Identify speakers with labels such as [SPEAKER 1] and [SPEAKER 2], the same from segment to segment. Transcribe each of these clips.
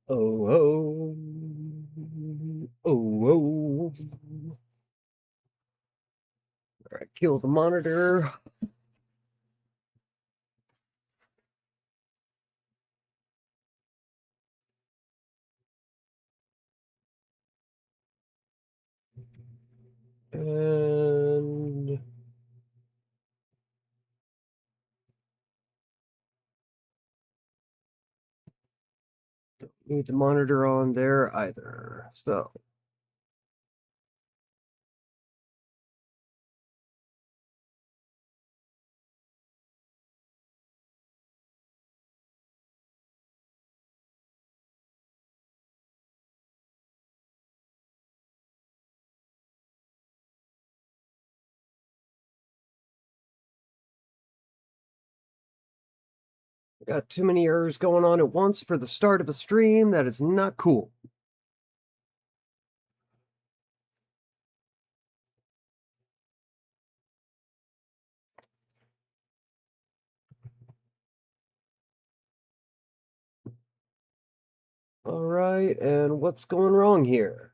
[SPEAKER 1] Oh, oh, oh, oh. All right, kill the monitor. And Need the monitor on there either. So got too many errors going on at once for the start of a stream. That is not cool. All right, and what's going wrong here?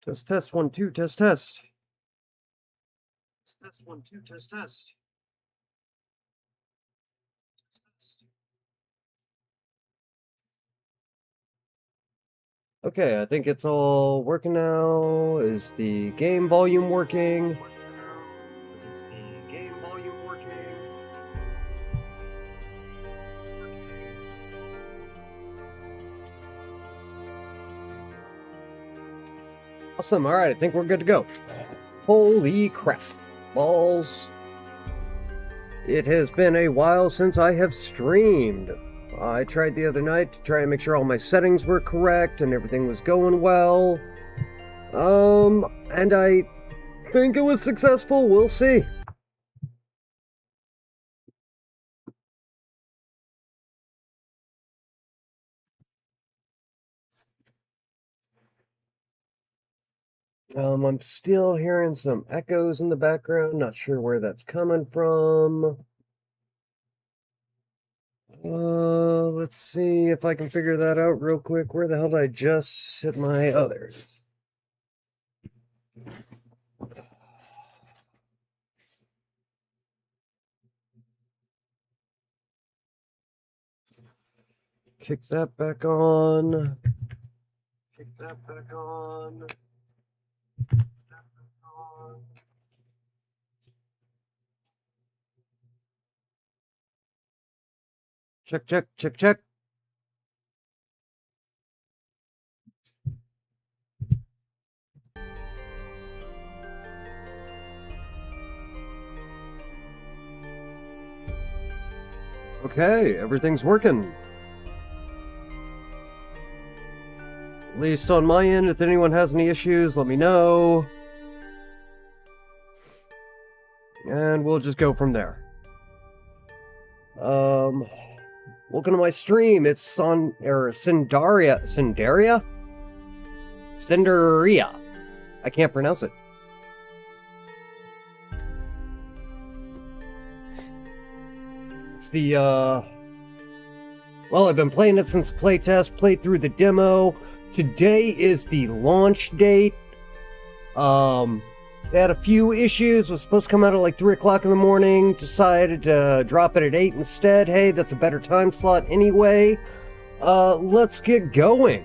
[SPEAKER 1] Test 1 2 test. Test 1 2 test. Okay, I think it's all working now. Is the game volume working? Is the game volume working? Awesome. All right, I think we're good to go. Holy crap. Balls. It has been a while since I have streamed. I tried the other night to try and make sure all my settings were correct and everything was going well. And I think it was successful. We'll see. I'm still hearing some echoes in the background. Not sure where that's coming from. Let's see if I can figure that out real quick. Where the hell did I just set my others? Kick that back on. Kick that back on. Check, check, check, check. Okay, everything's working. At least on my end, if anyone has any issues, let me know. And we'll just go from there. Welcome to my stream. It's Cinderia. I can't pronounce it. It's the, well, I've been playing it since Playtest, played through the demo. Today is the launch date. They had a few issues. It was supposed to come out at like 3 o'clock in the morning. Decided to drop it at 8 instead. Hey, that's a better time slot anyway. Let's get going.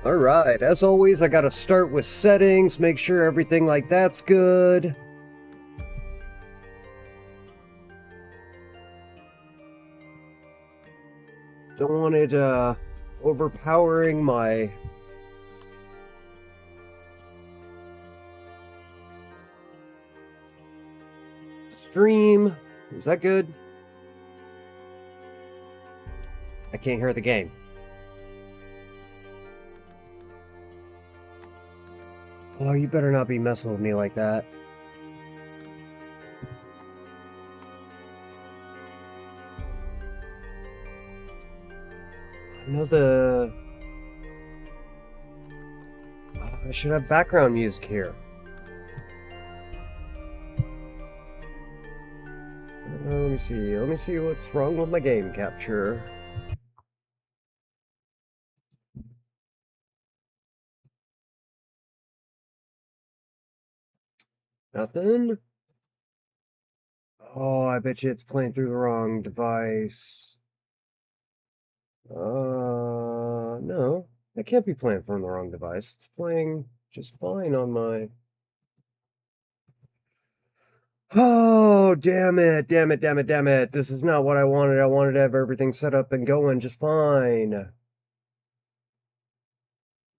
[SPEAKER 1] Alright, as always, I gotta start with settings, make sure everything like that's good. Don't want it overpowering my stream. Is that good? I can't hear the game. Oh, you better not be messing with me like that. I know I should have background music here. Let me see what's wrong with my game capture. Nothing? Oh, I bet you it's playing through the wrong device. No. It can't be playing from the wrong device. It's playing just fine on my... Oh, damn it, damn it, damn it, damn it. This is not what I wanted. I wanted to have everything set up and going just fine.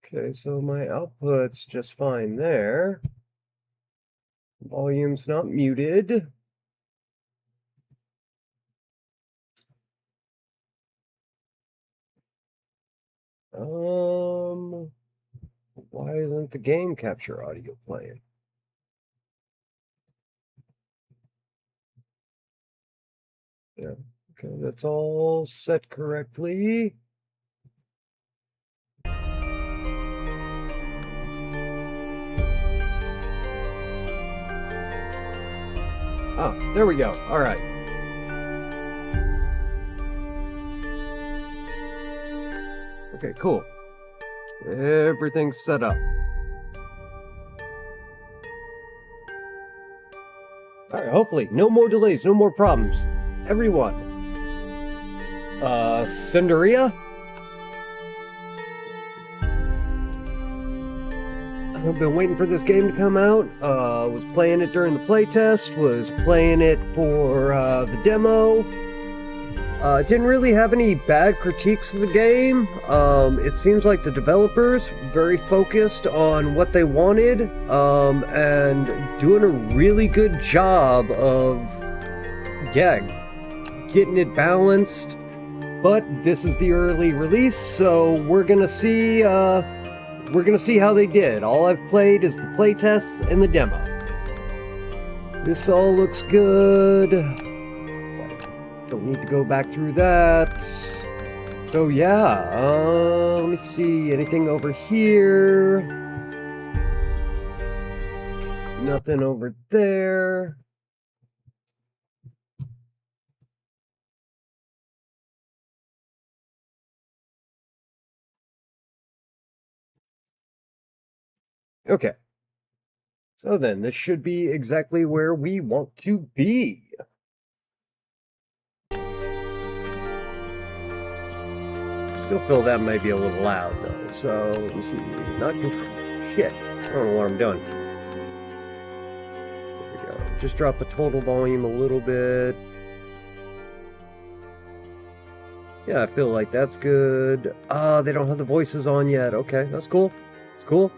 [SPEAKER 1] Okay, so my output's just fine there. Volume's not muted. Why isn't the game capture audio playing? Yeah, okay, that's all set correctly. Oh, there we go. All right. Okay, cool. Everything's set up. All right, hopefully, no more delays, no more problems. Everyone. Cinderia? I've been waiting for this game to come out. Was playing it during the playtest, was playing it for the demo. Didn't really have any bad critiques of the game. It seems like the developers very focused on what they wanted, and doing a really good job of, yeah, getting it balanced. But this is the early release, so we're gonna see how they did. All I've played is the playtests and the demo. This all looks good. Don't need to go back through that. So yeah, let me see, anything over here? Nothing over there. Okay. So then, this should be exactly where we want to be. Still feel that might be a little loud though, so let me see. Not control. Shit. I don't know what I'm doing. There we go. Just drop the total volume a little bit. Yeah, I feel like that's good. They don't have the voices on yet. Okay, that's cool. It's cool.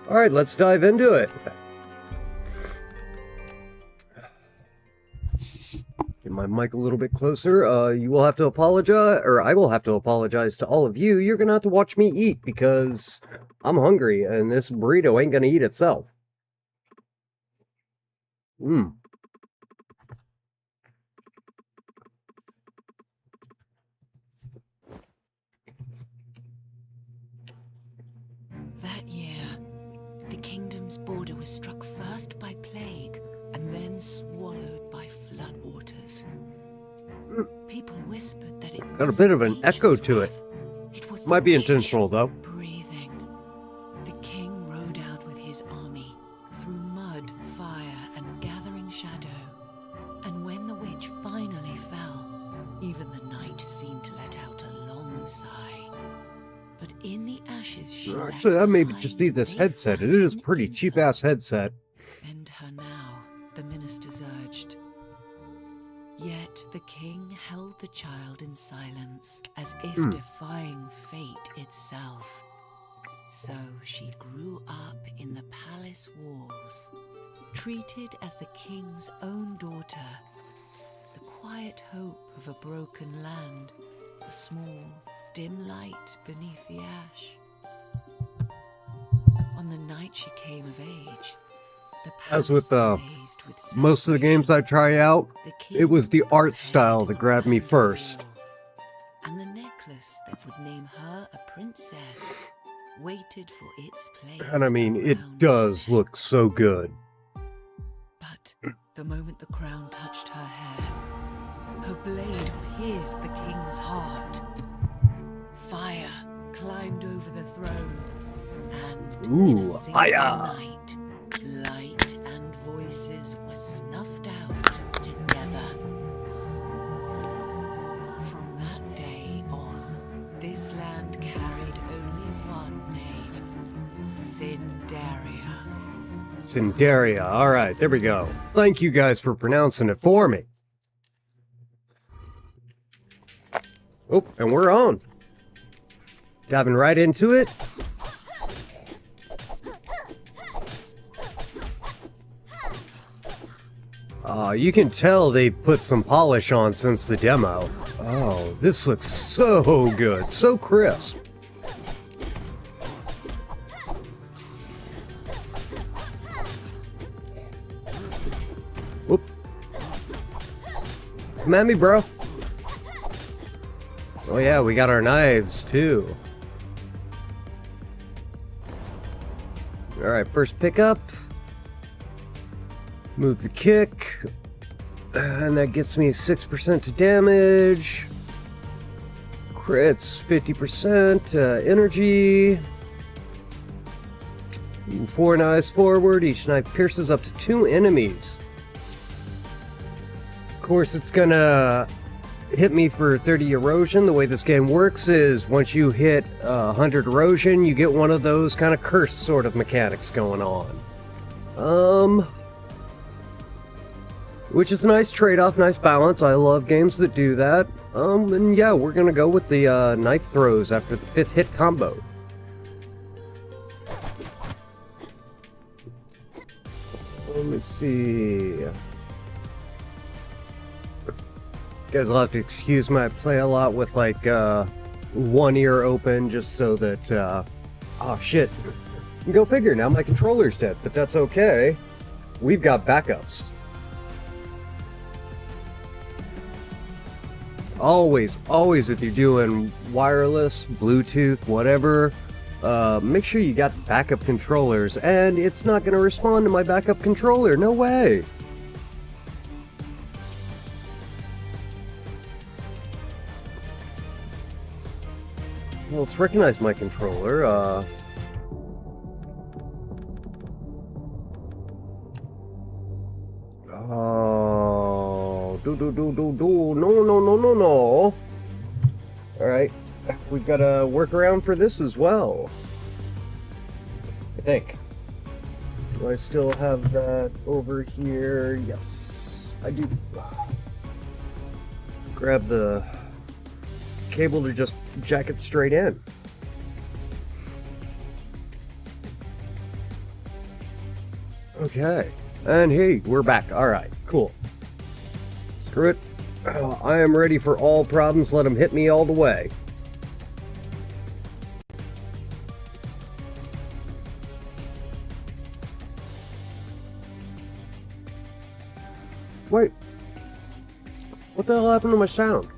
[SPEAKER 1] Alright, let's dive into it. Get my mic a little bit closer. You will have to apologize, or I will have to apologize to all of you. You're gonna have to watch me eat because I'm hungry and this burrito ain't gonna eat itself.
[SPEAKER 2] That year, the kingdom's border was struck first by plague and then swallowed by floodwaters. People whispered that it
[SPEAKER 1] got a bit of an echo to it. Might be intentional though.
[SPEAKER 2] Breathing. The king rode out with his army through mud, fire, and gathering shadow. And when the witch finally fell, even the night seemed to let out a long sigh. But in the ashes she
[SPEAKER 1] actually, that may just be this headset. It is a pretty cheap-ass headset.
[SPEAKER 2] End her now, the ministers urged. Yet the king held the child in silence, as if defying fate itself. So she grew up in the palace walls, treated as the king's own daughter, the quiet hope of a broken land, a small, dim light beneath the ash. On the night she came of age,
[SPEAKER 1] as with most of the games I try out, it was the art style that grabbed me first.
[SPEAKER 2] And the necklace that would name her a princess waited for its place.
[SPEAKER 1] And I mean, it does look so good.
[SPEAKER 2] But the moment the crown touched her hair, her blade pierced the king's heart. Fire climbed over the throne, and in a single night, light and voice voices were snuffed out together. From that day on, this land carried only one name: Cinderia.
[SPEAKER 1] Cinderia. Alright, there we go. Thank you guys for pronouncing it for me. Oh, and we're on. Diving right into it. You can tell they put some polish on since the demo. Oh, this looks so good, so crisp. Whoop. Come at me, bro. Oh yeah, we got our knives too. Alright, first pickup. Move the kick. And that gets me 6% to damage. Crits 50% energy. 4 knives forward. Each knife pierces up to 2 enemies. Of course, it's gonna hit me for 30 erosion. The way this game works is once you hit 100 erosion, you get one of those kind of curse sort of mechanics going on. Which is a nice trade-off, nice balance. I love games that do that. And yeah, we're gonna go with the knife throws after the 5th hit combo. Let me see. You guys will have to excuse me, I play a lot with like one ear open just so that, oh shit. Go figure, now my controller's dead, but that's okay. We've got backups. Always, if you're doing wireless, Bluetooth, whatever, make sure you got backup controllers, and it's not going to respond to my backup controller, no way! Well, let's recognize my controller, No. Alright, we've got a workaround for this as well. I think. Do I still have that over here? Yes, I do. Grab the cable to just jack it straight in. Okay, and hey, we're back. Alright, cool. Screw it. I am ready for all problems. Let them hit me all the way. Wait. What the hell happened to my sound?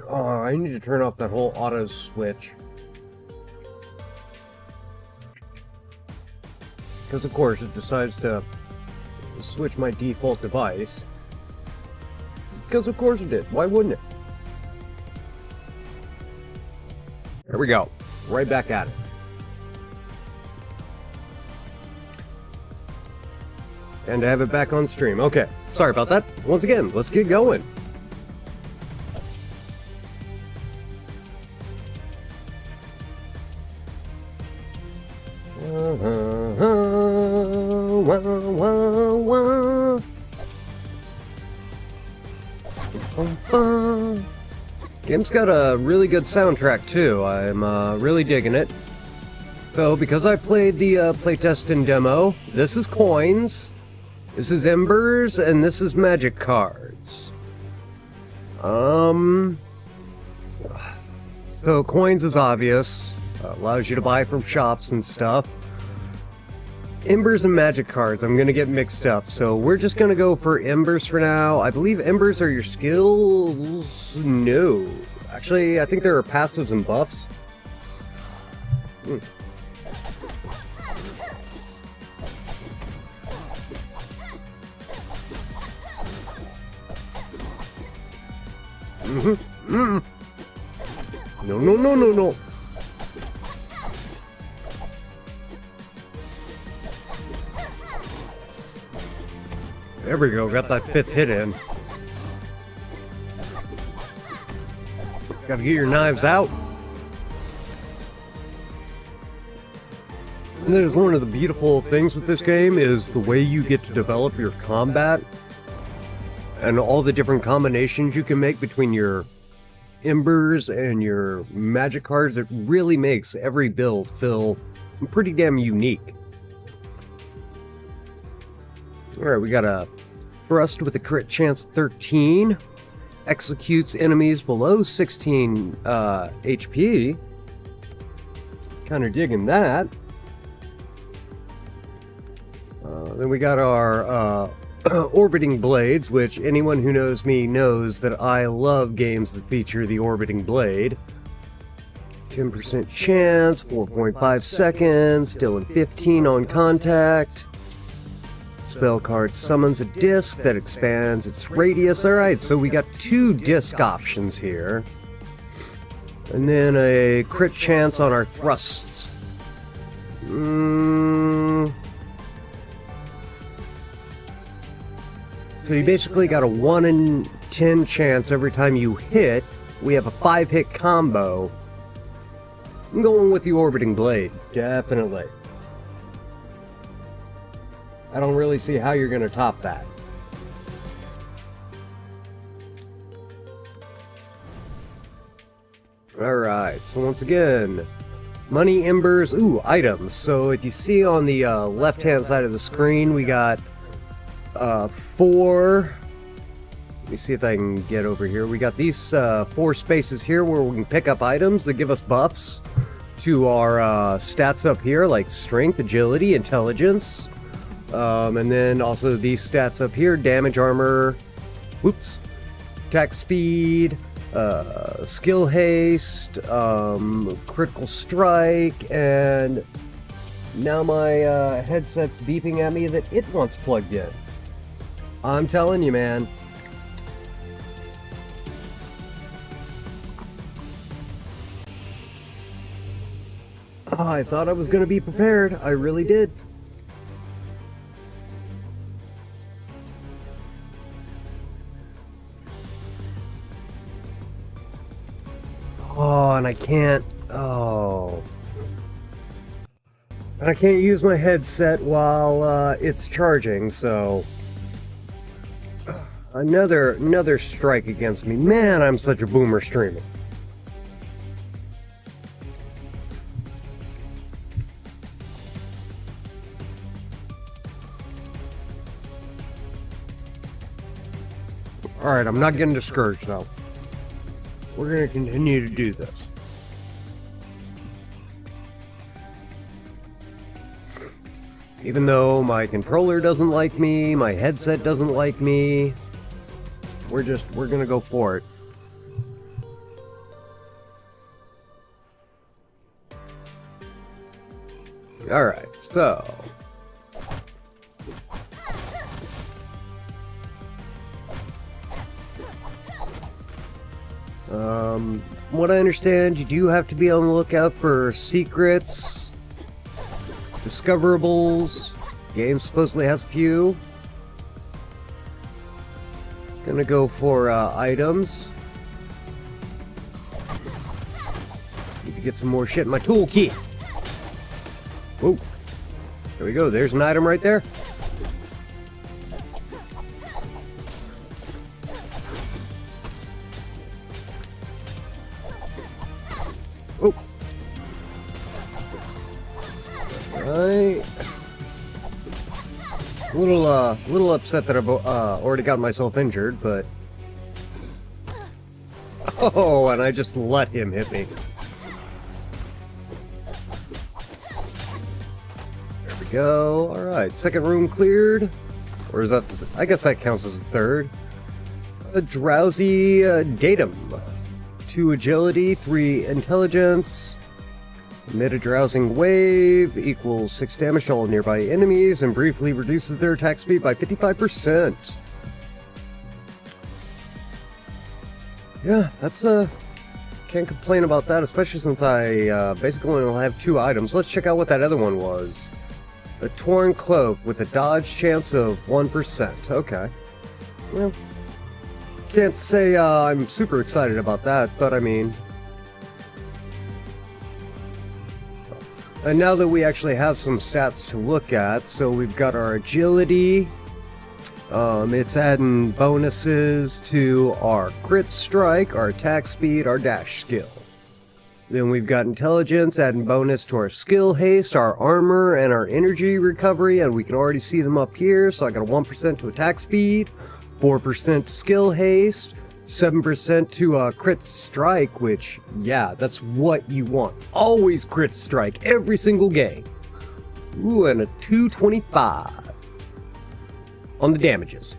[SPEAKER 1] Oh, I need to turn off that whole auto switch. Because of course it decides to switch my default device. Because of course it did. Why wouldn't it? There we go. Right back at it. And to have it back on stream. Okay. Sorry about that. Once again, let's get going. Game's got a really good soundtrack too. I'm really digging it. So because I played the playtest and demo, this is coins, this is embers, and this is magic cards. So coins is obvious, allows you to buy from shops and stuff. Embers and magic cards, I'm gonna get mixed up, so we're just gonna go for embers for now. I believe embers are your skills? No. Actually, I think there are passives and buffs. No, no, no, no, no. There we go, got that 5th hit in. Gotta get your knives out. And that is one of the beautiful things with this game, is the way you get to develop your combat and all the different combinations you can make between your embers and your magic cards. It really makes every build feel pretty damn unique. Alright, we got a thrust with a crit chance 13. Executes enemies below 16 HP. Kind of digging that. Then we got our orbiting blades, which anyone who knows me knows that I love games that feature the orbiting blade. 10% chance, 4.5 seconds, still in 15 on contact. Spell card summons a disc that expands its radius. Alright, so we got 2 disc options here. And then a crit chance on our thrusts. So you basically got a 1 in 10 chance every time you hit. We have a 5-hit combo. I'm going with the orbiting blade, definitely. I don't really see how you're going to top that. Alright, so once again, money, embers, ooh, items. So if you see on the left-hand side of the screen, we got 4... Let me see if I can get over here. We got these 4 spaces here where we can pick up items that give us buffs to our stats up here, like strength, agility, intelligence. And then also these stats up here, damage, armor, whoops, attack speed, skill haste, critical strike, and now my headset's beeping at me that it wants plugged in. I'm telling you, man. Oh, I thought I was going to be prepared. I really did. Oh, and I can't... Oh. And I can't use my headset while it's charging, so... Another strike against me. Man, I'm such a boomer streamer. Alright, I'm not getting discouraged though. We're going to continue to do this. Even though my controller doesn't like me, my headset doesn't like me, we're going to go for it. Alright, so... From what I understand, you do have to be on the lookout for secrets, discoverables. Game supposedly has a few. Gonna go for items. Need to get some more shit in my toolkit. Whoa. There we go. There's an item right there. Oh. Right. Little upset that I've already got myself injured, but... Oh, and I just let him hit me. There we go. Alright, second room cleared. Or is that... I guess that counts as the third. A drowsy datum. 2 agility, 3 intelligence. Emit a drowsing wave, equals 6 damage to all nearby enemies, and briefly reduces their attack speed by 55%. Yeah, that's can't complain about that, especially since I basically only have 2 items. Let's check out what that other one was. A torn cloak with a dodge chance of 1%. Okay. Well, can't say I'm super excited about that, but I mean... And now that we actually have some stats to look at, so we've got our agility. It's adding bonuses to our crit strike, our attack speed, our dash skill. Then we've got intelligence, adding bonus to our skill haste, our armor, and our energy recovery, and we can already see them up here. So I got a 1% to attack speed, 4% to skill haste, 7% to crit strike, which, yeah, that's what you want. Always crit strike, every single game. Ooh, and a 225 on the damages.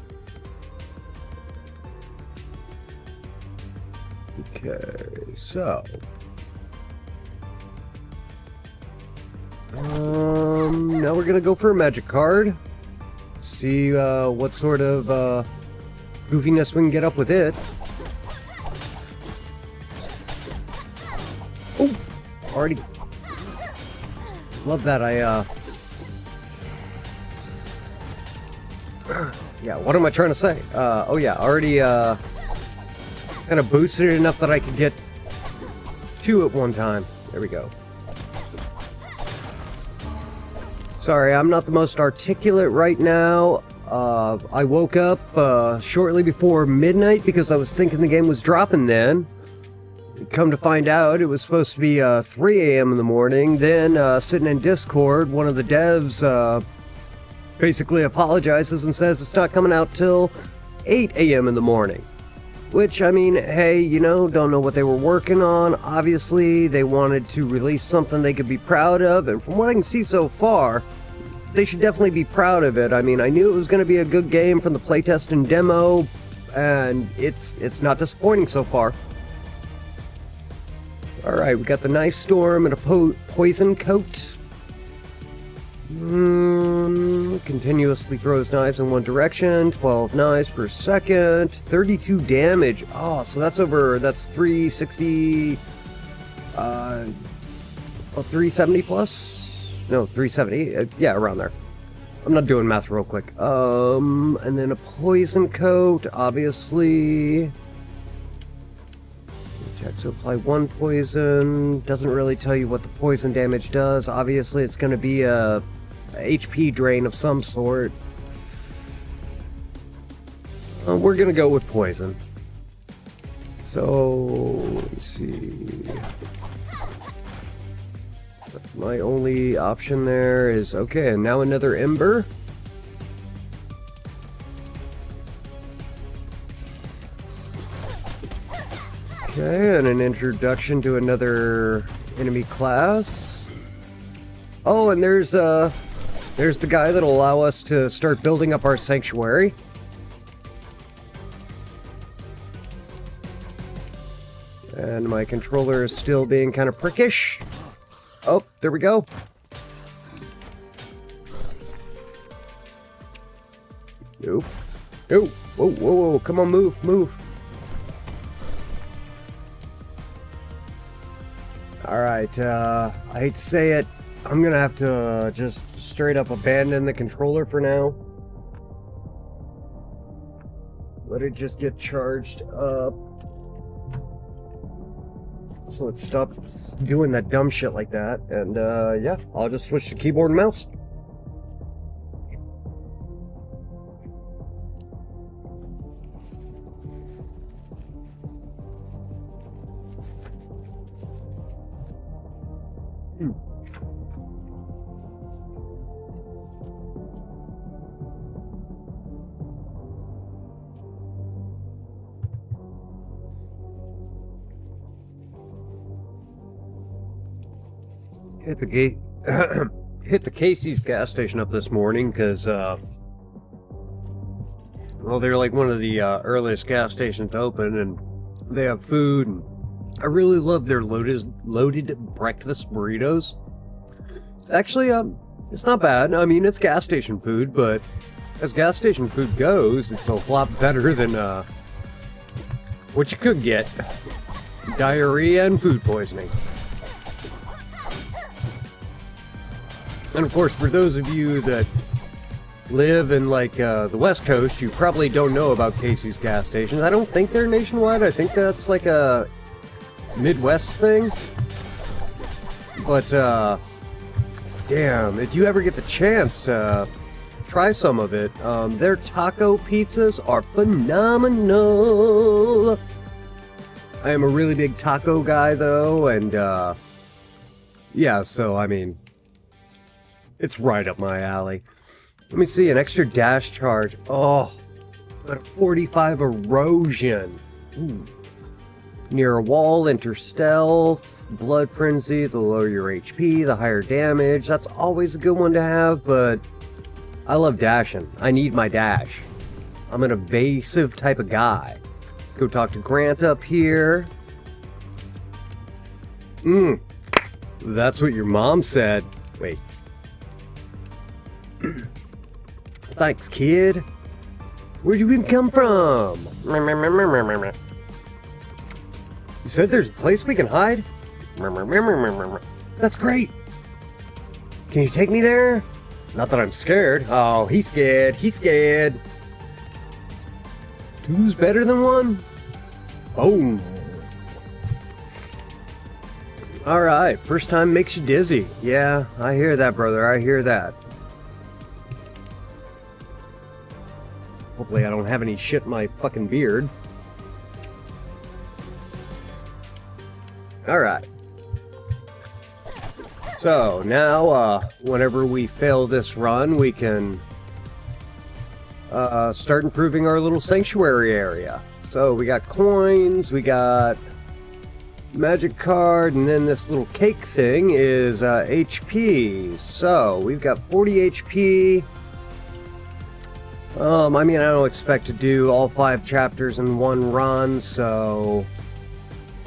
[SPEAKER 1] Okay, so... now we're gonna go for a magic card. See what sort of goofiness we can get up with it. Oh, already. Love that. Yeah, what am I trying to say? Oh yeah, already kind of boosted it enough that I could get 2 at one time. There we go. Sorry, I'm not the most articulate right now. I woke up shortly before midnight because I was thinking the game was dropping then. Come to find out, it was supposed to be 3 a.m. in the morning. Then, sitting in Discord, one of the devs basically apologizes and says it's not coming out till 8 a.m. in the morning. Which, I mean, hey, you know, don't know what they were working on. Obviously, they wanted to release something they could be proud of, and from what I can see so far, they should definitely be proud of it. I mean, I knew it was going to be a good game from the playtest and demo, and it's not disappointing so far. Alright, we got the Knife Storm and a Poison Coat. Continuously throws knives in one direction, 12 knives per second, 32 damage. Oh, so that's 360, 370 plus? No, 370, yeah, around there. I'm not doing math real quick. And then a Poison Coat, obviously. To apply 1 poison, doesn't really tell you what the poison damage does. Obviously, it's going to be a HP drain of some sort. We're going to go with poison. So, let's see. So my only option there is, okay, and now another Ember. Okay, and an introduction to another enemy class. Oh, and there's the guy that'll allow us to start building up our sanctuary. And my controller is still being kind of prickish. Oh, there we go. Nope. Nope. Whoa, whoa, whoa, come on, move, move. Alright, I hate to say it, I'm gonna have to just straight up abandon the controller for now. Let it just get charged up. So it stops doing that dumb shit like that, and yeah, I'll just switch to keyboard and mouse. Hit the gate. Hit the Casey's gas station up this morning because, well, they're like one of the earliest gas stations to open, and they have food. And I really love their loaded breakfast burritos. It's actually it's not bad. I mean, it's gas station food, but as gas station food goes, it's a lot better than what you could get diarrhea and food poisoning. And of course, for those of you that live in like the West Coast, you probably don't know about Casey's gas stations. I don't think they're nationwide. I think that's like a Midwest thing. But damn, if you ever get the chance to try some of it, their taco pizzas are phenomenal. I am a really big taco guy though, and yeah, so I mean, it's right up my alley. Let me see, an extra dash charge. Oh, but a 45 erosion. Ooh. Near a wall, enter stealth, blood frenzy, the lower your HP, the higher damage. That's always a good one to have, but I love dashing. I need my dash. I'm an evasive type of guy. Let's go talk to Grant up here. That's what your mom said. Wait. Thanks, kid. Where'd you even come from? You said there's a place we can hide? That's great. Can you take me there? Not that I'm scared. Oh, he's scared. He's scared. Two's better than one? Boom. Alright, first time makes you dizzy. Yeah, I hear that, brother. I hear that. Hopefully I don't have any shit in my fucking beard. Alright. So, now, whenever we fail this run, we can start improving our little sanctuary area. So, we got coins, we got magic card, and then this little cake thing is HP. So, we've got 40 HP. I mean, I don't expect to do all 5 chapters in one run, so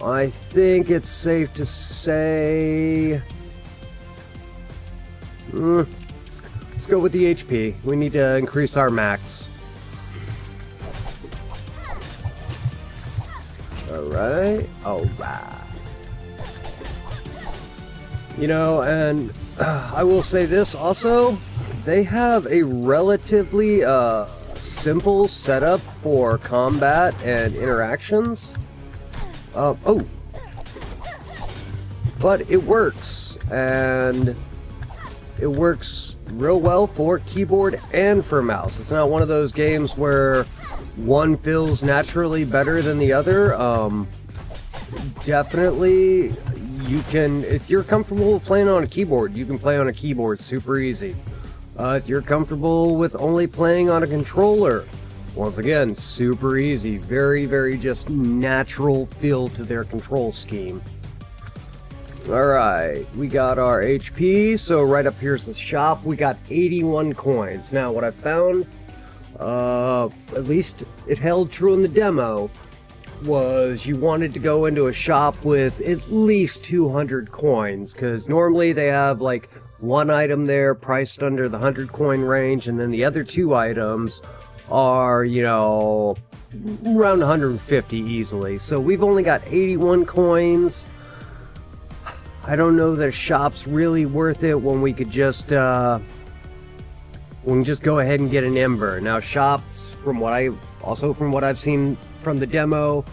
[SPEAKER 1] I think it's safe to say let's go with the HP. We need to increase our max. Alright. Alright. You know, and I will say this also. They have a relatively simple setup for combat and interactions. But it works, and it works real well for keyboard and for mouse. It's not one of those games where one feels naturally better than the other. Definitely, you can, if you're comfortable playing on a keyboard, you can play on a keyboard super easy. If you're comfortable with only playing on a controller, once again, super easy. Very, very just natural feel to their control scheme. Alright, we got our HP, so right up here's the shop. We got 81 coins. Now, what I found, at least it held true in the demo, was you wanted to go into a shop with at least 200 coins, because normally they have like one item there priced under the 100 coin range, and then the other 2 items are, you know, around 150 easily. So we've only got 81 coins. I don't know that a shop's really worth it when we could just go ahead and get an ember. Now shops, from what I've seen from the demo,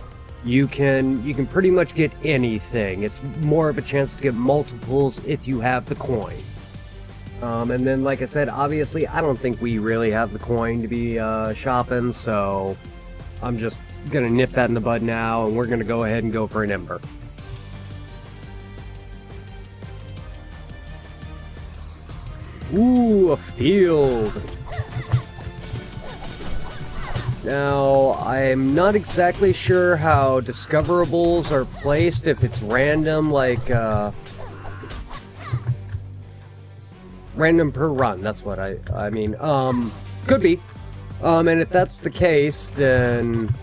[SPEAKER 1] you can pretty much get anything. It's more of a chance to get multiples if you have the coin. And then, like I said, obviously, I don't think we really have the coin to be shopping, so I'm just gonna nip that in the bud now, and we're gonna go ahead and go for an ember. Ooh, a field. Now, I'm not exactly sure how discoverables are placed, if it's random, like, random per run, that's what I mean. Could be. And if that's the case, then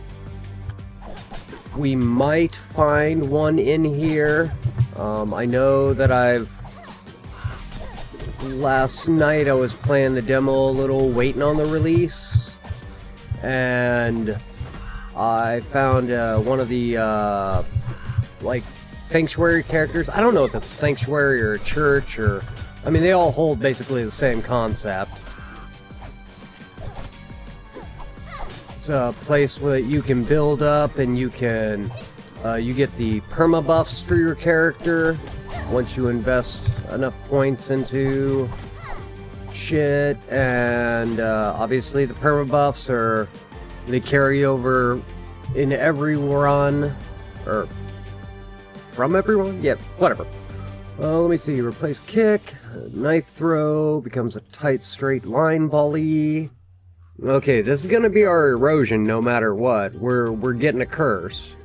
[SPEAKER 1] we might find one in here. I know that last night I was playing the demo a little, waiting on the release, and I found one of the like sanctuary characters. I don't know if it's a sanctuary or a church or... I mean, they all hold basically the same concept. It's a place where you can build up and you can... you get the perma buffs for your character once you invest enough points into shit, and obviously the perma buffs they carry over in every run, or from everyone? Yeah, whatever. Let me see, replace kick, knife throw, becomes a tight straight line volley. Okay, this is gonna be our erosion no matter what. We're getting a curse.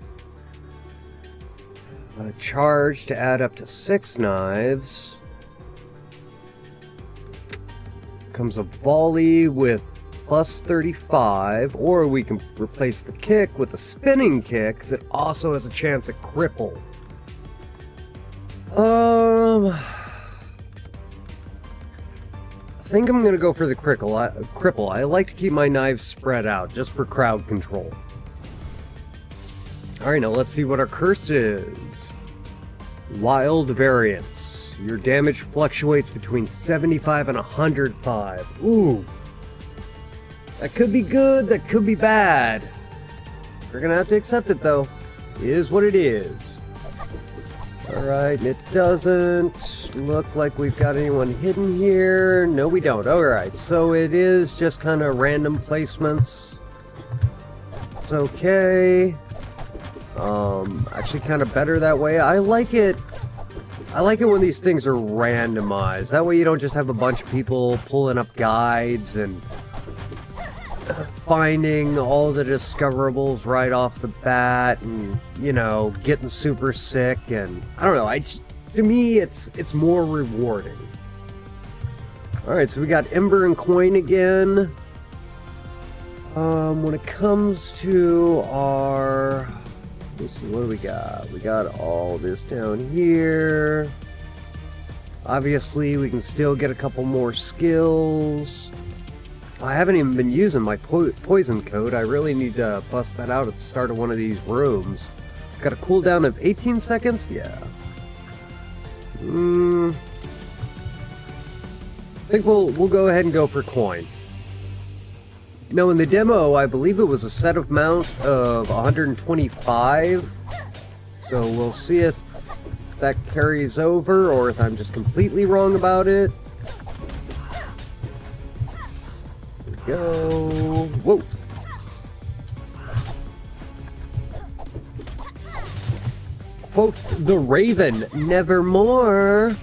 [SPEAKER 1] Charge to add up to 6 knives. Comes a volley with plus 35, or we can replace the kick with a spinning kick that also has a chance at cripple. I think I'm gonna go for the cripple. I like to keep my knives spread out just for crowd control. Alright, now let's see what our curse is. Wild variance. Your damage fluctuates between 75 and 105. Ooh. That could be good, that could be bad. We're gonna have to accept it though. It is what it is. Alright, and it doesn't look like we've got anyone hidden here. No, we don't. Alright, so it is just kind of random placements. It's okay. Actually kind of better that way. I like it when these things are randomized. That way you don't just have a bunch of people pulling up guides and finding all the discoverables right off the bat and, you know, getting super sick, and I don't know, to me it's more rewarding. Alright, so we got Ember and Coin again. When it comes to our... Let's see, what do we got? We got all this down here. Obviously, we can still get a couple more skills. I haven't even been using my poison code. I really need to bust that out at the start of one of these rooms. It's got a cooldown of 18 seconds? Yeah. I think we'll go ahead and go for Coin. No, in the demo, I believe it was a set amount of 125. So we'll see if that carries over or if I'm just completely wrong about it. Here we go. Whoa. Quote the Raven, nevermore.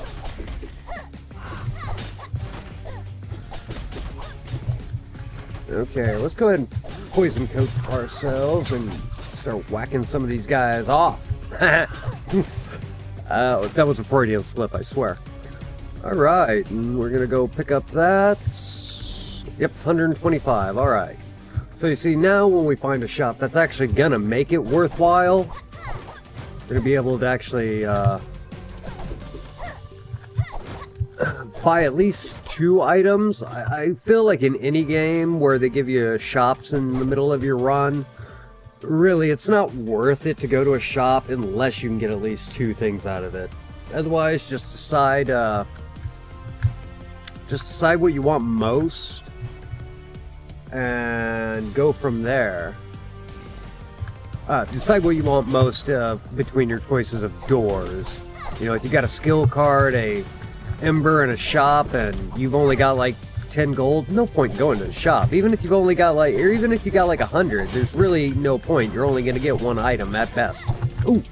[SPEAKER 1] Okay, let's go ahead and poison coat ourselves and start whacking some of these guys off. That was a Freudian slip, I swear. Alright, and we're gonna go pick up that. Yep, 125, alright. So you see, now when we find a shop that's actually gonna make it worthwhile, we're gonna be able to actually buy at least 2 items. I feel like in any game where they give you shops in the middle of your run, really it's not worth it to go to a shop unless you can get at least 2 things out of it. Otherwise, just decide what you want most and go from there. Decide what you want most between your choices of doors. You know, if you got a skill card, a Ember, and a shop, and you've only got like 10 gold, no point going to the shop. Even if you've only got like, or even if you got like 100, there's really no point. You're only gonna get 1 item at best. Ooh.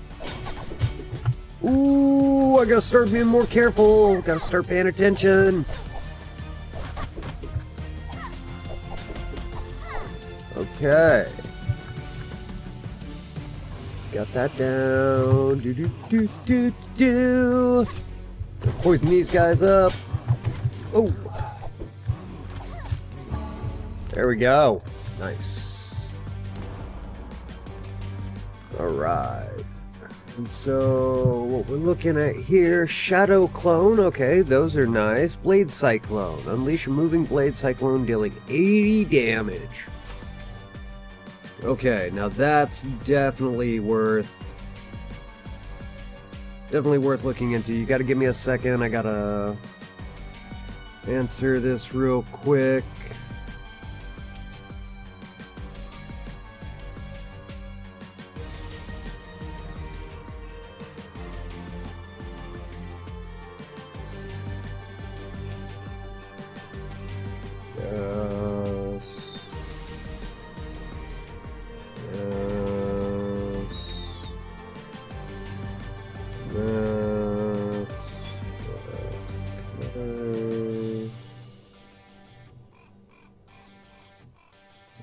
[SPEAKER 1] Ooh, I gotta start being more careful. Gotta start paying attention. Okay. Got that down. Do. Poison these guys up. Oh. There we go. Nice. Alright. And so, what we're looking at here, Shadow Clone. Okay, those are nice. Blade Cyclone. Unleash a moving Blade Cyclone dealing 80 damage. Okay, now that's definitely worth Definitely worth looking into. You gotta give me a second. I gotta answer this real quick.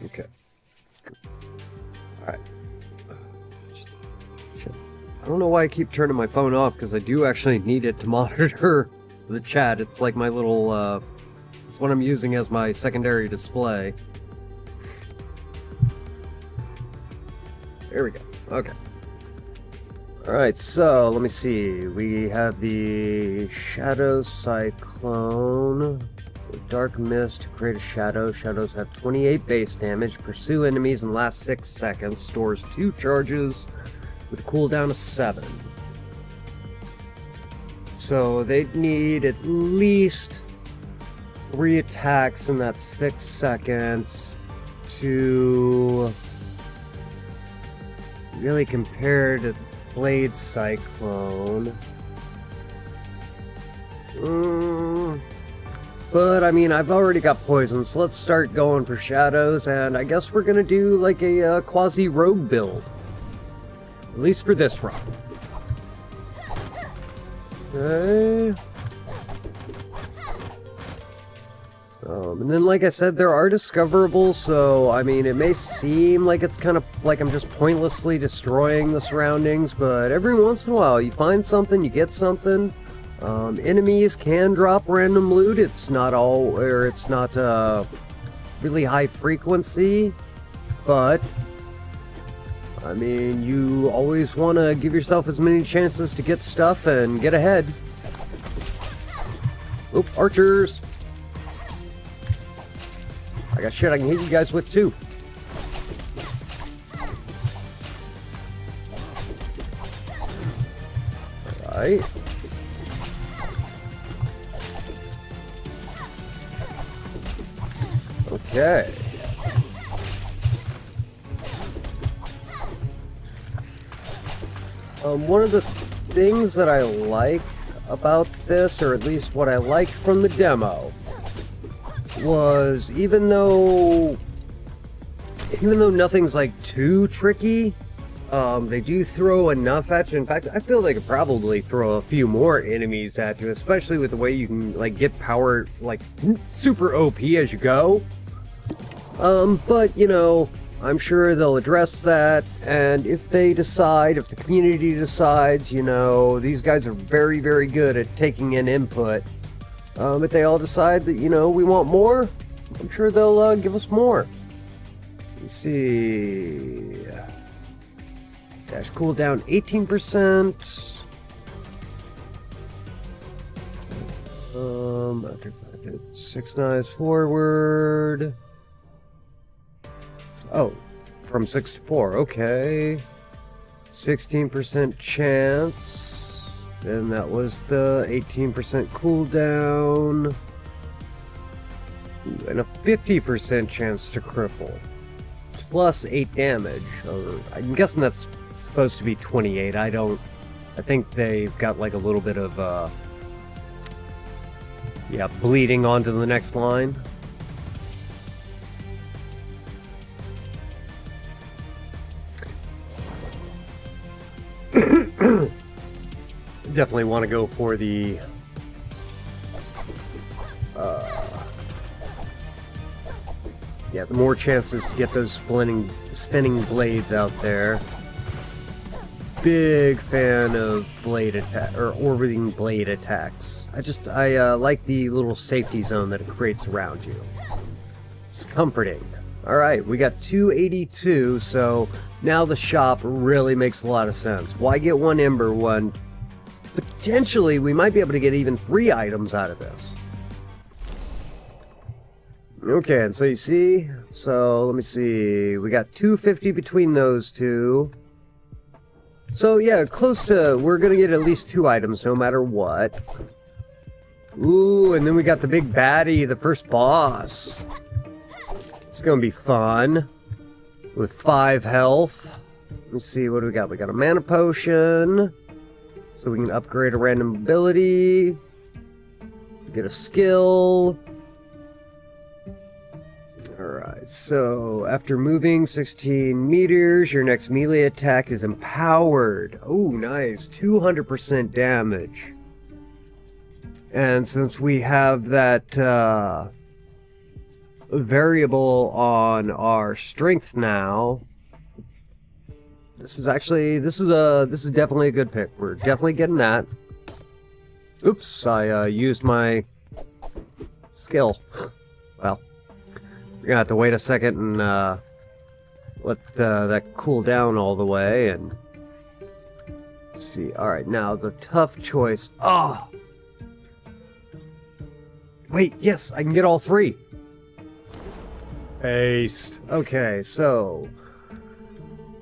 [SPEAKER 1] Okay. Alright. I don't know why I keep turning my phone off, because I do actually need it to monitor the chat. It's like my little, it's what I'm using as my secondary display. There we go. Okay. Alright, so let me see. We have the Shadow Cyclone. Dark Mist to create a shadow. Shadows have 28 base damage. Pursue enemies in the last 6 seconds. Stores 2 charges with a cooldown of 7. So they need at least 3 attacks in that 6 seconds to really compare to the Blade Cyclone. But, I mean, I've already got poison, so let's start going for shadows, and I guess we're gonna do, like, a quasi-rogue build. At least for this run. Okay. And then, like I said, there are discoverables, so, I mean, it may seem like it's kind of like I'm just pointlessly destroying the surroundings, but every once in a while, you find something, you get something. Enemies can drop random loot. It's not all, or it's not really high frequency, but I mean, you always want to give yourself as many chances to get stuff and get ahead. Oop, archers! I got shit I can hit you guys with too. Alright. Okay. One of the things that I like about this, or at least what I liked from the demo, was even though nothing's like too tricky, they do throw enough at you. In fact, I feel they could probably throw a few more enemies at you, especially with the way you can like get power like super OP as you go. But you know, I'm sure they'll address that, and if they decide, if the community decides, you know, these guys are very, very good at taking in input, if they all decide that, you know, we want more, I'm sure they'll give us more. Let's see. Dash cooldown 18%. After 5 hits, 6 knives forward. Oh, from 6 to 4, okay. 16% chance. Then that was the 18% cooldown. Ooh, and a 50% chance to cripple. Plus 8 damage. Or, I'm guessing that's supposed to be 28. I think they've got like a little bit of, yeah, bleeding onto the next line. Definitely want to go for the yeah, the more chances to get those spinning blades out there. Big fan of blade attack or orbiting blade attacks. I like the little safety zone that it creates around you. It's comforting. Alright, we got 282, so now the shop really makes a lot of sense. Why get one Ember one? Potentially, we might be able to get even 3 items out of this. Okay, and so you see, so let me see, we got 250 between those two. So yeah, close to, we're gonna get at least 2 items no matter what. Ooh, and then we got the big baddie, the first boss. It's gonna be fun. With 5 health. Let's see, what do we got? We got a mana potion. So we can upgrade a random ability. Get a skill. Alright, so after moving 16 meters, your next melee attack is empowered. Oh, nice. 200% damage. And since we have that variable on our strength now, this is definitely a good pick. We're definitely getting that. Oops, I used my skill. Well, we're gonna have to wait a second and let that cool down all the way. And let's see. All right, now the tough choice. Oh, wait, yes, I can get all 3. Aced. Okay, so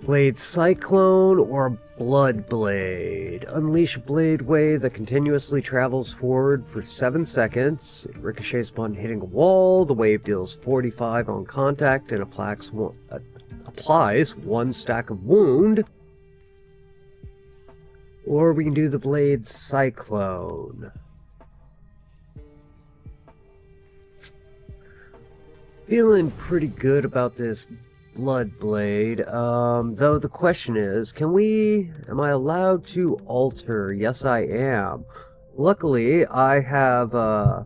[SPEAKER 1] Blade Cyclone or Blood Blade. Unleash a blade wave that continuously travels forward for 7 seconds. It ricochets upon hitting a wall. The wave deals 45 on contact and applies 1 stack of wound. Or we can do the Blade Cyclone. Feeling pretty good about this Blood Blade, though the question is, am I allowed to alter? Yes, I am. Luckily, I have a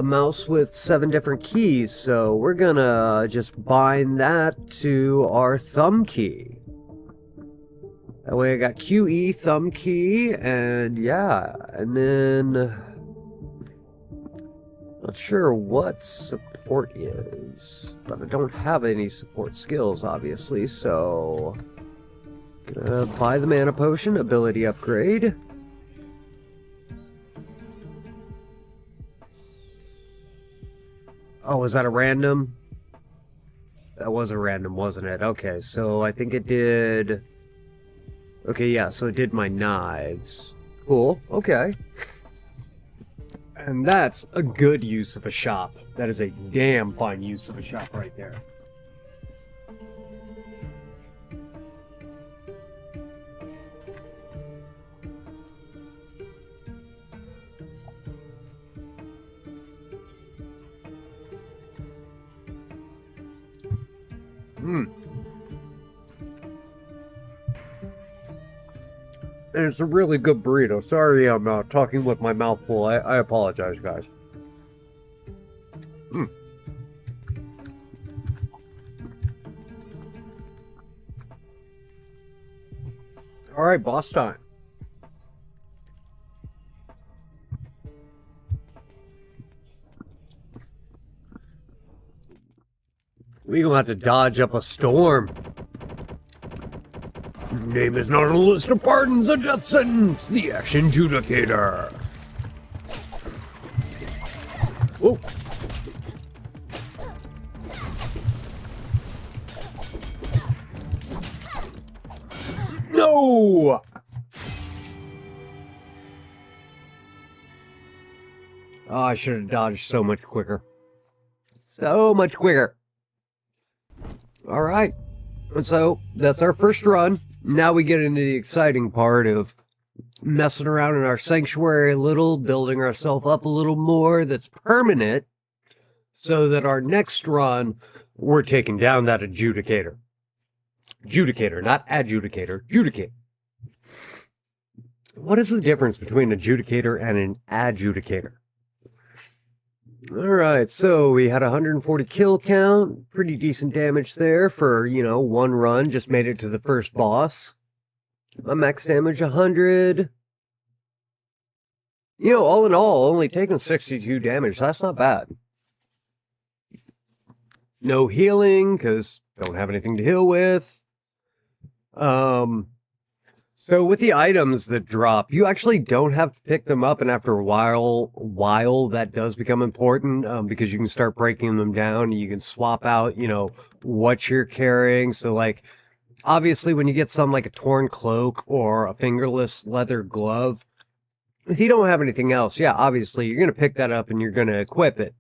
[SPEAKER 1] mouse with 7 different keys, so we're gonna just bind that to our thumb key. That way I got QE thumb key, and yeah, and then not sure what support is, but I don't have any support skills, obviously, so gonna buy the mana potion, ability upgrade. Oh, was that a random? That was a random, wasn't it? Okay, so I think it did... Okay, yeah, so it did my knives. Cool, okay. And that's a good use of a shop. That is a damn fine use of a shop right there. And it's a really good burrito. Sorry I'm talking with my mouth full. I apologize, guys. Alright, boss time. We gonna have to dodge up a storm. Your name is not on a list of pardons, a death sentence. The Action Judicator. Whoa. No! Oh, I should have dodged so much quicker. So much quicker. Alright. So, that's our first run. Now we get into the exciting part of messing around in our sanctuary a little, building ourselves up a little more that's permanent, so that our next run, we're taking down that adjudicator. Judicator, not adjudicator. Judicator. What is the difference between an adjudicator and an adjudicator? Alright, so we had 140 kill count. Pretty decent damage there for, one run. Just made it to the first boss. My max damage 100. All in all, only taking 62 damage. That's not bad. No healing, because don't have anything to heal with. So with the items that drop, you actually don't have to pick them up, and after a while that does become important, because you can start breaking them down, and you can swap out, what you're carrying. So like, obviously when you get something like a torn cloak or a fingerless leather glove, if you don't have anything else, yeah, obviously you're going to pick that up and you're going to equip it.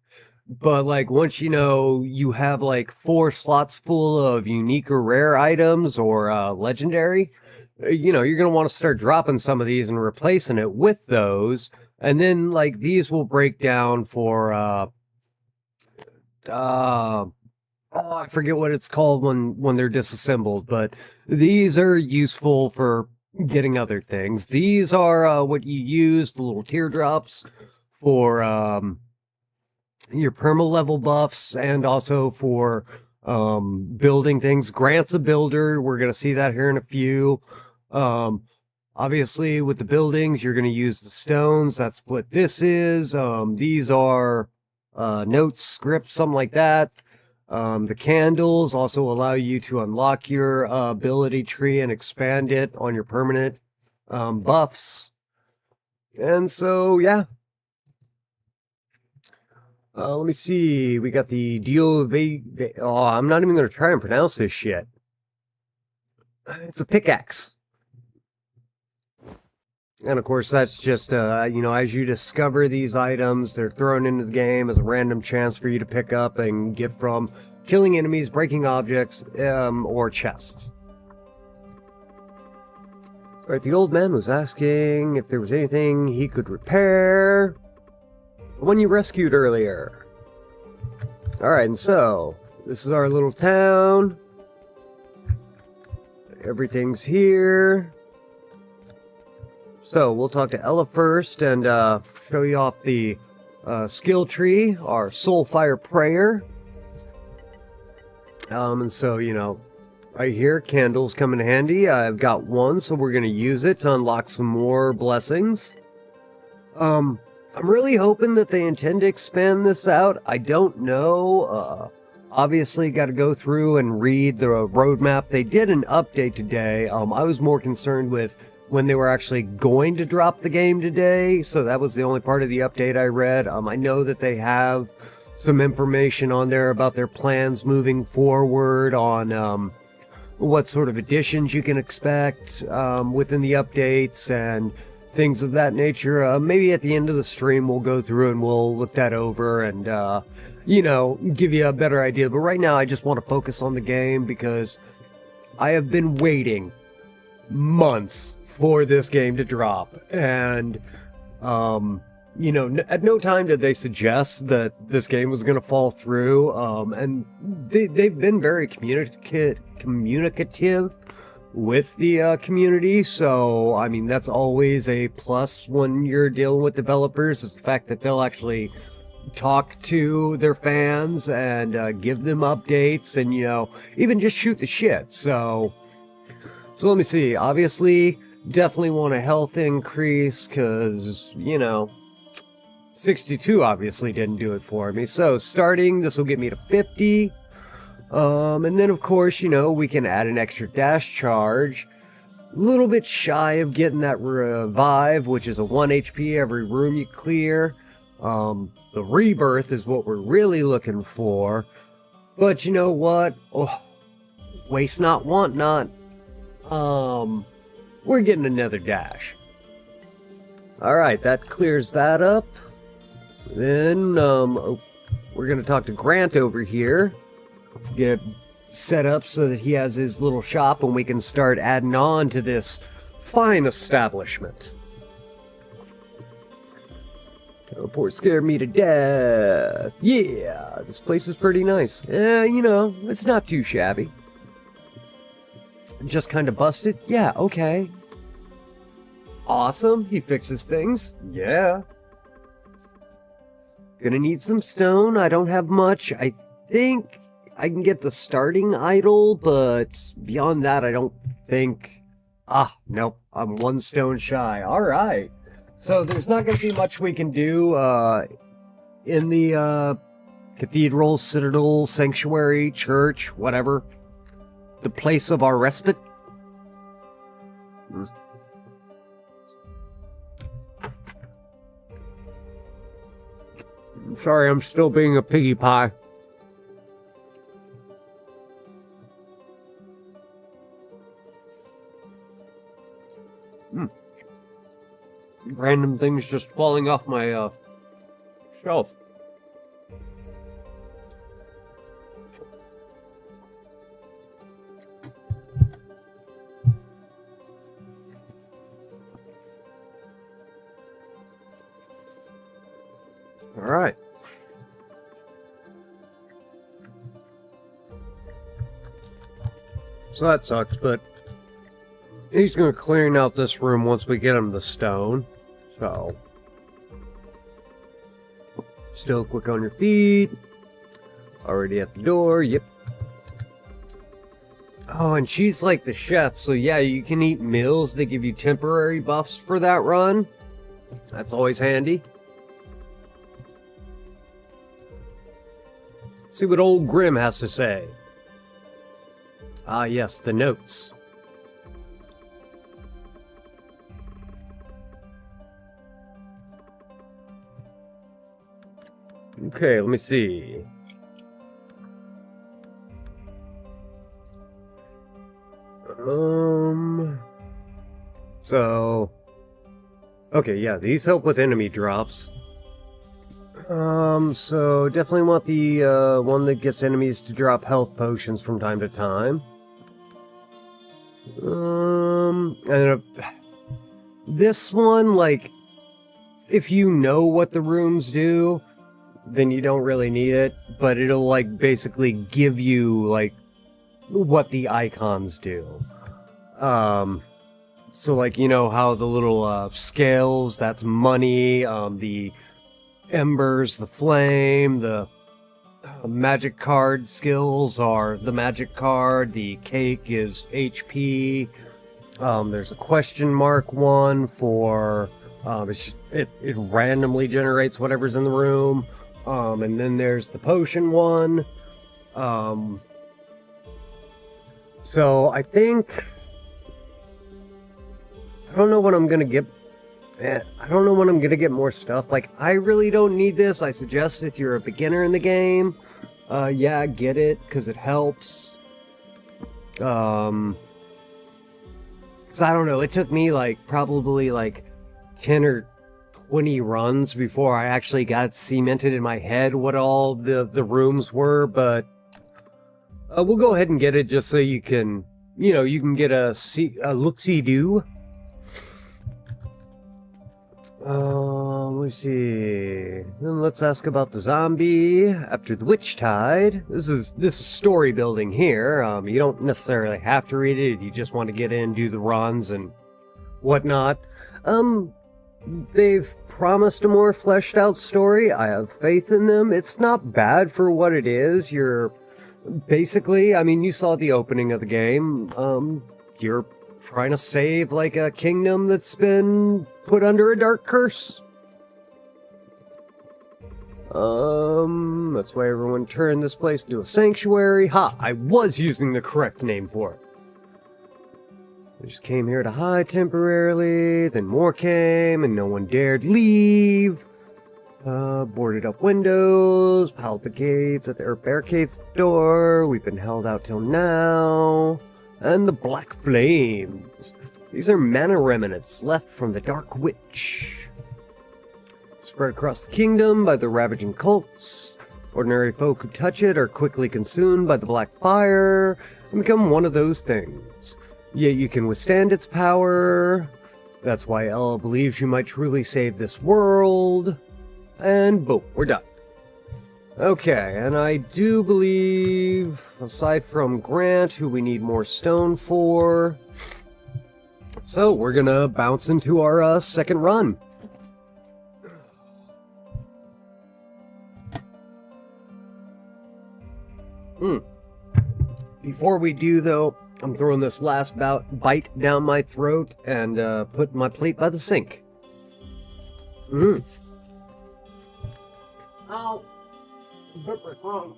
[SPEAKER 1] But like once you know you have like 4 slots full of unique or rare items or legendary, you're going to want to start dropping some of these and replacing it with those. And then like these will break down for oh, I forget what it's called when they're disassembled, but these are useful for getting other things. These are what you use, the little teardrops, for your perma level buffs and also for building things. Grant's a builder. We're going to see that here in a few. Obviously, with the buildings, you're going to use the stones. That's what this is. These are notes, scripts, something like that. The candles also allow you to unlock your ability tree and expand it on your permanent buffs. And so, yeah. Let me see. We got the Oh, I'm not even going to try and pronounce this shit. It's a pickaxe. And of course, that's just, as you discover these items, they're thrown into the game as a random chance for you to pick up and get from killing enemies, breaking objects, or chests. Alright, the old man was asking if there was anything he could repair. The one you rescued earlier. Alright, and so, this is our little town. Everything's here. So, we'll talk to Ella first and show you off the skill tree, our Soulfire Prayer. And so, right here, candles come in handy. I've got one, so we're going to use it to unlock some more blessings. I'm really hoping that they intend to expand this out. I don't know. Obviously, got to go through and read the roadmap. They did an update today. I was more concerned with when they were actually going to drop the game today, so that was the only part of the update I read. I know that they have some information on there about their plans moving forward on what sort of additions you can expect within the updates and things of that nature. Maybe at the end of the stream we'll go through and we'll look that over and, give you a better idea. But right now I just want to focus on the game because I have been waiting months for this game to drop. And, at no time did they suggest that this game was going to fall through. And they've been very communicative with the community, so I mean that's always a plus when you're dealing with developers, is the fact that they'll actually talk to their fans and give them updates and even just shoot the shit. So let me see. Obviously, definitely want a health increase because 62 obviously didn't do it for me. So starting, this will get me to 50. And then of course, we can add an extra dash charge. A little bit shy of getting that revive, which is a 1 HP every room you clear. The rebirth is what we're really looking for. But you know what? Oh, waste not, want not. We're getting another dash. Alright, that clears that up. Then, we're gonna talk to Grant over here. Get it set up so that he has his little shop and we can start adding on to this fine establishment. Teleport scared me to death. Yeah, this place is pretty nice. It's not too shabby. Just kind of busted? Yeah, okay. Awesome, he fixes things. Yeah. Gonna need some stone. I don't have much. I think I can get the starting idol, but beyond that, I don't think... nope. I'm 1 stone shy. Alright. So there's not going to be much we can do in the cathedral, citadel, sanctuary, church, whatever. The place of our respite. Sorry, I'm still being a piggy pie. Random things just falling off my shelf. All right. So that sucks, but he's going to clearing out this room once we get him the stone. So, still quick on your feet. Already at the door, yep. Oh, and she's like the chef, so yeah, you can eat meals. They give you temporary buffs for that run. That's always handy. See what old Grimm has to say. Ah, yes, the notes. Okay, let me see. So... Okay, yeah, these help with enemy drops. So definitely want the, one that gets enemies to drop health potions from time to time. This one, like, if you know what the rooms do, then you don't really need it, but it'll, like, basically give you, like, what the icons do. So, like, you know how the little, scales, that's money, the embers, the flame, the magic card skills are the magic card, the cake is HP, there's a question mark one for, it randomly generates whatever's in the room, and then there's the potion one, so I think, I don't know when I'm gonna get, I don't know when I'm gonna get more stuff. Like, I really don't need this. I suggest if you're a beginner in the game, yeah, get it, because it helps. Because I don't know, it took me, like, probably, like, 10 or 20 runs before I actually got cemented in my head what all the rooms were, but we'll go ahead and get it just so you can, you know, you can get a look-see-do. Let's see. Then let's ask about the zombie after the witch tide. This is story building here. You don't necessarily have to read it. You just want to get in, do the runs and whatnot. They've promised a more fleshed out story. I have faith in them. It's not bad for what it is. You're basically, I mean, you saw the opening of the game. You're trying to save, like, a kingdom that's been put under a dark curse. That's why everyone turned this place into a sanctuary. Ha! I was using the correct name for it. I just came here to hide temporarily, then more came, and no one dared leave. Boarded up windows, piled the gates at the barricades door. We've been held out till now. And the black flames. These are mana remnants left from the Dark Witch. Spread across the kingdom by the ravaging cults. Ordinary folk who touch it are quickly consumed by the black fire and become one of those things. Yet you can withstand its power. That's why Ella believes you might truly save this world. And boom, we're done. Okay, and I do believe, aside from Grant, who we need more stone for, so we're gonna bounce into our second run. Before we do, though, I'm throwing this last bite down my throat and putting my plate by the sink. Ow! Bit my thumb.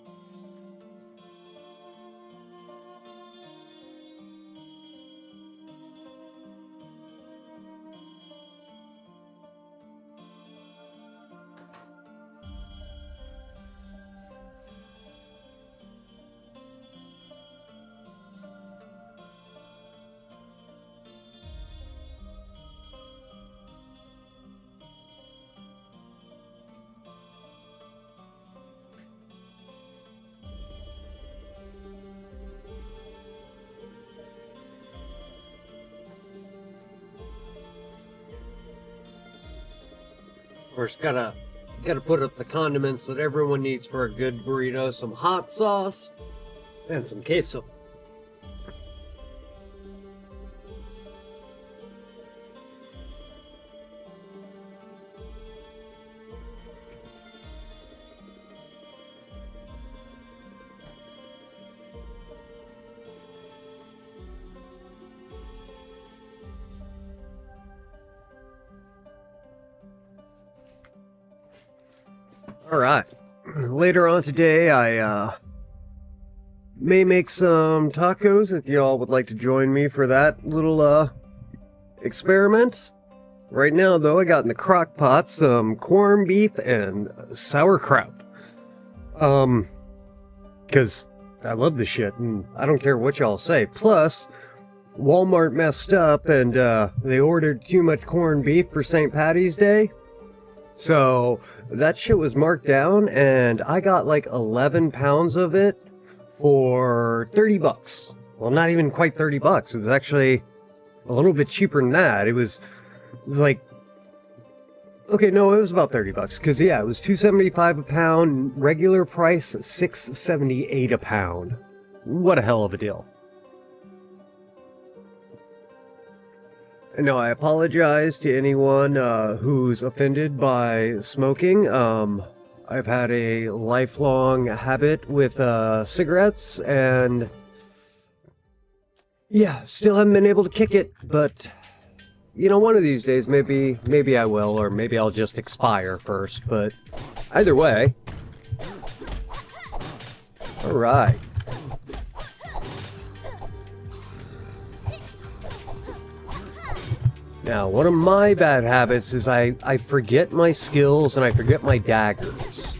[SPEAKER 1] course, gotta put up the condiments that everyone needs for a good burrito. Some hot sauce and some queso. Alright, later on today I may make some tacos if y'all would like to join me for that little experiment. Right now though, I got in the crock pot some corned beef and sauerkraut. Cause I love this shit and I don't care what y'all say. Plus, Walmart messed up and they ordered too much corned beef for St. Patty's Day. So that shit was marked down and I got like 11 pounds of it for 30 bucks. Well, not even quite 30 bucks. It was actually a little bit cheaper than that. It was like, okay, no, it was about 30 bucks. Cause yeah, it was $2.75 a pound, regular price $6.78 a pound. What a hell of a deal. No, I apologize to anyone who's offended by smoking. I've had a lifelong habit with cigarettes, and yeah, still haven't been able to kick it. But you know, one of these days, maybe I will, or maybe I'll just expire first. But either way, all right. Now, one of my bad habits is I forget my skills and I forget my daggers.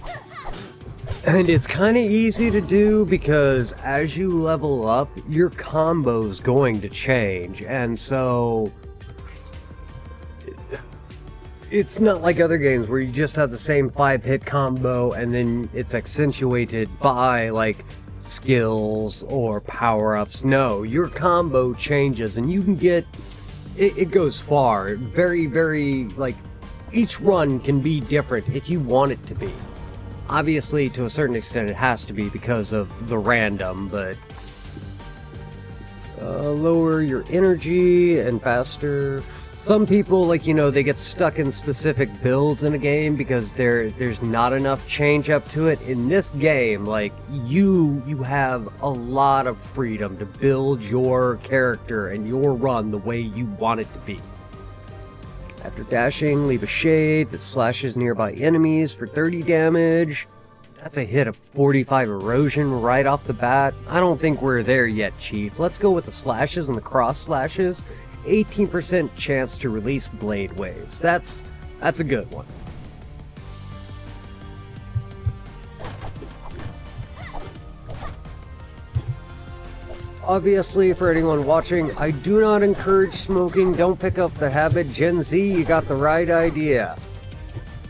[SPEAKER 1] And it's kind of easy to do because as you level up, your combo's going to change. And so, it's not like other games where you just have the same 5-hit combo and then it's accentuated by, like, skills or power-ups. No, your combo changes and you can get... It goes far. Very, very, like, each run can be different if you want it to be. Obviously, to a certain extent, it has to be because of the random, but... lower your energy and faster. Some people, like, you know, they get stuck in specific builds in a game because there's not enough change up to it. In this game, like, you have a lot of freedom to build your character and your run the way you want it to be. After dashing, leave a shade that slashes nearby enemies for 30 damage. That's a hit of 45 erosion right off the bat. I don't think we're there yet, Chief. Let's go with the slashes and the cross slashes. 18% chance to release blade waves. That's a good one. Obviously, for anyone watching, I do not encourage smoking. Don't pick up the habit. Gen Z, you got the right idea.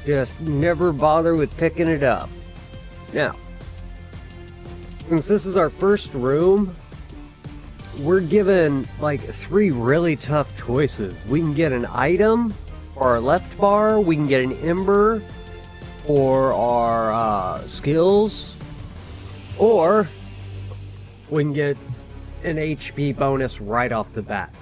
[SPEAKER 1] Just never bother with picking it up. Now, since this is our first room, we're given like 3 really tough choices. We can get an item for our left bar, we can get an ember for our skills, or we can get an HP bonus right off the bat.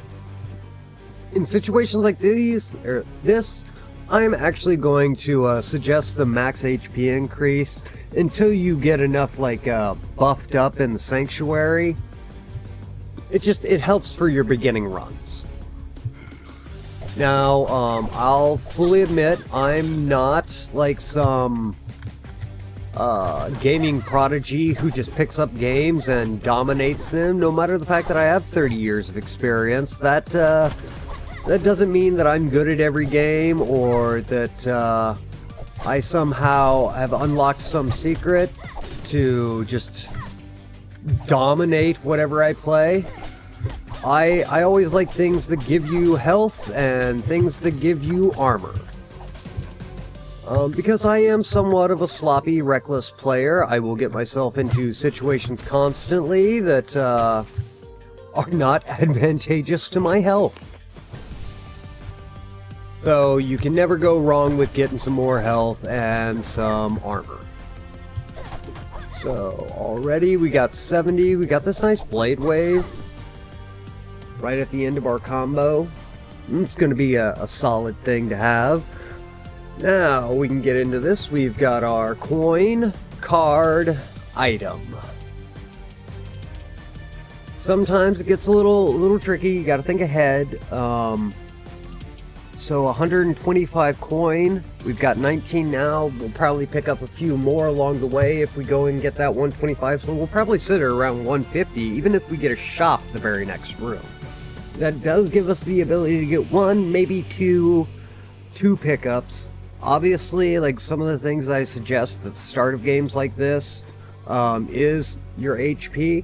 [SPEAKER 1] In situations like this, I'm actually going to suggest the max HP increase until you get enough like buffed up in the sanctuary. It helps for your beginning runs. Now, I'll fully admit I'm not like some gaming prodigy who just picks up games and dominates them. No matter the fact that I have 30 years of experience, that doesn't mean that I'm good at every game or that I somehow have unlocked some secret to just dominate whatever I play. I always like things that give you health and things that give you armor. Because I am somewhat of a sloppy, reckless player, I will get myself into situations constantly that are not advantageous to my health. So you can never go wrong with getting some more health and some armor. So already we got 70. We got this nice blade wave right at the end of our combo. It's going to be a solid thing to have. Now we can get into this. We've got our coin, card, item. Sometimes it gets a little tricky. You got to think ahead. So 125 coin. We've got 19 now. We'll probably pick up a few more along the way if we go and get that 125. So we'll probably sit at around 150, even if we get a shop the very next room. That does give us the ability to get one, maybe two pickups. Obviously, like some of the things I suggest at the start of games like this is your HP.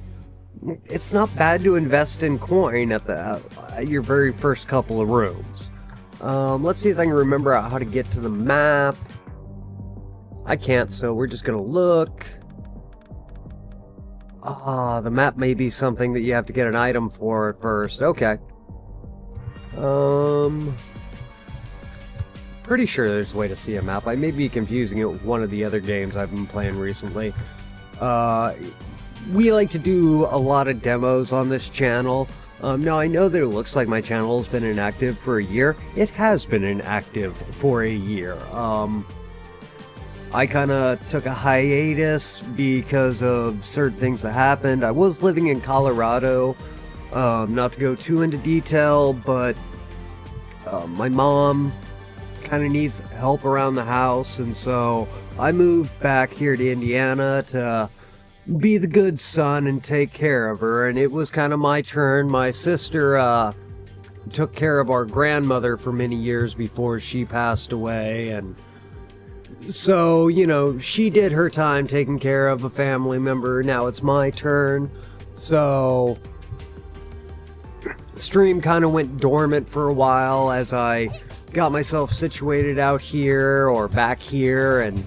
[SPEAKER 1] It's not bad to invest in coin at your very first couple of rooms. Let's see if I can remember how to get to the map. I can't, so we're just gonna look. The map may be something that you have to get an item for at first. Okay. Pretty sure there's a way to see a map. I may be confusing it with one of the other games I've been playing recently. We like to do a lot of demos on this channel. Now, I know that it looks like my channel has been inactive for a year. It has been inactive for a year. I kind of took a hiatus because of certain things that happened. I was living in Colorado. Not to go too into detail, but my mom kind of needs help around the house, and so I moved back here to Indiana to be the good son and take care of her, and it was kind of my turn. My sister took care of our grandmother for many years before she passed away, and so, you know, she did her time taking care of a family member. Now it's my turn. So the stream kind of went dormant for a while as I got myself situated out here or back here, and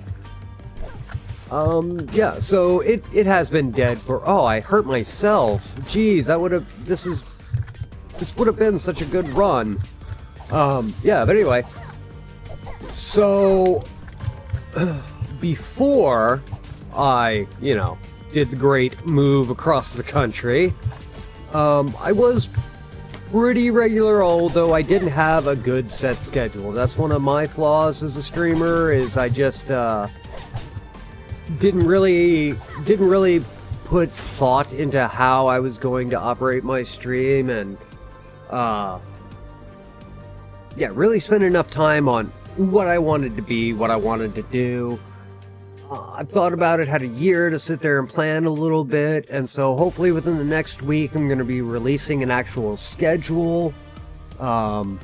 [SPEAKER 1] yeah, so it has been dead for, oh, I hurt myself. Jeez, that would have, this would have been such a good run. Yeah, but anyway, so before I, you know, did the great move across the country, I was pretty regular, although I didn't have a good set schedule. That's one of my flaws as a streamer, is I just didn't really put thought into how I was going to operate my stream, and yeah, really spend enough time on what I wanted to be, what I wanted to do. I've thought about it, had a year to sit there and plan a little bit, and so hopefully within the next week I'm going to be releasing an actual schedule. Now,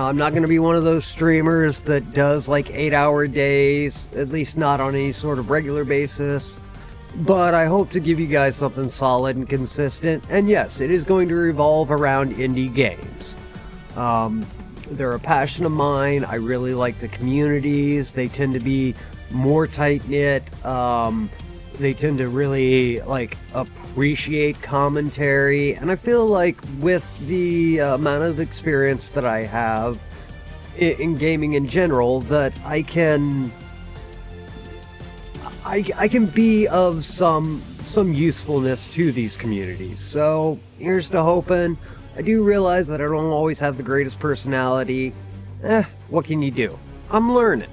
[SPEAKER 1] I'm not going to be one of those streamers that does like 8-hour days, at least not on any sort of regular basis, but I hope to give you guys something solid and consistent, and yes, it is going to revolve around indie games. They're a passion of mine. I really like the communities. They tend to be more tight-knit. They tend to really like appreciate commentary, and I feel like with the amount of experience that I have in gaming in general, that I can be of some usefulness to these communities. So here's to hoping. I do realize that I don't always have the greatest personality. What can you do? I'm learning.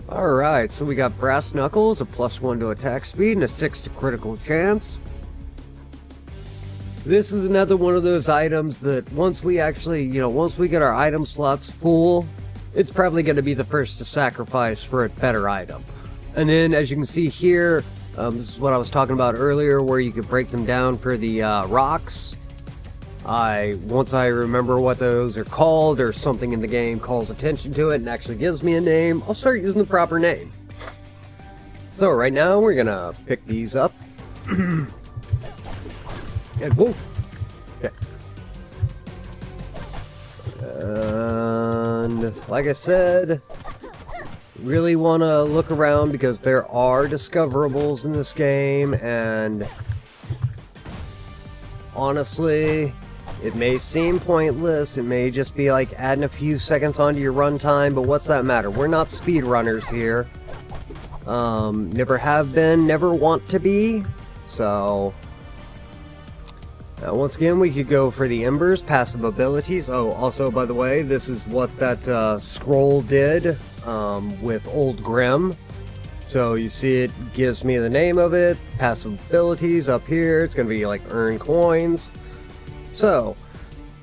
[SPEAKER 1] Alright, so we got Brass Knuckles, a +1 to attack speed, and a 6 to critical chance. This is another one of those items that once we actually, once we get our item slots full, it's probably going to be the first to sacrifice for a better item. And then, as you can see here, this is what I was talking about earlier, where you could break them down for the rocks. Once I remember what those are called, or something in the game calls attention to it and actually gives me a name, I'll start using the proper name. So right now, we're gonna pick these up. And whoa! Okay. And like I said, really want to look around because there are discoverables in this game, and honestly, it may seem pointless, it may just be like adding a few seconds onto your runtime, but what's that matter? We're not speedrunners here. Never have been, never want to be, so... once again, we could go for the Embers, passive abilities. Oh, also, by the way, this is what that scroll did with Old Grim. So you see it gives me the name of it, passive abilities up here. It's going to be like earn coins. So,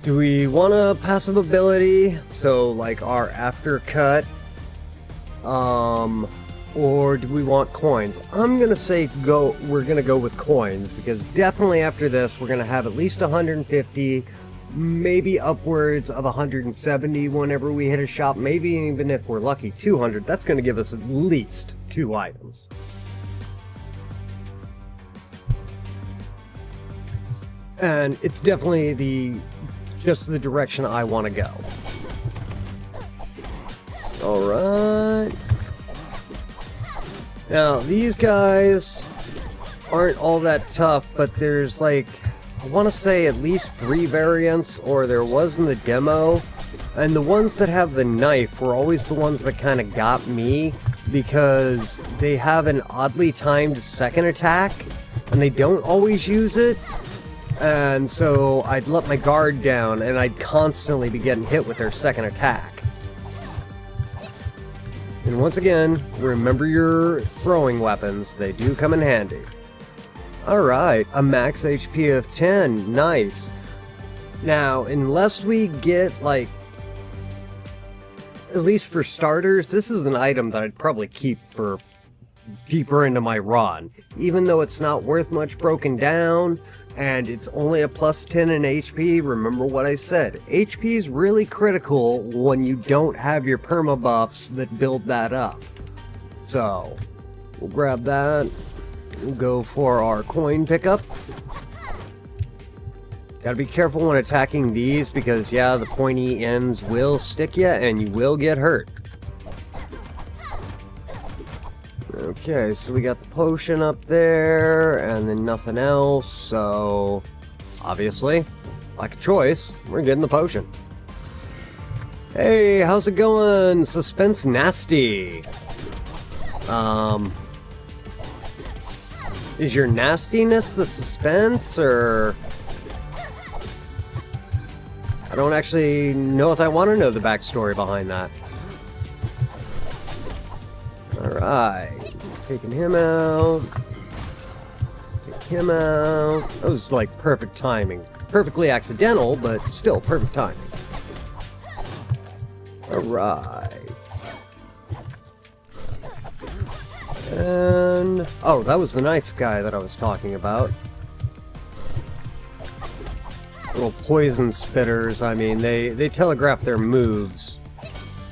[SPEAKER 1] do we want a passive ability? So like our aftercut, or do we want coins? I'm going to say we're going to go with coins, because definitely after this we're going to have at least 150, maybe upwards of 170 whenever we hit a shop, maybe even if we're lucky 200. That's going to give us at least 2 items. And it's definitely just the direction I want to go. Alright. Now, these guys aren't all that tough, but there's like, I want to say at least 3 variants, or there was in the demo. And the ones that have the knife were always the ones that kind of got me, because they have an oddly timed second attack, and they don't always use it. And so I'd let my guard down, and I'd constantly be getting hit with their second attack. And once again, remember your throwing weapons, they do come in handy. Alright, a max HP of 10, nice. Now, unless we get, like, at least for starters, this is an item that I'd probably keep for deeper into my run. Even though it's not worth much broken down, and it's only a plus 10 in HP, remember what I said. HP is really critical when you don't have your perma buffs that build that up. So, we'll grab that. We'll go for our coin pickup. Gotta be careful when attacking these, because yeah, the pointy ends will stick you and you will get hurt. Okay, so we got the potion up there, and then nothing else, so obviously, like a choice, we're getting the potion. Hey, how's it going? Suspense Nasty. Is your nastiness the suspense, or... I don't actually know if I want to know the backstory behind that. Alright. Taking him out. Take him out. That was like perfect timing. Perfectly accidental, but still perfect timing. Alright. And... oh, that was the knife guy that I was talking about. Little poison spitters, I mean, they telegraph their moves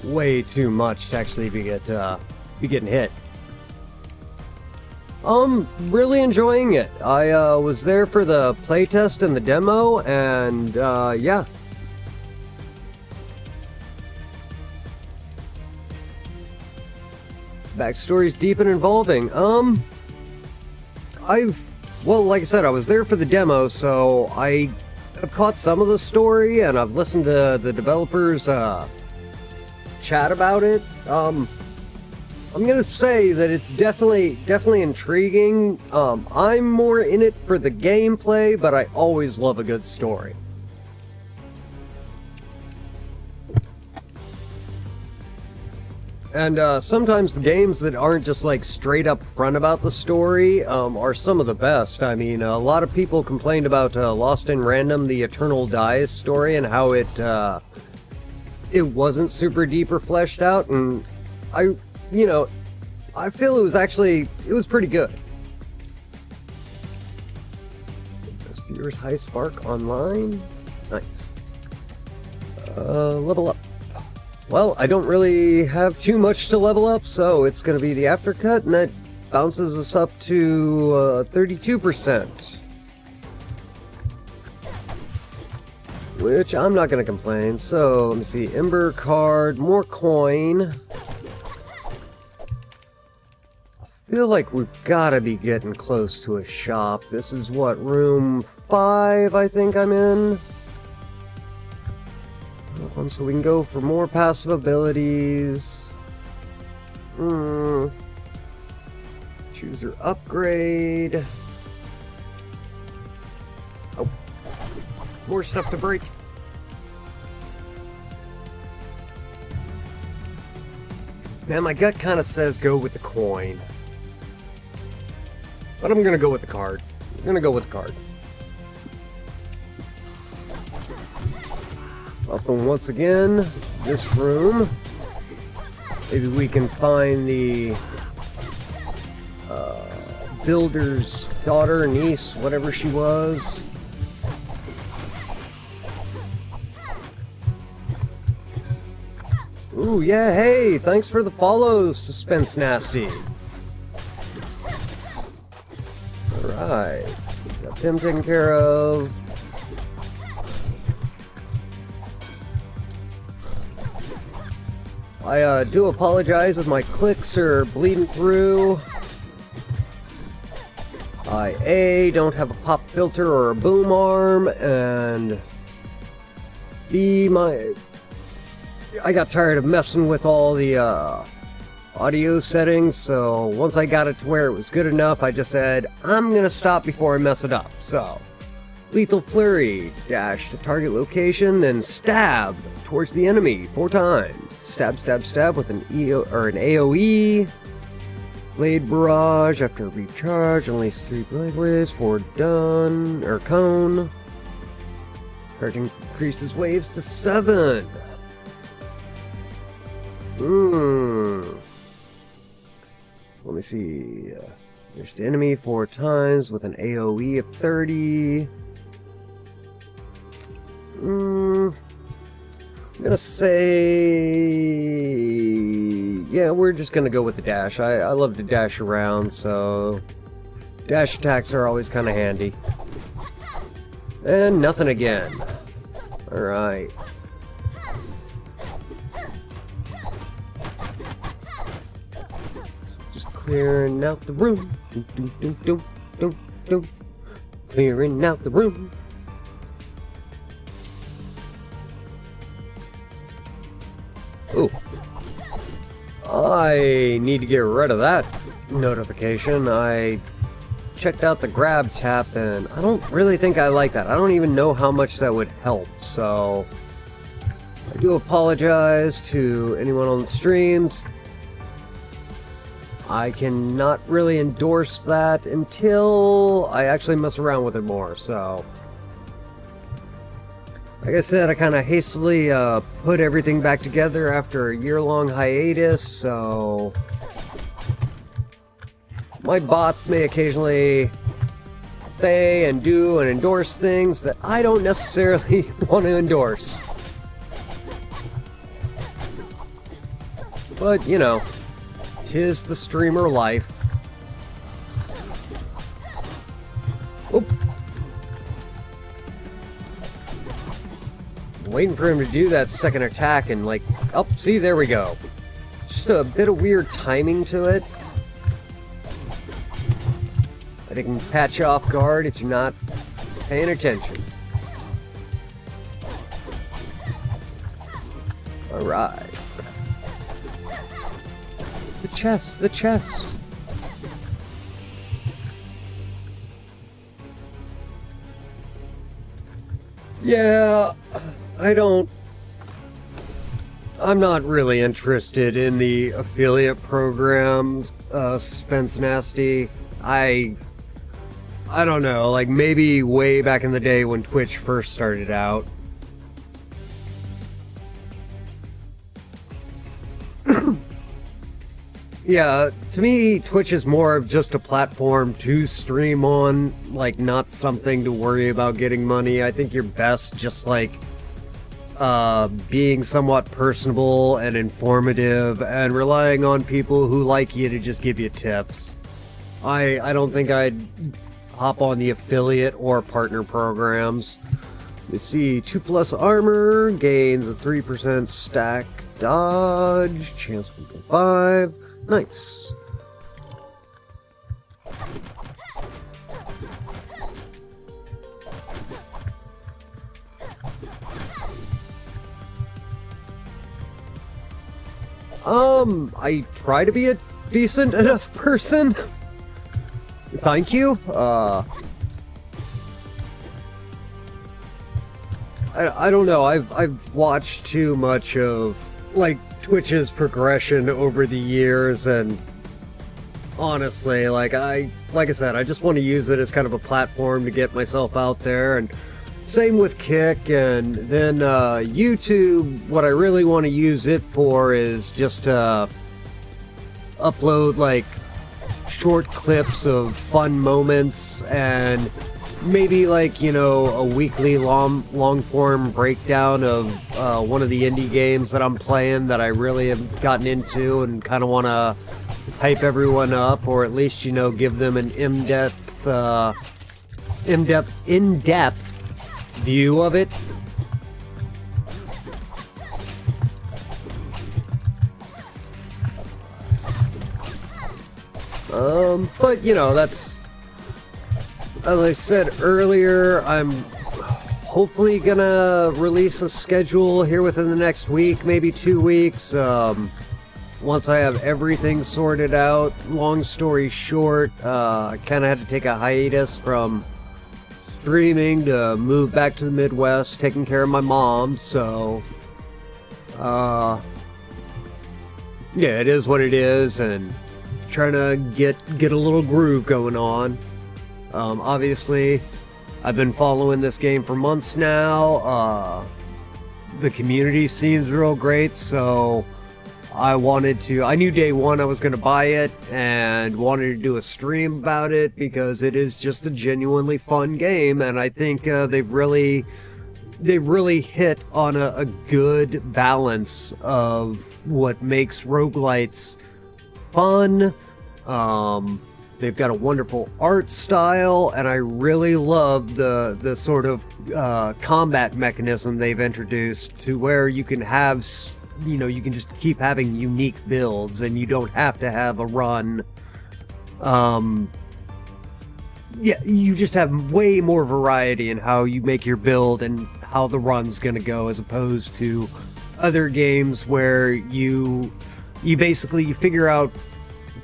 [SPEAKER 1] way too much to actually be getting hit. Really enjoying it. I was there for the playtest and the demo, and yeah. Backstory's deep and involving. Well, like I said, I was there for the demo, so I've caught some of the story, and I've listened to the developers chat about it. I'm gonna say that it's definitely intriguing. I'm more in it for the gameplay, but I always love a good story. And sometimes the games that aren't just like straight up front about the story are some of the best. I mean, a lot of people complained about Lost in Random, the Eternal Dies story, and how it wasn't super deep or fleshed out, and I feel it was pretty good. Best viewers high spark online? Nice. Level up. Well, I don't really have too much to level up, so it's going to be the aftercut, and that bounces us up to 32%. Which I'm not going to complain. So, let me see. Ember card, more coin. I feel like we've got to be getting close to a shop. This is what, room 5, I think I'm in. So we can go for more passive abilities. Choose your upgrade. Oh, more stuff to break. Man, my gut kind of says go with the coin. But I'm gonna go with the card. I'm gonna go with the card. Welcome once again, this room. Maybe we can find the builder's daughter, niece, whatever she was. Ooh, yeah, hey, thanks for the follow, Suspense Nasty. Alright, got him taken care of. I do apologize if my clicks are bleeding through. I A, don't have a pop filter or a boom arm, and B, I got tired of messing with all the audio settings, so once I got it to where it was good enough, I just said, I'm gonna stop before I mess it up. So, Lethal Flurry, dash to target location, then stab towards the enemy 4 times. Stab, stab, stab with an AoE. Blade Barrage after recharge, unleash 3 blade waves, 4 done, or cone. Charge increases waves to 7. Let me see. There's the enemy 4 times with an AoE of 30. I'm gonna say... yeah, we're just gonna go with the dash. I love to dash around, so... dash attacks are always kind of handy. And nothing again. Alright. So just clearing out the room. Clearing out the room. Ooh. I need to get rid of that notification. I checked out the grab tap and I don't really think I like that. I don't even know how much that would help, so I do apologize to anyone on the streams. I cannot really endorse that until I actually mess around with it more, so... like I said, I kind of hastily put everything back together after a year-long hiatus, so... my bots may occasionally say and do and endorse things that I don't necessarily want to endorse. But, you know, 'tis the streamer life. Oop. Waiting for him to do that second attack and like, oh, see, there we go. Just a bit of weird timing to it. But it can catch you off guard if you're not paying attention. Alright. The chest, the chest. Yeah, I'm not really interested in the affiliate programs, Suspense Nasty. I don't know, like maybe way back in the day when Twitch first started out. Yeah, to me, Twitch is more of just a platform to stream on, like not something to worry about getting money. I think you're best just like being somewhat personable and informative and relying on people who like you to just give you tips. I don't think I'd hop on the affiliate or partner programs. You see 2+ armor, gains a 3% stack dodge, chance 1.5. Nice. I try to be a decent enough person. Thank you. I don't know. I've watched too much of like Twitch's progression over the years, and honestly, like I said, I just want to use it as kind of a platform to get myself out there, and same with Kick, and then YouTube. What I really want to use it for is just to upload like short clips of fun moments, and maybe like, you know, a weekly long form breakdown of one of the indie games that I'm playing that I really have gotten into and kind of want to hype everyone up, or at least, you know, give them an in-depth view of it. But you know, that's, as I said earlier, I'm hopefully gonna release a schedule here within the next week, maybe 2 weeks. Once I have everything sorted out. Long story short, I kind of had to take a hiatus from streaming to move back to the Midwest, taking care of my mom, so yeah, it is what it is, and trying to get a little groove going on. Obviously, I've been following this game for months now. The community seems real great, so I knew day one I was going to buy it and wanted to do a stream about it because it is just a genuinely fun game, and I think they've really hit on a good balance of what makes roguelites fun. They've got a wonderful art style, and I really love the sort of combat mechanism they've introduced, to where you can have, you know, you can just keep having unique builds and you don't have to have a run. Yeah, you just have way more variety in how you make your build and how the run's gonna go, as opposed to other games where you basically figure out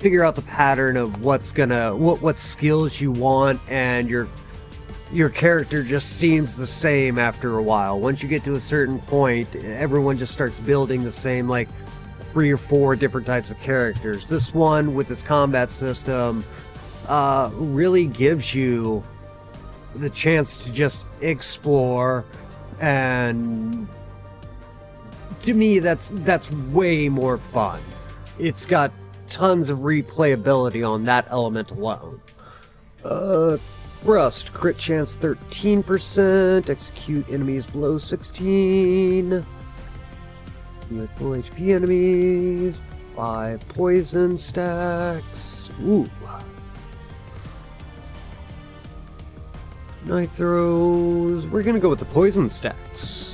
[SPEAKER 1] the pattern of what skills you want, and your character just seems the same after a while. Once you get to a certain point, everyone just starts building the same, like 3 or 4 different types of characters. This one, with its combat system, really gives you the chance to just explore, and to me, that's way more fun. It's got tons of replayability on that element alone. Thrust, crit chance 13%, execute enemies below 16, you have full HP enemies, 5 poison stacks, ooh. Night throws, we're gonna go with the poison stacks.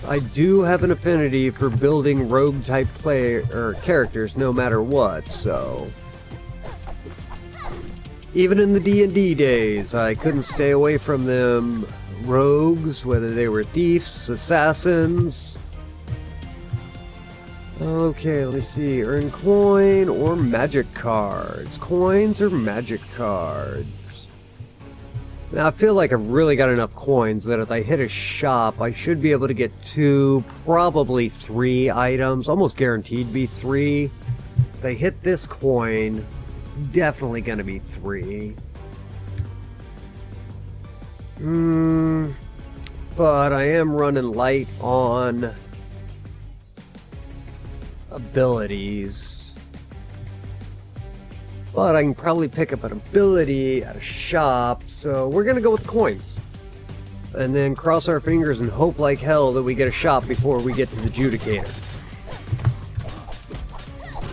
[SPEAKER 1] I do have an affinity for building rogue-type characters no matter what, so even in the D&D days, I couldn't stay away from them. Rogues, whether they were thieves, assassins. Okay, let me see. Earn coin or magic cards. Coins or magic cards. Now, I feel like I've really got enough coins that if I hit a shop, I should be able to get 2, probably 3 items. Almost guaranteed to be 3. If I hit this coin, it's definitely going to be 3. But I am running light on abilities. But I can probably pick up an ability at a shop, so we're gonna go with the coins. And then cross our fingers and hope like hell that we get a shop before we get to the Judicator.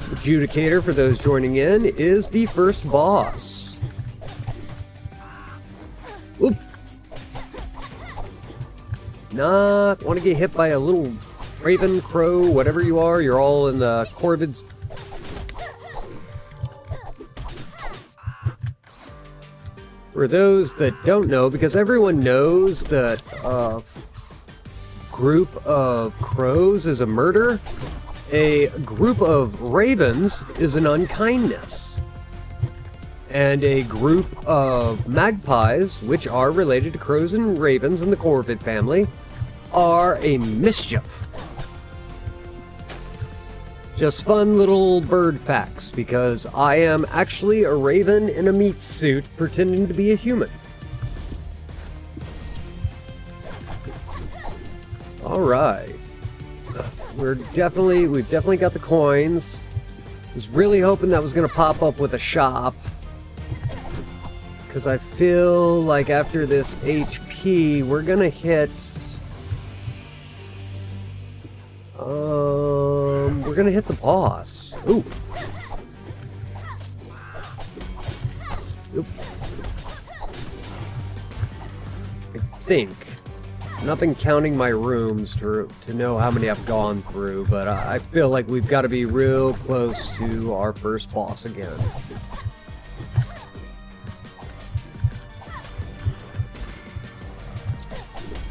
[SPEAKER 1] The Judicator, for those joining in, is the first boss. Oop! Not want to get hit by a little raven, crow, whatever you are. You're all in the Corvid's. For those that don't know, because everyone knows that group of crows is a murder. A group of ravens is an unkindness. And a group of magpies, which are related to crows and ravens in the corvid family, are a mischief. Just fun little bird facts, because I am actually a raven in a meat suit pretending to be a human. Alright. We've definitely got the coins. Was really hoping that was going to pop up with a shop. Because I feel like after this HP, we're going to hit... we're going to hit the boss. Ooh. Oop. I think. I've not been counting my rooms to know how many I've gone through, but I feel like we've got to be real close to our first boss again.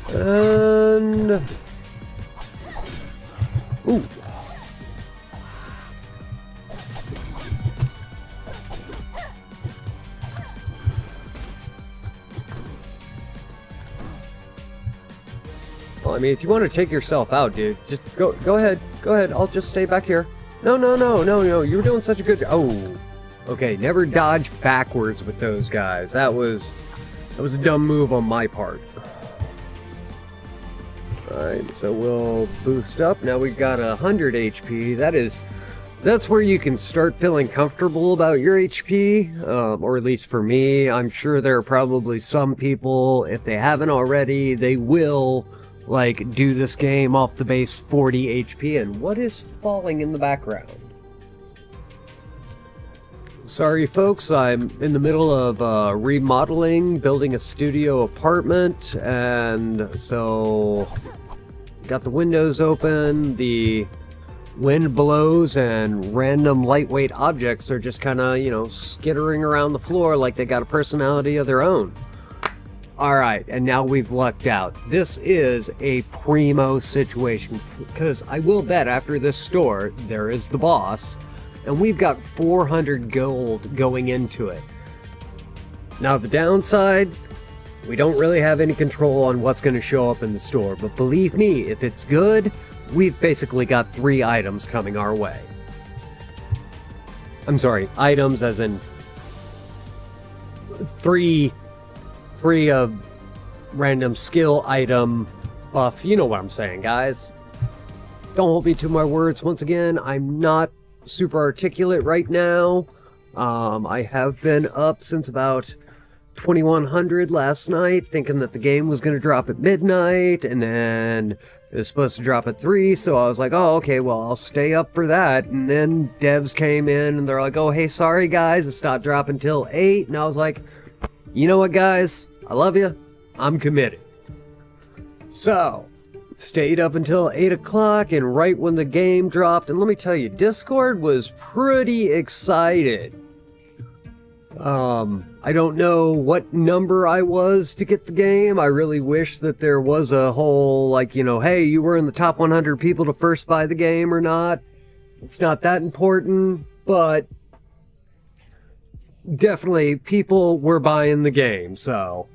[SPEAKER 1] And... ooh. Well, I mean, if you want to take yourself out, dude, just go ahead. Go ahead. I'll just stay back here. No. You were doing such a good job. Oh. Okay, never dodge backwards with those guys. That was a dumb move on my part. Alright, so we'll boost up. Now we've got 100 HP. That's where you can start feeling comfortable about your HP, or at least for me. I'm sure there are probably some people, if they haven't already, they will, like, do this game off the base 40 HP. And what is falling in the background? Sorry folks, I'm in the middle of remodeling, building a studio apartment, and so got the windows open, the wind blows, and random lightweight objects are just kind of, you know, skittering around the floor like they got a personality of their own. Alright, and now we've lucked out. This is a primo situation, because I will bet after this store, there is the boss, and we've got 400 gold going into it. Now the downside, we don't really have any control on what's going to show up in the store, but believe me, if it's good, we've basically got 3 items coming our way. I'm sorry, items as in three random skill item buff. You know what I'm saying, guys. Don't hold me to my words. Once again, I'm not super articulate right now. I have been up since about 2100 last night, thinking that the game was going to drop at midnight, and then it was supposed to drop at 3, so I was like, oh, okay, well, I'll stay up for that. And then devs came in, and they're like, oh, hey, sorry, guys, it's not dropping till 8. And I was like, you know what, guys? I love you. I'm committed. So, stayed up until 8 o'clock, and right when the game dropped, and let me tell you, Discord was pretty excited. I don't know what number I was to get the game. I really wish that there was a whole, like, you know, hey, you were in the top 100 people to first buy the game or not. It's not that important, but definitely people were buying the game, so.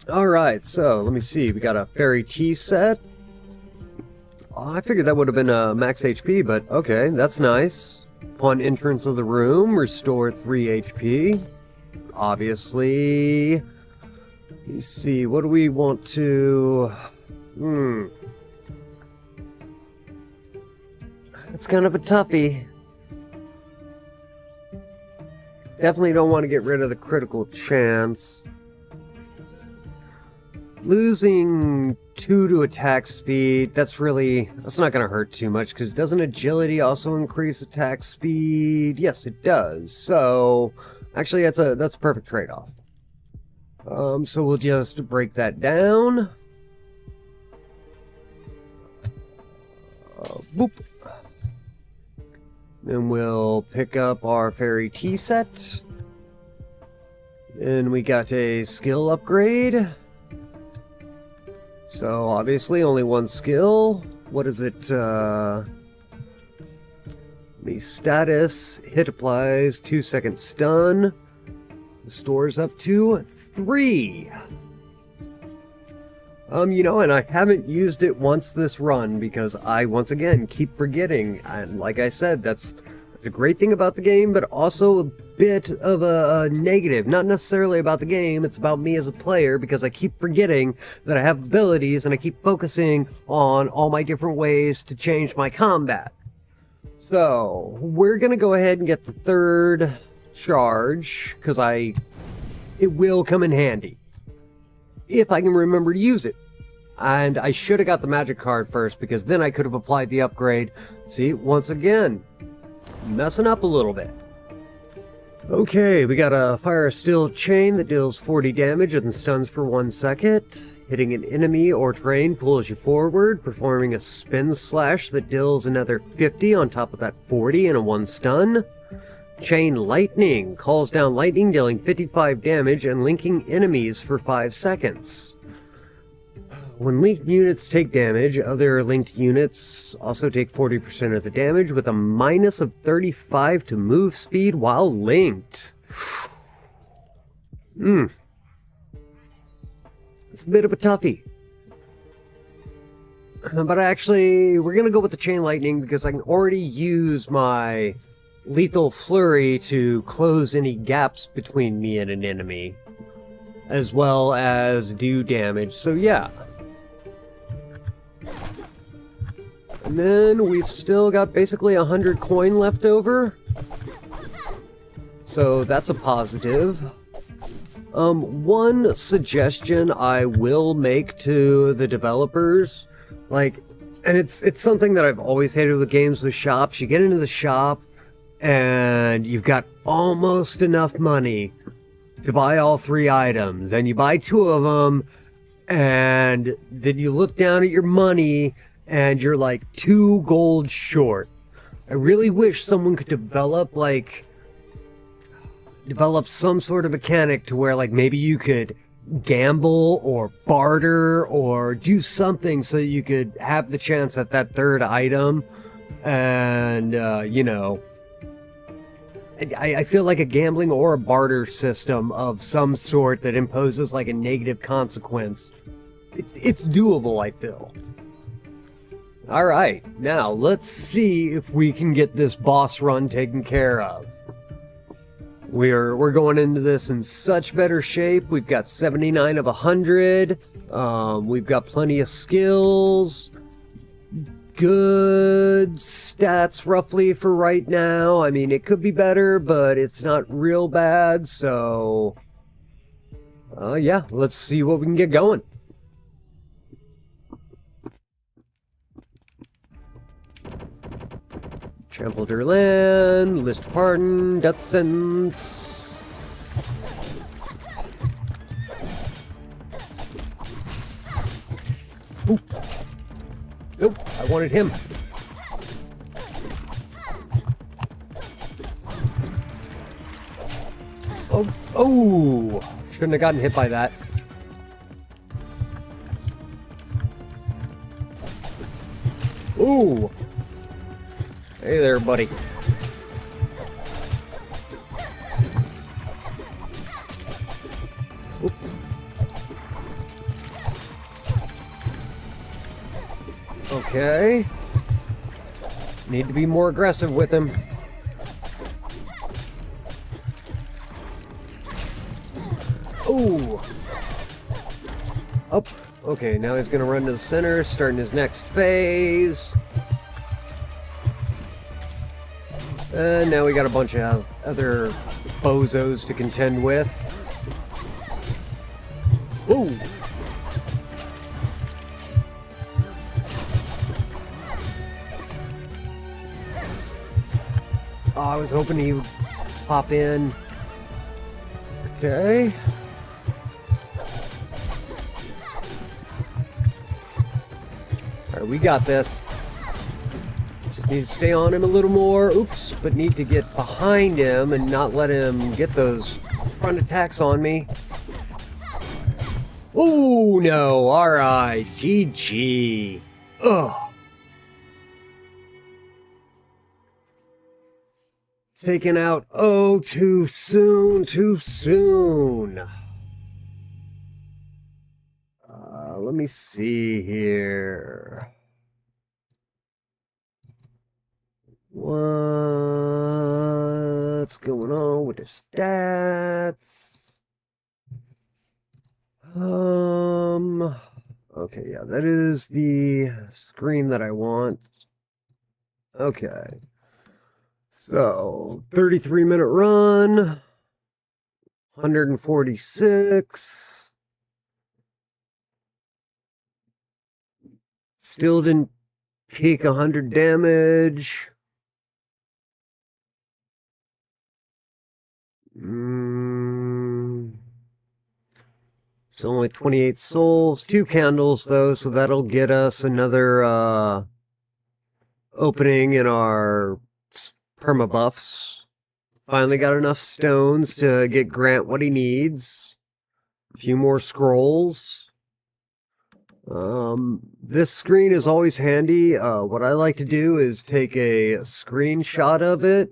[SPEAKER 1] Alright, so let me see. We got a fairy tea set. Oh, I figured that would have been a max HP, but okay, that's nice. Upon entrance of the room, restore 3 HP. Obviously. Let's see, what do we want to... It's kind of a toughie. Definitely don't want to get rid of the critical chance. Losing 2 to attack speed, that's not going to hurt too much, because doesn't agility also increase attack speed? Yes, it does. So, actually, that's a perfect trade-off. So we'll just break that down. Boop. Then we'll pick up our fairy tea set. And we got a skill upgrade. So obviously only one skill. What is it? The status hit applies 2-second stun. Restores up to 3. You know, and I haven't used it once this run because I once again keep forgetting. And like I said, that's a great thing about the game, but also a bit of a negative. Not necessarily about the game, it's about me as a player, because I keep forgetting that I have abilities and I keep focusing on all my different ways to change my combat. So, we're gonna go ahead and get the third charge, because it will come in handy. If I can remember to use it. And I should have got the magic card first, because then I could have applied the upgrade. See, once again, messing up a little bit. Okay, we got a fire steel chain that deals 40 damage and stuns for 1 second. Hitting an enemy or terrain pulls you forward, performing a spin slash that deals another 50 on top of that 40 and a 1 stun. Chain lightning calls down lightning, dealing 55 damage and linking enemies for 5 seconds. When linked units take damage, other linked units also take 40% of the damage with a minus of 35 to move speed while linked. It's a bit of a toughie. But we're going to go with the chain lightning because I can already use my lethal flurry to close any gaps between me and an enemy, as well as do damage, so yeah. And then we've still got basically 100 coin left over. So that's a positive. One suggestion I will make to the developers, and it's something that I've always hated with games with shops. You get into the shop and you've got almost enough money to buy all 3 items, and you buy 2 of them, and then you look down at your money and you're like 2 gold short. I really wish someone could develop some sort of mechanic to where maybe you could gamble or barter or do something so you could have the chance at that 3rd item. And, you know, I feel like a gambling or a barter system of some sort that imposes a negative consequence. It's doable, I feel. Alright, now let's see if we can get this boss run taken care of. We're going into this in such better shape. We've got 79 of 100. We've got plenty of skills. Good stats roughly for right now. I mean, it could be better, but it's not real bad, so yeah, let's see what we can get going. Trampled her land, list of pardon, death sentence. Ooh. Nope, I wanted him. Oh, shouldn't have gotten hit by that. Ooh. Hey there, buddy. Oop. Okay. Need to be more aggressive with him. Ooh. Up. Okay, now he's gonna run to the center, starting his next phase. And now we got a bunch of other bozos to contend with. Ooh! Oh, I was hoping he would pop in. Okay. Alright, we got this. Need to stay on him a little more. Oops, but need to get behind him and not let him get those front attacks on me. Oh no, alright, GG. Ugh. Taken out, oh, too soon, too soon. Let me see here. What's going on with the stats? Okay, yeah, that is the screen that I want. Okay. So, 33-minute run, 146. Still didn't peak 100 damage. It's only 28 souls, 2 candles though, so that'll get us another opening in our permabuffs. Finally got enough stones to get Grant what he needs. A few more scrolls. This screen is always handy. What I like to do is take a screenshot of it,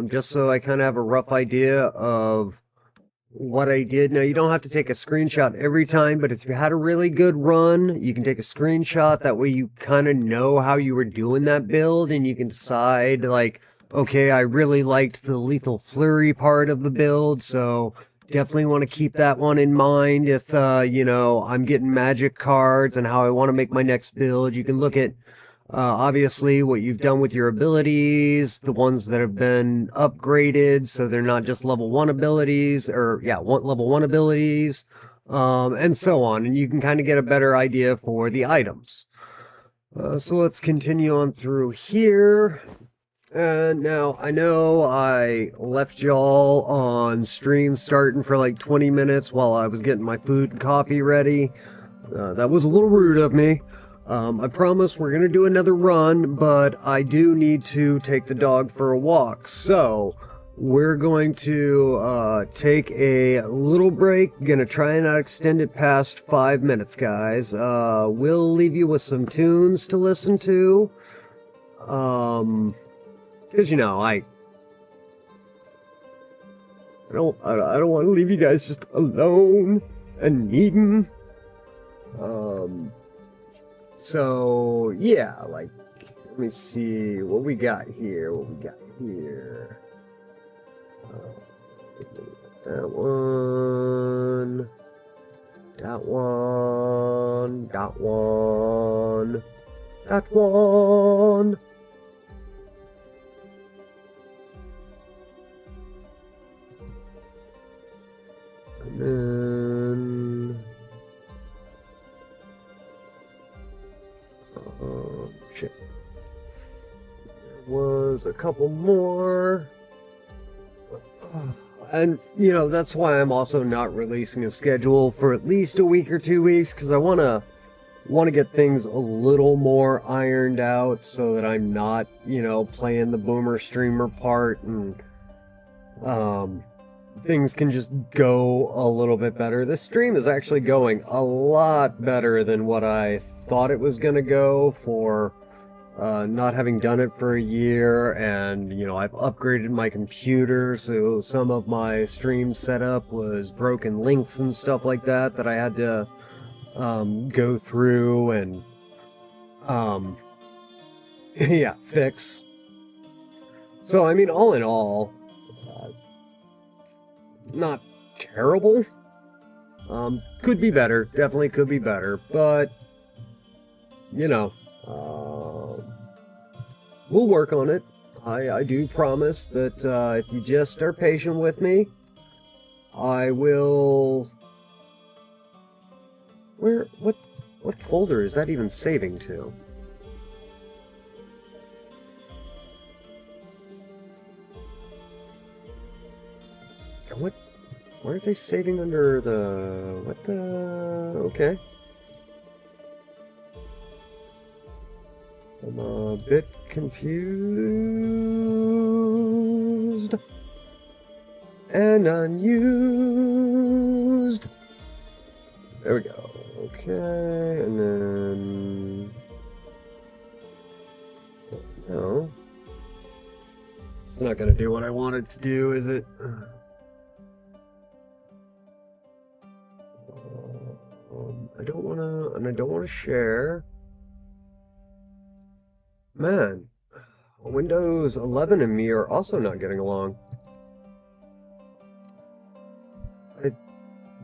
[SPEAKER 1] just so I kind of have a rough idea of what I did. Now, you don't have to take a screenshot every time, but if you had a really good run, you can take a screenshot. That way you kind of know how you were doing that build, and you can decide, like, okay, I really liked the Lethal Flurry part of the build, so definitely want to keep that one in mind if, you know, I'm getting magic cards and how I want to make my next build. You can look at, obviously, what you've done with your abilities, the ones that have been upgraded, so they're not just level 1 abilities, or, yeah, level 1 abilities, and so on. And you can kind of get a better idea for the items. So let's continue on through here. And now, I know I left y'all on stream starting for like 20 minutes while I was getting my food and coffee ready. That was a little rude of me. I promise we're going to do another run, but I do need to take the dog for a walk. So, we're going to take a little break. Gonna try and not extend it past 5 minutes, guys. We'll leave you with some tunes to listen to. Because, you know, I don't want to leave you guys just alone and needing. So, yeah, like, let me see what we got here, That one, that one, that one, that one. And then, shit. There was a couple more. And, you know, that's why I'm also not releasing a schedule for at least a week or 2 weeks, because I want to get things a little more ironed out so that I'm not, you know, playing the boomer streamer part, and, things can just go a little bit better. This stream is actually going a lot better than what I thought it was going to go for not having done it for a year, and, you know, I've upgraded my computer, so some of my stream setup was broken links and stuff like that that I had to go through and yeah, fix. So, I mean, all in all, not terrible. Could be better. Definitely could be better. But, you know, we'll work on it. I do promise that if you just are patient with me, I will... What folder is that even saving to? Why aren't they saving under the... What the... Okay. I'm a bit confused. and unused. There we go. Okay, and then... No. It's not gonna do what I want it to do, is it? I don't wanna, and I don't wanna share. Man, Windows 11 and me are also not getting along. I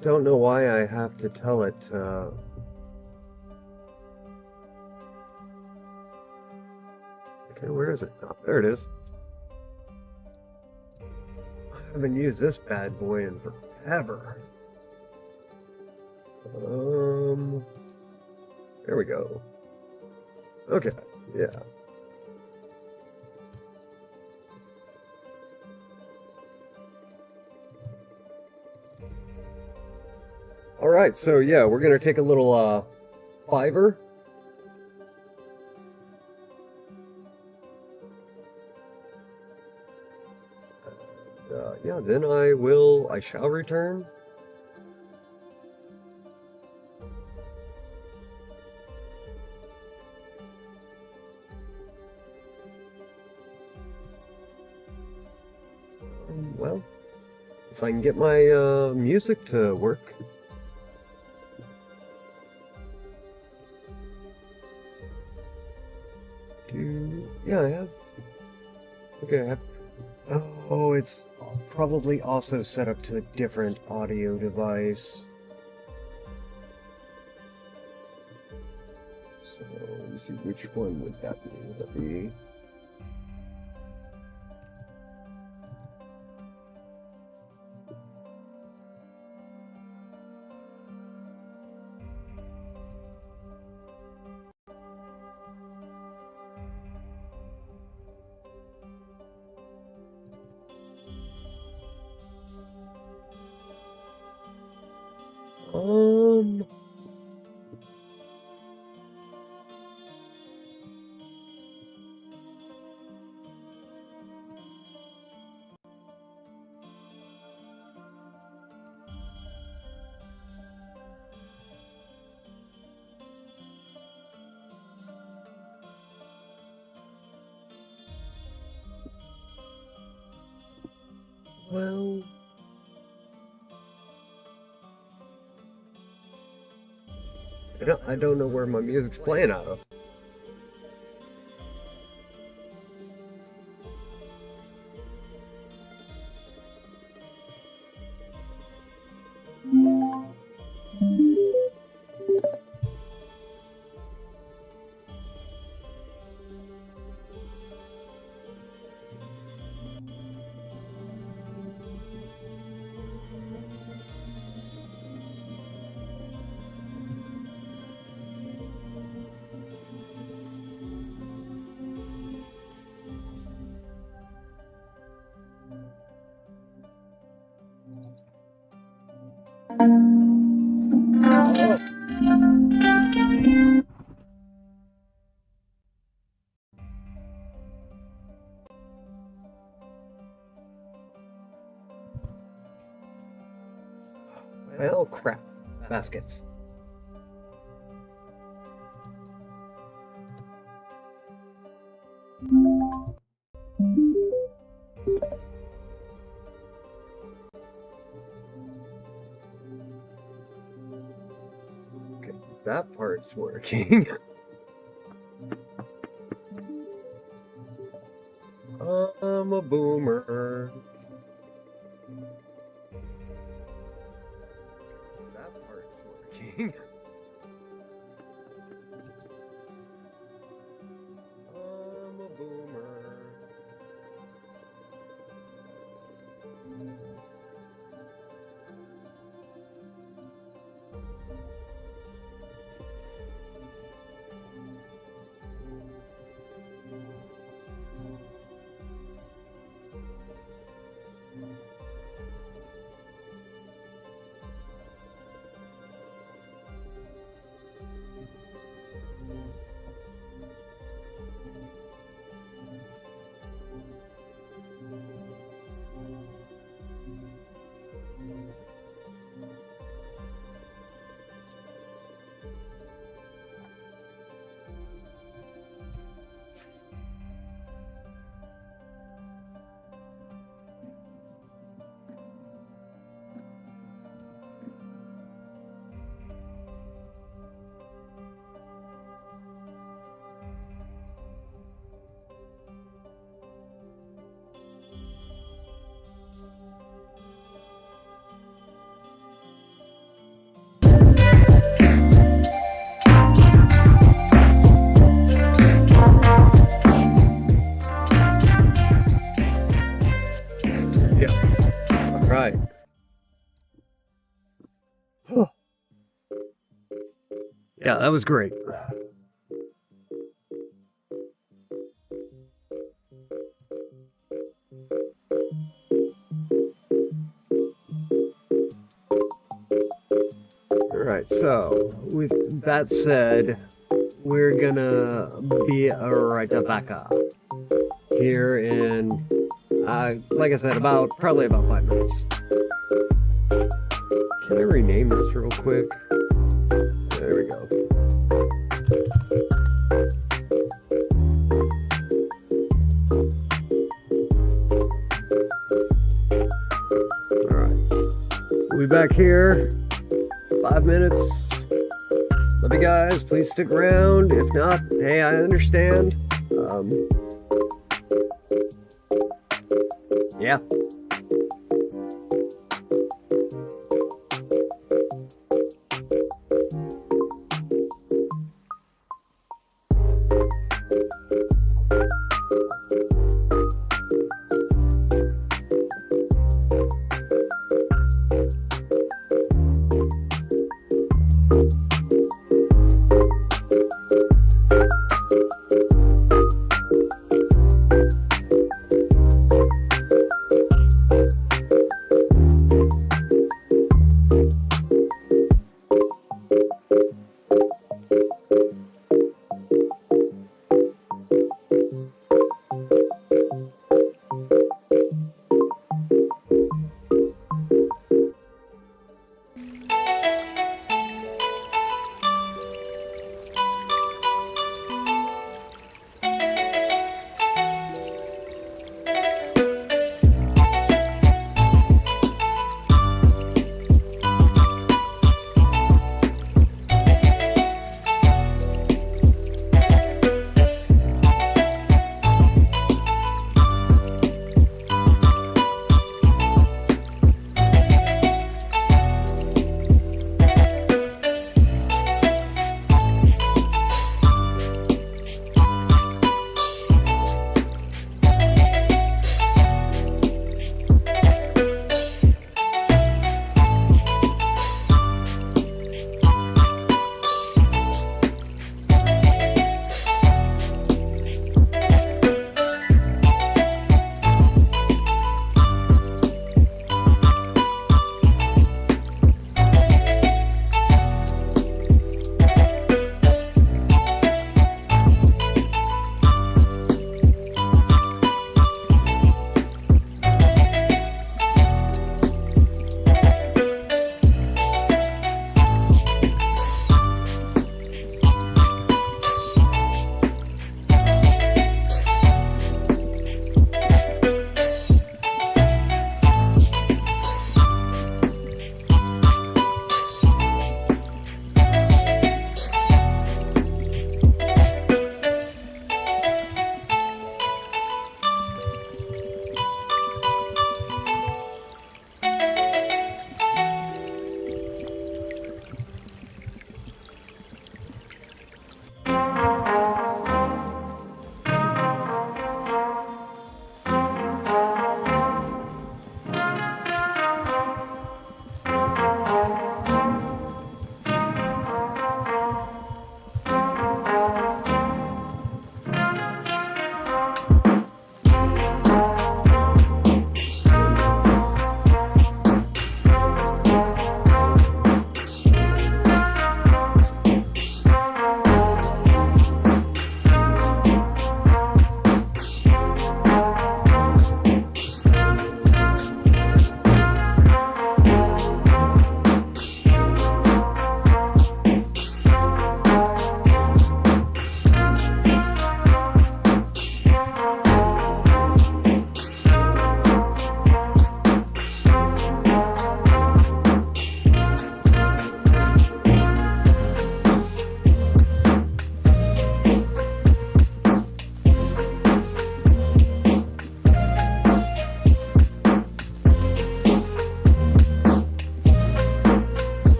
[SPEAKER 1] don't know why I have to tell it, Okay, where is it? Oh, there it is. I haven't used this bad boy in forever. There we go. Okay, yeah. Alright, so yeah, we're gonna take a little, Fiverr. Yeah, then I shall return. Well, if I can get my, music to work. Yeah, I have. Okay, I have. Oh, it's probably also set up to a different audio device. So, let me see, which one would that be? Would that be... Um... Well... I don't know where my music's playing out of. Well, crap. Baskets. Okay, that part's working. I'm a boomer. That part's working. I'm a boomer. Yeah, that was great. Alright, so with that said, we're gonna be right back up here in, like I said, probably about 5 minutes. Can I rename this real quick? There we go. Alright. We'll be back here. 5 minutes. Love you guys. Please stick around. If not, hey, I understand. Yeah.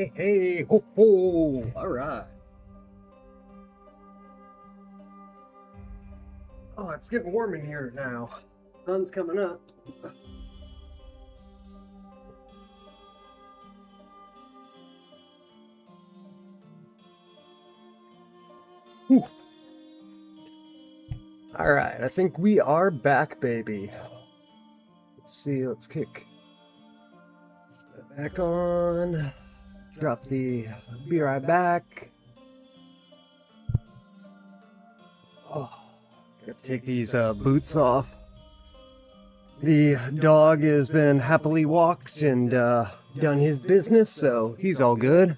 [SPEAKER 1] Hey, hey, ho, ho! Alright. Oh, it's getting warm in here now. Sun's coming up. Whew. Alright, I think we are back, baby. Let's see, let's kick that back on. Drop the be right back. Oh, gotta take these boots off. The dog has been happily walked and done his business, so he's all good.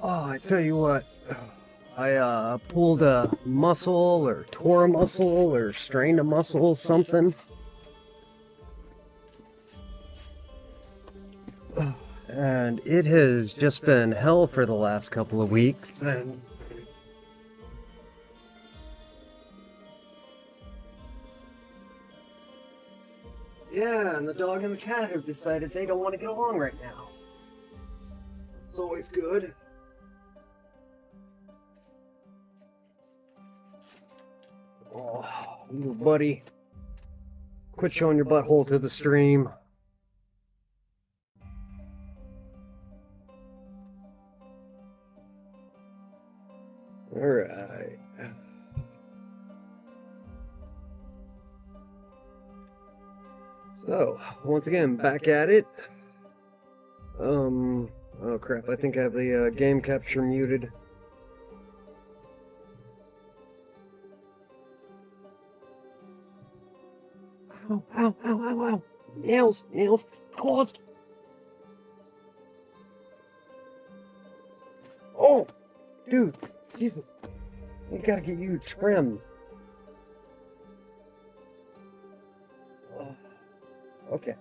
[SPEAKER 1] Oh, I tell you what, I pulled a muscle or tore a muscle or strained a muscle, something. And it has just been hell for the last couple of weeks. And yeah, and the dog and the cat have decided they don't want to get along right now. It's always good. Oh, little buddy. Quit showing your butthole to the stream. Alright. So, once again, back at it. Oh crap, I think I have the game capture muted. Ow, ow, ow, ow, ow. Nails, nails, claws. Oh, dude, Jesus. I gotta get you trimmed. Okay.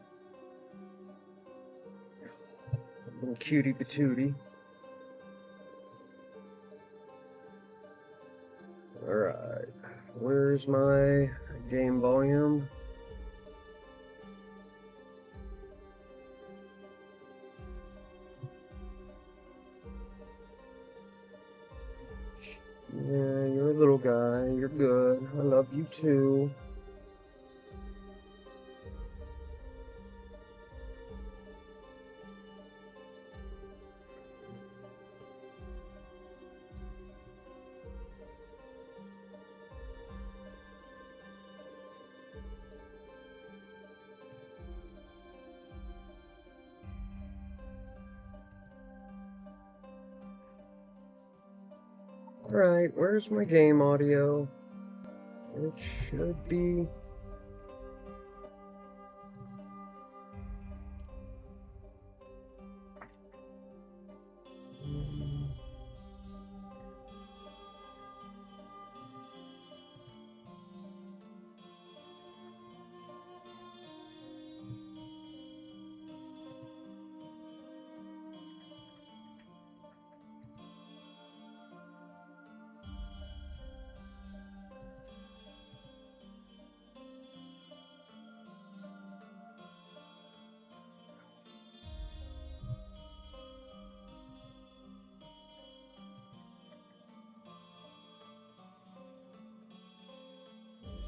[SPEAKER 1] Little cutie patootie. Alright. Where's my game volume? Yeah, you're a little guy. You're good. I love you too. Alright, where's my game audio? It should be...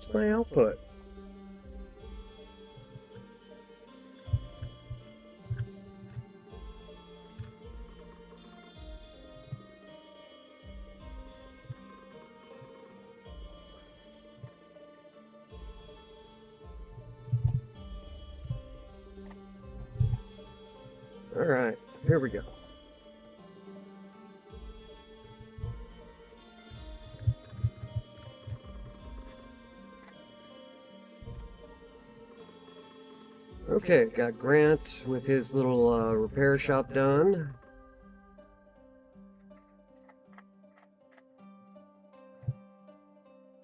[SPEAKER 1] What's my output? Alright, here we go. Okay, got Grant with his little repair shop done.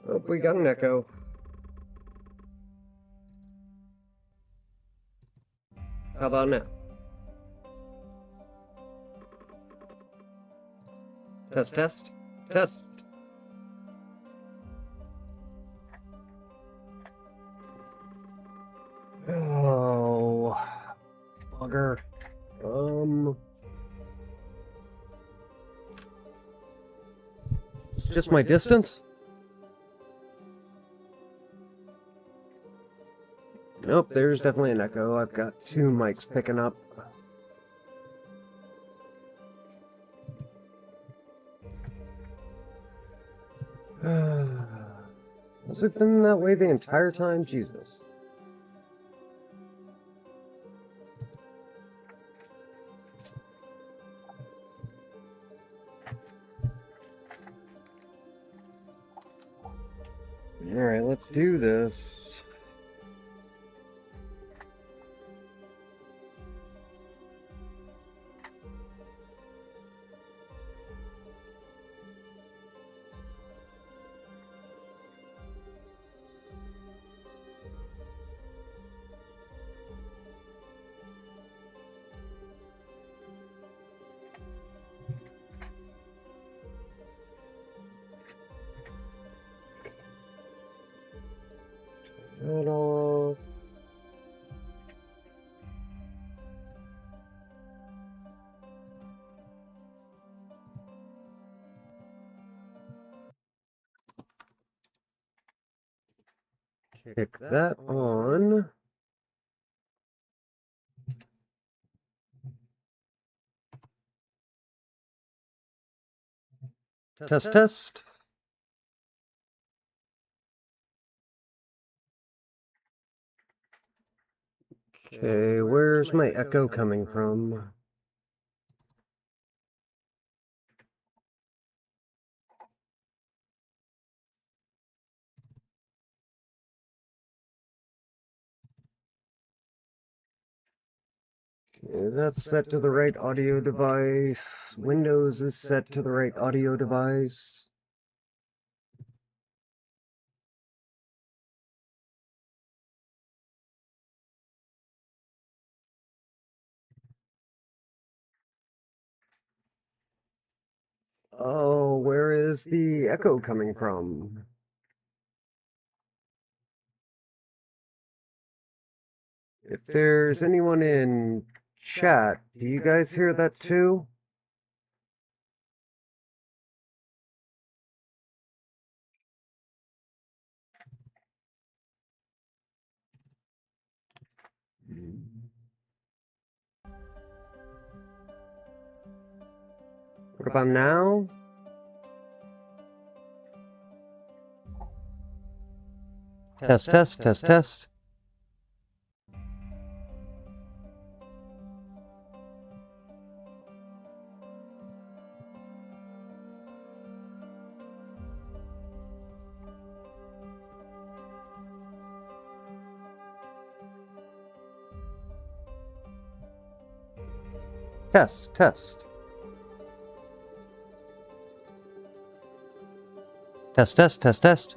[SPEAKER 1] Oh, we got an echo. How about now? Test, test, test. bugger. It's just my distance? Nope, there's definitely an echo. I've got 2 mics picking up. Has it been that way the entire time? Jesus. Alright, let's do this. That off. Kick that on. Test, test. Okay, where's my echo coming from? Okay, that's set to the right audio device. Windows is set to the right audio device. Oh, where is the echo coming from? If there's anyone in chat, do you guys hear that too? What about now? Test, test, test, test. Test, test. Test, test, test, test.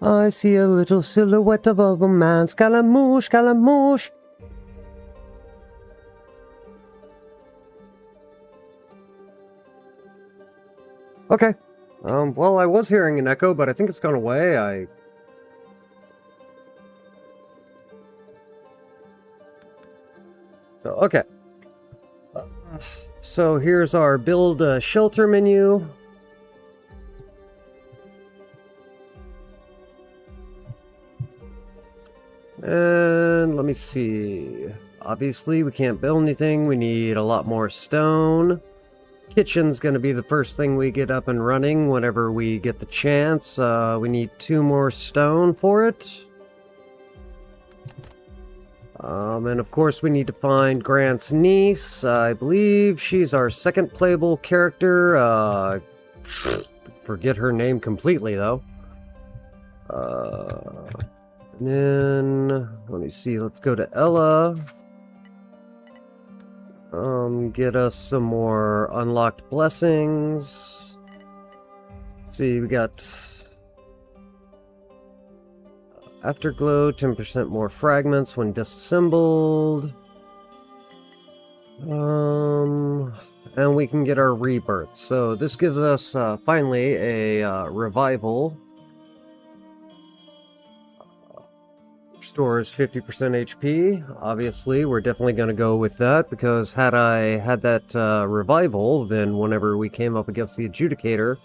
[SPEAKER 1] I see a little silhouette of a man. Scaramouche, Scaramouche. Okay. Well, I was hearing an echo, but I think it's gone away. Okay. So here's our build shelter menu. And let me see. Obviously, we can't build anything. We need a lot more stone. Kitchen's going to be the first thing we get up and running whenever we get the chance. We need 2 more stone for it. And of course, we need to find Grant's niece. I believe she's our second playable character. Forget her name completely, though. And then, let me see, let's go to Ella. Get us some more unlocked blessings. Let's see, we got Afterglow, 10% more fragments when disassembled. And we can get our rebirth. So this gives us finally a revival. Restores 50% HP. Obviously, we're definitely going to go with that, because had I had that revival, then whenever we came up against the Adjudicator,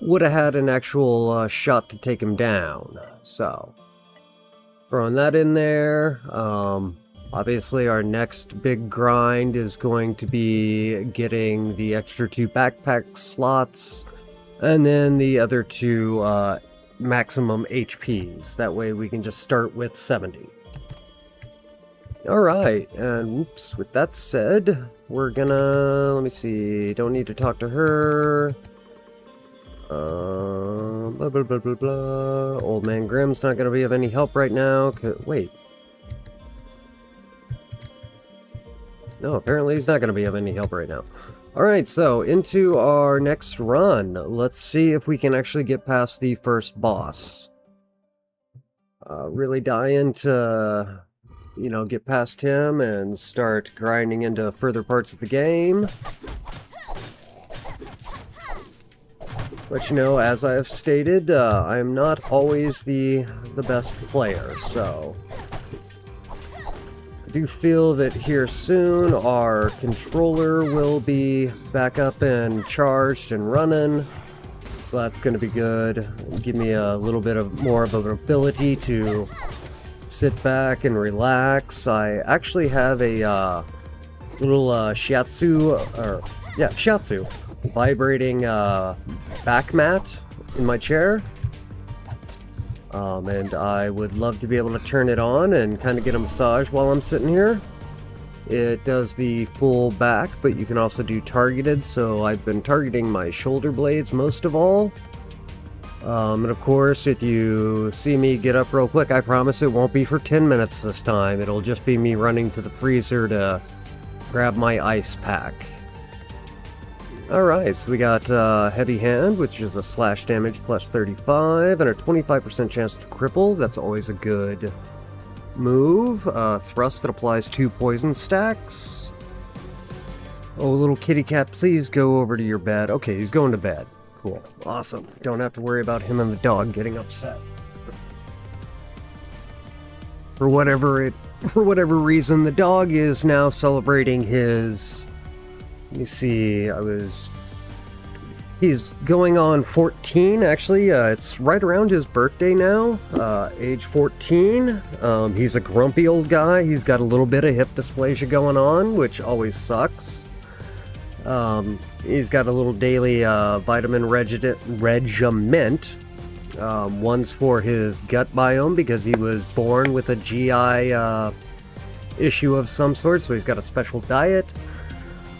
[SPEAKER 1] would have had an actual shot to take him down. So, throwing that in there. Obviously, our next big grind is going to be getting the extra 2 backpack slots, and then the other 2 maximum HPs. That way we can just start with 70. Alright, and whoops, with that said, we're gonna, let me see, don't need to talk to her. Blah, blah, blah, blah, blah. Old Man Grimm's not gonna be of any help right now. Wait. No, apparently he's not gonna be of any help right now. Alright, so into our next run. Let's see if we can actually get past the first boss. Really dying to, you know, get past him and start grinding into further parts of the game. But you know, as I have stated, I am not always the best player, so I do feel that here soon our controller will be back up and charged and running, so that's going to be good. Give me a little bit of more of an ability to sit back and relax. I actually have a little shiatsu vibrating back mat in my chair. And I would love to be able to turn it on and kind of get a massage while I'm sitting here. It does the full back, but you can also do targeted, so I've been targeting my shoulder blades most of all. And of course, if you see me get up real quick, I promise it won't be for 10 minutes this time. It'll just be me running to the freezer to grab my ice pack. Alright, so we got Heavy Hand, which is a slash damage plus 35, and a 25% chance to cripple. That's always a good move. Thrust that applies 2 poison stacks. Oh, little kitty cat, please go over to your bed. Okay, he's going to bed. Cool. Awesome. Don't have to worry about him and the dog getting upset. For whatever reason, the dog is now celebrating his... Let me see, he's going on 14, actually. It's right around his birthday now, age 14. He's a grumpy old guy. He's got a little bit of hip dysplasia going on, which always sucks. He's got a little daily vitamin regiment. One's for his gut biome, because he was born with a GI issue of some sort, so he's got a special diet.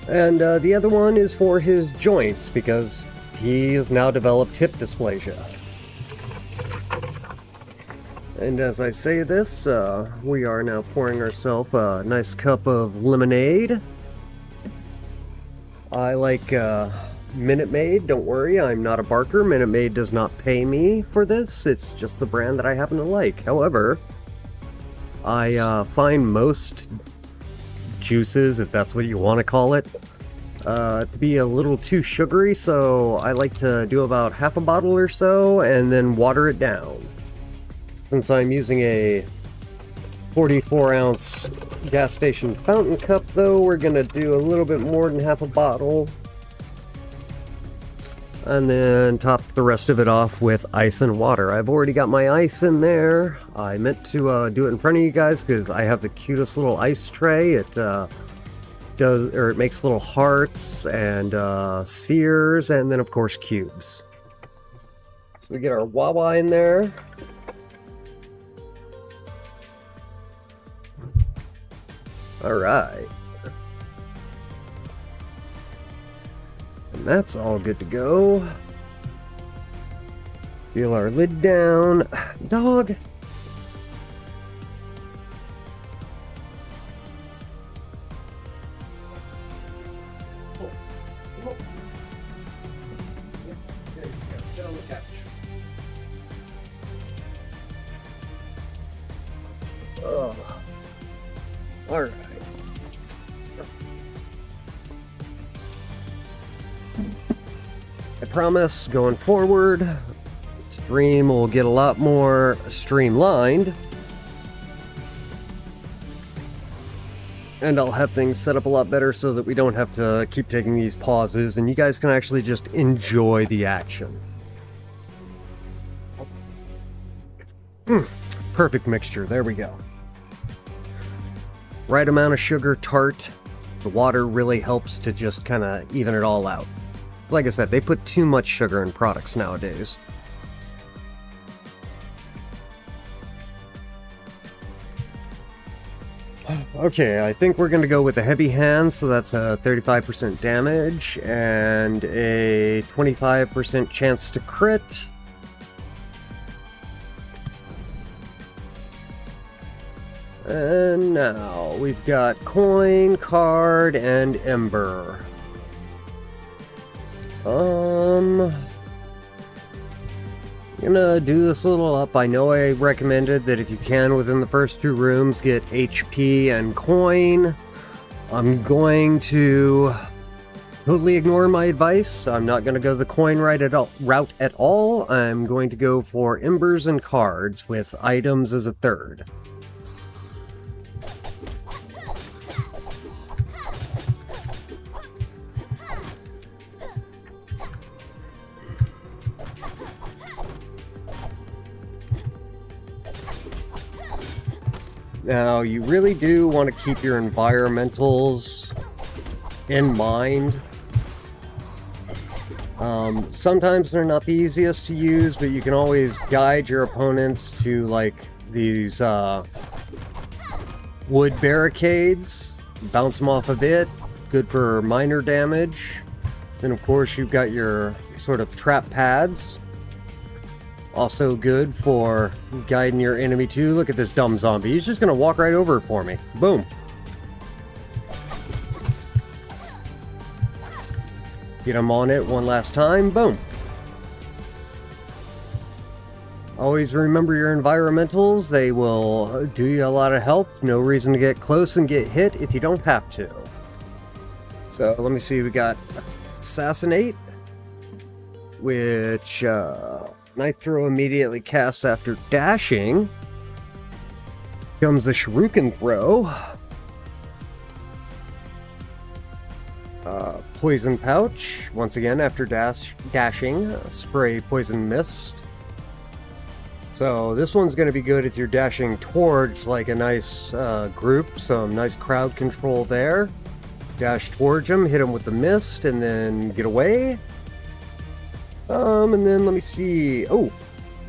[SPEAKER 1] And the other one is for his joints, because he has now developed hip dysplasia. And as I say this, we are now pouring ourselves a nice cup of lemonade. I like Minute Maid. Don't worry, I'm not a barker. Minute Maid does not pay me for this. It's just the brand that I happen to like. However, I find most juices, if that's what you want to call it, to be a little too sugary, so I like to do about half a bottle or so and then water it down. Since I'm using a 44-ounce gas station fountain cup, though, we're gonna do a little bit more than half a bottle, and then top the rest of it off with ice and water. I've already got my ice in there. I meant to do it in front of you guys because I have the cutest little ice tray. It it makes little hearts and spheres, and then of course cubes. So we get our Wawa in there. All right. And that's all good to go. Feel our lid down. Dog. Oh. All right. I promise, going forward, stream will get a lot more streamlined. And I'll have things set up a lot better so that we don't have to keep taking these pauses and you guys can actually just enjoy the action. Perfect mixture, there we go. Right amount of sugar, tart. The water really helps to just kind of even it all out. Like I said, they put too much sugar in products nowadays. Okay, I think we're going to go with the heavy hand, so that's a 35% damage and a 25% chance to crit. And now we've got coin, card, and ember. I'm gonna do this a little up. I know I recommended that if you can within the first 2 rooms get HP and coin. I'm going to totally ignore my advice. I'm not gonna go the coin route at all. I'm going to go for embers and cards with items as a third. Now, you really do want to keep your environmentals in mind. Sometimes they're not the easiest to use, but you can always guide your opponents to, like, these wood barricades. Bounce them off a bit. Good for minor damage. Then, of course, you've got your sort of trap pads. Also good for guiding your enemy too. Look at this dumb zombie. He's just gonna walk right over it for me. Boom. Get him on it one last time. Boom. Always remember your environmentals. They will do you a lot of help. No reason to get close and get hit if you don't have to. So let me see. We got Assassinate, which Knife Throw immediately casts after dashing. Comes a Shuriken Throw. Poison Pouch, once again after dashing. Spray Poison Mist. So this one's going to be good if you're dashing towards like a nice group, some nice crowd control there. Dash towards them, hit them with the mist, and then get away. And then let me see. Oh,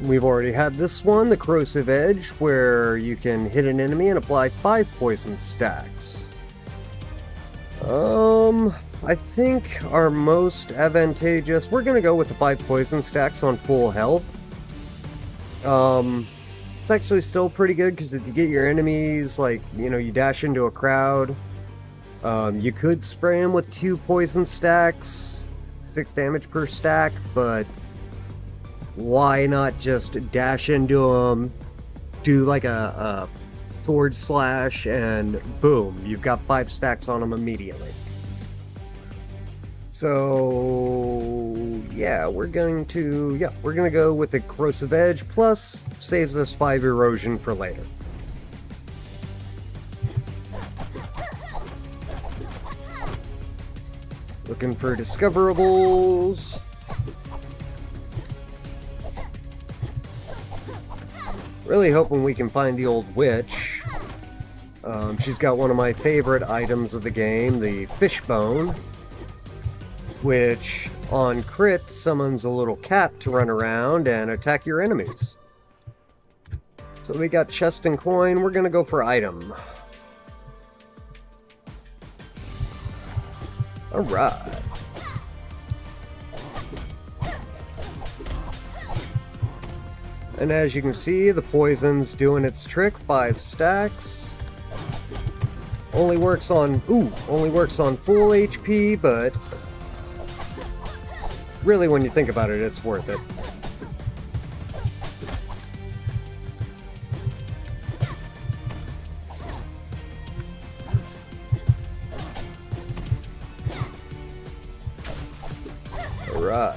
[SPEAKER 1] we've already had this one, the Corrosive Edge, where you can hit an enemy and apply 5 poison stacks. I think our most advantageous, we're gonna go with the 5 poison stacks on full health. It's actually still pretty good because if you get your enemies, like, you know, you dash into a crowd, you could spray them with 2 poison stacks. 6 damage per stack, but why not just dash into them, do like a sword slash, and boom, you've got 5 stacks on them immediately. So yeah, we're gonna go with the Corrosive Edge, plus saves us 5 erosion for later. Looking for discoverables. Really hoping we can find the old witch. She's got one of my favorite items of the game, the fishbone, which on crit summons a little cat to run around and attack your enemies. So we got chest and coin. We're gonna go for item. Alright. And as you can see, the poison's doing its trick. 5 stacks. Only works on full HP, but really when you think about it, it's worth it. Alright.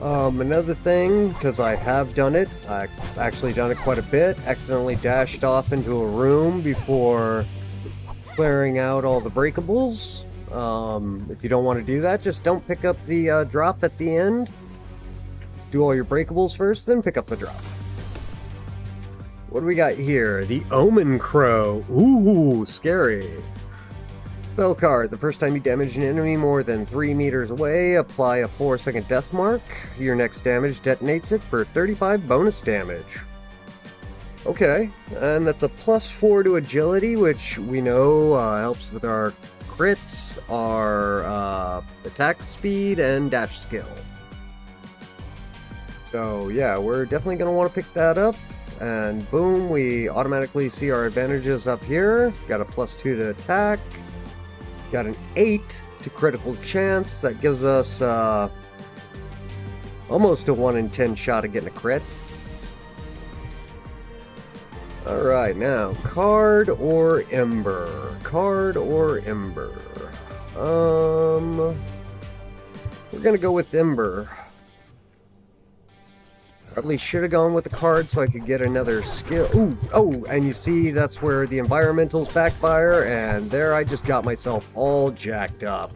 [SPEAKER 1] Another thing, because I have done it, I've actually done it quite a bit, accidentally dashed off into a room before clearing out all the breakables. If you don't want to do that, just don't pick up the drop at the end. Do all your breakables first, then pick up the drop. What do we got here? The Omen Crow. Ooh, scary. Spell card. The first time you damage an enemy more than 3 meters away, apply a 4-second death mark. Your next damage detonates it for 35 bonus damage. Okay, and that's a +4 to agility, which we know helps with our crit, our attack speed, and dash skill. So yeah, we're definitely going to want to pick that up. And boom, we automatically see our advantages up here. Got a +2 to attack. Got an 8 to critical chance. That gives us almost a 1 in 10 shot of getting a crit. Alright, now, card or ember? Card or ember? We're gonna go with ember. Probably should have gone with the card so I could get another skill. Ooh, oh, and you see that's where the environmentals backfire, and there I just got myself all jacked up.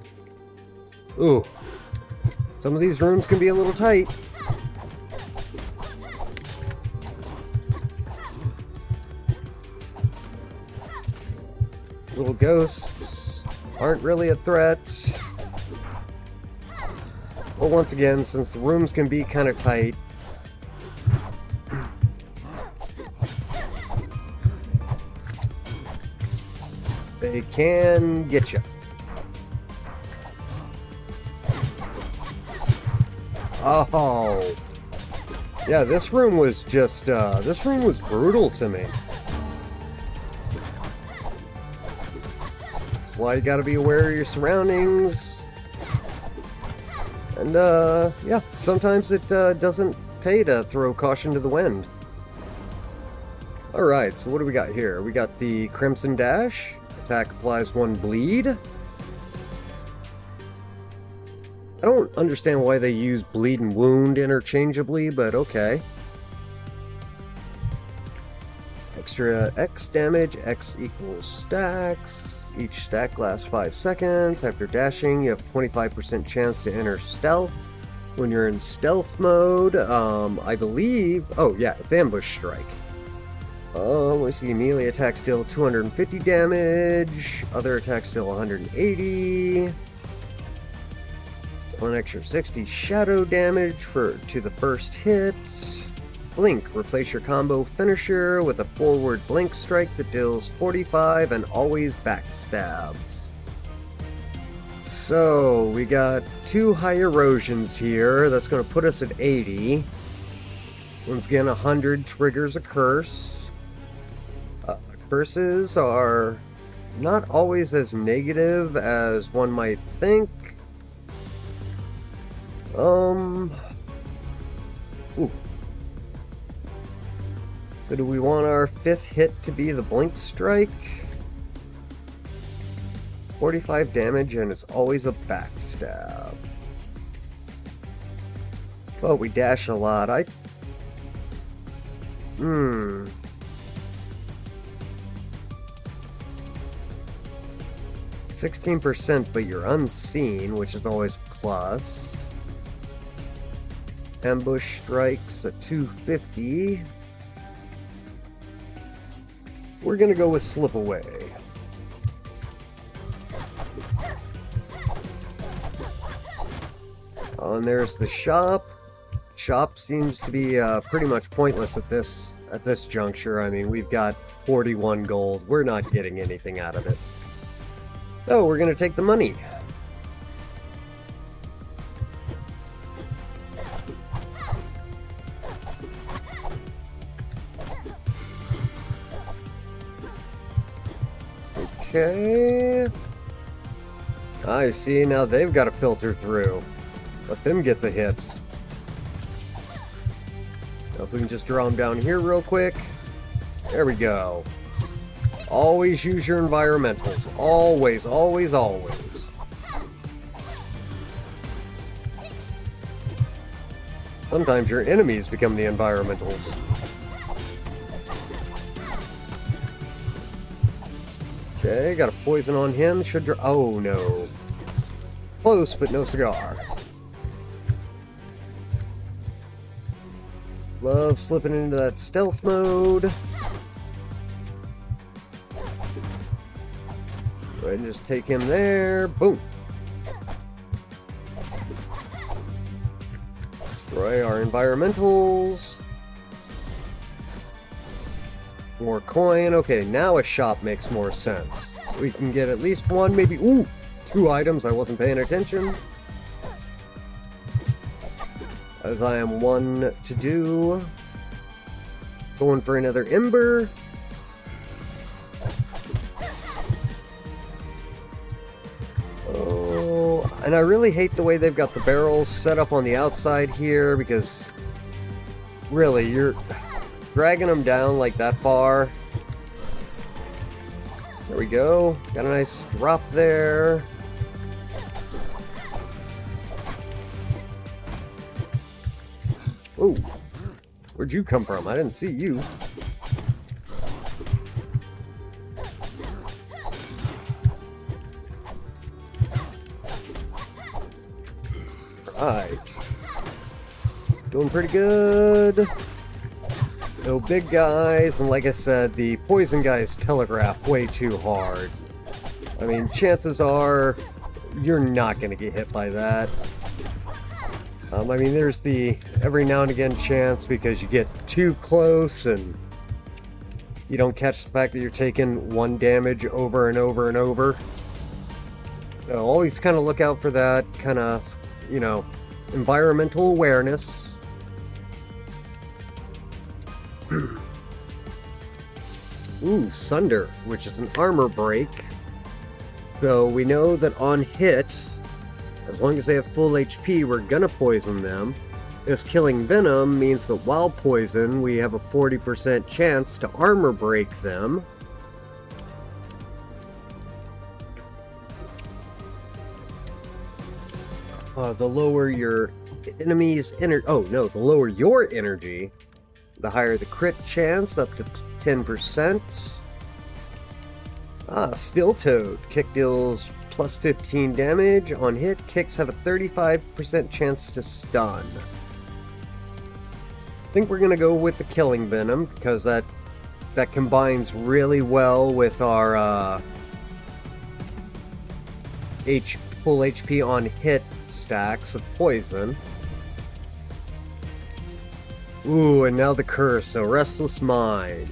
[SPEAKER 1] Ooh. Some of these rooms can be a little tight. These little ghosts aren't really a threat. But once again, since the rooms can be kind of tight, they can get you. Oh. Yeah, this room was just, this room was brutal to me. That's why you gotta be aware of your surroundings. And, yeah, sometimes it doesn't pay to throw caution to the wind. Alright, so what do we got here? We got the Crimson Dash. Attack applies 1 bleed. I don't understand why they use bleed and wound interchangeably, but okay. Extra X damage, X equals stacks. Each stack lasts 5 seconds. After dashing, you have 25% chance to enter stealth. When you're in stealth mode, I believe... Oh, yeah, it's ambush strike. We see melee attacks deal 250 damage, other attacks deal 180, an extra 60 shadow damage to the first hit. Blink, replace your combo finisher with a forward blink strike that deals 45 and always backstabs. So, we got 2 high erosions here, that's going to put us at 80. Once again, 100 triggers a curse. Curses are not always as negative as one might think. Ooh. So do we want our 5th hit to be the blink strike? 45 damage and it's always a backstab. But we dash a lot. 16%, but you're unseen, which is always plus. Ambush strikes at 250. We're gonna go with slip away. And there's the shop. Shop seems to be pretty much pointless at this juncture. I mean, we've got 41 gold. We're not getting anything out of it. So we're gonna take the money. Okay. I see, now they've got to filter through. Let them get the hits. Now if we can just draw them down here real quick. There we go. Always use your environmentals. Always, always, always. Sometimes your enemies become the environmentals. Okay, got a poison on him. Oh no. Close, but no cigar. Love slipping into that stealth mode. Go ahead and just take him there. Boom. Destroy our environmentals. More coin. Okay, now a shop makes more sense. We can get at least one, maybe, ooh, 2 items. I wasn't paying attention. As I am one to do. Going for another ember. Oh, and I really hate the way they've got the barrels set up on the outside here, because really, you're dragging them down like that far. There we go. Got a nice drop there. Ooh, where'd you come from? I didn't see you. Right. Doing pretty good. No big guys, and like I said, the poison guys telegraph way too hard. I mean, chances are you're not going to get hit by that. I mean, there's the every now and again chance because you get too close and you don't catch the fact that you're taking 1 damage over and over and over. So always kind of look out for that kind of, you know, environmental awareness. Ooh, Sunder, which is an armor break. So we know that on hit, as long as they have full HP, we're gonna poison them. This killing venom means that while poisoned, we have a 40% chance to armor break them. The lower your enemy's the lower your energy, the higher the crit chance, up to 10%. Steel Toad. Kick deals plus 15 damage. On hit, kicks have a 35% chance to stun. I think we're going to go with the Killing Venom, because that combines really well with our full HP on hit stacks of poison. Ooh, and now the curse, so Restless Mind.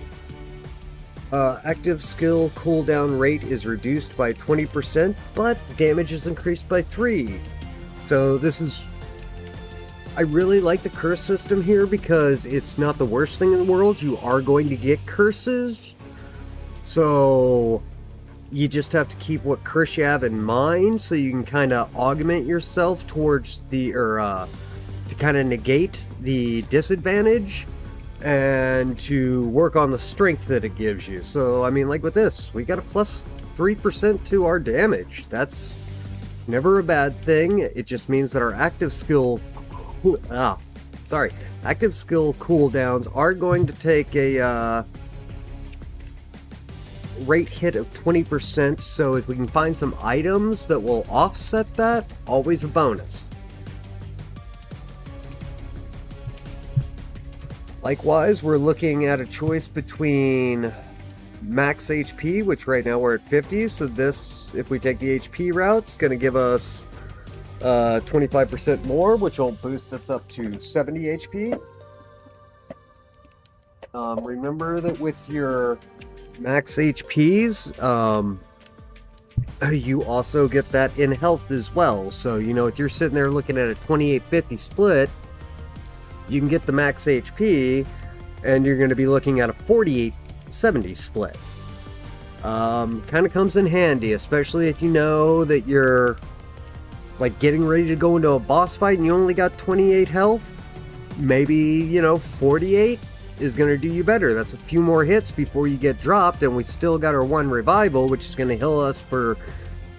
[SPEAKER 1] Active skill cooldown rate is reduced by 20%, but damage is increased by 3. So this is... I really like the curse system here because it's not the worst thing in the world. You are going to get curses. So you just have to keep what curse you have in mind so you can kind of augment yourself towards the... to kind of negate the disadvantage and to work on the strength that it gives you. So, I mean, like with this, we got a plus 3% to our damage. It's never a bad thing. It just means that our active skill active skill cooldowns are going to take a rate hit of 20%, so if we can find some items that will offset that, always a bonus. Likewise, we're looking at a choice between max HP, which right now we're at 50, so this, if we take the HP route, it's going to give us 25% more, which will boost us up to 70 HP. Remember that with your max HPs, you also get that in health as well. So, you know, if you're sitting there looking at a 2850 split, you can get the max HP, and you're going to be looking at a 4870 split. Kind of comes in handy, especially if you know that you're like getting ready to go into a boss fight and you only got 28 health. Maybe, you know, 48 is going to do you better. That's a few more hits before you get dropped, and we still got our 1 revival, which is going to heal us for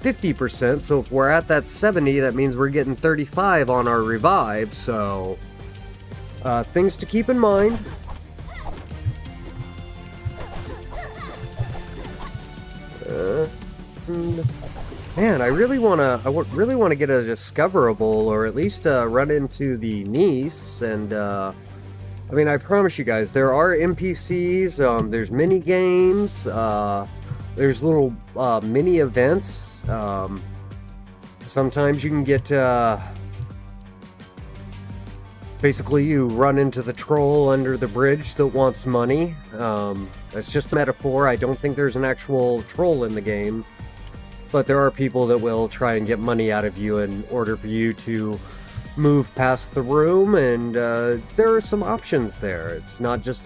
[SPEAKER 1] 50%. So if we're at that 70, that means we're getting 35 on our revive. So Things to keep in mind. Man, I really wanna get a discoverable, or at least run into the niece. And I mean, I promise you guys, there are NPCs. There's mini games. There's little mini events. Sometimes you can get. Basically, you run into the troll under the bridge that wants money. That's just a metaphor. I don't think there's an actual troll in the game. But there are people that will try and get money out of you in order for you to move past the room. And there are some options there. It's not just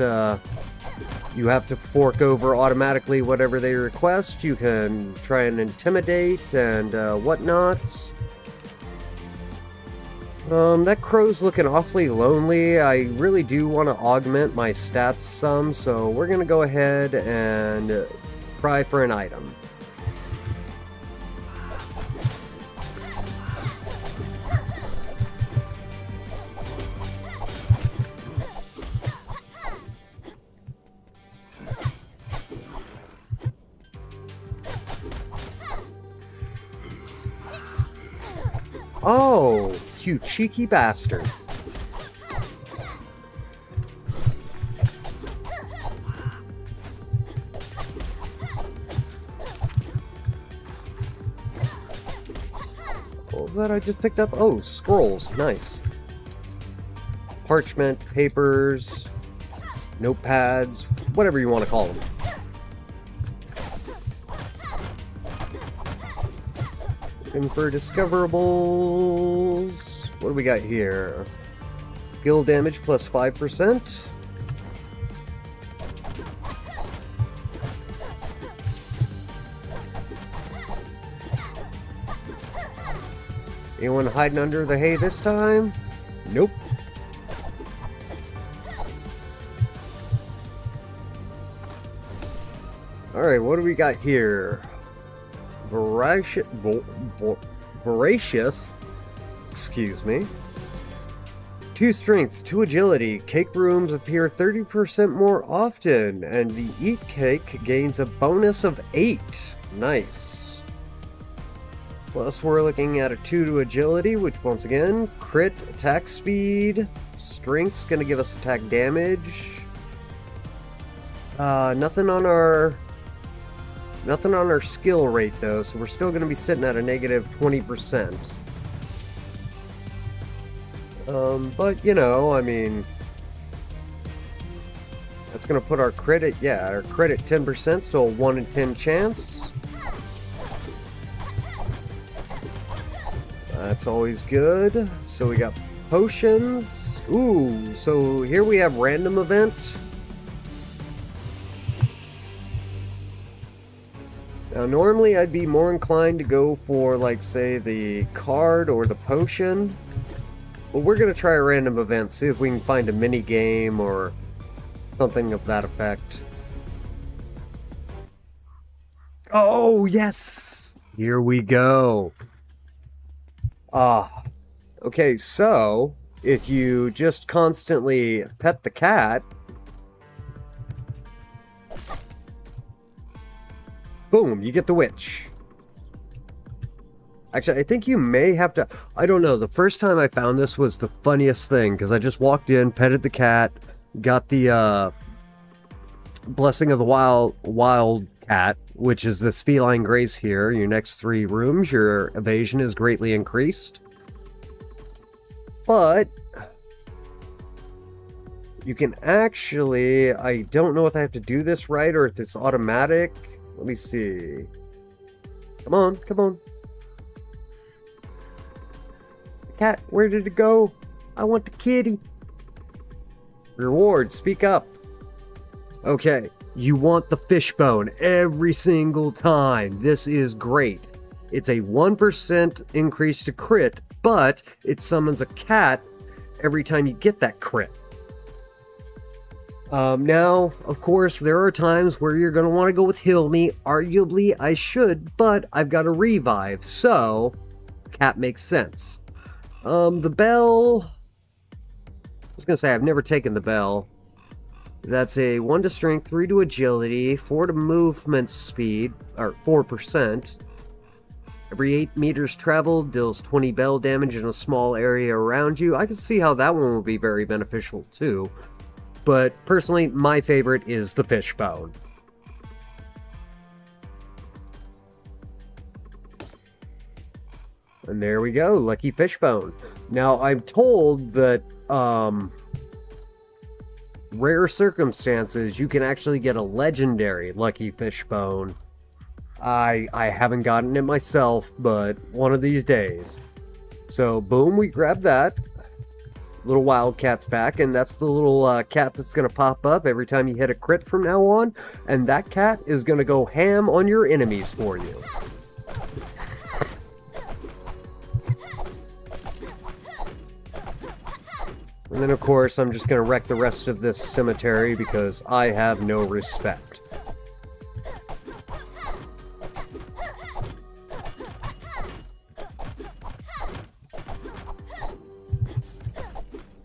[SPEAKER 1] you have to fork over automatically whatever they request. You can try and intimidate and whatnot. That crow's looking awfully lonely. I really do want to augment my stats some, so we're going to go ahead and try for an item. Oh, you cheeky bastard. What was that I just picked up? Oh, scrolls. Nice. Parchment, papers, notepads, whatever you want to call them. Looking for discoverables. What do we got here? Skill damage plus 5%. Anyone hiding under the hay this time? Nope. Alright, what do we got here? Voracious, excuse me. 2 strength, 2 agility. Cake rooms appear 30% more often, and the eat cake gains a bonus of 8. Nice. Plus, we're looking at a 2 to agility, which once again, crit, attack speed. Strength's gonna give us attack damage. Nothing on our skill rate though, so we're still going to be sitting at a negative 20%. But you know, I mean, that's going to put our crit at, our crit at 10%, so a 1 in 10 chance. That's always good. So we got potions. Ooh, so here we have random event. Now, normally I'd be more inclined to go for, like, say, the card or the potion. But we're going to try a random event, see if we can find a mini game or something of that effect. Oh, yes! Here we go. Okay, so if you just constantly pet the cat, boom, you get the witch. Actually, I think you may have to... I don't know. The first time I found this was the funniest thing, because I just walked in, petted the cat, got the Blessing of the Wild Cat, which is this feline grace here. Your next 3 rooms, your evasion is greatly increased. But you can actually... I don't know if I have to do this right or if it's automatic. Let me see. Come on, come on. Cat, where did it go? I want the kitty. Reward, speak up. Okay, you want the fishbone every single time. This is great. It's a 1% increase to crit, but it summons a cat every time you get that crit. Now, of course, there are times where you're going to want to go with Heal Me. Arguably, I should, but I've got a revive, so cat makes sense. The bell, was going to say, I've never taken the bell. That's a 1 to strength, 3 to agility, 4 to movement speed, or 4%. Every 8 meters traveled deals 20 bell damage in a small area around you. I can see how that one would be very beneficial too. But personally, my favorite is the fishbone. And there we go, lucky fishbone. Now, I'm told that, rare circumstances, you can actually get a legendary lucky fishbone. I haven't gotten it myself, but one of these days. So, boom, we grab that. Little Wildcat's back, and that's the little cat that's going to pop up every time you hit a crit from now on. And that cat is going to go ham on your enemies for you. And then, of course, I'm just going to wreck the rest of this cemetery because I have no respect.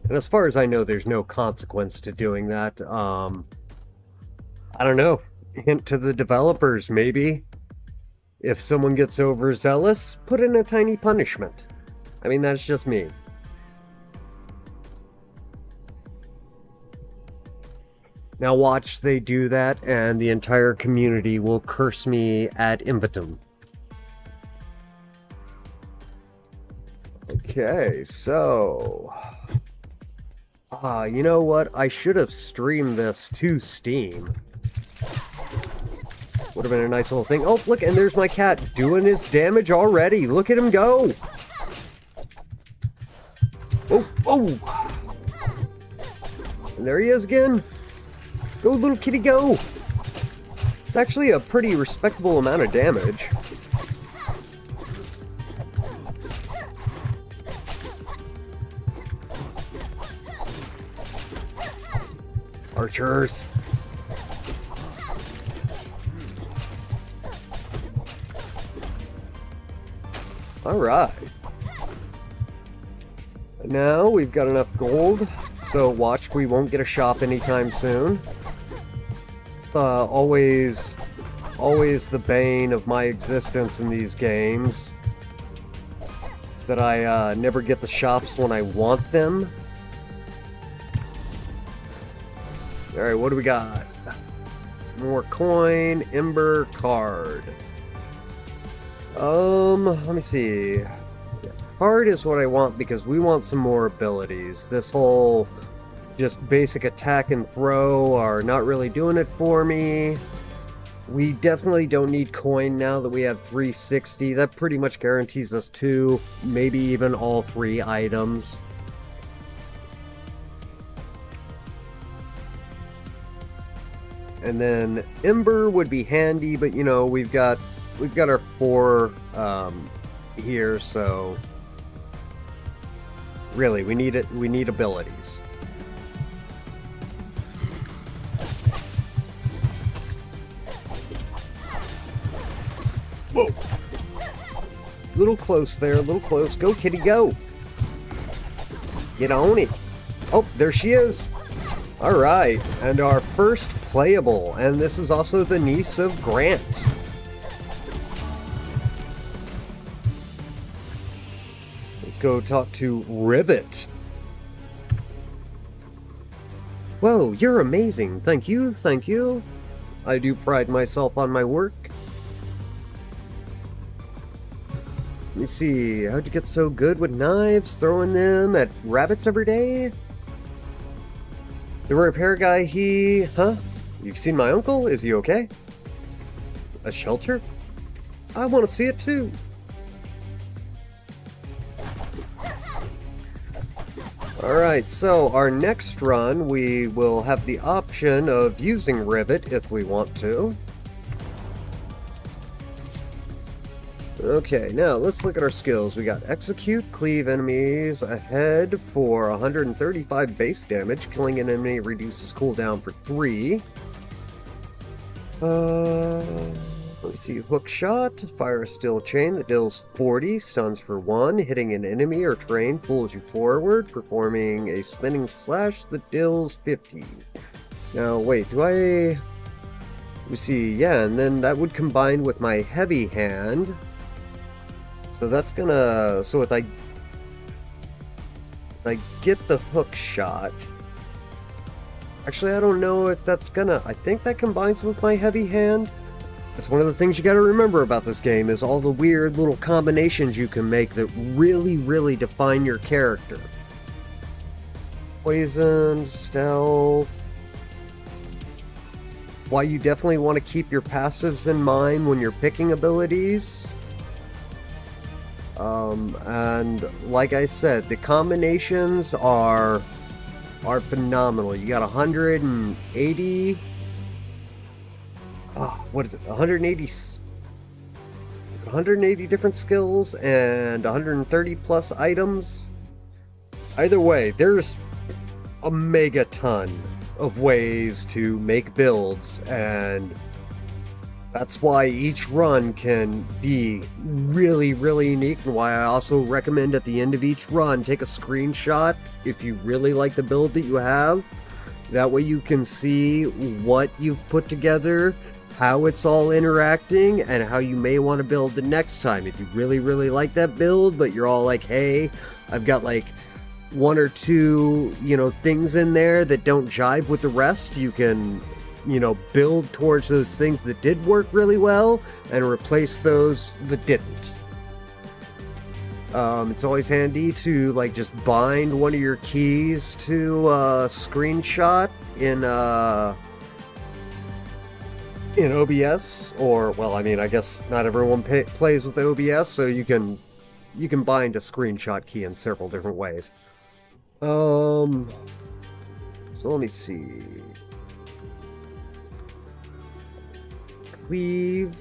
[SPEAKER 1] And as far as I know, there's no consequence to doing that. I don't know. Hint to the developers, maybe. If someone gets overzealous, put in a tiny punishment. I mean, that's just me. Now watch they do that, and the entire community will curse me ad infinitum. Okay, so... you know what? I should have streamed this to Steam. Would have been a nice little thing. Oh, look, and there's my cat doing his damage already. Look at him go! Oh, oh! And there he is again. Go, little kitty, go! It's actually a pretty respectable amount of damage. Archers! Alright. Now we've got enough gold, so watch, we won't get a shop anytime soon. Always the bane of my existence in these games is that I never get the shops when I want them. Alright, what do we got? More coin, ember, card. Let me see. Card is what I want because we want some more abilities. This whole just basic attack and throw are not really doing it for me. We definitely don't need coin now that we have 360. That pretty much guarantees us 2, maybe even all 3 items. And then Ember would be handy, but you know, we've got our 4 here, so really we need abilities. Whoa. Little close there, a little close. Go, kitty, go. Get on it. Oh, there she is. Alright, and our first playable, and this is also the niece of Grant. Let's go talk to Rivet. Whoa, you're amazing. Thank you, thank you. I do pride myself on my work. Let me see, how'd you get so good with knives, throwing them at rabbits every day? The repair guy, You've seen my uncle? Is he okay? A shelter? I want to see it too. Alright, so our next run, we will have the option of using Rivet if we want to. Okay, now let's look at our skills. We got Execute, Cleave enemies ahead for 135 base damage. Killing an enemy reduces cooldown for 3. Let me see. Hook shot. Fire a steel chain that deals 40, stuns for 1. Hitting an enemy or terrain pulls you forward. Performing a spinning slash that deals 50. Now, wait, do I... Let me see. Yeah, and then that would combine with my heavy hand. So that's gonna... So if I get the hook shot... Actually, I don't know if that's gonna... I think that combines with my heavy hand. That's one of the things you gotta remember about this game, is all the weird little combinations you can make that really, really define your character. Poison, stealth... Why you definitely want to keep your passives in mind when you're picking abilities. And like I said, the combinations are phenomenal. You got 180... what is it? 180... Is it 180 different skills and 130 plus items? Either way, there's a mega ton of ways to make builds, and that's why each run can be really, really unique, and why I also recommend at the end of each run, take a screenshot if you really like the build that you have. That way you can see what you've put together, how it's all interacting, and how you may want to build the next time. If you really, really like that build, but you're all like, hey, I've got like one or two, things in there that don't jive with the rest, you can, build towards those things that did work really well and replace those that didn't. It's always handy to just bind one of your keys to a screenshot in OBS, or, well, I mean, I guess not everyone plays with OBS, so you can bind a screenshot key in several different ways. So let me see. Cleave.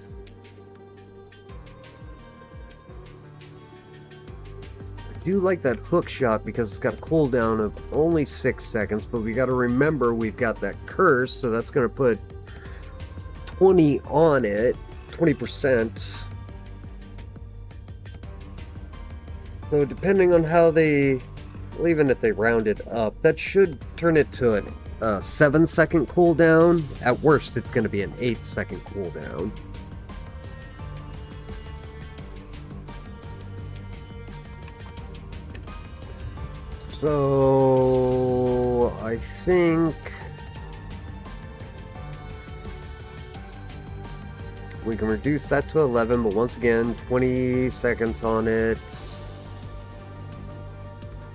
[SPEAKER 1] I do like that hook shot because it's got a cooldown of only 6 seconds, but we got to remember we've got that curse, so that's going to put 20 on it, 20%. So depending on how they... Well, even if they round it up, that should turn it to a 7-second cooldown. At worst, it's going to be an 8-second cooldown. So I think we can reduce that to 11, but once again, 20 seconds on it.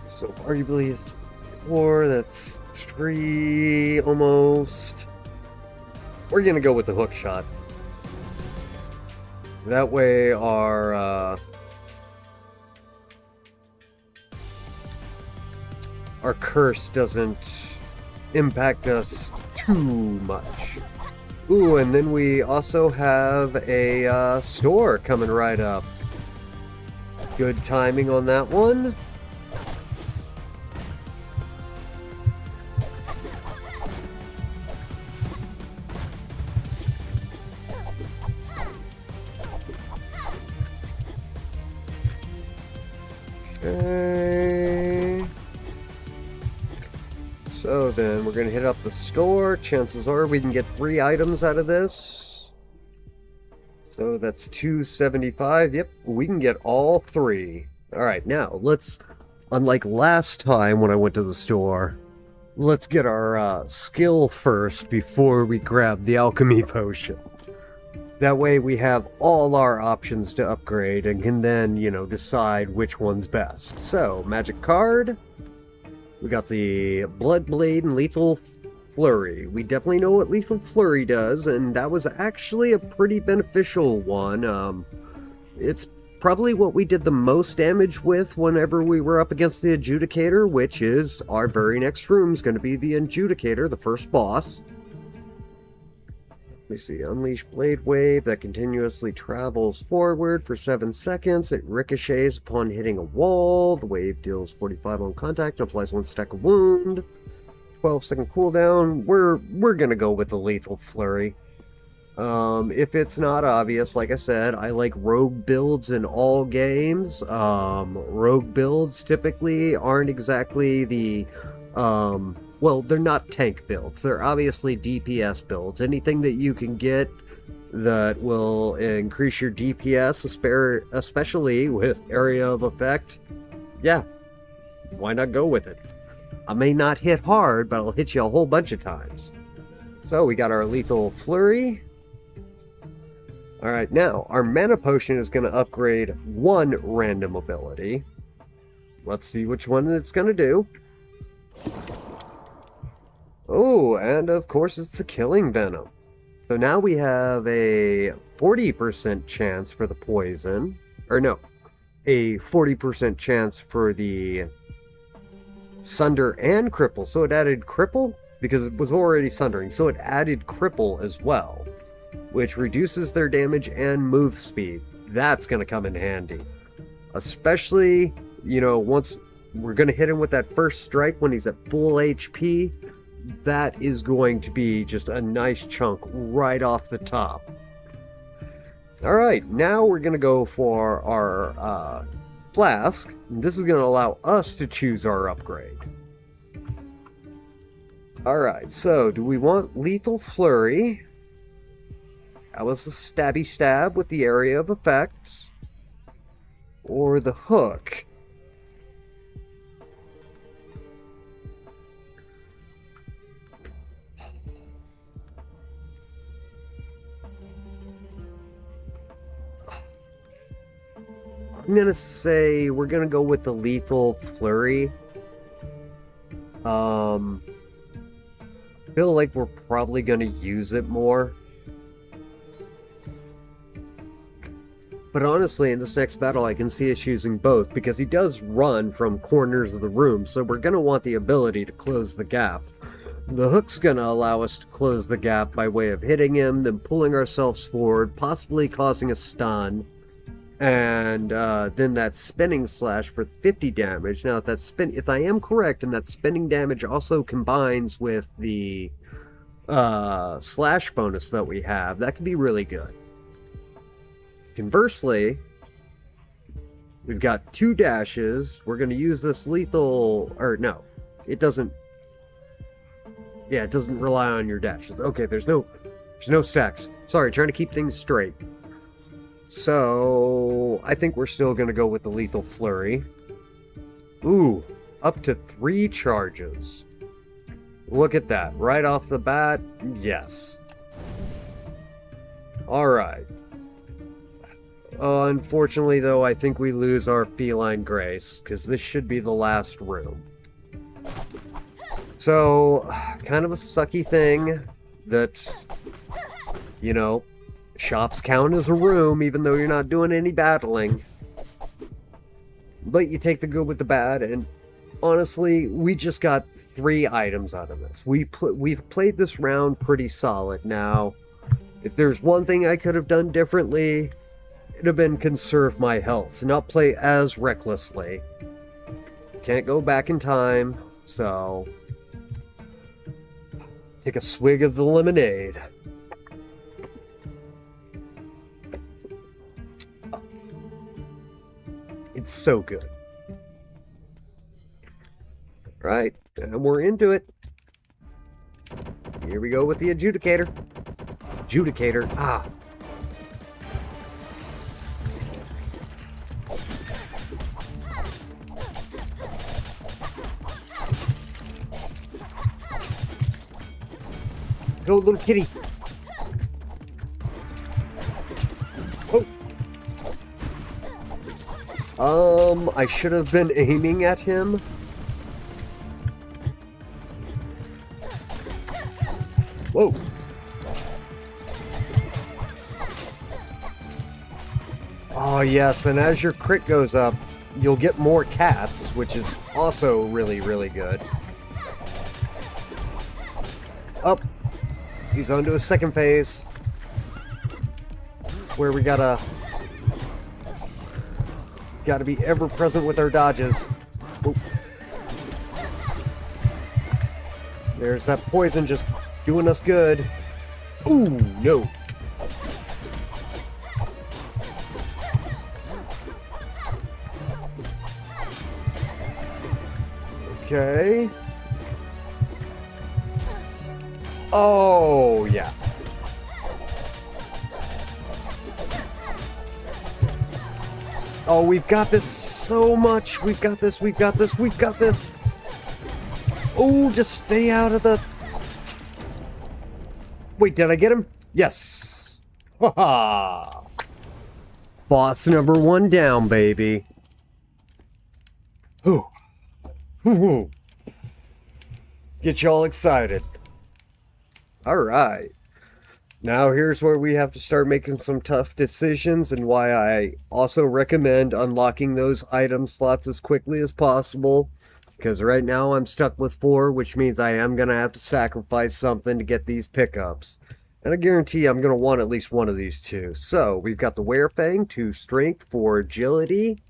[SPEAKER 1] So arguably it's 4, that's 3 almost. We're gonna go with the hook shot. That way our curse doesn't impact us too much. Ooh, and then we also have a store coming right up. Good timing on that one. Okay. So then we're gonna hit up the store. Chances are we can get 3 items out of this. So that's 275. Yep, we can get all 3. Alright, now let's, unlike last time when I went to the store, let's get our skill first before we grab the alchemy potion. That way we have all our options to upgrade and can then, decide which one's best. So, magic card. We got the Blood Blade and Lethal Flurry. We definitely know what Lethal Flurry does, and that was actually a pretty beneficial one. It's probably what we did the most damage with whenever we were up against the Adjudicator, which is our very next room's going to be the Adjudicator, the first boss. Let me see, Unleash Blade Wave that continuously travels forward for 7 seconds. It ricochets upon hitting a wall. The wave deals 45 on contact and applies 1 stack of wound. 12-second cooldown. We're gonna go with the Lethal Flurry. If it's not obvious, like I said, I like rogue builds in all games. Rogue builds typically aren't exactly the, well, they're not tank builds. They're obviously DPS builds. Anything that you can get that will increase your DPS, especially with area of effect, yeah, why not go with it? I may not hit hard, but I'll hit you a whole bunch of times. So we got our Lethal Flurry. Alright, now, our Mana Potion is going to upgrade one random ability. Let's see which one it's going to do. Oh, and of course it's the Killing Venom. So now we have a 40% chance for the poison. Or no, a 40% chance for the Sunder and Cripple. So it added Cripple? Because it was already Sundering. So it added Cripple as well, which reduces their damage and move speed. That's going to come in handy. Especially, you know, once we're going to hit him with that first strike when he's at full HP, that is going to be just a nice chunk right off the top. Alright, now we're going to go for our Flask. This is going to allow us to choose our upgrade. Alright, so do we want Lethal Flurry? That was the stabby stab with the area of effect. Or the hook. I'm gonna say we're gonna go with the Lethal Flurry. I feel like we're probably gonna use it more. But honestly, in this next battle, I can see us using both, because he does run from corners of the room, so we're going to want the ability to close the gap. The hook's going to allow us to close the gap by way of hitting him, then pulling ourselves forward, possibly causing a stun, and then that spinning slash for 50 damage. Now, if I am correct, and that spinning damage also combines with the slash bonus that we have, that could be really good. Conversely, we've got 2 dashes. We're going to use this lethal... Or, no. It doesn't... Yeah, it doesn't rely on your dashes. Okay, there's no stacks. Sorry, trying to keep things straight. So, I think we're still going to go with the Lethal Flurry. Ooh, up to 3 charges. Look at that. Right off the bat, yes. Alright. Unfortunately, though, I think we lose our Feline Grace, because this should be the last room. So, kind of a sucky thing that, you know, shops count as a room, even though you're not doing any battling. But you take the good with the bad, and honestly, we just got 3 items out of this. We've played this round pretty solid. Now, if there's one thing I could have done differently, it'd have been conserve my health, not play as recklessly. Can't go back in time, so take a swig of the lemonade. It's so good. Right, and we're into it. Here we go with the Adjudicator. Adjudicator, ah. Go, little kitty. Oh. I should have been aiming at him. Whoa. Oh, yes, and as your crit goes up, you'll get more cats, which is also really, really good. Up. He's on to his second phase. This is where we gotta be ever present with our dodges. Oop. There's that poison just doing us good. Ooh, no. Okay. Oh, yeah. Oh, we've got this so much. We've got this, we've got this, we've got this. Oh, just stay out of the... Wait, did I get him? Yes. Haha. Boss number 1 down, baby. Whew. Whew. Get y'all excited. Alright. Now here's where we have to start making some tough decisions, and why I also recommend unlocking those item slots as quickly as possible. Because right now I'm stuck with 4, which means I am going to have to sacrifice something to get these pickups. And I guarantee I'm going to want at least one of these two. So, we've got the Werefang, 2 strength, 4 agility.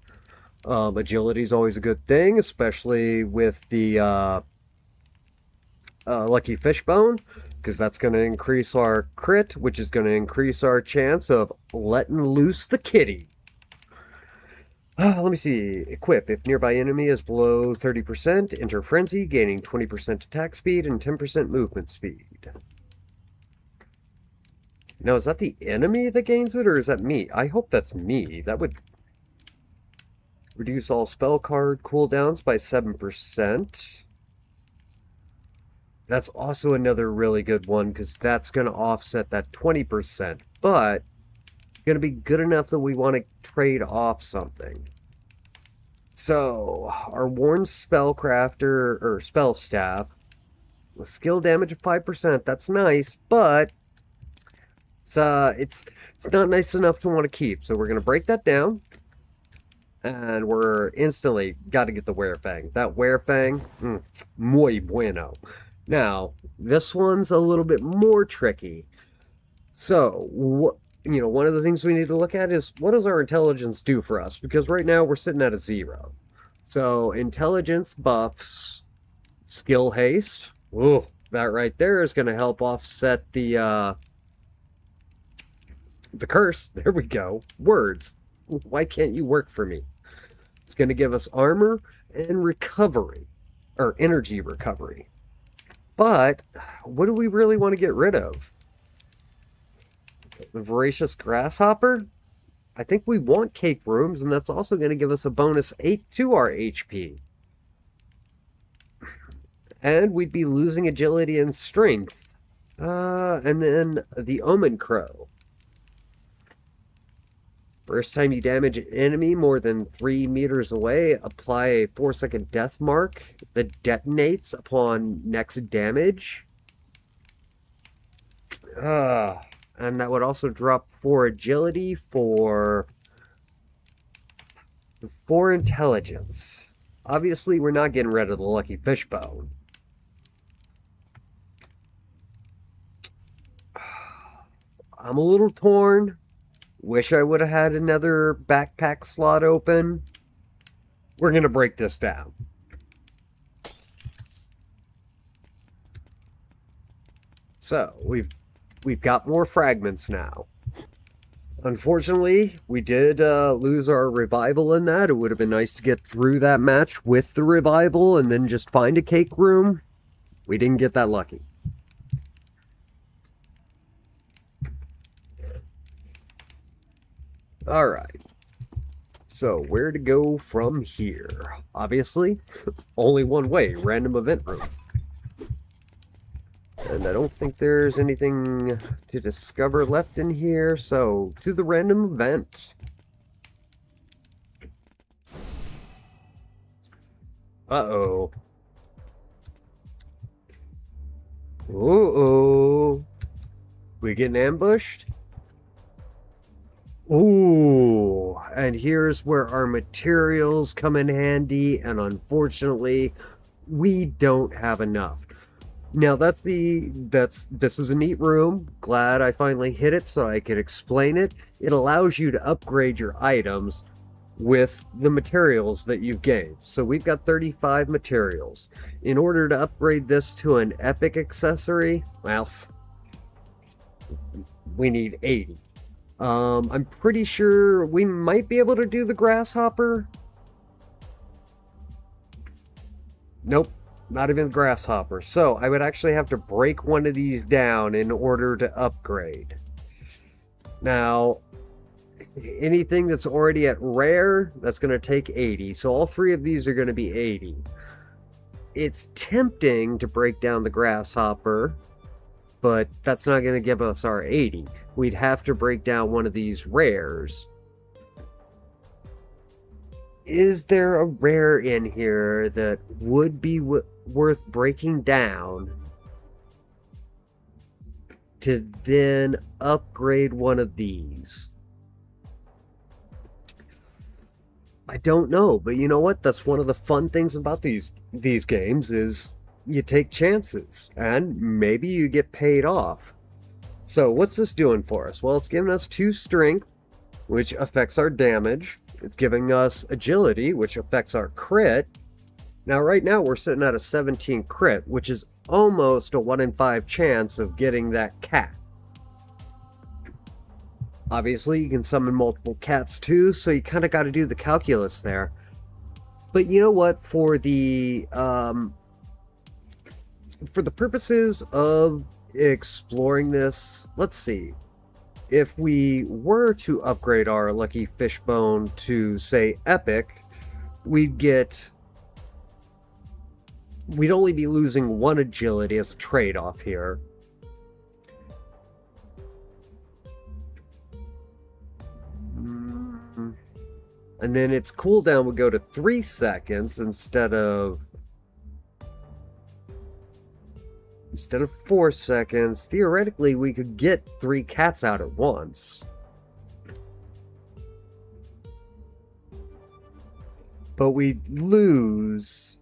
[SPEAKER 1] Agility is always a good thing, especially with the Lucky Fishbone, because that's going to increase our crit, which is going to increase our chance of letting loose the kitty. Let me see. Equip. If nearby enemy is below 30%, enter Frenzy, gaining 20% attack speed and 10% movement speed. Now, is that the enemy that gains it, or is that me? I hope that's me. That would reduce all spell card cooldowns by 7%. That's also another really good one, because that's going to offset that 20%. But it's going to be good enough that we want to trade off something. So, our Worn Spellcrafter, or Spell Staff, with skill damage of 5%, that's nice, but it's not nice enough to want to keep. So we're going to break that down, and we're instantly got to get the Werefang. That Werefang, muy bueno. Now, this one's a little bit more tricky. So, one of the things we need to look at is, what does our intelligence do for us? Because right now we're sitting at a 0. So, intelligence buffs skill haste. Ooh, that right there is going to help offset the curse. There we go. Words. Why can't you work for me? It's going to give us armor and recovery, or energy recovery. But, what do we really want to get rid of? The Voracious Grasshopper? I think we want Cake Rooms, and that's also going to give us a bonus 8 to our HP. And we'd be losing agility and strength. And then the Omen Crow. First time you damage an enemy more than 3 meters away, apply a 4-second death mark that detonates upon next damage. And that would also drop 4 agility for 4 intelligence. Obviously, we're not getting rid of the Lucky Fishbone. I'm a little torn. Wish I would have had another backpack slot open. We're going to break this down. So, we've got more fragments now. Unfortunately, we did lose our revival in that. It would have been nice to get through that match with the revival and then just find a cake room. We didn't get that lucky. Alright. So, where to go from here? Obviously, only one way, random event room. And I don't think there's anything to discover left in here, so to the random event. Uh-oh. Uh-oh. We getting ambushed? Ooh, and here's where our materials come in handy, and unfortunately, we don't have enough. Now, this is a neat room. Glad I finally hit it so I could explain it. It allows you to upgrade your items with the materials that you've gained. So we've got 35 materials. In order to upgrade this to an epic accessory, well, we need 80. I'm pretty sure we might be able to do the grasshopper. Nope, not even the grasshopper. So I would actually have to break one of these down in order to upgrade. Now, anything that's already at rare, that's going to take 80. So all three of these are going to be 80. It's tempting to break down the grasshopper, but that's not going to give us our 80. We'd have to break down one of these rares. Is there a rare in here that would be worth breaking down to then upgrade one of these? I don't know, but you know what? That's one of the fun things about these games is you take chances and maybe you get paid off. So what's this doing for us? Well, it's giving us 2 strength, which affects our damage. It's giving us agility, which affects our crit. Now, right now, we're sitting at a 17 crit, which is almost a 1 in 5 chance of getting that cat. Obviously, you can summon multiple cats too, so you kind of got to do the calculus there. But you know what? For the purposes of exploring this, let's see. If we were to upgrade our Lucky Fishbone to, say, Epic, we'd only be losing 1 agility as a trade-off here. And then its cooldown would go to 3 seconds instead of 4 seconds. Theoretically, we could get 3 cats out at once. But we'd lose...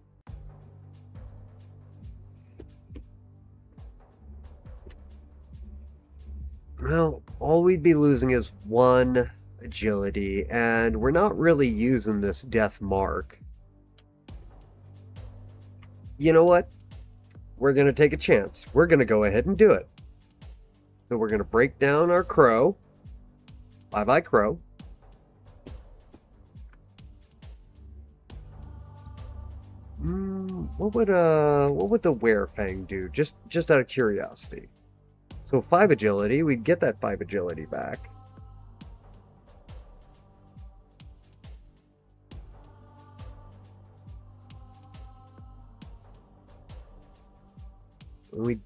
[SPEAKER 1] Well, all we'd be losing is 1 agility, and we're not really using this death mark. You know what? We're going to take a chance. We're going to go ahead and do it. So we're going to break down our crow. Bye-bye, crow. What would the werefang do? Just out of curiosity. So 5 agility, we'd get that 5 agility back. We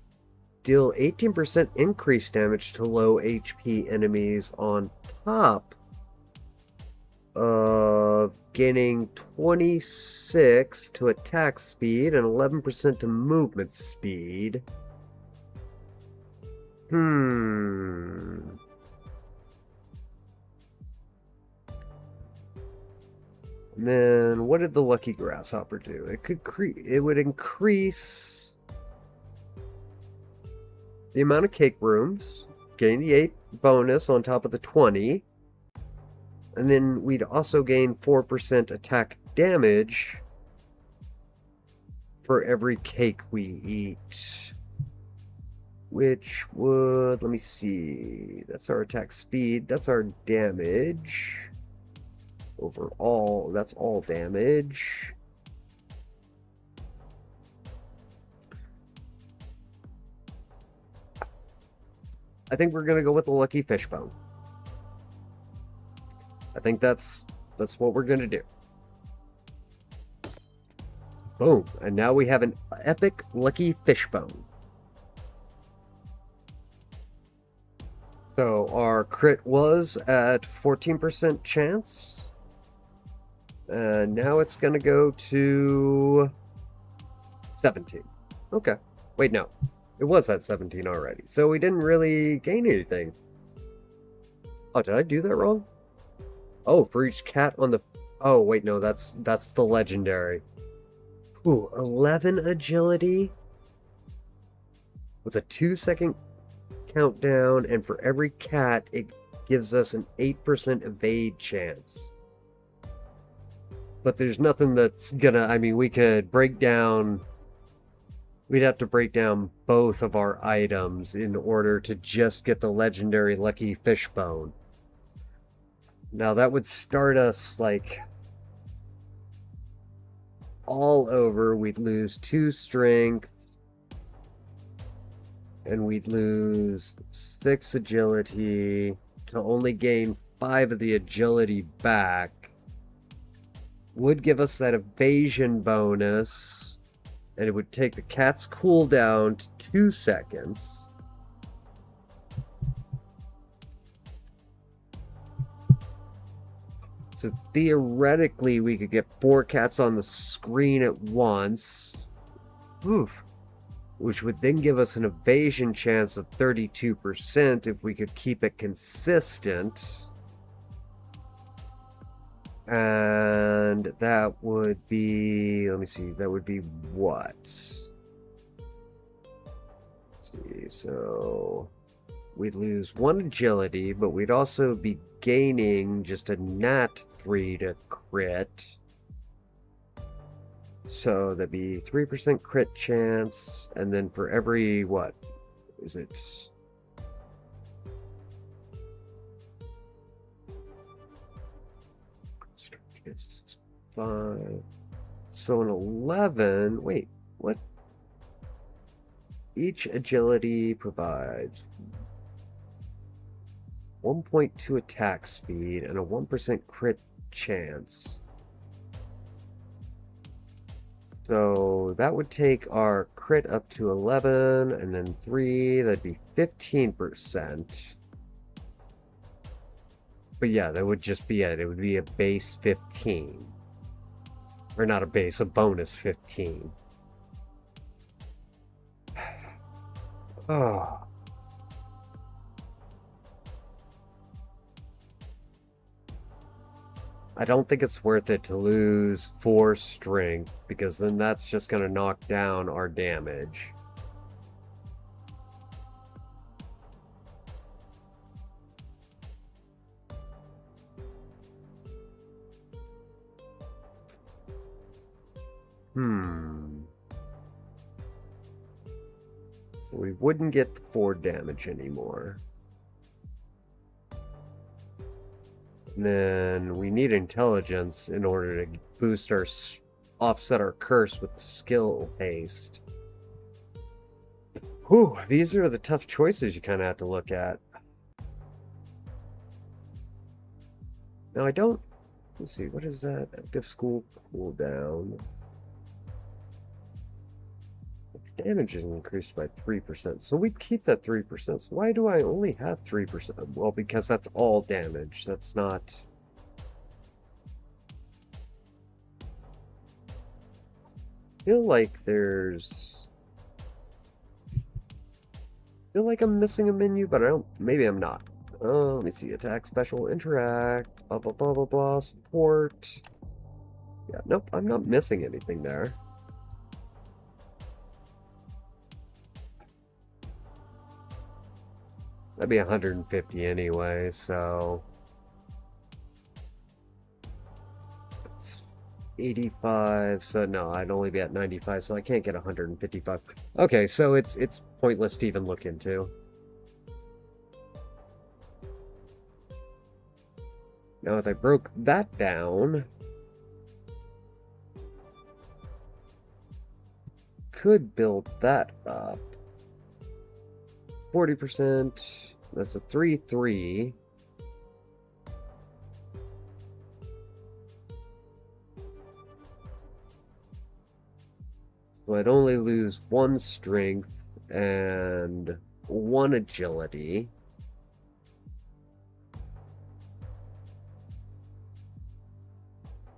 [SPEAKER 1] deal 18% increased damage to low HP enemies on top of gaining 26 to attack speed and 11% to movement speed. And then what did the Lucky Grasshopper do? It would increase the amount of cake rooms, gain the 8 bonus on top of the 20, and then we'd also gain 4% attack damage for every cake we eat. Which would, let me see, that's our attack speed, that's our damage. Overall, that's all damage. I think we're gonna go with the Lucky Fishbone. I think that's what we're gonna do. Boom, and now we have an epic Lucky Fishbone. So our crit was at 14% chance. And now it's going to go to 17. Okay. Wait, no. It was at 17 already. So we didn't really gain anything. Oh, did I do that wrong? Oh, for each cat on the... Oh, wait, no. That's the legendary. Ooh, 11 agility. With a 2-second... countdown, and for every cat it gives us an 8% evade chance. But there's nothing that's gonna, I mean, we could break down, we'd have to break down both of our items in order to just get the legendary Lucky Fishbone. Now that would start us like all over, we'd lose 2 strength. And we'd lose 6 agility to only gain 5 of the agility back. Would give us that evasion bonus. And it would take the cat's cooldown to 2 seconds. So theoretically, we could get 4 cats on the screen at once. Oof. Which would then give us an evasion chance of 32% if we could keep it consistent. And that would be, let me see, that would be what? Let's see, so we'd lose 1 agility, but we'd also be gaining just a nat 3 to crit. So that'd be 3% crit chance, and then for every, what is it? It's 5. So an 11, wait, what? Each agility provides 1.2 attack speed and a 1% crit chance. So that would take our crit up to 11, and then 3, that'd be 15%. But yeah, that would just be it. It would be a base 15. Or not a base, a bonus 15. Oh. I don't think it's worth it to lose 4 strength, because then that's just going to knock down our damage. So we wouldn't get the 4 damage anymore. And then we need intelligence in order to boost our, offset our curse with the skill haste. Whew, these are the tough choices you kind of have to look at. Now I don't, let's see, what is that? Active school cooldown. Damage is increased by 3%. So we'd keep that 3%. So why do I only have 3%? Well, because that's all damage. That's not... I feel like there's... I feel like I'm missing a menu, but I don't... Maybe I'm not. Let me see. Attack, special, interact, blah, blah, blah, blah, blah, support. Yeah, nope, I'm not missing anything there. That'd be 150 anyway, so... That's 85, so no, I'd only be at 95, so I can't get 155. Okay, so it's pointless to even look into. Now, if I broke that down... Could build that up. 40%, that's a 3-3. So I'd only lose 1 strength and 1 agility.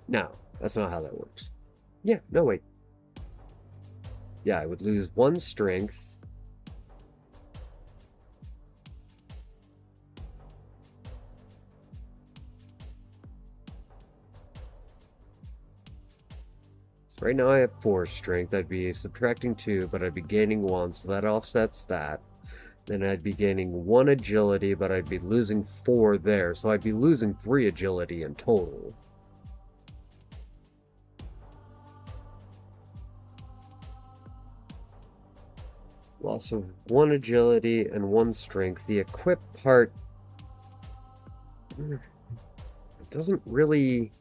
[SPEAKER 1] No, that's not how that works. Yeah, no, wait. Yeah, I would lose 1 strength. Right now I have 4 strength. I'd be subtracting 2, but I'd be gaining 1, so that offsets that. Then I'd be gaining 1 agility, but I'd be losing 4 there, so I'd be losing 3 agility in total. Loss of 1 agility and 1 strength. The equip part... It doesn't really...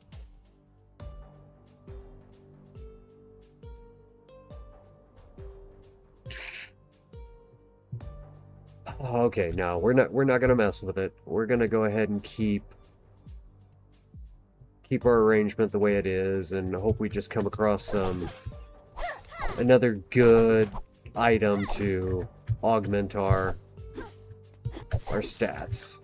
[SPEAKER 1] Okay, no, we're not gonna mess with it. We're gonna go ahead and keep our arrangement the way it is, and hope we just come across another good item to augment our stats.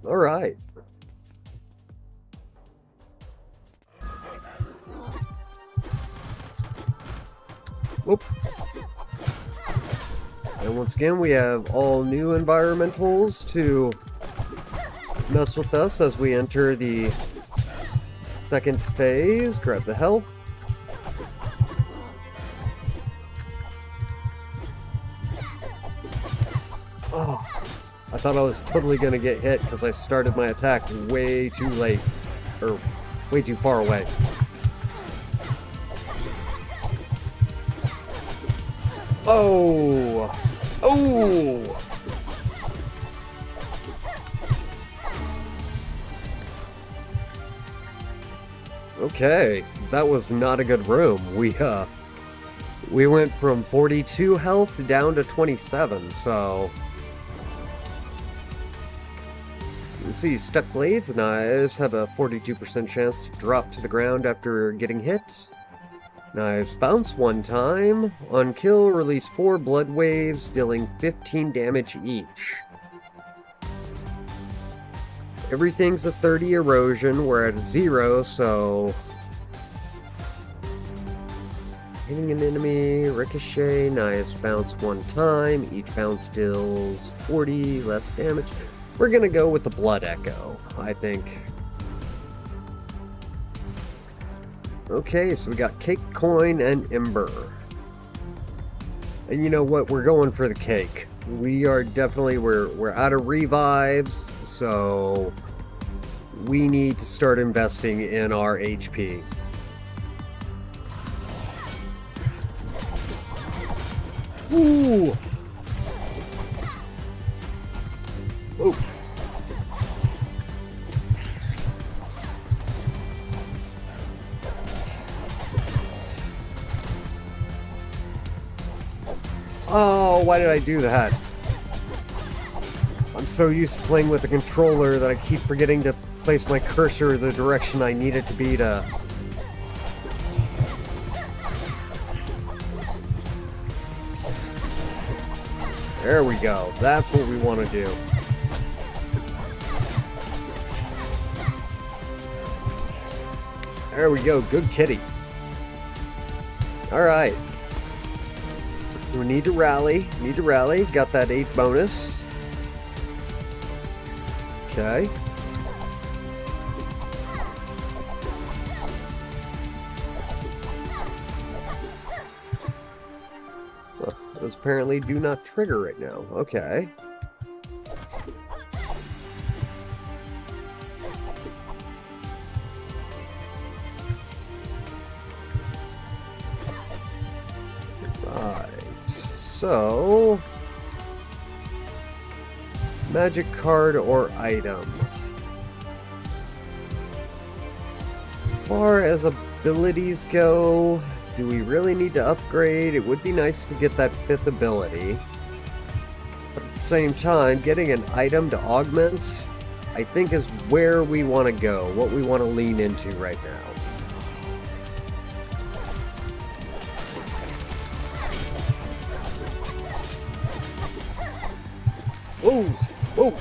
[SPEAKER 1] All right. Whoop. And once again, we have all new environmentals to mess with us as we enter the second phase. Grab the health. Oh, I thought I was totally going to get hit because I started my attack way too late. Or way too far away. Oh! Oh! Okay, that was not a good room. We went from 42 health down to 27, so... You see, stuck blades and knives have a 42% chance to drop to the ground after getting hit. Knives bounce one time. On kill, release 4 blood waves, dealing 15 damage each. Everything's a 30 erosion. We're at 0, so... Hitting an enemy, ricochet, knives bounce one time. Each bounce deals 40 less damage. We're gonna go with the Blood Echo, I think. Okay, so we got cake, coin, and ember. And you know what? We're going for the cake. We are definitely, we're out of revives, so we need to start investing in our HP. Ooh! Ooh! Oh, why did I do that? I'm so used to playing with the controller that I keep forgetting to place my cursor the direction I need it to be to... There we go. That's what we want to do. There we go. Good kitty. Alright. We need to rally. Got that 8 bonus. Okay. Well, those apparently do not trigger right now. Okay. So, magic card or item. As far as abilities go, do we really need to upgrade? It would be nice to get that 5th ability. But at the same time, getting an item to augment, I think is where we want to go, what we want to lean into right now. Whoa! Whoa!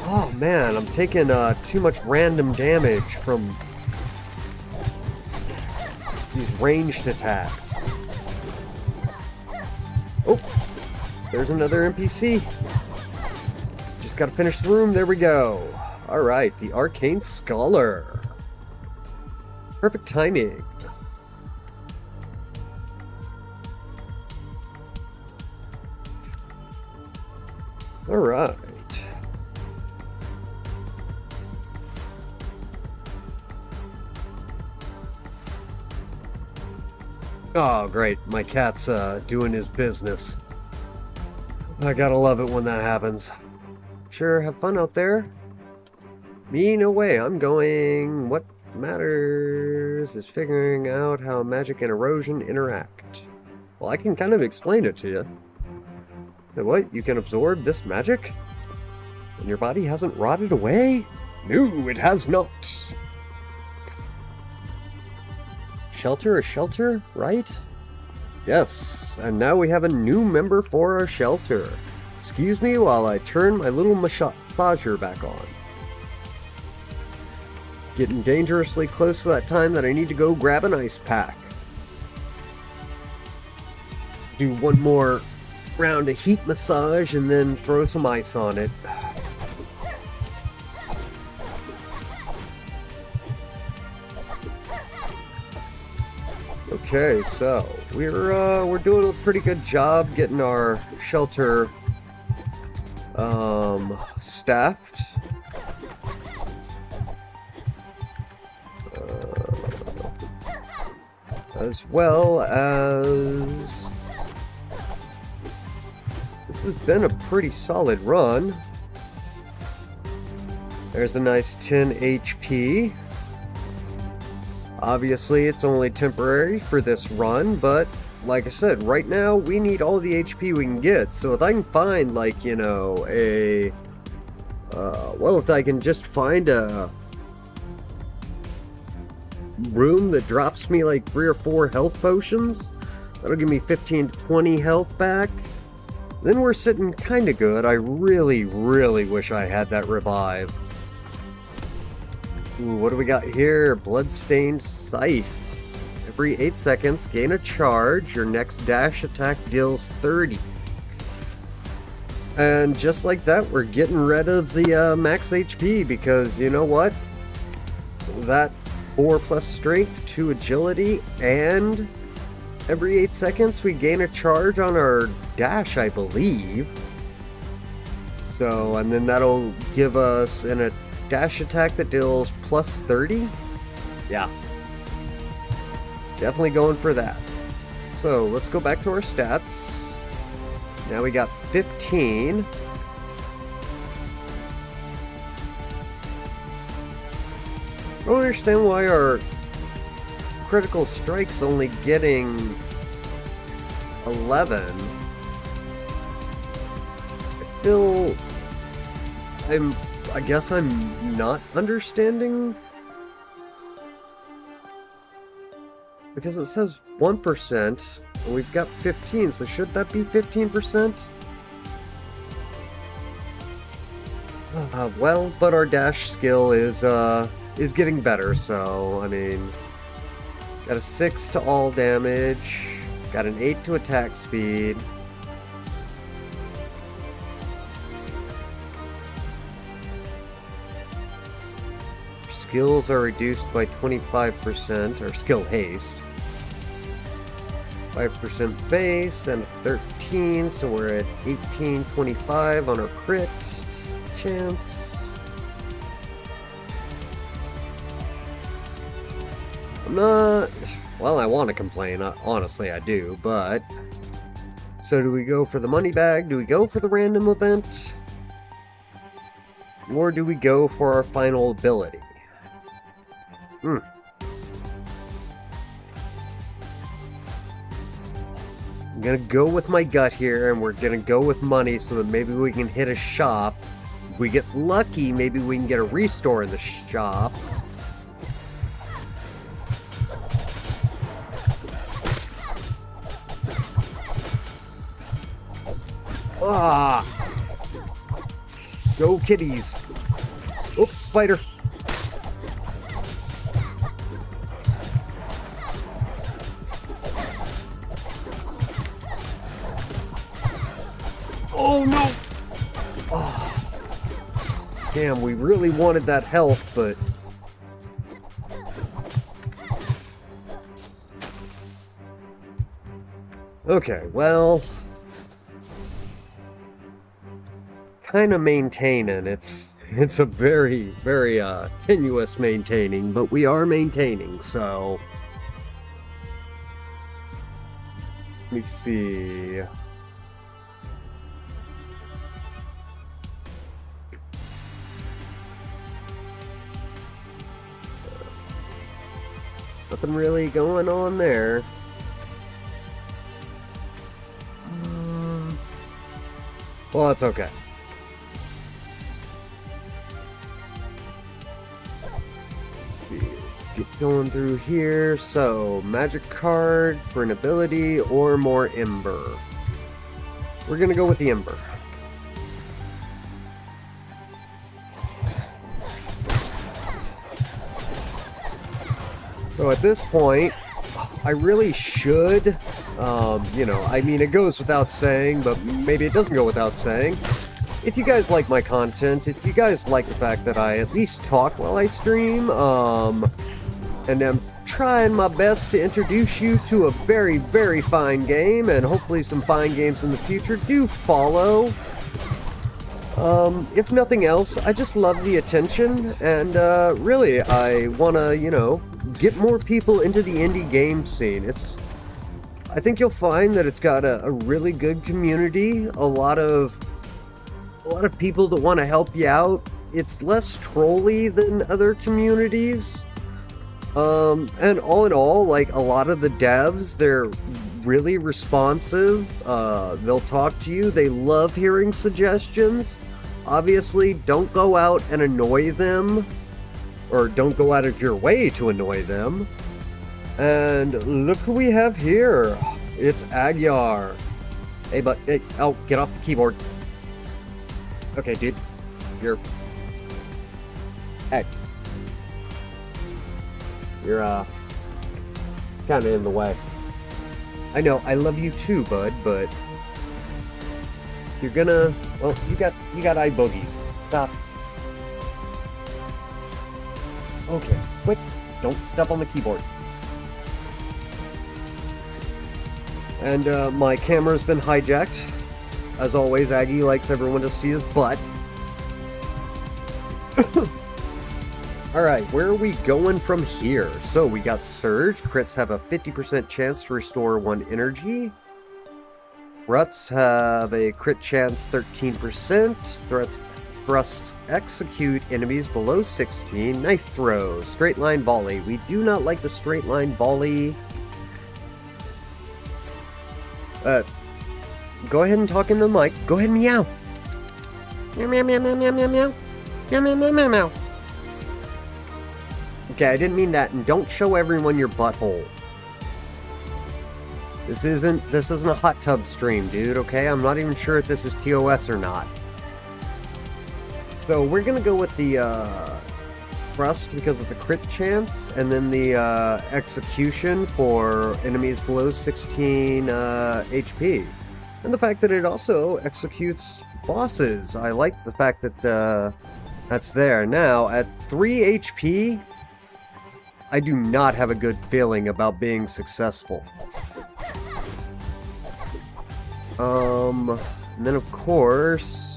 [SPEAKER 1] Oh man, I'm taking too much random damage from these ranged attacks. Oh! There's another NPC. Just gotta finish the room, there we go. Alright, the Arcane Scholar. Perfect timing. Alright. Oh, great. My cat's doing his business. I gotta love it when that happens. Sure, have fun out there. Me, no way. I'm going... What matters is figuring out how magic and erosion interact. Well, I can kind of explain it to you. What? You can absorb this magic? And your body hasn't rotted away? No, it has not. Shelter is shelter, right? Yes, and now we have a new member for our shelter. Excuse me while I turn my little massager back on. Getting dangerously close to that time that I need to go grab an ice pack. Do one more round of heat massage and then throw some ice on it. Okay, so we're doing a pretty good job getting our shelter staffed. As well as this has been a pretty solid run. There's a nice 10 HP. Obviously, it's only temporary for this run, but like I said, right now we need all the HP we can get. So if I can find, like, you know, if I can just find a room that drops me like 3 or 4 health potions, that'll give me 15 to 20 health back, then we're sitting kind of good. I really, really wish I had that revive. Ooh, what do we got here? Bloodstained Scythe. Every 8 seconds, gain a charge. Your next dash attack deals 30. And just like that, we're getting rid of the max HP because, you know what? That 4+ strength, 2 agility, and every 8 seconds we gain a charge on our dash, I believe. So, and then that'll give us a dash attack that deals plus 30? Yeah. Definitely going for that. So, let's go back to our stats. Now we got 15. I don't understand why our critical strike's only getting 11. I guess I'm not understanding. Because it says 1%, and we've got 15, so should that be 15%? Well, but our dash skill is getting better, so, I mean, got a 6 to all damage, got an 8 to attack speed. Skills are reduced by 25%, or skill haste. 5% base and 13, so we're at 1825 on our crit chance. I'm not... Well, I want to complain, honestly I do, but... So do we go for the money bag? Do we go for the random event? Or do we go for our final ability? I'm gonna go with my gut here, and we're gonna go with money so that maybe we can hit a shop. If we get lucky, maybe we can get a restore in the shop. Ah! Go kitties! Oops, spider! Oh no! Oh. Damn, we really wanted that health, but... Okay, well... Kinda maintaining. It's a very, very tenuous maintaining, but we are maintaining, so... Let me see. Nothing really going on there. Well, that's okay. Let's see. Let's get going through here. So, magic card for an ability or more Ember. We're gonna go with the Ember. So at this point, I really should, you know, I mean, it goes without saying, but maybe it doesn't go without saying. If you guys like my content, if you guys like the fact that I at least talk while I stream, and I'm trying my best to introduce you to a very, very fine game, and hopefully some fine games in the future, do follow. If nothing else, I just love the attention, and really, I want to, you know, get more people into the indie game scene. I think you'll find that it's got a really good community, a lot of people that want to help you out. It's less trolly than other communities. And all in all, like, a lot of the devs, they're really responsive. They'll talk to you. They love hearing suggestions. Obviously, don't go out and annoy them, or don't go out of your way to annoy them. And look who we have here. It's Agyar. Hey, hey, oh, get off the keyboard. Okay, dude. You're... Hey. You're, kinda in the way. I know, I love you too, bud, but... You're gonna... Well, you got eye boogies. Stop. Okay, quick. Don't step on the keyboard. And, my camera's been hijacked. As always, Aggie likes everyone to see his butt. Alright, where are we going from here? So, we got Surge. Crits have a 50% chance to restore 1 energy. Ruts have a crit chance 13%. Thrusts execute enemies below 16. Knife throw. Straight line volley. We do not like the straight line volley. Go ahead and talk in the mic. Go ahead and meow. Meow, meow, meow, meow, meow, meow, meow. Meow, meow, meow, meow, meow. Okay, I didn't mean that, and don't show everyone your butthole. This isn't a hot tub stream, dude, okay? I'm not even sure if this is TOS or not. So, we're gonna go with the, Thrust because of the crit chance, and then the, Execution for enemies below 16, HP. And the fact that it also executes bosses. I like the fact that, that's there. Now, at 3 HP, I do not have a good feeling about being successful. And then of course...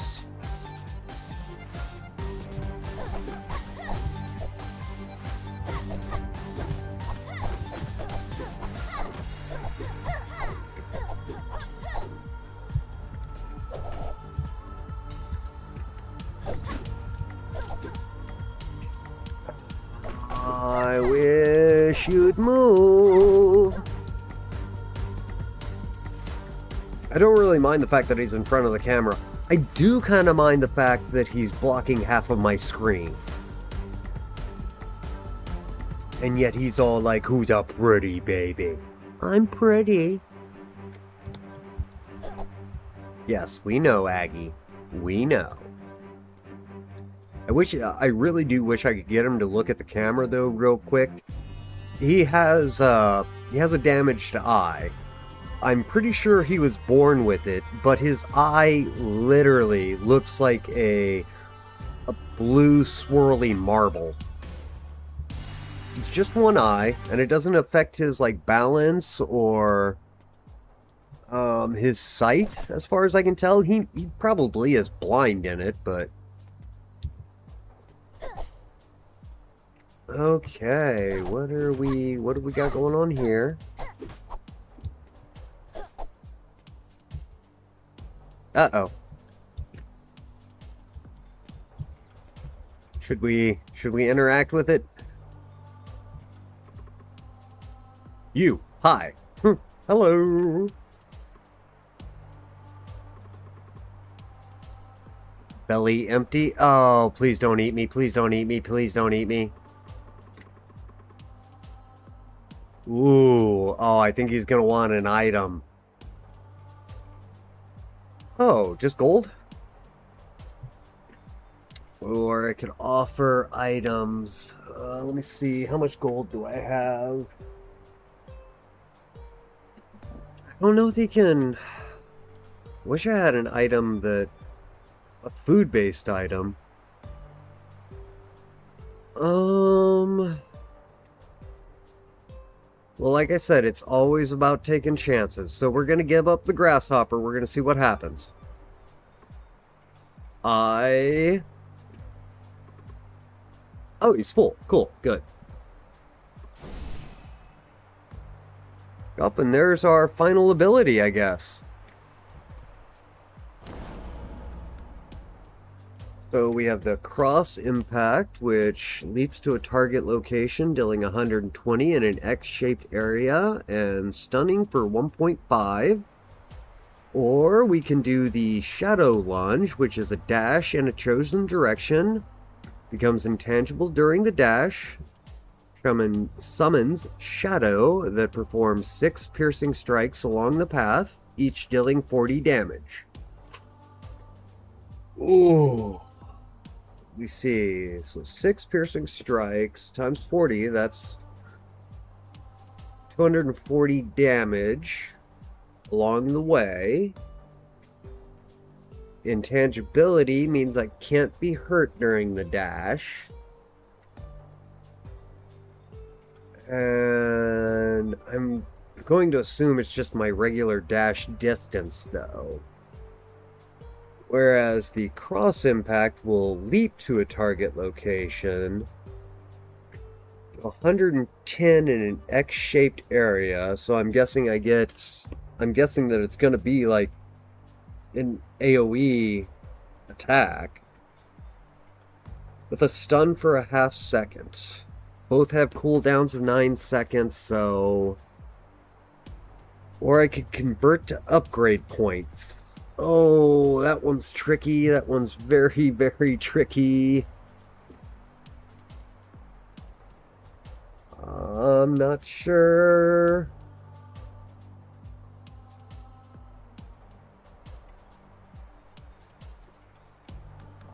[SPEAKER 1] I wish you'd move. I don't really mind the fact that he's in front of the camera. I do kind of mind the fact that he's blocking half of my screen. And yet he's all like, who's a pretty baby? I'm pretty. Yes, we know, Aggie. We know. I really do wish I could get him to look at the camera though, real quick. He has a damaged eye. I'm pretty sure he was born with it, but his eye literally looks like a blue swirly marble. It's just one eye, and it doesn't affect his, like, balance or his sight, as far as I can tell. He probably is blind in it, but... Okay, what do we got going on here? Uh-oh. Should we interact with it? You. Hi. Hello. Belly empty. Oh, please don't eat me. Please don't eat me. Please don't eat me. Ooh. Oh, I think he's gonna want an item. Oh, just gold? Or I could offer items. Let me see. How much gold do I have? I don't know if he can... Wish I had an item that... A food-based item. Well, like I said, it's always about taking chances. So we're going to give up the grasshopper. We're going to see what happens. Oh, he's full. Cool. Good. Up, and there's our final ability, I guess. So we have the cross impact, which leaps to a target location, dealing 120 in an X-shaped area, and stunning for 1.5. Or we can do the shadow lunge, which is a dash in a chosen direction, becomes intangible during the dash, summons shadow that performs 6 piercing strikes along the path, each dealing 40 damage. Ooh. We see, so 6 piercing strikes times 40, that's 240 damage along the way. Intangibility means I can't be hurt during the dash. And I'm going to assume it's just my regular dash distance, though. Whereas the cross impact will leap to a target location, 110 in an X-shaped area. So I'm guessing that it's going to be like an AoE attack with a stun for a half second. Both have cooldowns of 9 seconds, so... Or I could convert to upgrade points. Oh, that one's tricky. That one's very, very tricky. I'm not sure.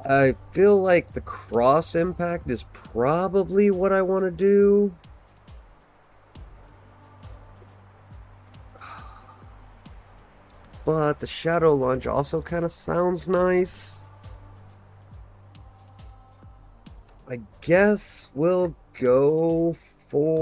[SPEAKER 1] I feel like the cross impact is probably what I want to do. But the shadow lunge also kind of sounds nice. I guess we'll go for...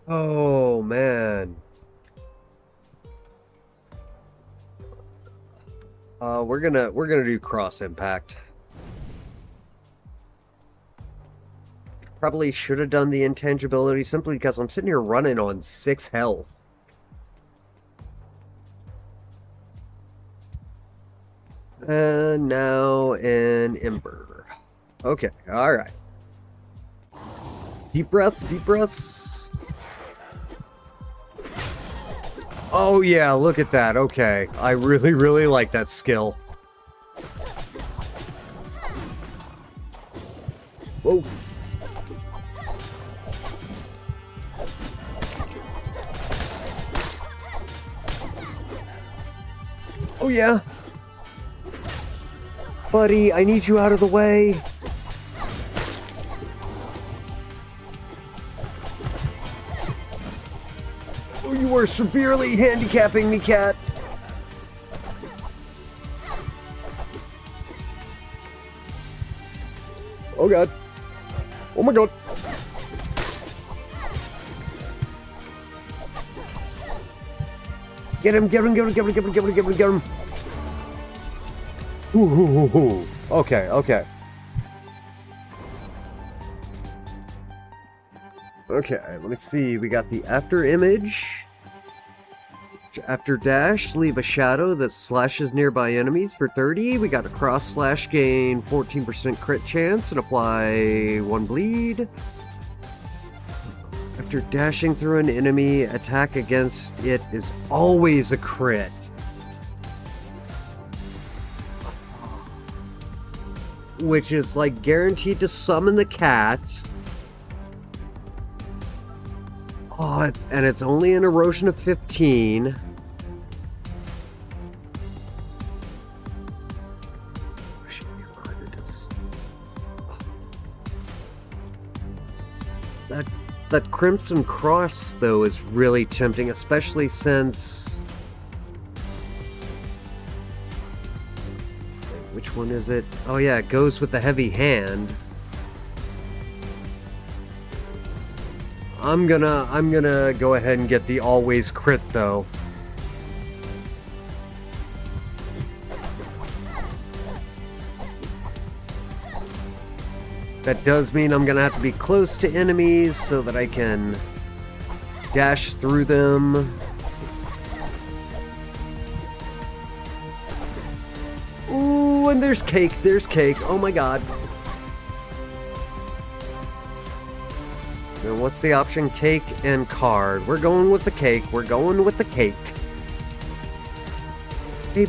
[SPEAKER 1] Oh, man. We're gonna do cross impact. Probably should have done the intangibility simply because I'm sitting here running on 6 health. And now an ember. Okay, alright. Deep breaths, deep breaths. Oh yeah, look at that. Okay, I really, really like that skill. Whoa. Oh yeah. Buddy, I need you out of the way. Oh, you are severely handicapping me, cat. Oh god. Oh my god. Get him, get him, get him, get him, get him, get him, get him, get him. Ooh, ooh, ooh, ooh. Okay, okay. Okay, let me see. We got the after image. After dash, leave a shadow that slashes nearby enemies for 30. We got a cross slash, gain 14% crit chance and apply 1 bleed. After dashing through an enemy, attack against it is always a crit. Which is like guaranteed to summon the cat. Oh, and it's only an erosion of 15. That Crimson Cross, though, is really tempting, especially since... Wait, which one is it? Oh yeah, it goes with the heavy hand. I'm gonna go ahead and get the always crit, though. That does mean I'm gonna have to be close to enemies so that I can dash through them. Ooh, and there's cake, oh my god. Now what's the option? Cake and card. We're going with the cake, Hey.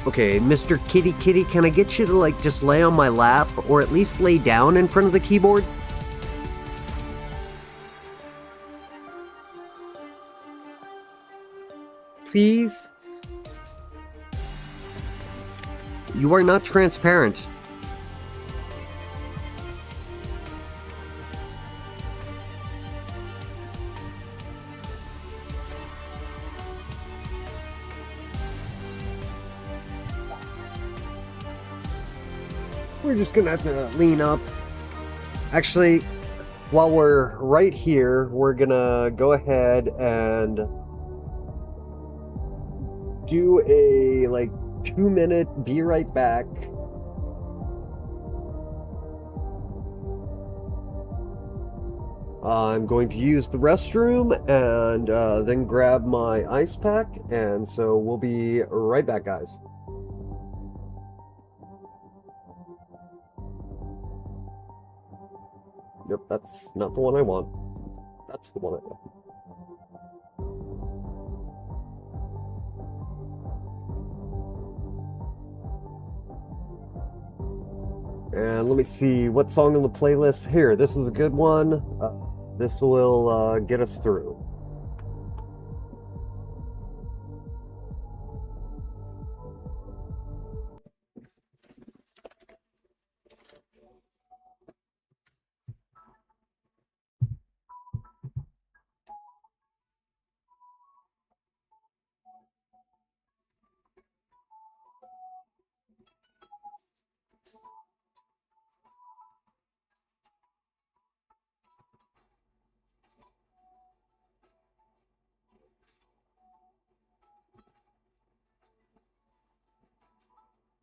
[SPEAKER 1] Okay, Mr. Kitty Kitty, can I get you to, like, just lay on my lap, or at least lay down in front of the keyboard? Please? You are not transparent. We're just gonna have to lean up. Actually, while we're right here, we're gonna go ahead and do a, like, 2-minute be right back. I'm going to use the restroom and then grab my ice pack, and so we'll be right back, guys. Yep, that's not the one I want. That's the one I want. And let me see what song on the playlist. Here, this is a good one. This will get us through.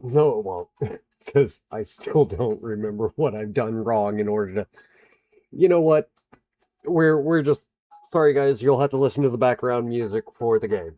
[SPEAKER 1] No, it won't, because I still don't remember what I've done wrong in order to... You know what? We're just... Sorry, guys, you'll have to listen to the background music for the game.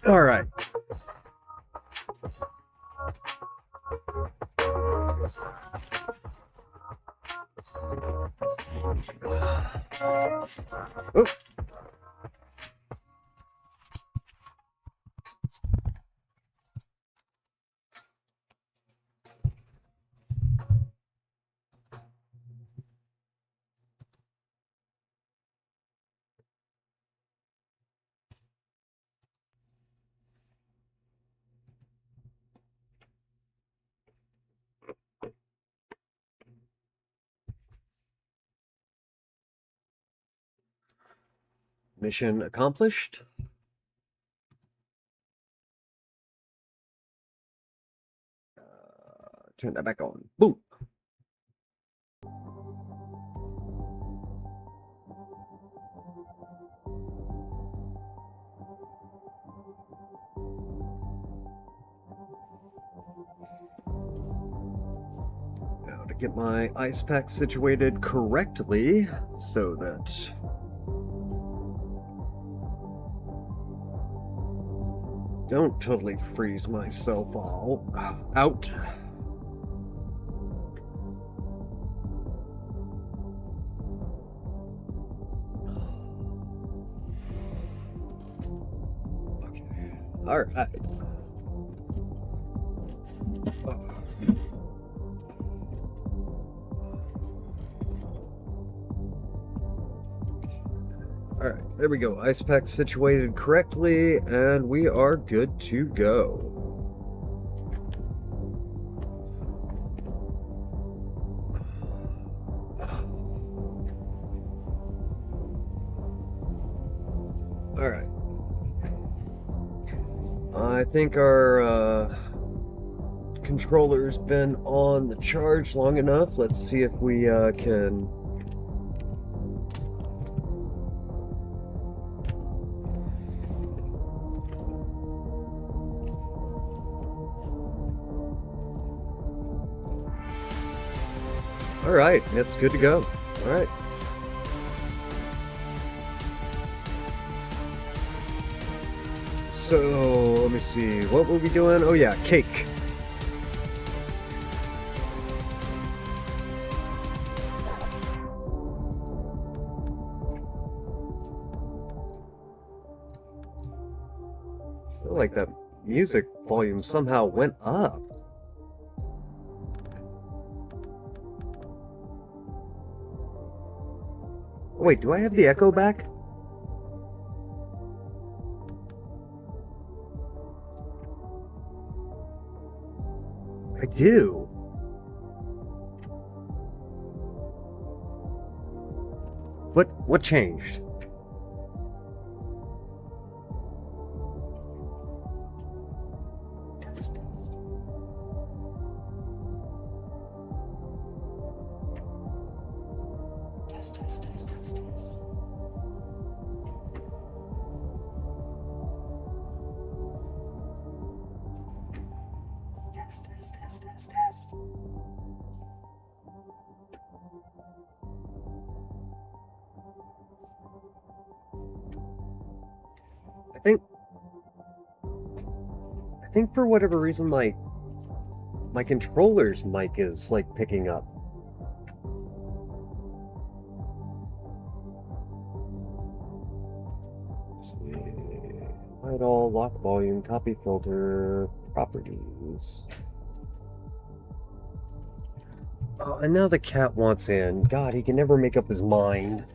[SPEAKER 1] All right. Oh. Mission accomplished. Turn that back on. Boom. Now to get my ice pack situated correctly so that don't totally freeze myself all out. Okay. All right. All right, there we go. Ice pack situated correctly, and we are good to go. All right. I think our controller's been on the charge long enough. Let's see if we can... All right, it's good to go. All right. So, let me see. What were we doing? Oh, yeah, cake. I feel like that music volume somehow went up. Wait, do I have the echo back? I do. What changed? Test, test. Test, test, test, test, test. Test, test, test, test, test. I think for whatever reason my controller's mic is like picking up. Let's see. Hide all, lock volume, copy filter, properties. Oh, and now the cat wants in. God, he can never make up his mind.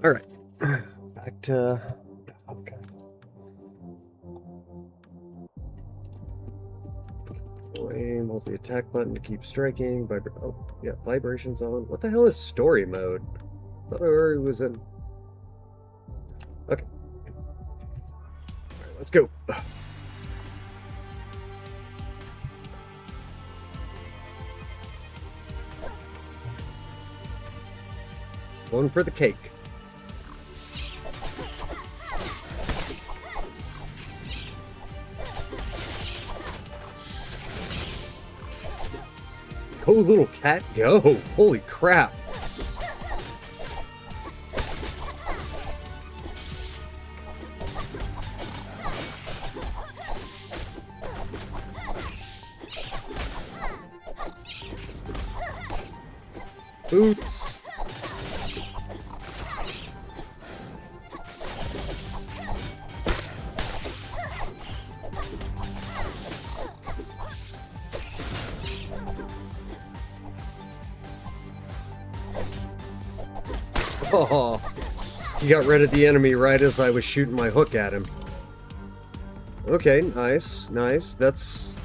[SPEAKER 1] All right, back to... Okay. Aim, hold the attack button to keep striking. Oh, yeah, vibrations on. What the hell is story mode? I thought I already was in. Okay. Alright, let's go. Going for the cake. Go, little cat, go! Holy crap! Boots! Oh, he got rid of the enemy right as I was shooting my hook at him. Okay, nice, nice. That's...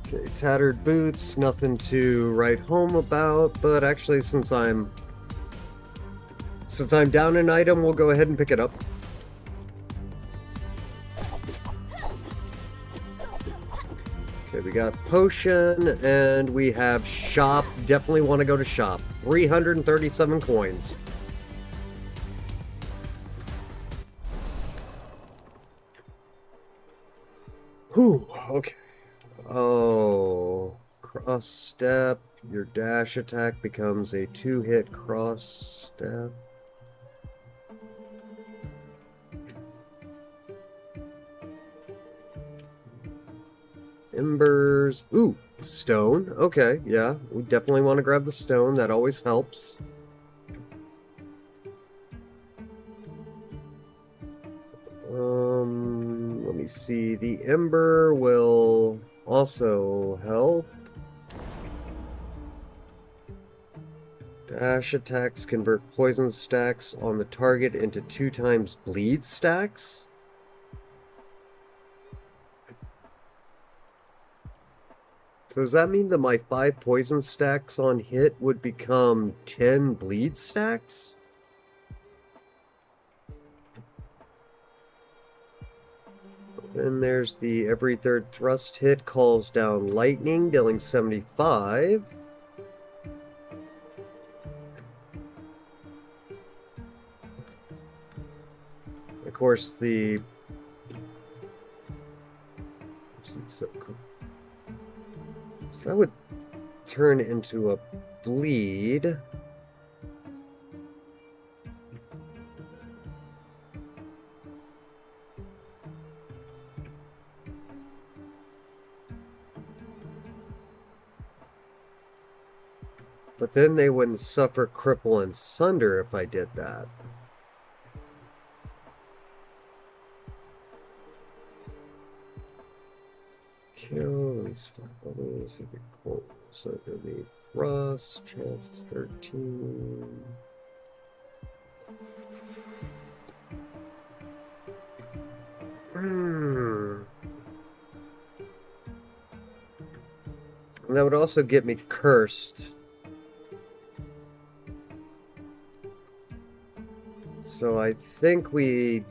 [SPEAKER 1] Okay, tattered boots, nothing to write home about, but actually since I'm down an item, we'll go ahead and pick it up. Okay, we got potion, and we have shop. Definitely want to go to shop. 337 coins. Whew, okay. Oh, cross step. Your dash attack becomes a 2-hit cross step. Embers. Ooh, stone. Okay, yeah. We definitely want to grab the stone. That always helps. Let me see. The ember will also help. Dash attacks convert poison stacks on the target into 2 times bleed stacks. So does that mean that my 5 poison stacks on hit would become 10 bleed stacks? Then there's the every 3rd thrust hit calls down lightning, dealing 75. Of course, the... So that would turn into a bleed. But then they wouldn't suffer, cripple, and sunder if I did that. Kill these 5 bubbles. You get cold. So the thrust. Chance is 13. And that would also get me cursed. So I think we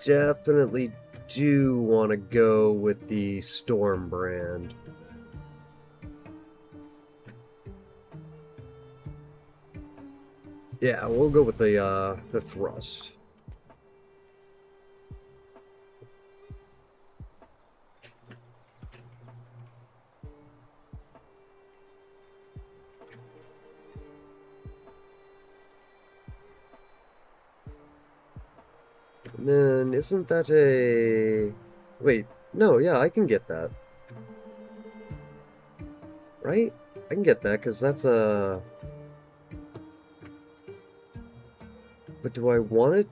[SPEAKER 1] definitely do want to go with the Storm brand. Yeah, we'll go with the thrust. And then, isn't that a... Wait, no, yeah, I can get that. Right? I can get that, because that's a... But do I want it?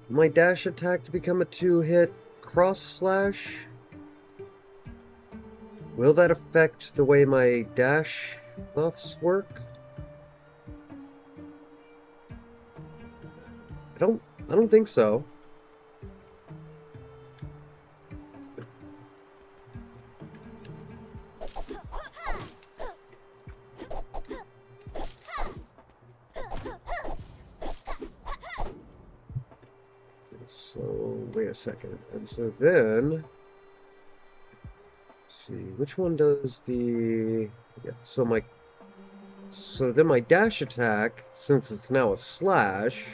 [SPEAKER 1] My dash attack to become a 2-hit cross slash? Will that affect the way my dash buffs work? I don't think so. wait a second. And so then, let's see, which one does the, yeah, so then my dash attack, since it's now a slash,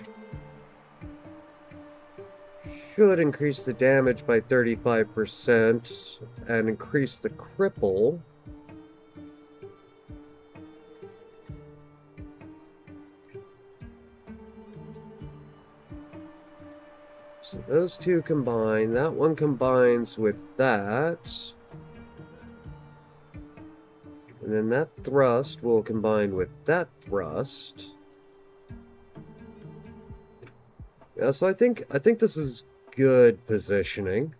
[SPEAKER 1] should increase the damage by 35% and increase the cripple. So those two combine. That one combines with that. And then that thrust will combine with that thrust. Yeah, so I think this is good positioning.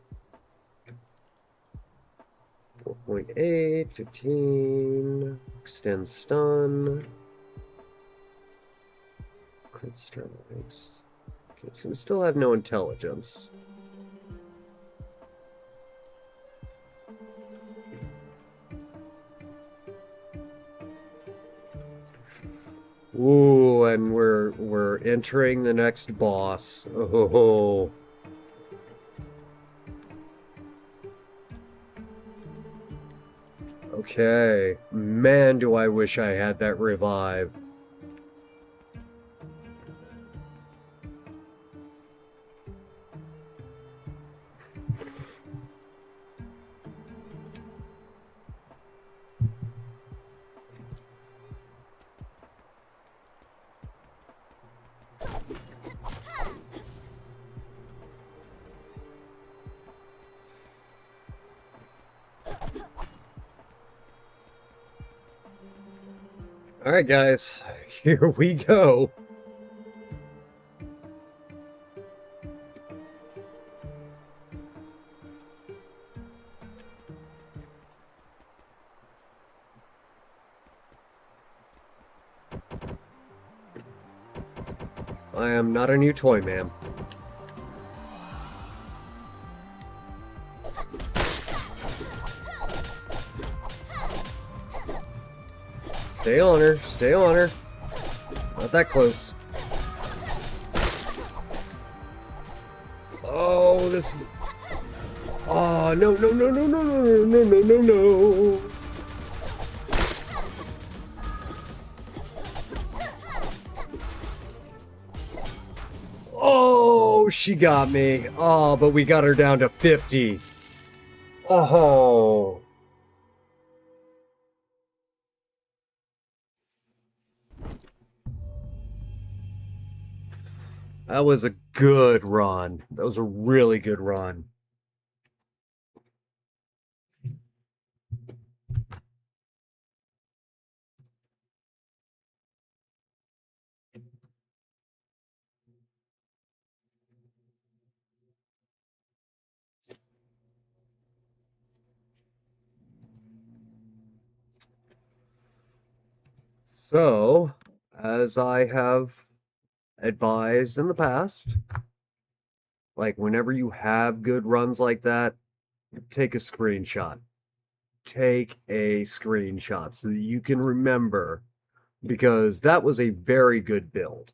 [SPEAKER 1] 4.8, 15, extend stun. Crit strikes. Okay, so we still have no intelligence. Ooh, and we're entering the next boss. Oh. Okay. Man, do I wish I had that revive. Alright, guys. Here we go. I am not a new toy, ma'am. Stay on her. Stay on her. Not that close. Oh, this is... Oh, no, no, no, no, no, no, no, no, no, no. Oh, she got me. Oh, but we got her down to 50. Oh. That was a good run. That was a really good run. So, as I have advised in the past, like whenever you have good runs like that, take a screenshot. Take a screenshot so that you can remember, because that was a very good build.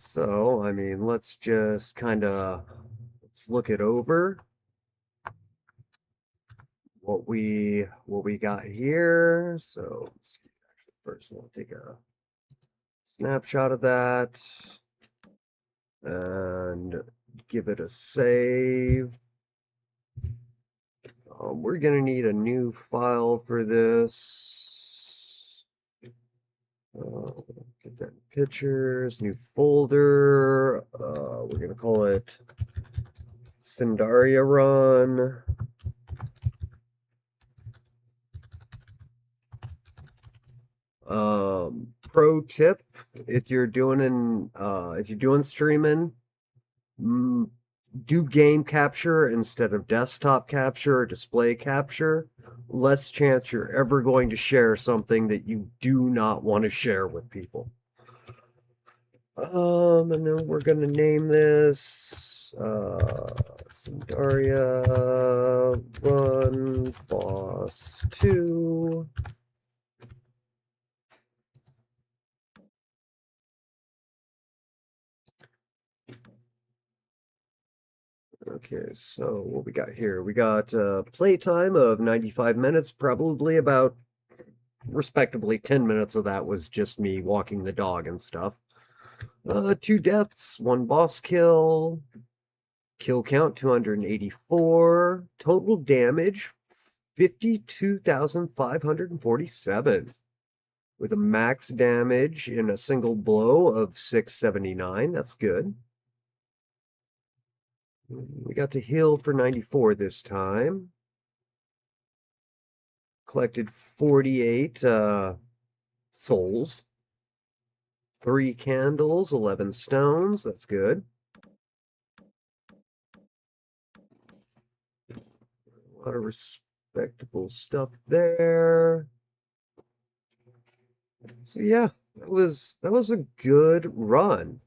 [SPEAKER 1] So, I mean, let's just let's look it over. What we got here. So, let's see. Actually, first we'll take a snapshot of that and give it a save. We're gonna need a new file for this. Get that in pictures, new folder. We're gonna call it Cinderia Run. Pro tip: if you're doing streaming, do game capture instead of desktop capture or display capture. Less chance you're ever going to share something that you do not want to share with people. And then we're gonna name this Cinderia Run Boss 2. Okay, so what we got here? We got playtime of 95 minutes, probably about respectively 10 minutes of that was just me walking the dog and stuff. 2 deaths, 1 boss kill, kill count 284, total damage 52,547, with a max damage in a single blow of 679. That's good. We got to heal for 94 this time. Collected 48 souls. 3 candles, 11 stones. That's good. A lot of respectable stuff there. So yeah, that was a good run.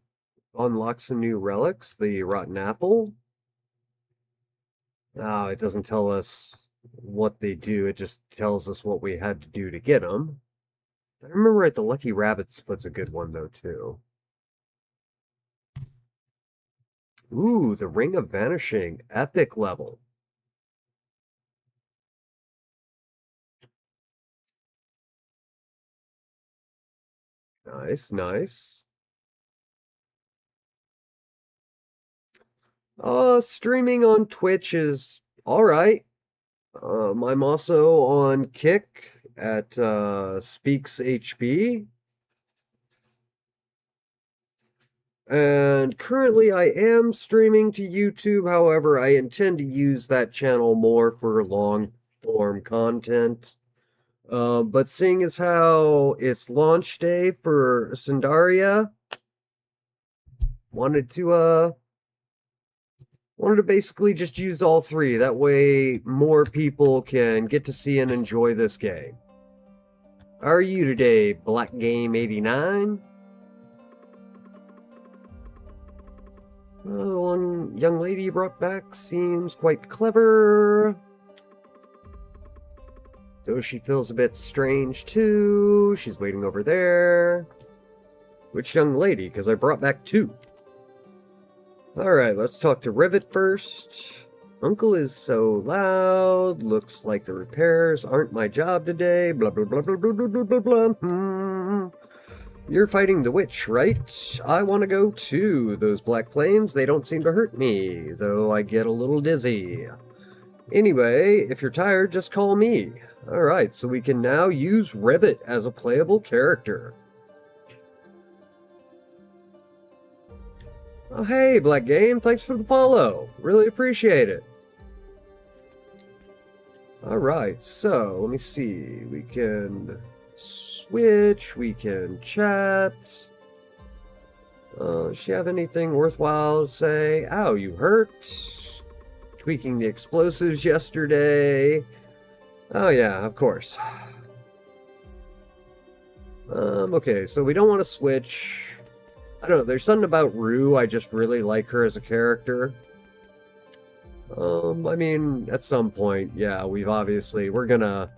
[SPEAKER 1] Unlock some new relics. The rotten apple. Oh, it doesn't tell us what they do. It just tells us what we had to do to get them. I remember the Lucky Rabbit's foot's a good one though too. Ooh, the Ring of Vanishing, epic level. Nice, nice. Streaming on Twitch is all right. I'm also on Kick at Speaks HB. And currently I am streaming to YouTube. However, I intend to use that channel more for long form content. But seeing as how it's launch day for Cinderia, wanted to basically just use all 3. That way more people can get to see and enjoy this game. How are you today, Black Game 89? The one young lady you brought back seems quite clever. Though she feels a bit strange too. She's waiting over there. Which young lady? Because I brought back 2. Alright, let's talk to Rivet first. Uncle is so loud. Looks like the repairs aren't my job today. Blah, blah, blah, blah, blah, blah, blah, blah. You're fighting the witch, right? I want to go too. Those black flames, they don't seem to hurt me, though I get a little dizzy. Anyway, if you're tired, just call me. Alright, so we can now use Rivet as a playable character. Oh, hey, Black Game, thanks for the follow. Really appreciate it. Alright, so, let me see. We can switch, we can chat. Does she have anything worthwhile to say? Ow, you hurt? Tweaking the explosives yesterday. Oh yeah, of course. Okay, so we don't want to switch. I don't know, there's something about Rue, I just really like her as a character. I mean, at some point, yeah, we're gonna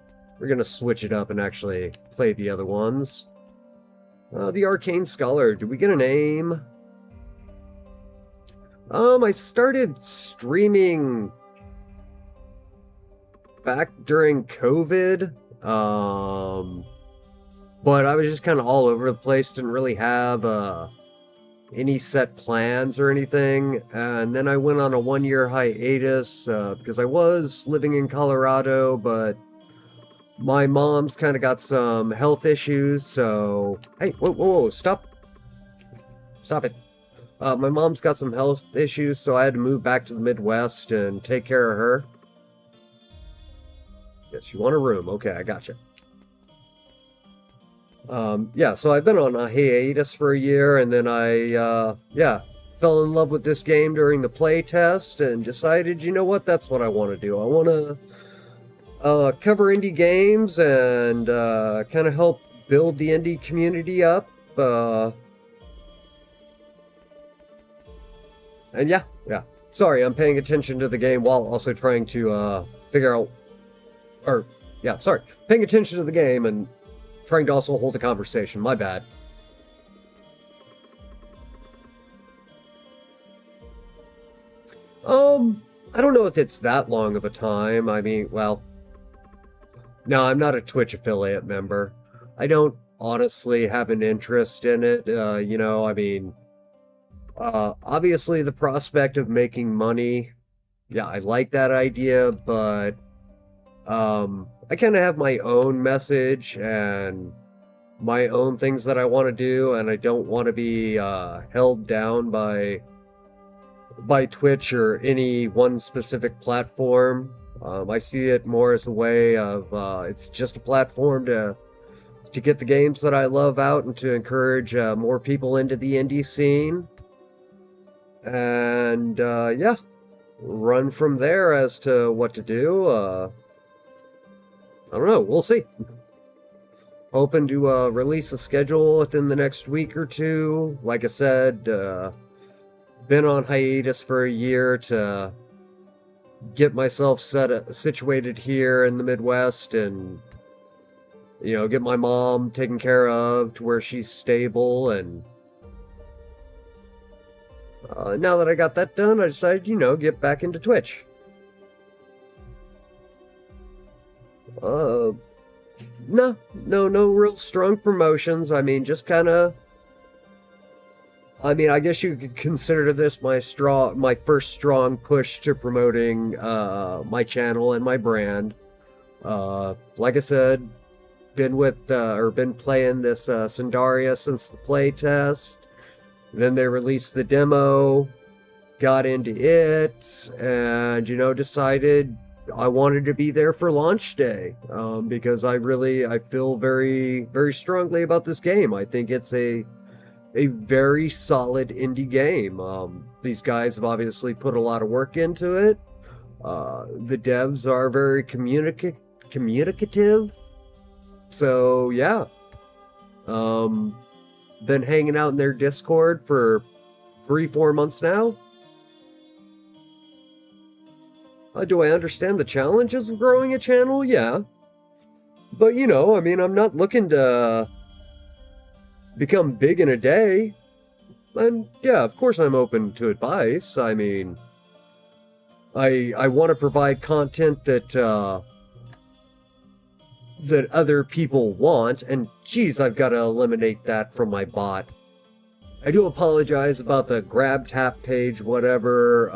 [SPEAKER 1] switch it up and actually play the other ones. The Arcane Scholar, did we get a name? I started streaming back during COVID, but I was just kind of all over the place, didn't really have, any set plans or anything, and then I went on a 1-year hiatus because I was living in Colorado, but my mom's kind of got some health issues, so hey, whoa, stop it. My mom's got some health issues, so I had to move back to the Midwest and take care of her. Yes, you want a room? Okay, I gotcha. Yeah, so I've been on a hiatus for a year, and then I, fell in love with this game during the playtest and decided, you know what, that's what I want to do. I want to cover indie games and kind of help build the indie community up. And yeah. Sorry, I'm paying attention to the game while also trying to figure out, or yeah, sorry, paying attention to the game and trying to also hold a conversation. My bad. I don't know if it's that long of a time. I mean, well, no, I'm not a Twitch affiliate member. I don't honestly have an interest in it. I mean, obviously the prospect of making money, yeah, I like that idea, but I kind of have my own message and my own things that I want to do, and I don't want to be held down by Twitch or any one specific platform. I see it more as a way of it's just a platform to get the games that I love out and to encourage more people into the indie scene. And yeah, run from there as to what to do. I don't know. We'll see. Hoping to release a schedule within the next week or two. Like I said, been on hiatus for a year to get myself situated here in the Midwest and, get my mom taken care of to where she's stable. And now that I got that done, I decided, get back into Twitch. No real strong promotions. I mean, just kind of. I mean, I guess you could consider this my first strong push to promoting my channel and my brand. Like I said, been playing this Cinderia since the playtest. Then they released the demo, got into it, and decided I wanted to be there for launch day because I feel very, very strongly about this game. I think it's a very solid indie game. These guys have obviously put a lot of work into it. The devs are very communicative. So yeah. Been hanging out in their Discord for 3-4 months now. Do I understand the challenges of growing a channel? Yeah. But I mean, I'm not looking to become big in a day. And yeah, of course I'm open to advice. I mean, I want to provide content that other people want, and geez, I've got to eliminate that from my bot. I do apologize about the grab tap page, whatever.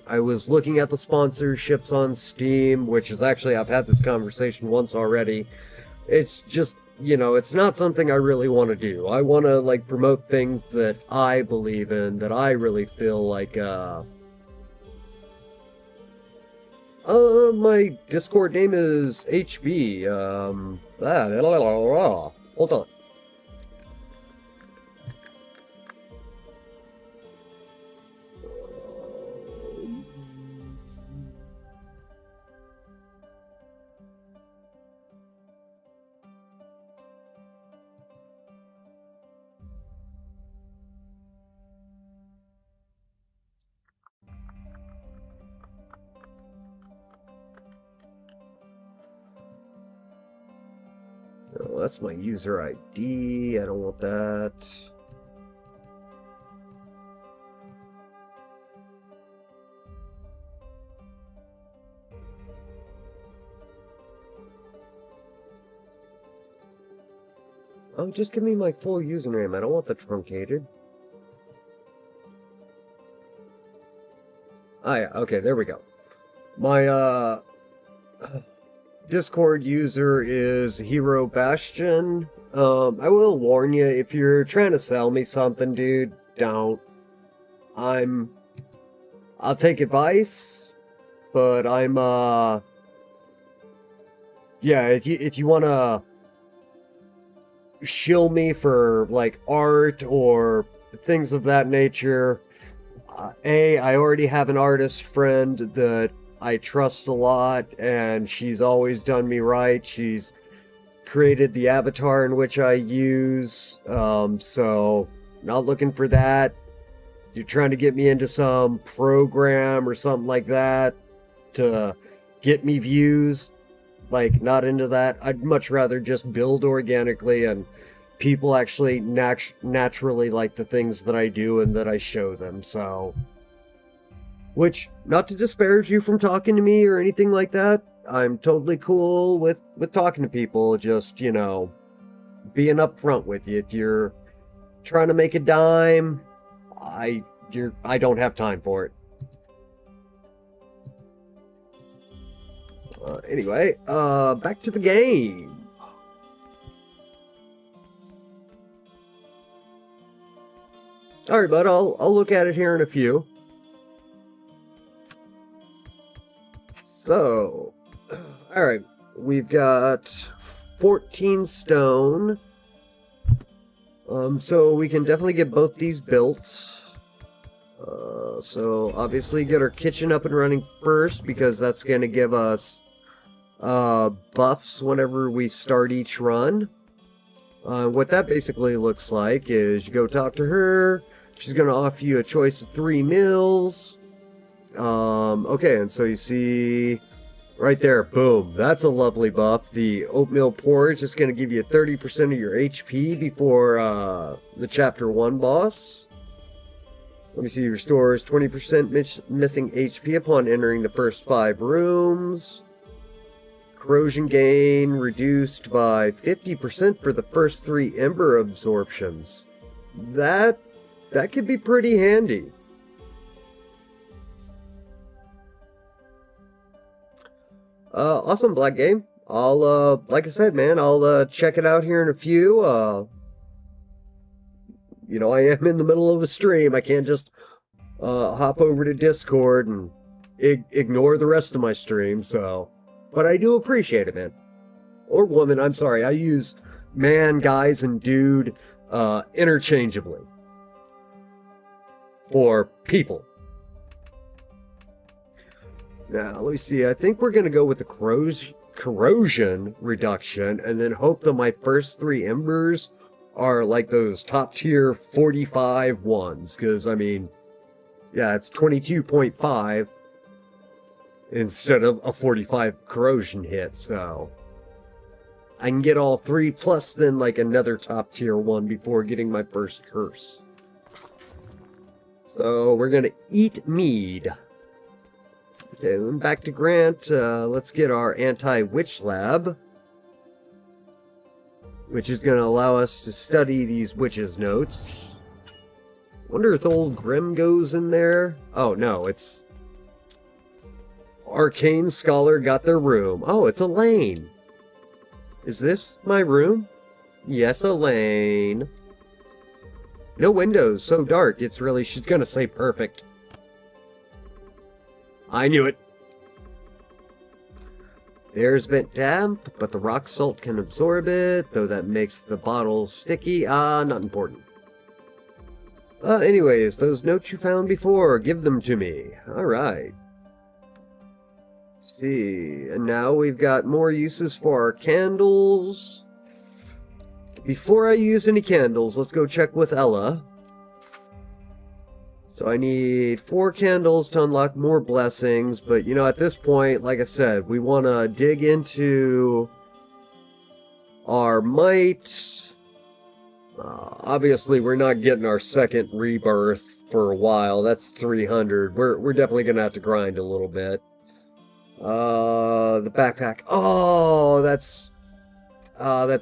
[SPEAKER 1] I was looking at the sponsorships on Steam, which is actually, I've had this conversation once already. It's just, it's not something I really want to do. I want to, promote things that I believe in, that I really feel like, my Discord name is HB, hold on. Oh, that's my user ID. I don't want that. Oh, just give me my full username. I don't want the truncated. Ah, yeah. Okay, there we go. My, Discord user is Hero Bastion. I will warn you, if you're trying to sell me something, dude, don't. I'll take advice, but yeah, if you wanna shill me for, art or things of that nature, I already have an artist friend that I trust a lot, and she's always done me right. She's created the avatar in which I use, so not looking for that. you're trying to get me into some program or something like that to get me views, like, not into that. I'd much rather just build organically and people actually naturally like the things that I do and that I show them, so... Which, not to disparage you from talking to me or anything like that, I'm totally cool with talking to people, just, you know, being upfront with you. If you're trying to make a dime, I don't have time for it. Anyway, back to the game. Alright, bud, I'll look at it here in a few. So, alright, we've got 14 stone. So we can definitely get both these built. So obviously get our kitchen up and running first, because that's going to give us buffs whenever we start each run. What that basically looks like is you go talk to her. She's going to offer you a choice of 3 meals. Okay, and so you see right there, boom, that's a lovely buff. The oatmeal porridge is going to give you 30% of your HP before the chapter 1 boss. Let me see, restores 20% missing HP upon entering the first 5 rooms. Corrosion gain reduced by 50% for the first 3 ember absorptions. That could be pretty handy. Awesome, Black Game. I'll, like I said, man, I'll, check it out here in a few. You know, I am in the middle of a stream. I can't just, hop over to Discord and ignore the rest of my stream, so. But I do appreciate it, man. Or woman, I'm sorry. I use man, guys, and dude, interchangeably. For people. Now, let me see. I think we're going to go with the corrosion reduction and then hope that my first 3 embers are like those top tier 45 ones. Because, I mean, yeah, it's 22.5 instead of a 45 corrosion hit. So I can get all 3 plus then like another top tier one before getting my first curse. So we're going to eat mead. Okay, then back to Grant. Let's get our anti-witch lab, which is going to allow us to study these witches' notes. Wonder if old Grim goes in there. Oh, no, it's... Arcane Scholar got their room. Oh, it's Elaine. Is this my room? Yes, Elaine. No windows, so dark. It's really... She's going to say perfect. I knew it. There's a bit damp, but the rock salt can absorb it, though that makes the bottle sticky. Not important. Anyways, those notes you found before, give them to me. Alright. See, and now we've got more uses for our candles. Before I use any candles, let's go check with Ella. So I need 4 candles to unlock more blessings, but you know, at this point, like I said, we want to dig into our might. Obviously, we're not getting our second rebirth for a while. That's 300. We're definitely going to have to grind a little bit. The backpack. Oh, that's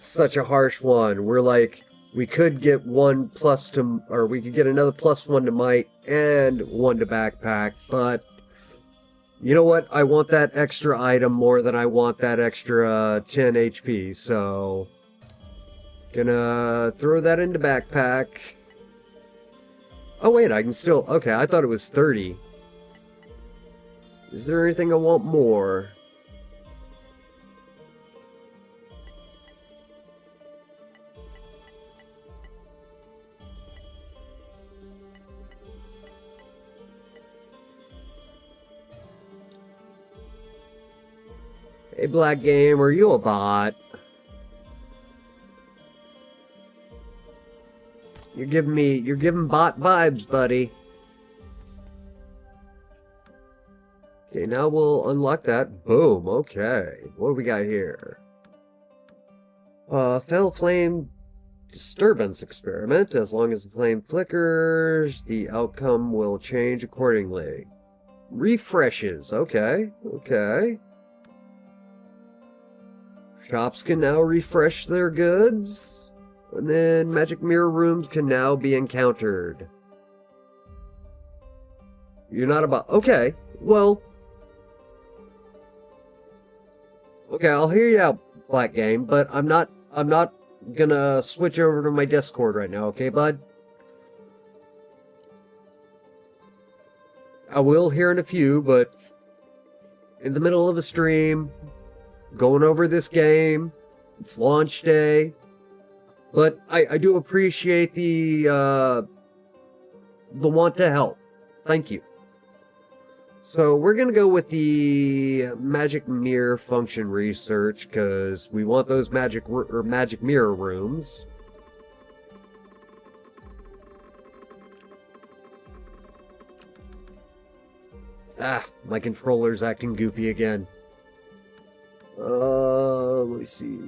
[SPEAKER 1] such a harsh one. We're like... We could get 1 plus to, or we could get another +1 to might and 1 to backpack, but you know what? I want that extra item more than I want that extra 10 HP, so gonna throw that into backpack. Oh wait, I can still, okay, I thought it was 30. Is there anything I want more? Hey, Black Game, are you a bot? You're giving bot vibes, buddy. Okay, now we'll unlock that. Boom, okay. What do we got here? Fell flame disturbance experiment. As long as the flame flickers, the outcome will change accordingly. Refreshes, okay, okay. Shops can now refresh their goods. And then magic mirror rooms can now be encountered. You're not about... Okay, well... Okay, I'll hear you out, Black Game, but I'm not gonna switch over to my Discord right now, okay, bud? I will here in a few, but in the middle of a stream, going over this game, it's launch day, but I do appreciate the want to help. Thank you. So we're going to go with the magic mirror function research because we want those magic mirror rooms. Ah, my controller's acting goofy again. Let me see.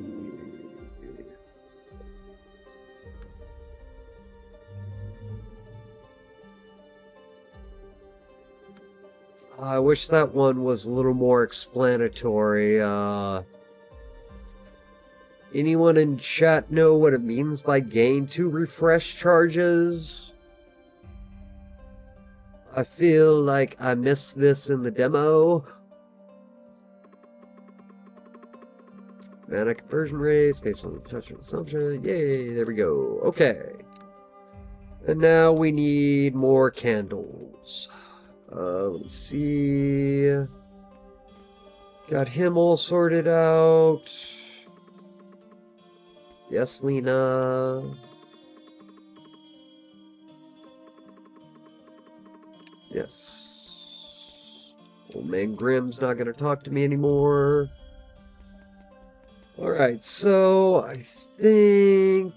[SPEAKER 1] I wish that one was a little more explanatory. Anyone in chat know what it means by gain 2 refresh charges? I feel like I missed this in the demo. Mana conversion rates based on the touch of assumption. Yay, there we go. Okay. And now we need more candles. Let's see. Got him all sorted out. Yes, Lena. Yes. Old man Grimm's not gonna talk to me anymore. Alright, so I think...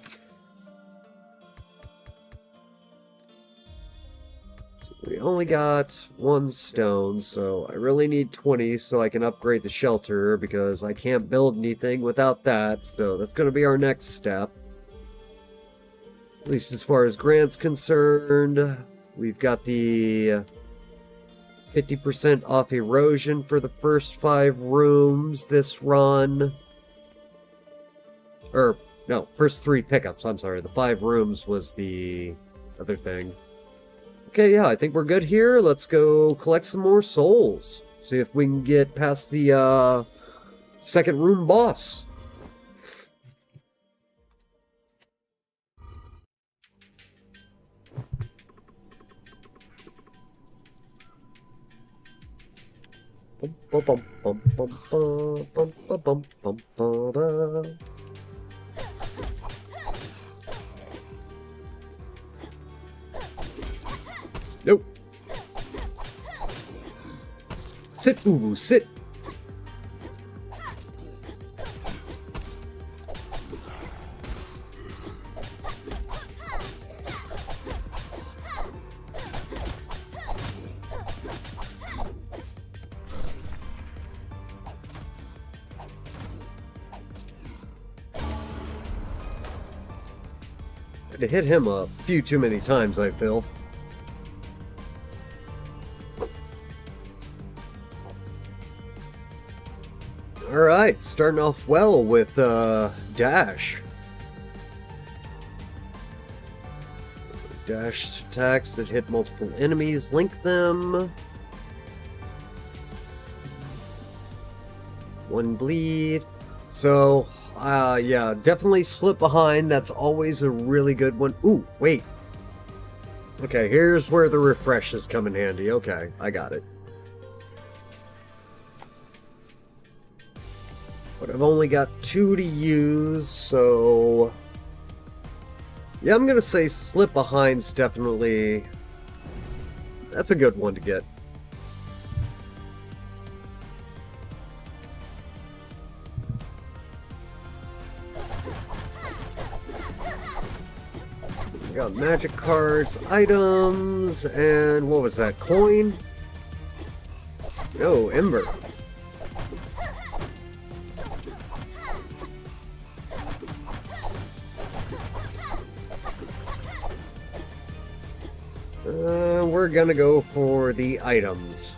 [SPEAKER 1] we only got 1 stone, so I really need 20 so I can upgrade the shelter, because I can't build anything without that, so that's going to be our next step. At least as far as Grant's concerned. We've got the 50% off erosion for the first 5 rooms this run. Or, no, first 3 pickups, I'm sorry. The 5 rooms was the other thing. Okay, yeah, I think we're good here. Let's go collect some more souls. See if we can get past the second room boss. Nope. Sit, Ubu, sit. Had to hit him a few too many times, I feel. Alright, starting off well with dash. Dash attacks that hit multiple enemies, link them. 1 bleed. So, yeah, definitely slip behind. That's always a really good one. Ooh, wait. Okay, here's where the refreshes come in handy. Okay, I got it. But I've only got 2 to use, so... yeah, I'm gonna say slip behind's definitely... that's a good one to get. We got magic cards, items, and what was that, coin? Oh, Ember. We're gonna go for the items.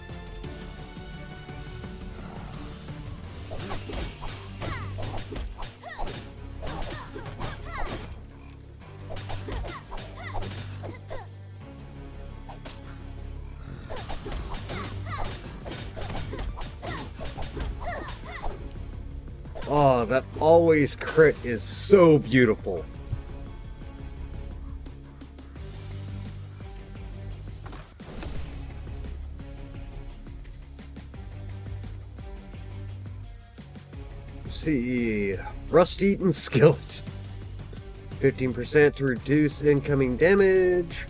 [SPEAKER 1] Oh, that always crit is so beautiful. See, rust-eaten skillet. 15% to reduce incoming damage.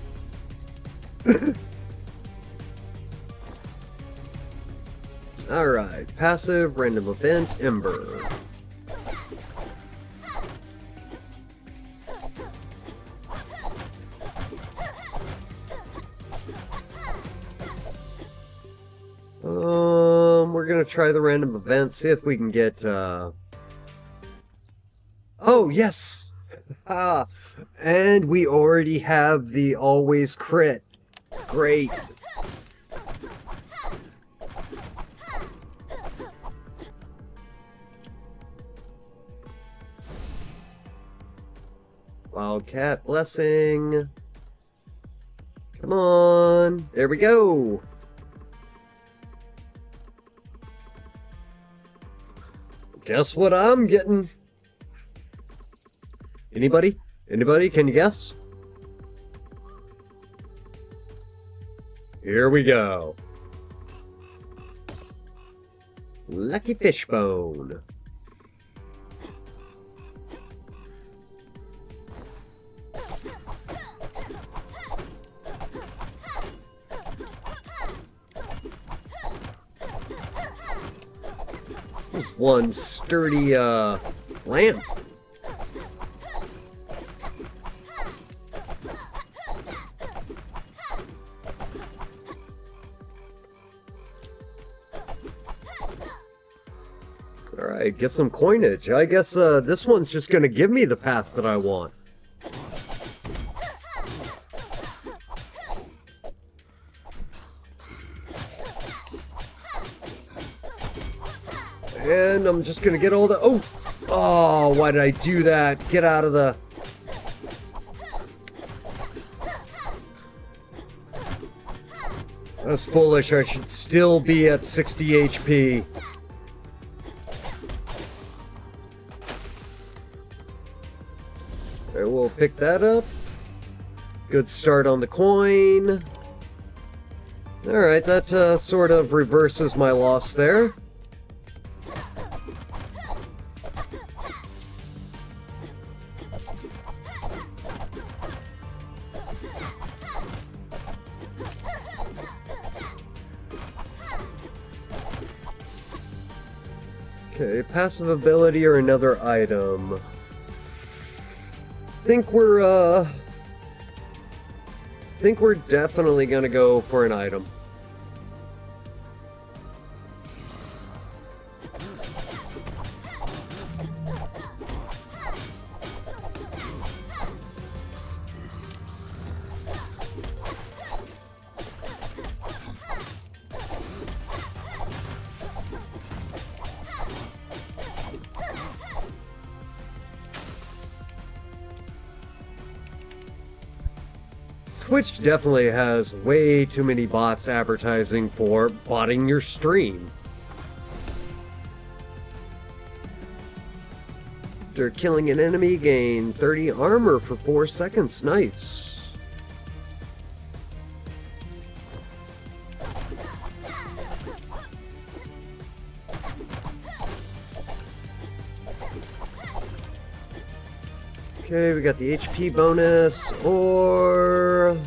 [SPEAKER 1] Alright, passive, random event, Ember. We're gonna try the random event, see if we can get, Oh, yes! Ah, and we already have the always crit. Great. Wildcat blessing. Come on. There we go. Guess what I'm getting? Anybody? Anybody? Can you guess? Here we go. Lucky Fishbone. There's one sturdy, lamp. Alright, get some coinage. I guess, this one's just gonna give me the path that I want. And I'm just gonna get all the... Oh! Oh, why did I do that? Get out of the... That's foolish. I should still be at 60 HP. Alright, we'll pick that up. Good start on the coin. Alright, that sort of reverses my loss there. Okay, passive ability or another item. Think we're definitely gonna go for an item. Twitch definitely has way too many bots advertising for botting your stream. After killing an enemy, gain 30 armor for 4 seconds. Nice. Okay, we got the HP bonus, or...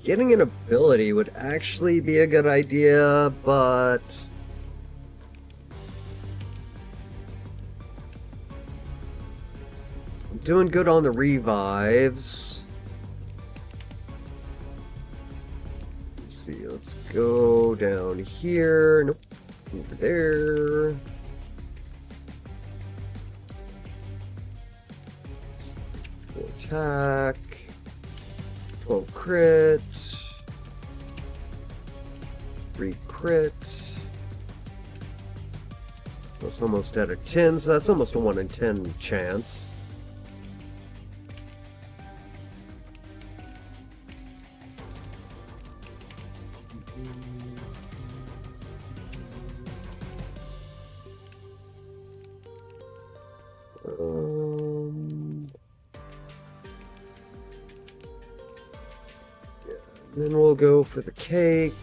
[SPEAKER 1] Getting an ability would actually be a good idea, but... doing good on the revives. Let's see, let's go down here. Nope, over there. Full attack. 12 crit. 3 crit. That's almost at a 10, so that's almost a 1 in 10 chance. Yeah, then we'll go for the cake.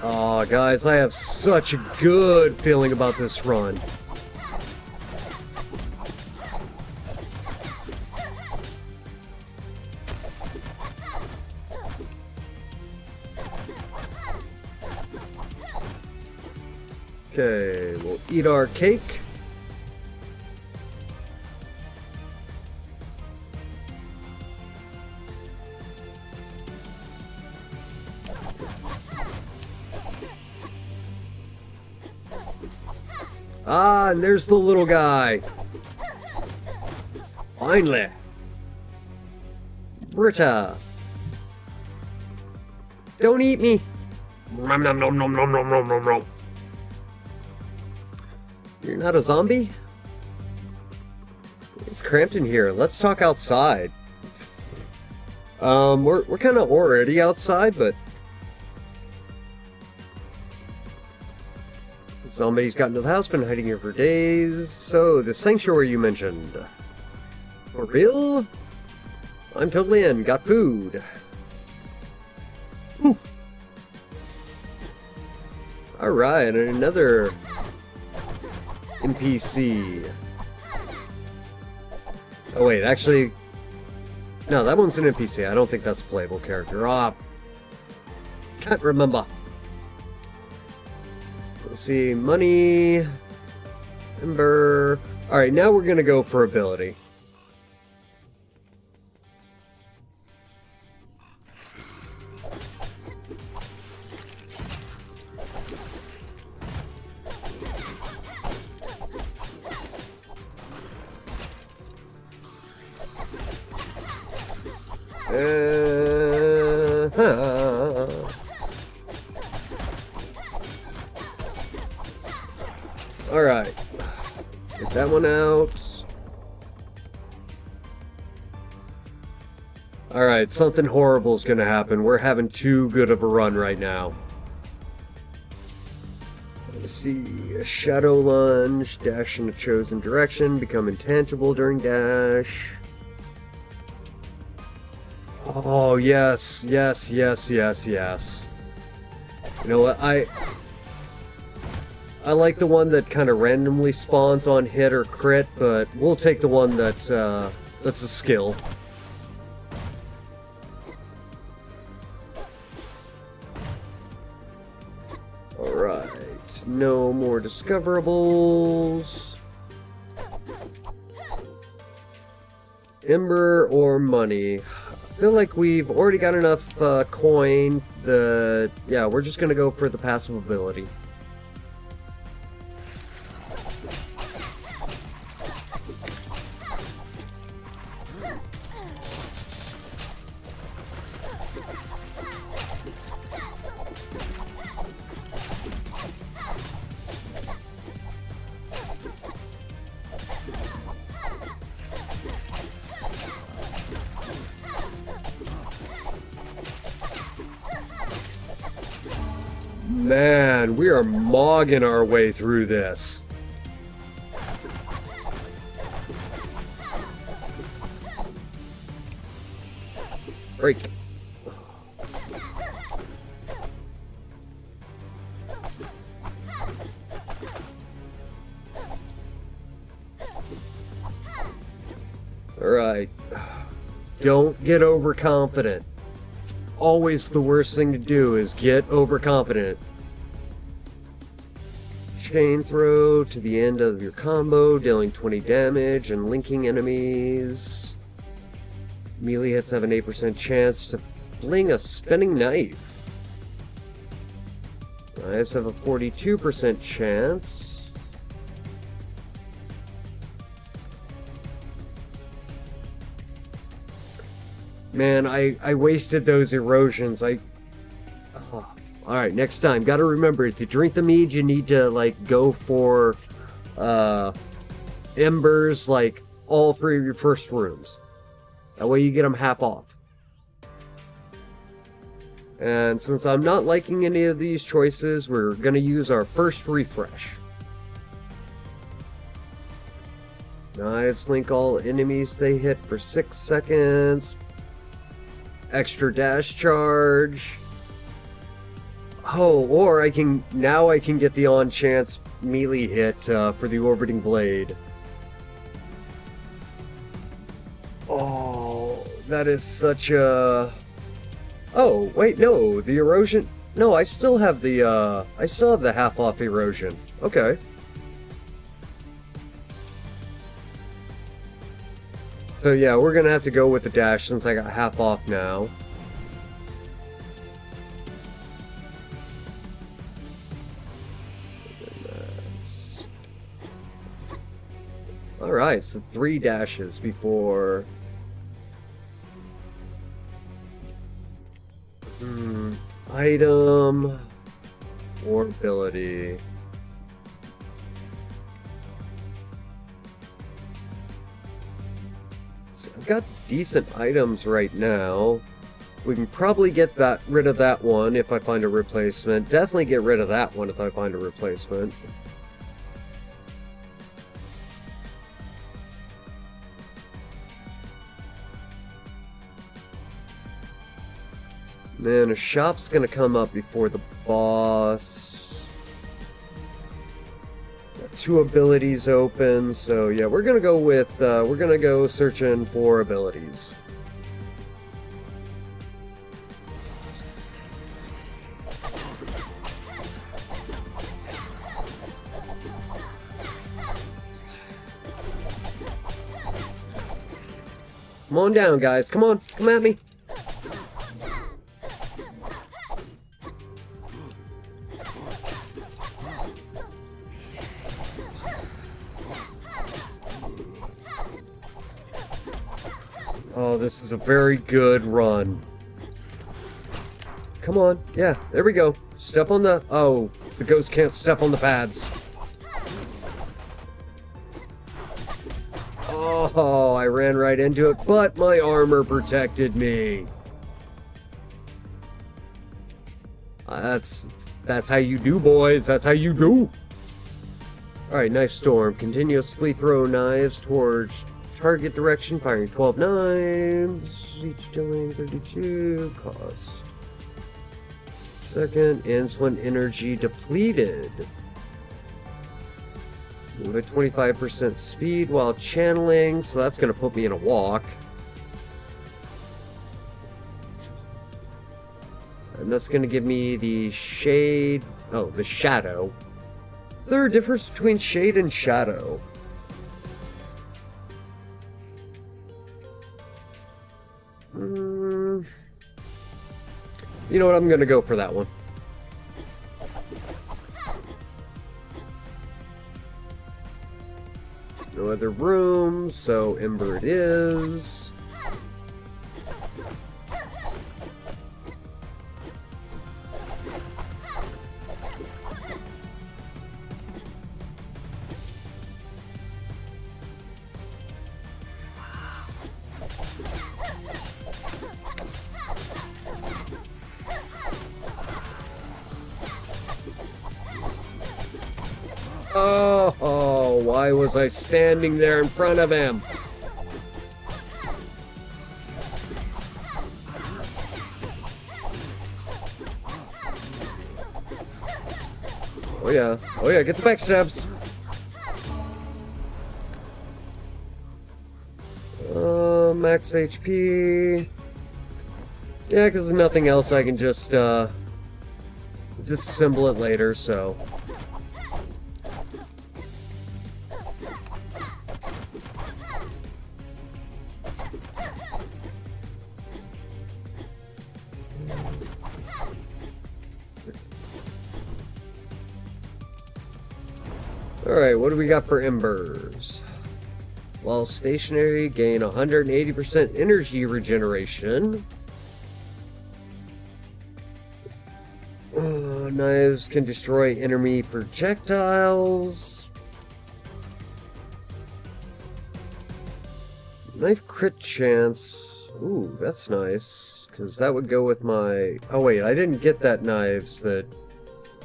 [SPEAKER 1] Aw, guys, I have such a good feeling about this run. Okay, we'll eat our cake. Ah, and there's the little guy. Finally. Britta. Don't eat me. Nom nom nom nom nom nom nom nom nom. You're not a zombie? It's cramped in here. Let's talk outside. We're kind of already outside, but somebody's gotten to the house, been hiding here for days. So, the sanctuary you mentioned. For real? I'm totally in. Got food. Oof. Alright, and another NPC. Oh wait, actually... No, that one's an NPC. I don't think that's a playable character. Ah, can't remember. Let's see, money, ember. Alright, now we're gonna go for ability. Alright. Get that one out. Alright, something horrible is gonna happen. We're having too good of a run right now. Let's see. A shadow lunge. Dash in a chosen direction. Become intangible during dash. Oh, yes. Yes, yes, yes, yes. You know what? I like the one that kind of randomly spawns on hit or crit, but we'll take the one that's a skill. Alright, no more discoverables. Ember or money? I feel like we've already got enough coin that, yeah, we're just gonna go for the passive ability. Man, we are mogging our way through this. Break. All right. Don't get overconfident. Always the worst thing to do is get overconfident. Chain throw to the end of your combo, dealing 20 damage and linking enemies. Melee hits have an 8% chance to fling a spinning knife. Knives have a 42% chance. Man, I wasted those erosions. Alright, next time. Gotta remember, if you drink the mead, you need to, like, go for, embers, like, all 3 of your first rooms. That way you get them half off. And since I'm not liking any of these choices, we're gonna use our first refresh. Knives link all enemies they hit for 6 seconds. Extra dash charge. Oh, or I can get the on chance melee hit for the orbiting blade. Oh, that is such a... Oh, wait, no, the erosion... No, I still have the half off erosion. Okay. So yeah, we're gonna have to go with the dash since I got half off now. Alright, so 3 dashes before... Item... or ability... So I've got decent items right now. We can probably get rid of that one if I find a replacement. Definitely get rid of that one if I find a replacement. Then a shop's gonna come up before the boss. Got 2 abilities open, so yeah, we're gonna go with we're gonna go searching for abilities. Come on down, guys. Come on, come at me. Oh, this is a very good run. Come on. Yeah, there we go. Step on the... Oh, the ghost can't step on the pads. Oh, I ran right into it, but my armor protected me. That's how you do, boys. That's how you do. Alright, knife storm. Continuously throw knives towards... target direction, firing 12 knives, each dealing 32, cost. Second, ends when energy depleted. Move at 25% speed while channeling, so that's going to put me in a walk. And that's going to give me the shade, oh, the shadow. Is there a difference between shade and shadow? You know what, I'm gonna go for that one. No other rooms, so Ember it is. Oh, why was I standing there in front of him? Oh yeah, get the backstabs. max HP. Yeah, because with nothing else, I can just disassemble it later, so. Alright, what do we got for embers? While stationary, gain 180% energy regeneration. Knives can destroy enemy projectiles. Knife crit chance. Ooh, that's nice. Because that would go with my... Oh wait, I didn't get that knives that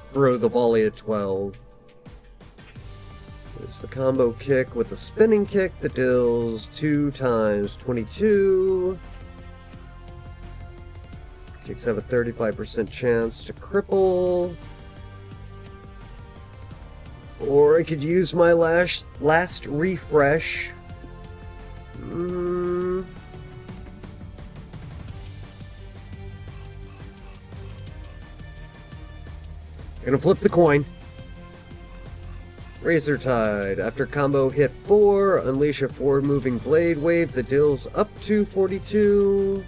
[SPEAKER 1] throw the volley at 12. It's the combo kick with the spinning kick that deals 2 times 22. Kicks have a 35% chance to cripple. Or I could use my last refresh. Gonna flip the coin. Razor Tide. After combo hit 4, unleash a forward-moving blade wave that deals up to 42.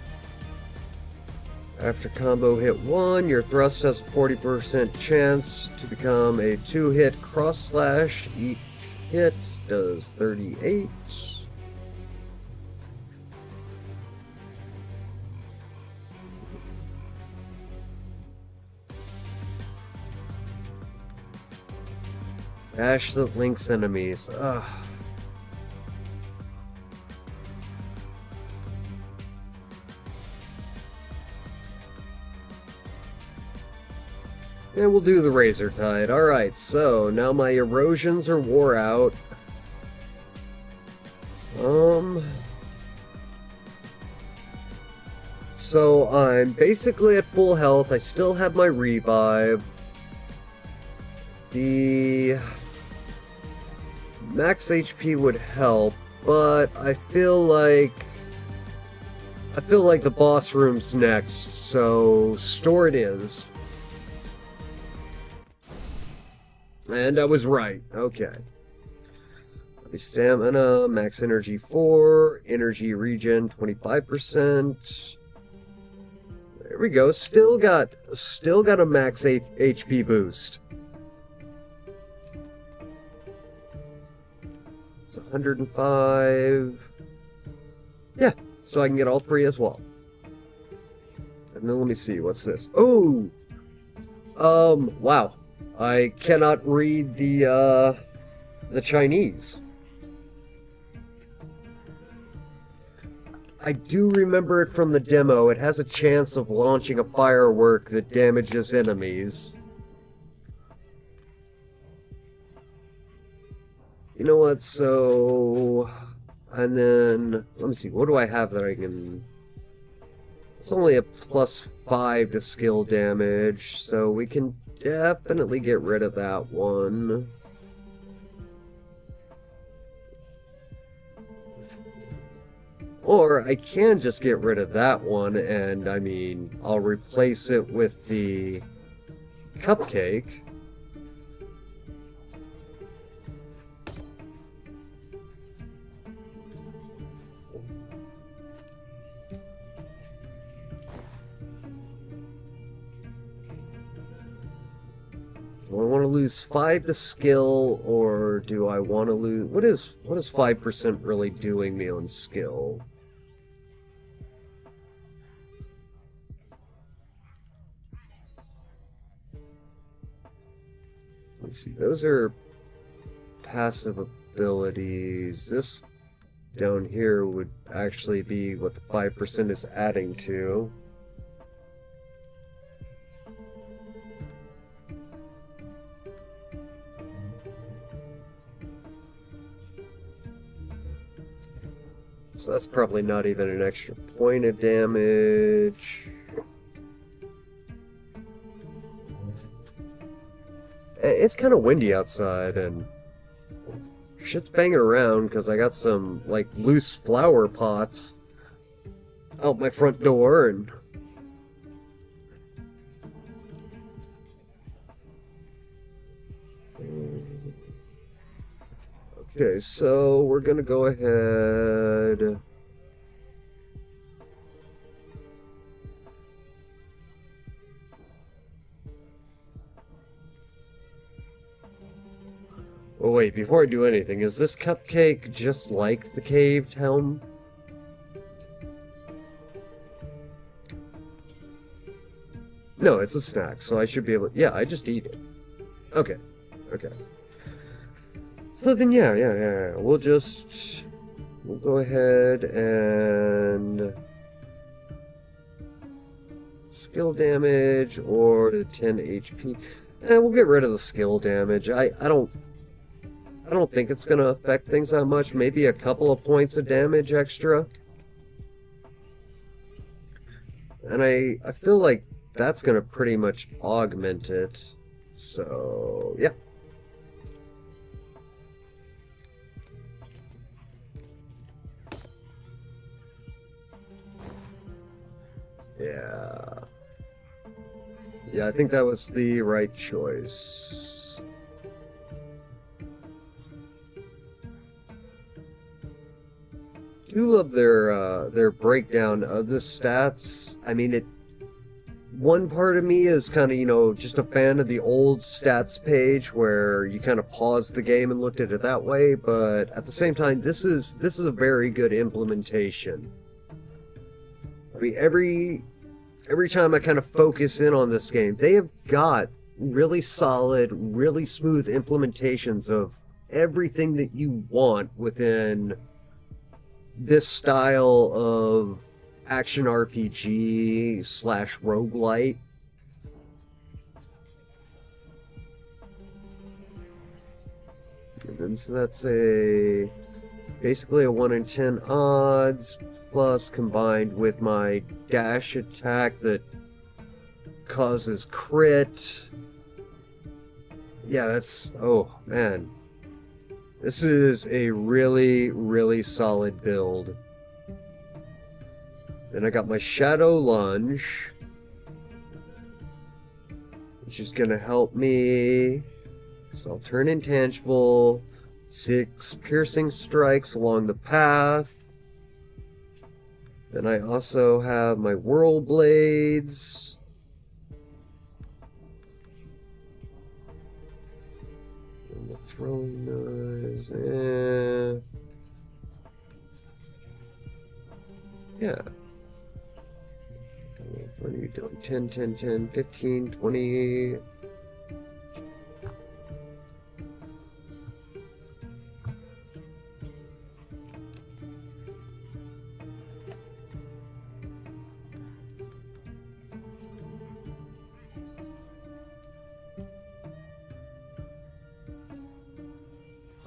[SPEAKER 1] After combo hit 1, your thrust has a 40% chance to become a 2-hit cross slash. Each hit does 38. Bash the Link's enemies. Ugh. And we'll do the Razor Tide. Alright, so now my erosions are wore out. So I'm basically at full health. I still have my revive. The max HP would help, but I feel like the boss room's next, so store it is. And I was right. Okay. Stamina, max energy 4, energy regen 25%. There we go. Still got a max HP boost. It's 105. Yeah, so I can get all 3 as well. And then let me see, what's this? Oh! Wow. I cannot read the Chinese. I do remember it from the demo. It has a chance of launching a firework that damages enemies. You know what, so... And then... Let me see, what do I have that I can... It's only a +5 to skill damage, so we can definitely get rid of that one. Or I can just get rid of that one, and I mean, I'll replace it with the cupcake. Do I want to lose 5 to skill, or do I want to lose... What is 5% really doing me on skill? Let's see, those are passive abilities. This down here would actually be what the 5% is adding to. So that's probably not even an extra point of damage. It's kind of windy outside, and shit's banging around because I got some, like, loose flower pots out my front door and okay, so we're gonna go ahead. Oh wait, before I do anything, is this cupcake just like the caved helm? No, it's a snack, so I should be able to... Yeah, I just eat it. Okay. Okay. So then, yeah. We'll go ahead and... skill damage or the 10 HP. And we'll get rid of the skill damage. I don't think it's going to affect things that much. Maybe a couple of points of damage extra. And I feel like that's going to pretty much augment it. So, yeah. Yeah, I think that was the right choice. Do love their breakdown of the stats. I mean, one part of me is kind of, you know, just a fan of the old stats page where you kind of paused the game and looked at it that way, but at the same time, this is a very good implementation. I mean, every time I kind of focus in on this game, they have got really solid, really smooth implementations of everything that you want within this style of action RPG / roguelite. And then so that's basically a 1 in 10 odds, plus combined with my dash attack that causes crit. Yeah, that's... oh, man. This is a really, really solid build. Then I got my Shadow Lunge, which is going to help me. So I'll turn intangible, 6 piercing strikes along the path. Then I also have my Whirl Blades. And the throwing knives. Yeah. What are you doing? 10, 10, 10, 15, 20.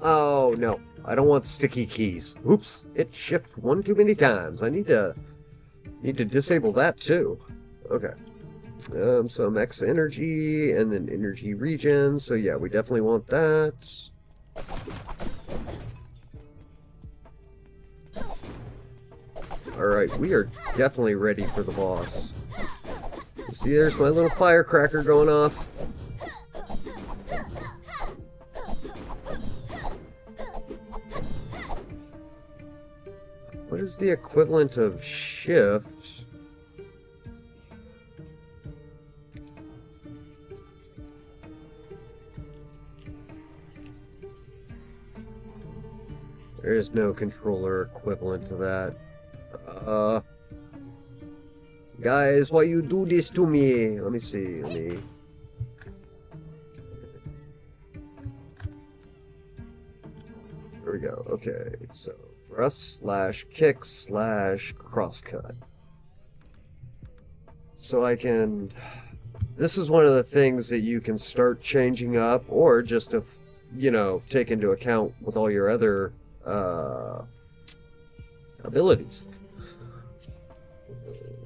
[SPEAKER 1] Oh, no. I don't want sticky keys. Oops. It shifted one too many times. I need to disable that too. Okay. So max energy and then energy regen. So yeah, we definitely want that. Alright, we are definitely ready for the boss. You see, there's my little firecracker going off. What is the equivalent of shift? There is no controller equivalent to that. Guys, why you do this to me? Let me see. There we go. Okay, so thrust / kick / crosscut. So I can... This is one of the things that you can start changing up, or just to, you know, take into account with all your other abilities.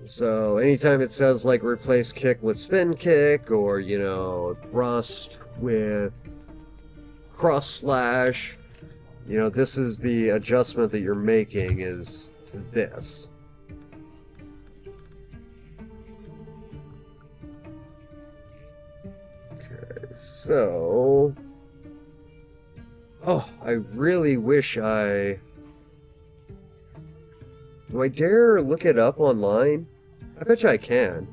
[SPEAKER 1] So anytime it says like replace kick with spin kick, or, you know, thrust with cross slash, you know, this is the adjustment that you're making is to this. So... Oh, I really wish I... Do I dare look it up online? I bet you I can.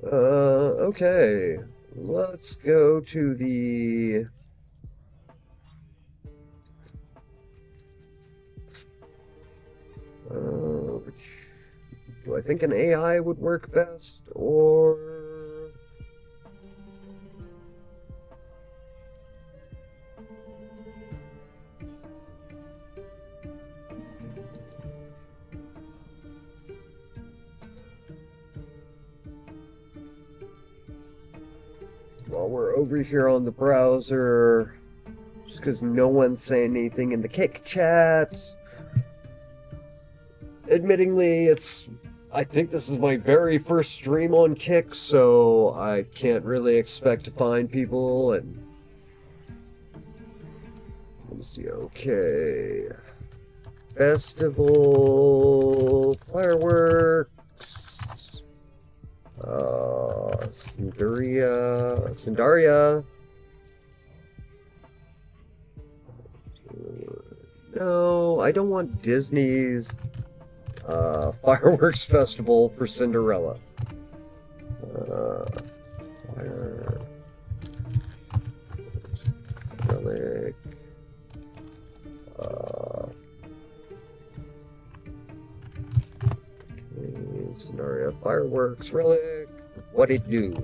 [SPEAKER 1] Okay. Let's go to the... Do I think an AI would work best, or... While we're over here on the browser, just because no one's saying anything in the Kick chat. Admittingly, I think this is my very first stream on Kick, so I can't really expect to find people, and... Let me see, okay... Festival... Fireworks... Cinderia... No, I don't want Disney's fireworks festival for Cinderella. Fire... Relic... Cinderia fireworks relic. What it do?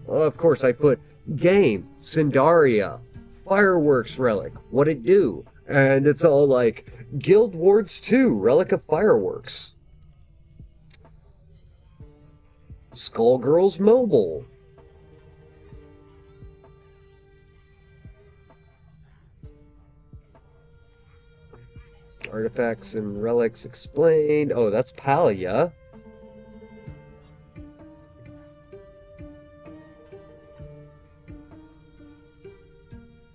[SPEAKER 1] Well, of course, I put game, Cinderia, fireworks relic, what it do? And it's all like, Guild Wars 2, relic of fireworks. Skullgirls Mobile. Artifacts and relics explained. Oh, that's Palia.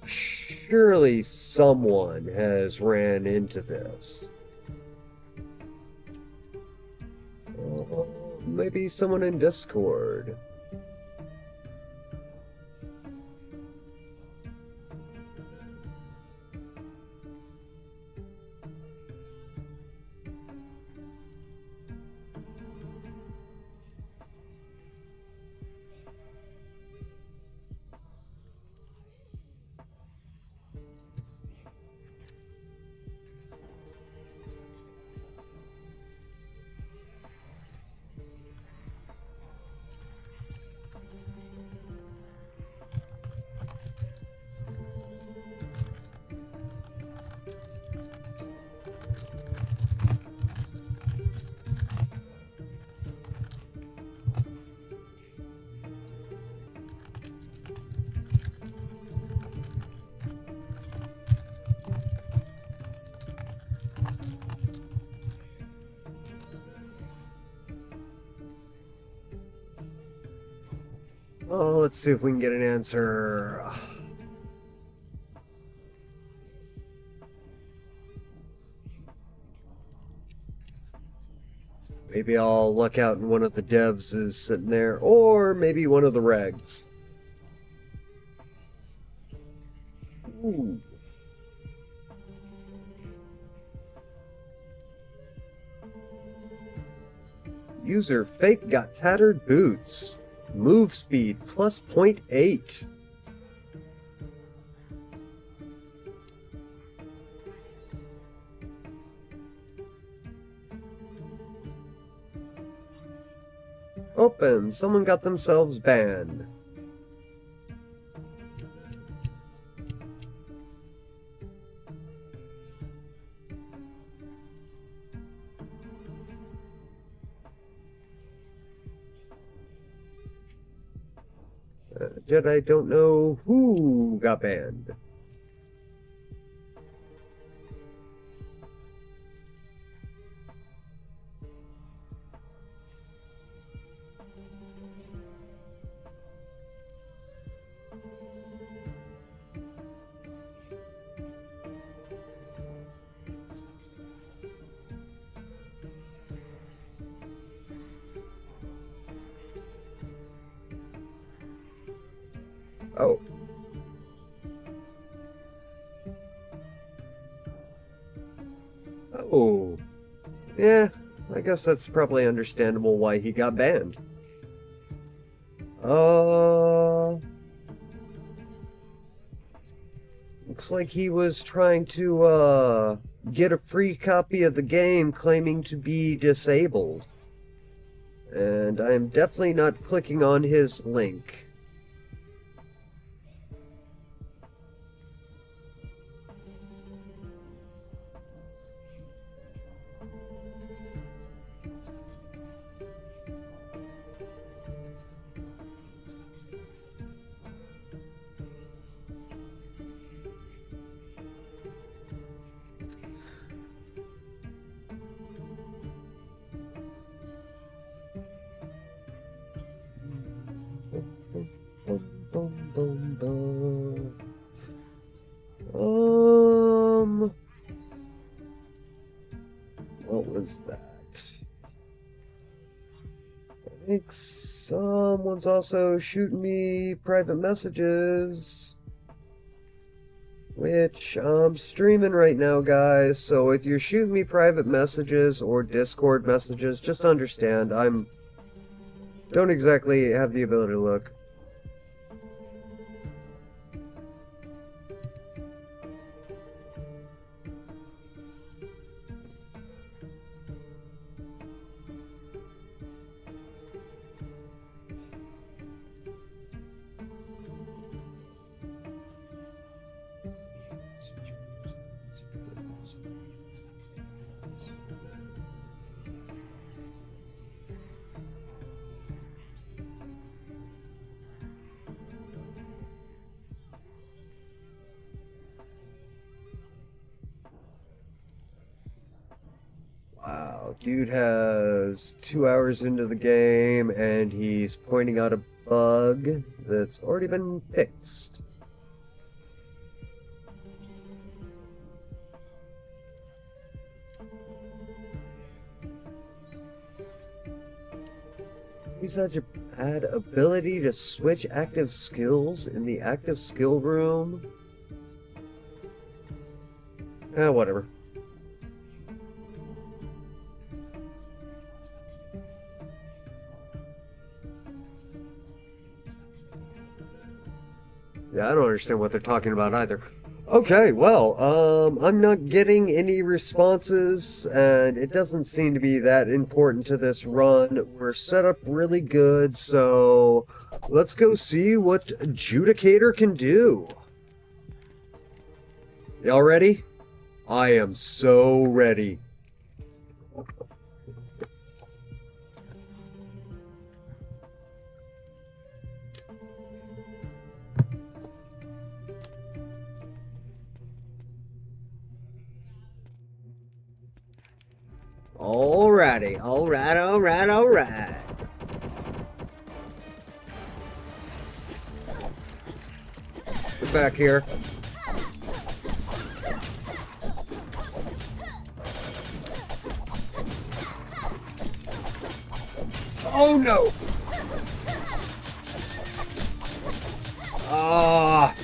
[SPEAKER 1] Surely someone has ran into this. Oh, maybe someone in Discord. Oh, let's see if we can get an answer. Maybe I'll look out and one of the devs is sitting there, or maybe one of the regs. Ooh. User fake got tattered boots. Move speed plus 0.8. Open. Someone got themselves banned. I don't know who got banned. Oh. Oh. Yeah, I guess that's probably understandable why he got banned. Looks like he was trying to, get a free copy of the game claiming to be disabled. And I'm definitely not clicking on his link. What was that? I think someone's also shooting me private messages. Which I'm streaming right now, guys. So if you're shooting me private messages or Discord messages, just understand don't exactly have the ability to look. Wow, dude has 2 hours into the game and he's pointing out a bug that's already been fixed. He's such a bad ability to switch active skills in the active skill room. Whatever. Yeah, I don't understand what they're talking about either. Okay, well, I'm not getting any responses, and it doesn't seem to be that important to this run. We're set up really good, so let's go see what Adjudicator can do. Y'all ready? I am so ready. Alrighty, alright. Get back here. Oh no! Ah!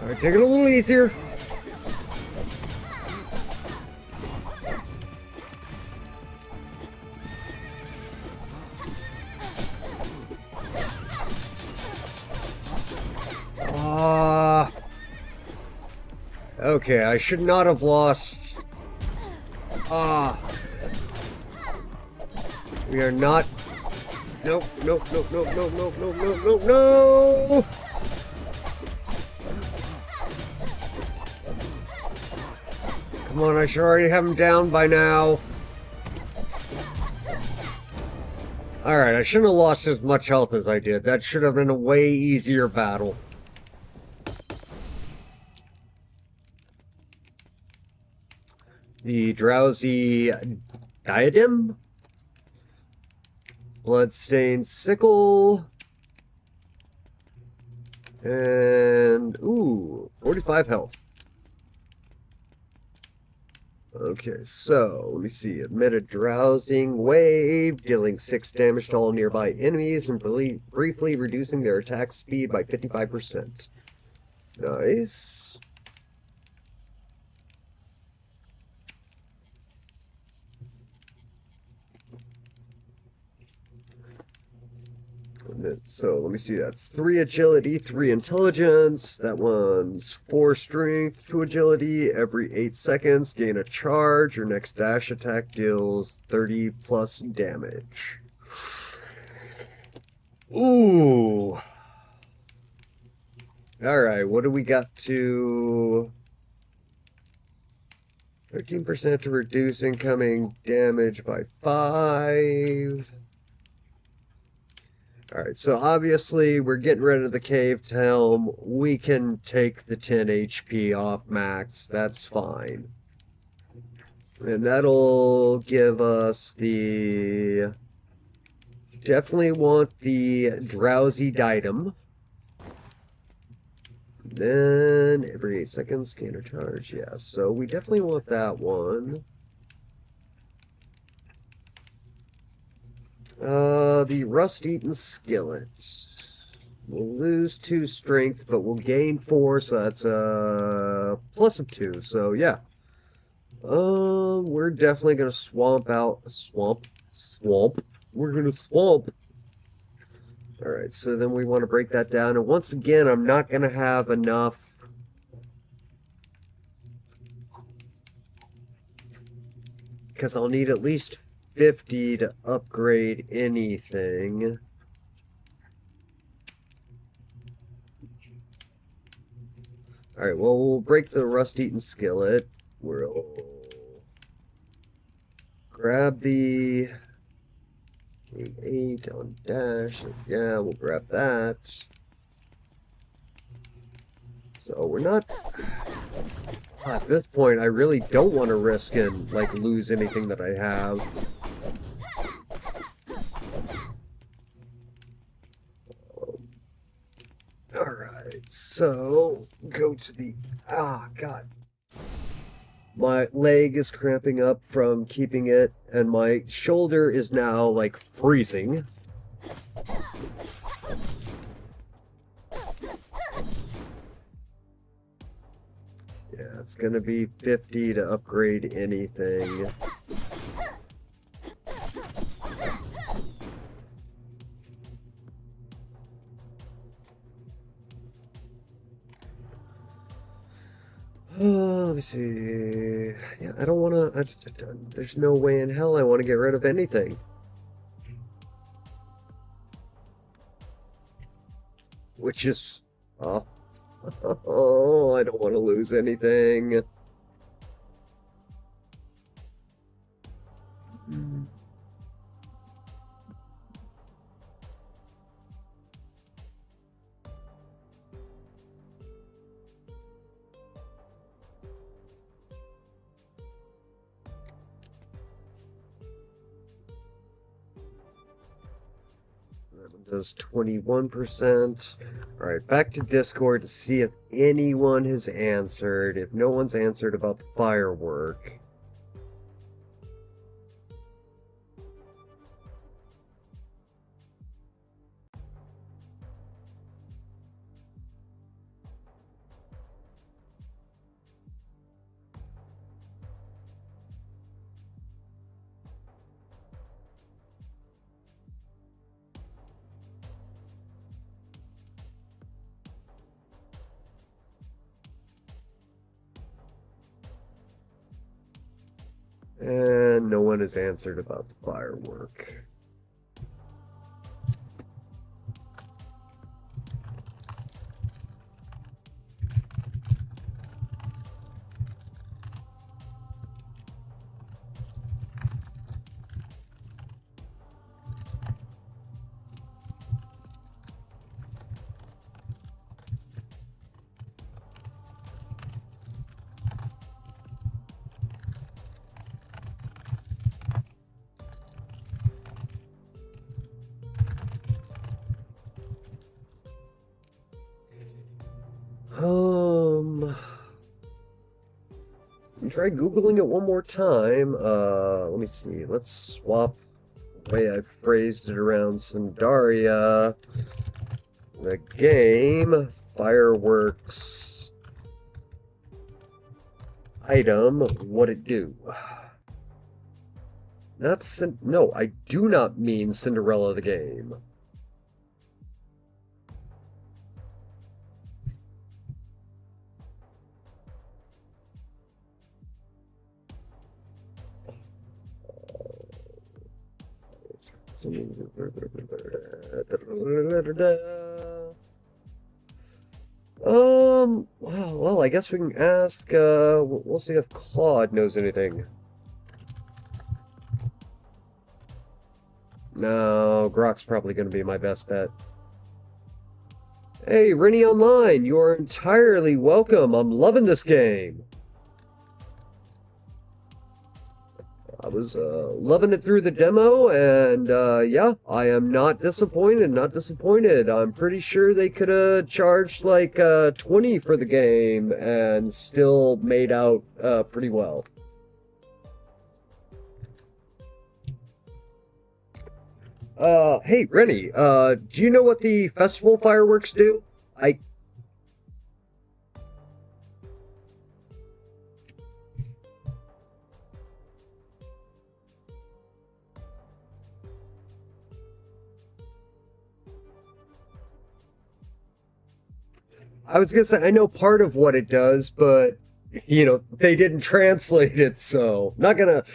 [SPEAKER 1] Alright, take it a little easier. Okay, I should not have lost. We are not. Nope. No. Come on, I should already have him down by now. Alright, I shouldn't have lost as much health as I did. That should have been a way easier battle. The Drowsy Diadem, Bloodstained Sickle, and, ooh, 45 health. Okay, so let me see. Emit a drowsing wave, dealing 6 damage to all nearby enemies and briefly reducing their attack speed by 55%. Nice. So let me see, that's 3 agility, 3 intelligence. That one's 4 strength, 2 agility. Every 8 seconds, gain a charge. Your next dash attack deals 30 plus damage. Ooh. Alright, what do we got to... 13% to reduce incoming damage by 5. Alright, so obviously we're getting rid of the caved helm. We can take the 10 HP off max. That's fine. And that'll give us the... Definitely want the drowsy diadem. Then every 8 seconds, scanner charge. Yeah, so we definitely want that one. The rust-eaten skillet. We'll lose 2 strength, but we'll gain 4, so that's a plus of 2. So yeah, we're definitely gonna swamp out swamp. We're gonna swamp. All right, so then we want to break that down, and once again, I'm not gonna have enough. Because I'll need at least 50 to upgrade anything. Alright, well, we'll break the rust-eaten skillet. We'll grab the 8 on dash. Yeah, we'll grab that. So we're not... At this point, I really don't want to risk and, like, lose anything that I have. Alright, so, go to the... Ah, God. My leg is cramping up from keeping it, and my shoulder is now, like, freezing. Yeah, it's gonna be 50 to upgrade anything. Let me see. Yeah, I don't want to... There's no way in hell I want to get rid of anything. Which is... Oh, I don't want to lose anything. That one does 21%. Alright, back to Discord to see if anyone has answered. If no one's answered about the firework. And no one has answered about the firework. Try Googling it one more time. Let me see. Let's swap the way I phrased it around Cinderia. The game, fireworks, item, what it do? No, I do not mean Cinderella the game. Well, I guess we can ask, we'll see if Claude knows anything. No, Grok's probably going to be my best bet. Hey, Rennie Online, you are entirely welcome. I'm loving this game. I was loving it through the demo, and yeah, I am not disappointed. Not disappointed. I'm pretty sure they could have charged like 20 for the game and still made out pretty well. Hey, Rennie, do you know what the festival fireworks do? I was gonna say, I know part of what it does, but, they didn't translate it, so not gonna,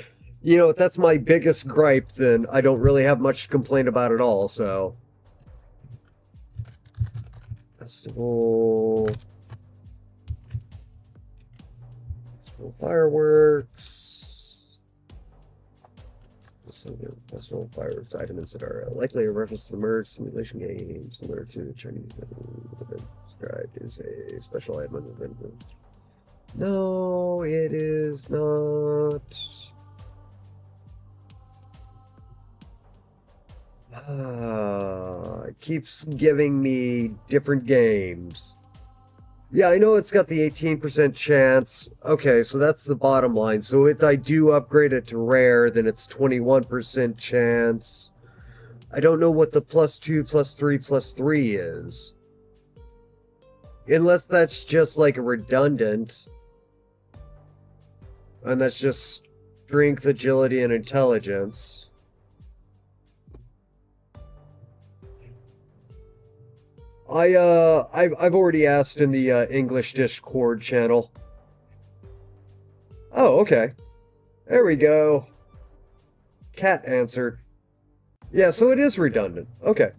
[SPEAKER 1] if that's my biggest gripe, then I don't really have much to complain about at all, so. Festival fireworks. Festival fireworks items that are likely a reference to the merge simulation game, similar to the Chinese event described as a special item of the event. No, it is not. It keeps giving me different games. Yeah, I know it's got the 18% chance. Okay, so that's the bottom line. So if I do upgrade it to rare, then it's 21% chance. I don't know what the +2, +3, +3 is. Unless that's just like a redundant. And that's just strength, agility, and intelligence. I've already asked in the English Discord channel. Oh, okay. There we go. Cat answered. Yeah, so it is redundant. Okay.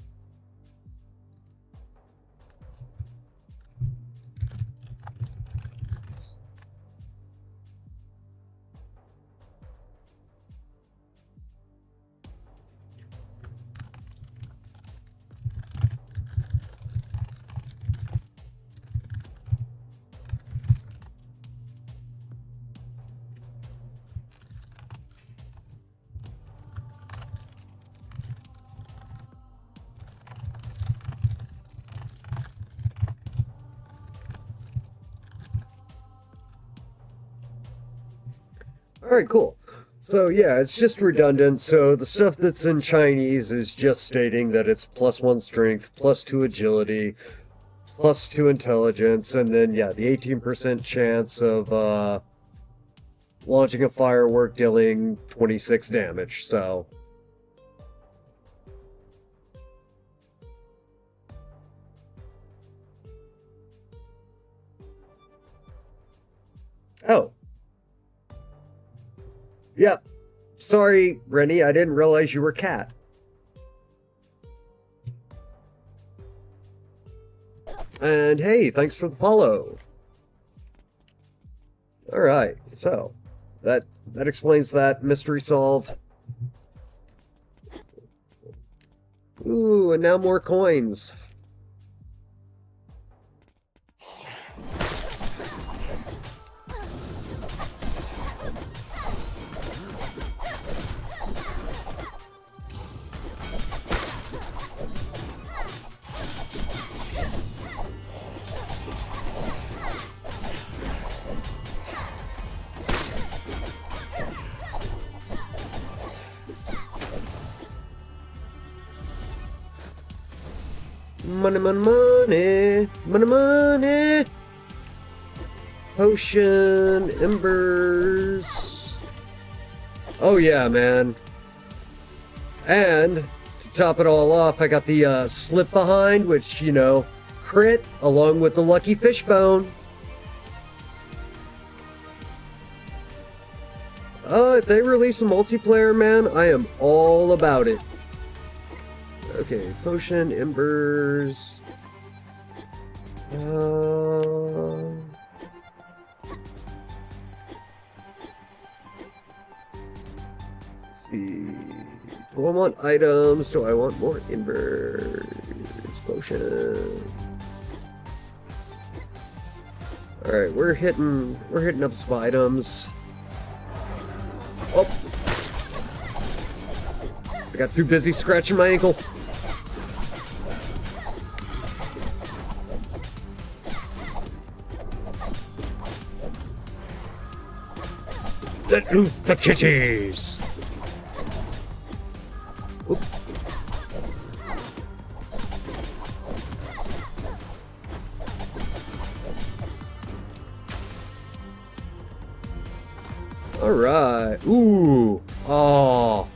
[SPEAKER 1] Alright, cool. So yeah, it's just redundant. So the stuff that's in Chinese is just stating that it's +1 strength, +2 agility, +2 intelligence, and then yeah, the 18% chance of launching a firework dealing 26 damage. So oh. Yeah. Sorry, Rennie, I didn't realize you were Cat. And hey, thanks for the follow. Alright, so that explains that. Mystery solved. Ooh, and now more coins. Money, money, money. Money, money. Potion, embers. Oh yeah, man. And to top it all off, I got the slip behind, which, you know, crit along with the lucky fishbone. If they release a multiplayer, man, I am all about it. Okay, potion, embers. Let's see. Do I want items? Do I want more embers? Potion. Alright, we're hitting up some items. Oh! I got too busy scratching my ankle. Let loose the kitties! Oop. Alright. Ooh. Oh.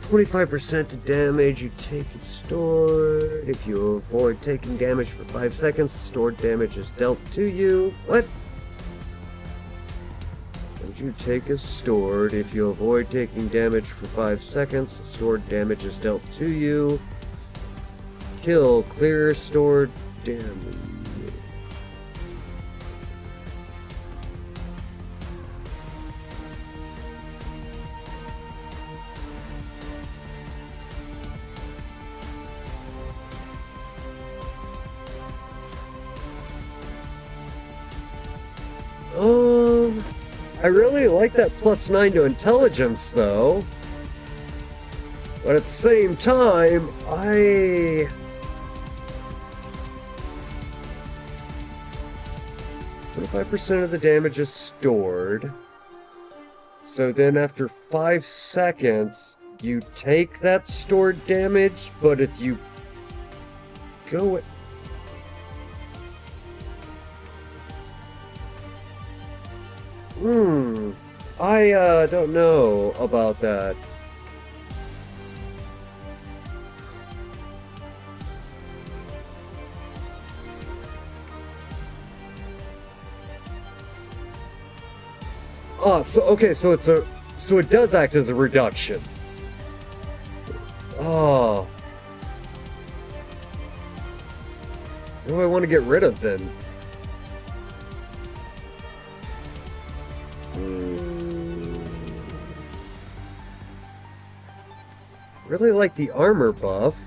[SPEAKER 1] 25% damage you take is stored. If you avoid taking damage for 5 seconds, stored damage is dealt to you. What? Damage you take is stored. If you avoid taking damage for 5 seconds, stored damage is dealt to you. Kill, clear stored damage. I really like that +9 to intelligence, though. But at the same time, 25% of the damage is stored. So then after 5 seconds, you take that stored damage, but if you go... I don't know about that. Oh, so it does act as a reduction. Oh. What do I want to get rid of then? Really like the armor buff.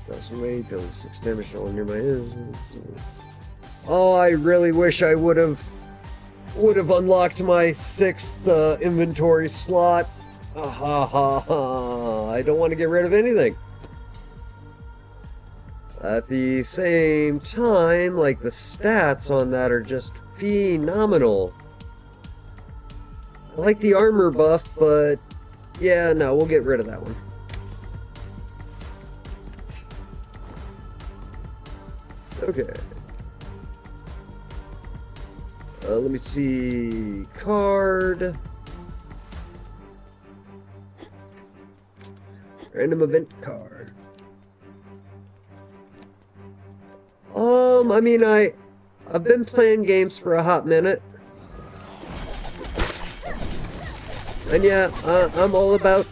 [SPEAKER 1] Doesn't weight, deals 6 damage to all nearby enemies. Oh, I really wish I would have unlocked my 6th inventory slot. I don't want to get rid of anything. At the same time, like, the stats on that are just phenomenal. I like the armor buff, but yeah, no, we'll get rid of that one. Okay. Let me see. Card. Random event card. I mean, I've been playing games for a hot minute. And yeah, I'm all about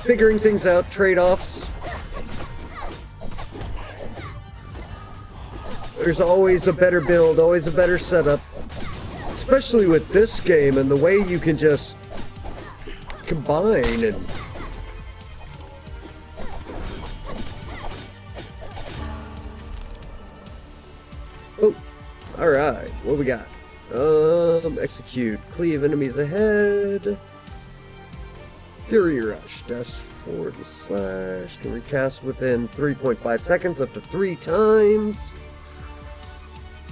[SPEAKER 1] figuring things out, trade-offs. There's always a better build, always a better setup. Especially with this game and the way you can just combine and... Oh, alright, what we got? Execute, cleave enemies ahead. Fury Rush, dash forward / can recast within 3.5 seconds up to 3 times.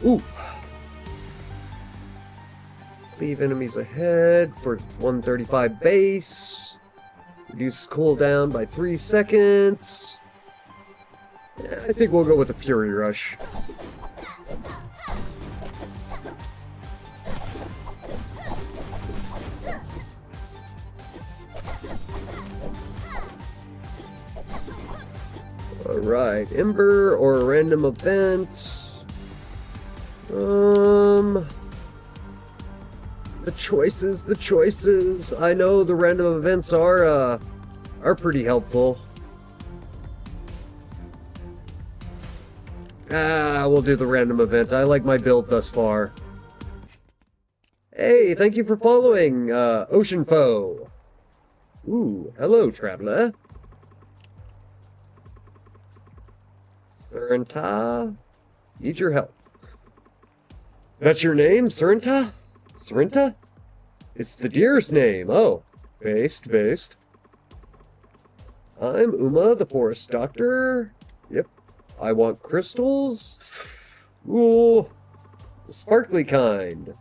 [SPEAKER 1] Ooh. Leave enemies ahead for 135 base. Reduce cooldown by 3 seconds. Yeah, I think we'll go with the Fury Rush. Alright, Ember or a random event. The choices. I know the random events are pretty helpful. We'll do the random event. I like my build thus far. Hey, thank you for following, Ocean Foe. Ooh, hello, traveler. Serinta? Need your help. That's your name, Serinta? Serinta? It's the deer's name. Oh, based. I'm Uma, the forest doctor. Yep. I want crystals. Ooh, the sparkly kind.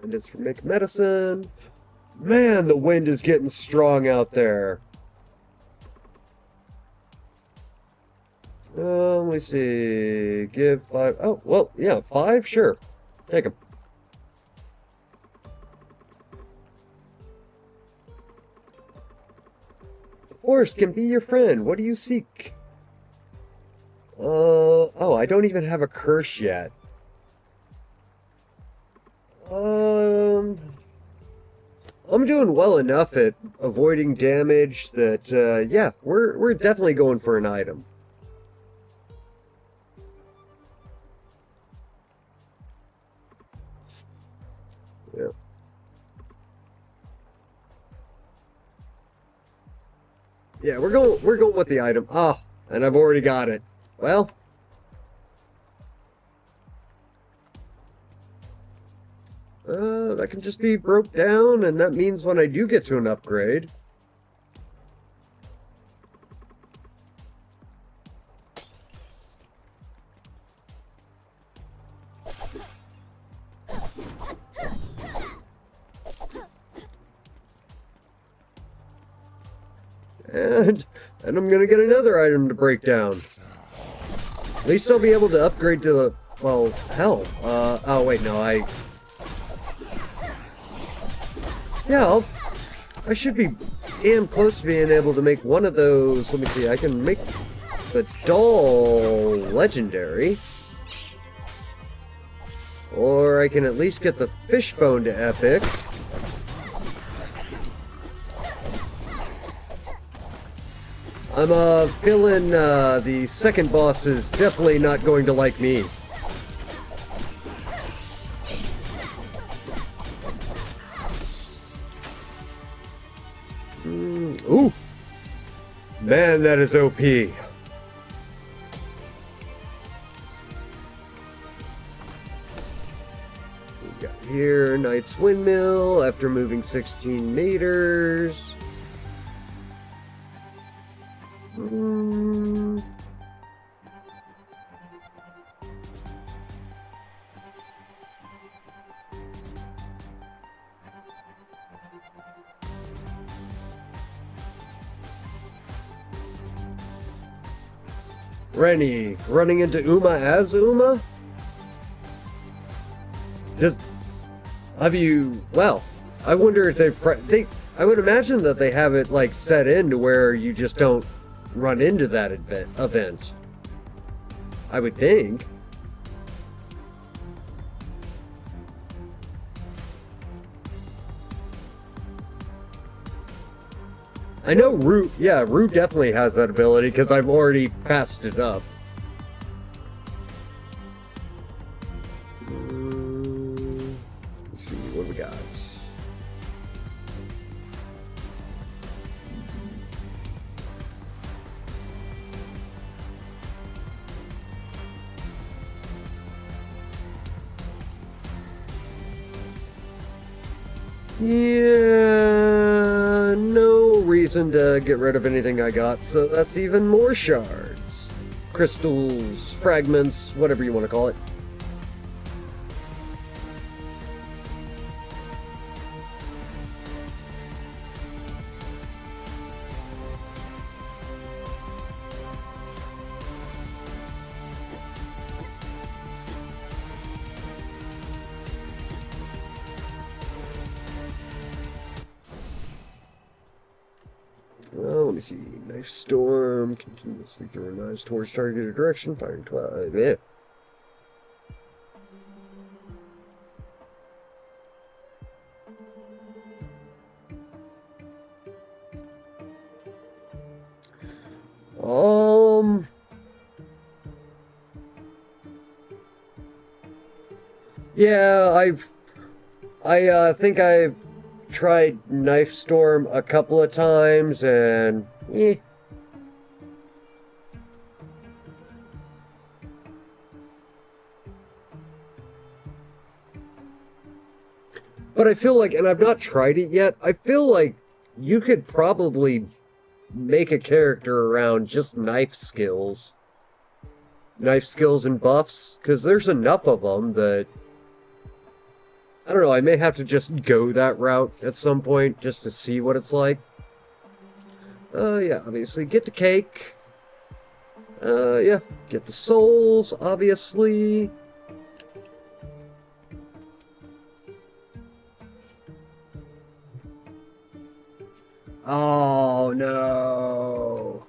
[SPEAKER 1] And it's for make medicine. Man, the wind is getting strong out there. Let me see. Give 5. Oh, well, yeah, 5? Sure. Take them. The forest can be your friend. What do you seek? Oh, I don't even have a curse yet. I'm doing well enough at avoiding damage that, yeah, we're definitely going for an item. Yeah. Yeah, we're going with the item. Ah, and I've already got it. Well, that can just be broke down, and that means when I do get to an upgrade. And I'm gonna get another item to break down. At least I'll be able to upgrade to the, well, hell. Oh wait, no, yeah, I should be damn close to being able to make one of those. Let me see, I can make the doll legendary. Or I can at least get the fishbone to epic. I'm feeling the second boss is definitely not going to like me. Ooh! Man, that is OP. We got here, Knight's Windmill, after moving 16 meters. Rennie, running into Uma as Uma? Well, I wonder if I would imagine that they have it, like, set in to where you just don't run into that event. I would think. I know Root definitely has that ability because I've already passed it up. Let's see what we got. Yeah. reason to get rid of anything I got, so that's even more shards. Crystals, fragments, whatever you want to call it. Let me see. Knife storm. Continuously throw knives towards targeted direction. Firing 12. Yeah. Yeah, I think I've tried Knife Storm a couple of times, and But I feel like, and I've not tried it yet, I feel like you could probably make a character around just knife skills. Knife skills and buffs, because there's enough of them that... I don't know, I may have to just go that route at some point, just to see what it's like. Yeah, obviously, get the cake. Yeah, get the souls, obviously. Oh, no.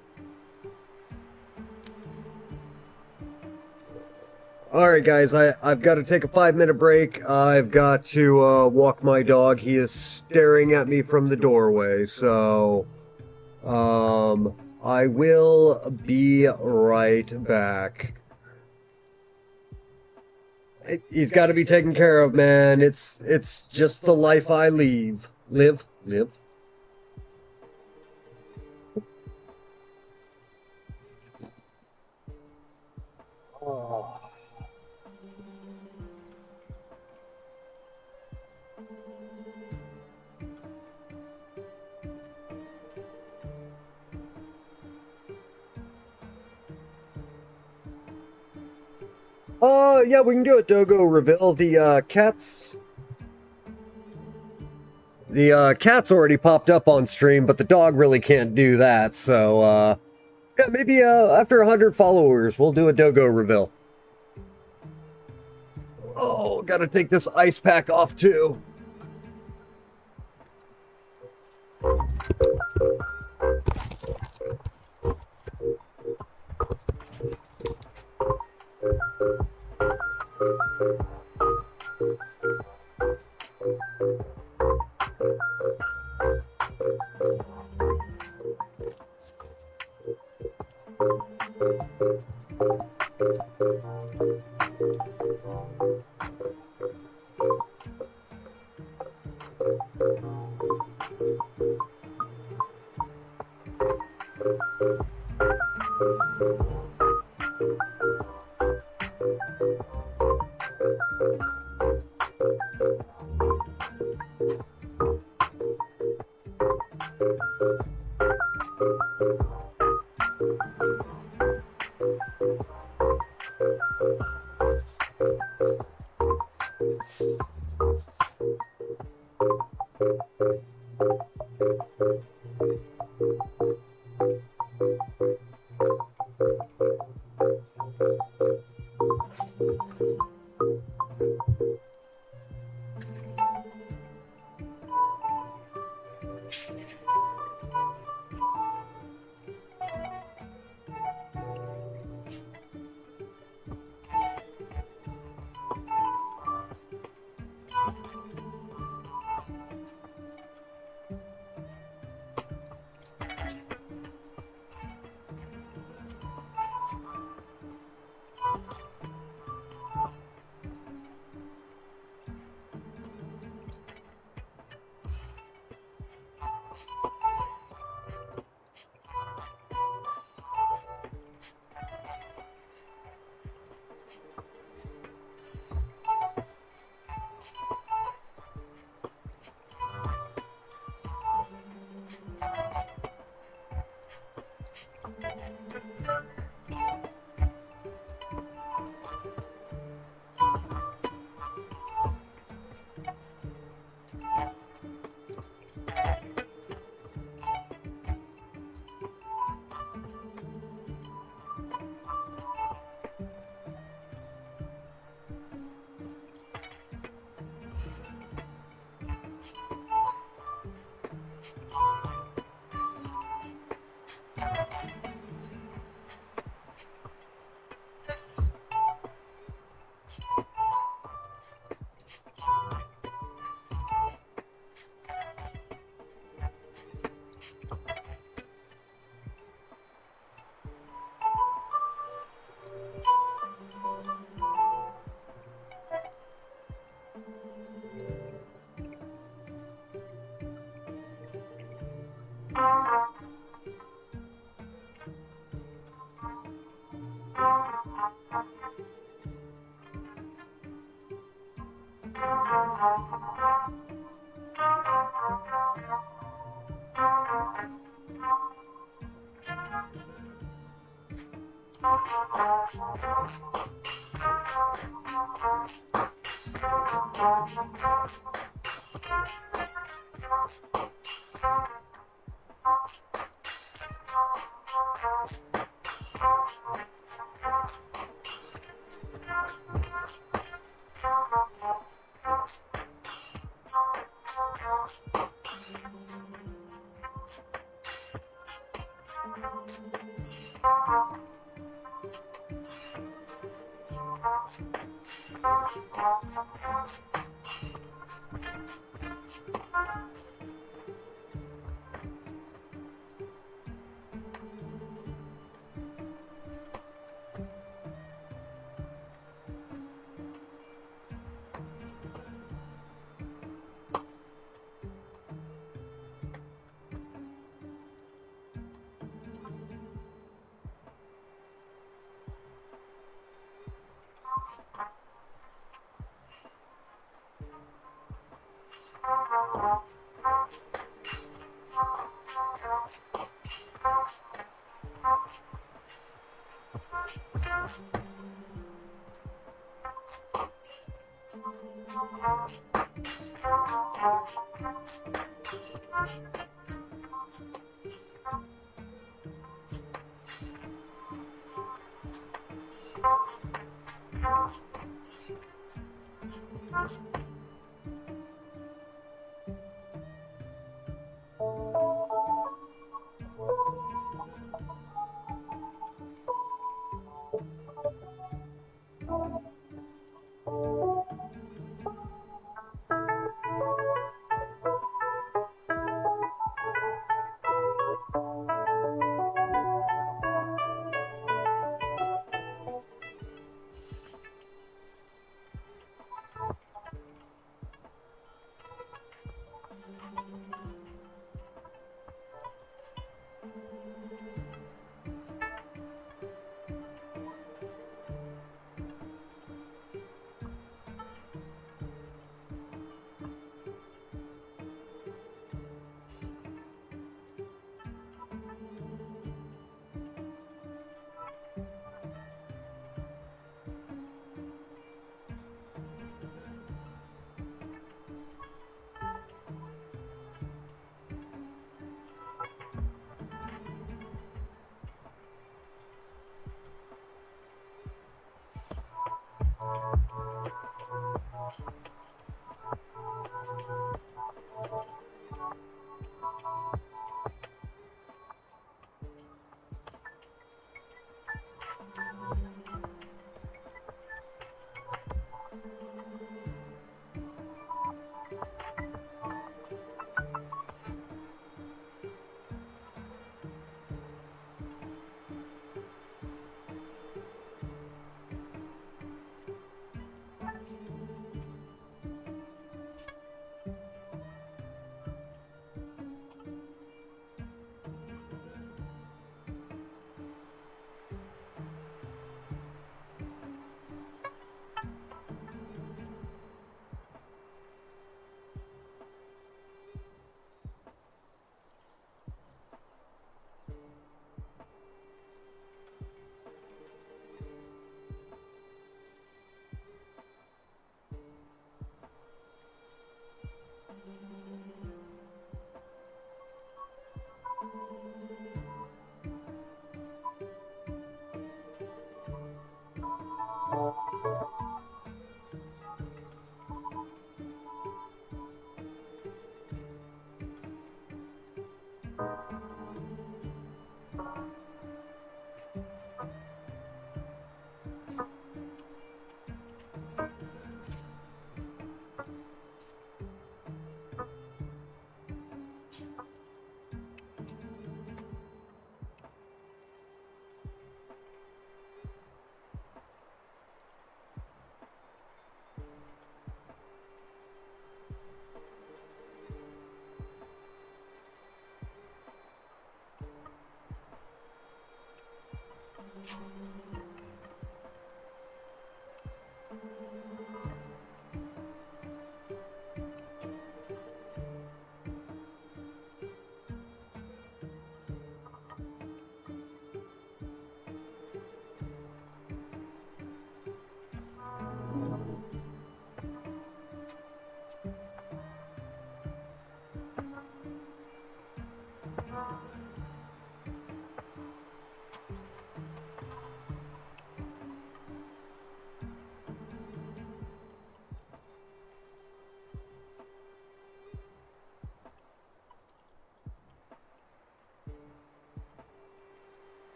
[SPEAKER 1] Alright guys, I've got to take a 5-minute break. I've got to walk my dog. He is staring at me from the doorway, so I will be right back. He's got to be taken care of, man. It's just the life I live. Live. Oh. Yeah, we can do it, Dogo. Reveal the cats. The cat's already popped up on stream, but the dog really can't do that, so, yeah, maybe, after 100 followers, we'll do a Dogo reveal. Oh, gotta take this ice pack off, too.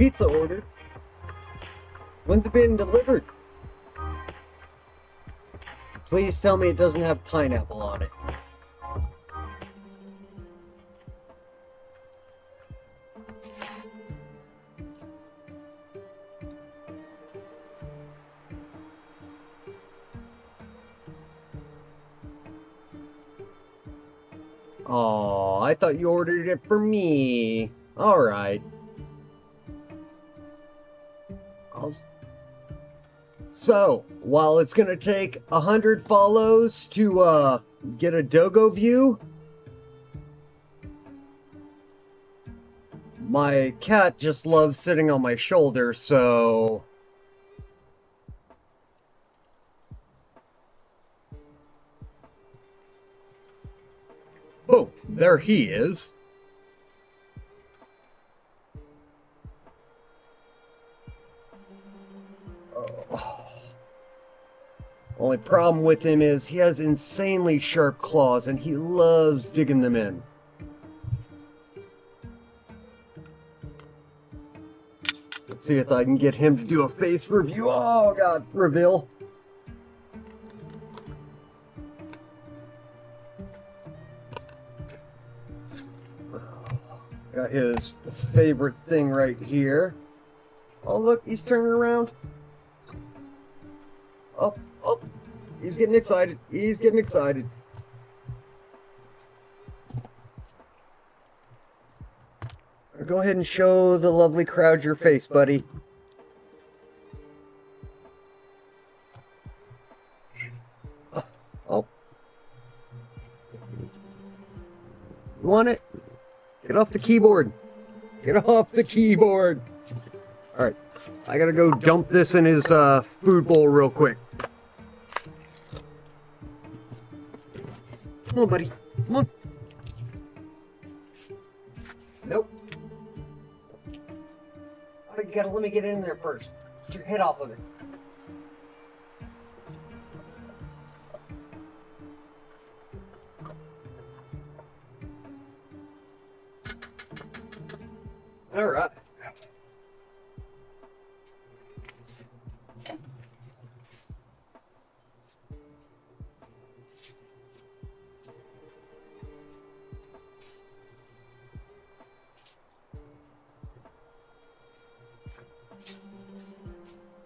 [SPEAKER 1] pizza order. When's it been delivered? Please tell me it doesn't have pineapple on it. Oh, I thought you ordered it for me. Alright. So, while it's gonna take 100 follows to, get a dogo view, my cat just loves sitting on my shoulder, so... Oh, there he is. Only problem with him is he has insanely sharp claws and he loves digging them in. Let's see if I can get him to do a face review. Oh god, reveal. Got his favorite thing right here. Oh look, he's turning around. Oh, oh, he's getting excited. He's getting excited. Go ahead and show the lovely crowd your face, buddy. Oh. You want it? Get off the keyboard. Get off the keyboard. Alright. I gotta go dump this in his food bowl real quick. Come on, buddy. Come on. Nope. Oh, you gotta let me get in there first. Get your head off of it. Alright.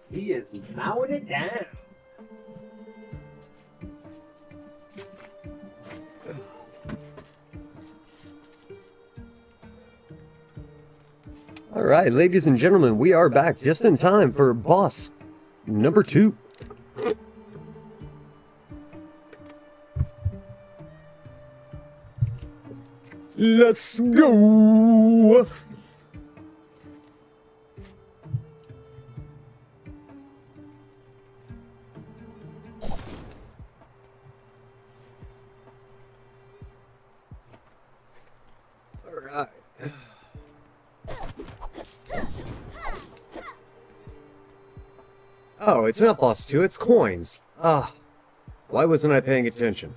[SPEAKER 1] He is mowing it down. All right, ladies and gentlemen, we are back just in time for boss number 2. Let's go. Alright. Oh, it's not boss 2, it's coins. Ah, why wasn't I paying attention?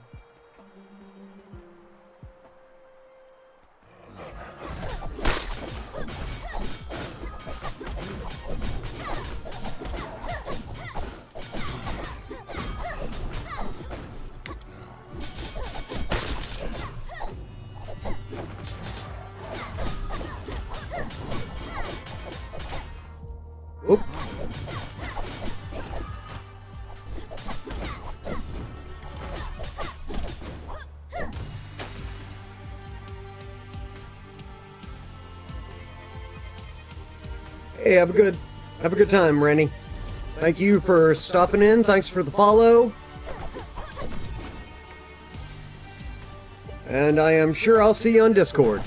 [SPEAKER 1] Oop. Hey, have a good time, Rennie. Thank you for stopping in. Thanks for the follow. And I am sure I'll see you on Discord.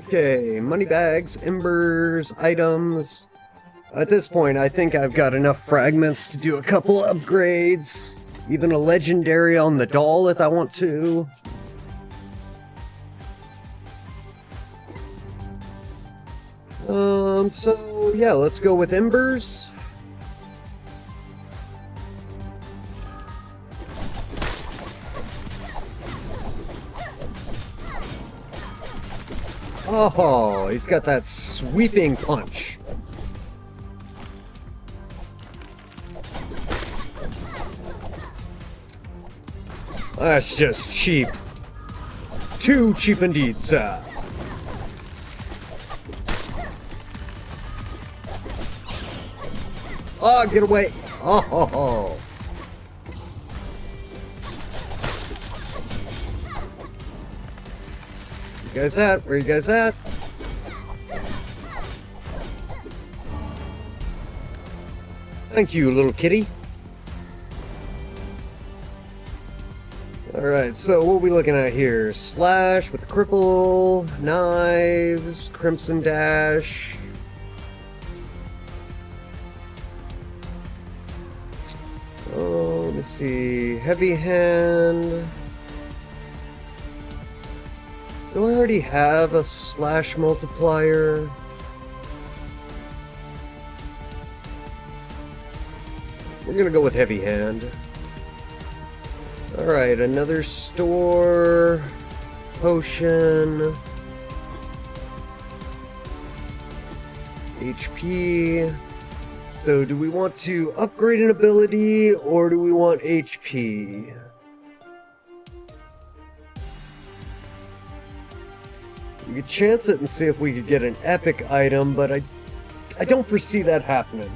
[SPEAKER 1] Okay, money bags, embers, items. At this point, I think I've got enough fragments to do a couple upgrades. Even a legendary on the doll if I want to. So yeah, let's go with embers. Oh, he's got that sweeping punch. That's just cheap. Too cheap indeed, sir. Oh, get away. Oh. You guys at? Where you guys at? Thank you, little kitty. Alright, so what are we looking at here? Slash with the cripple, knives, crimson dash. Oh, let me see. Heavy hand. Do I already have a slash multiplier? We're gonna go with heavy hand. Alright, another store. Potion. HP. So do we want to upgrade an ability or do we want HP? We could chance it and see if we could get an epic item, but I don't foresee that happening.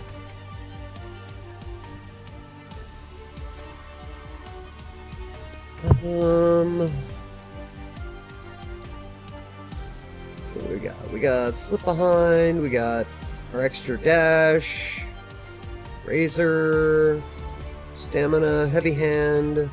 [SPEAKER 1] So what do we got? We got slip behind, we got our extra dash, razor, stamina, heavy hand.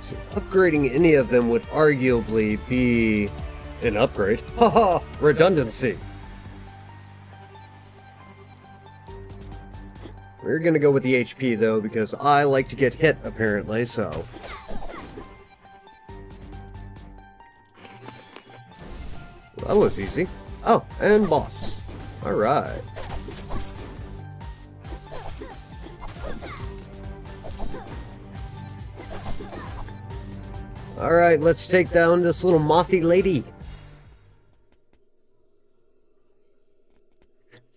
[SPEAKER 1] So upgrading any of them would arguably be an upgrade. Haha, redundancy. We're gonna go with the HP though, because I like to get hit apparently, so. Well, that was easy. Oh, and boss. Alright. Alright, let's take down this little mothy lady.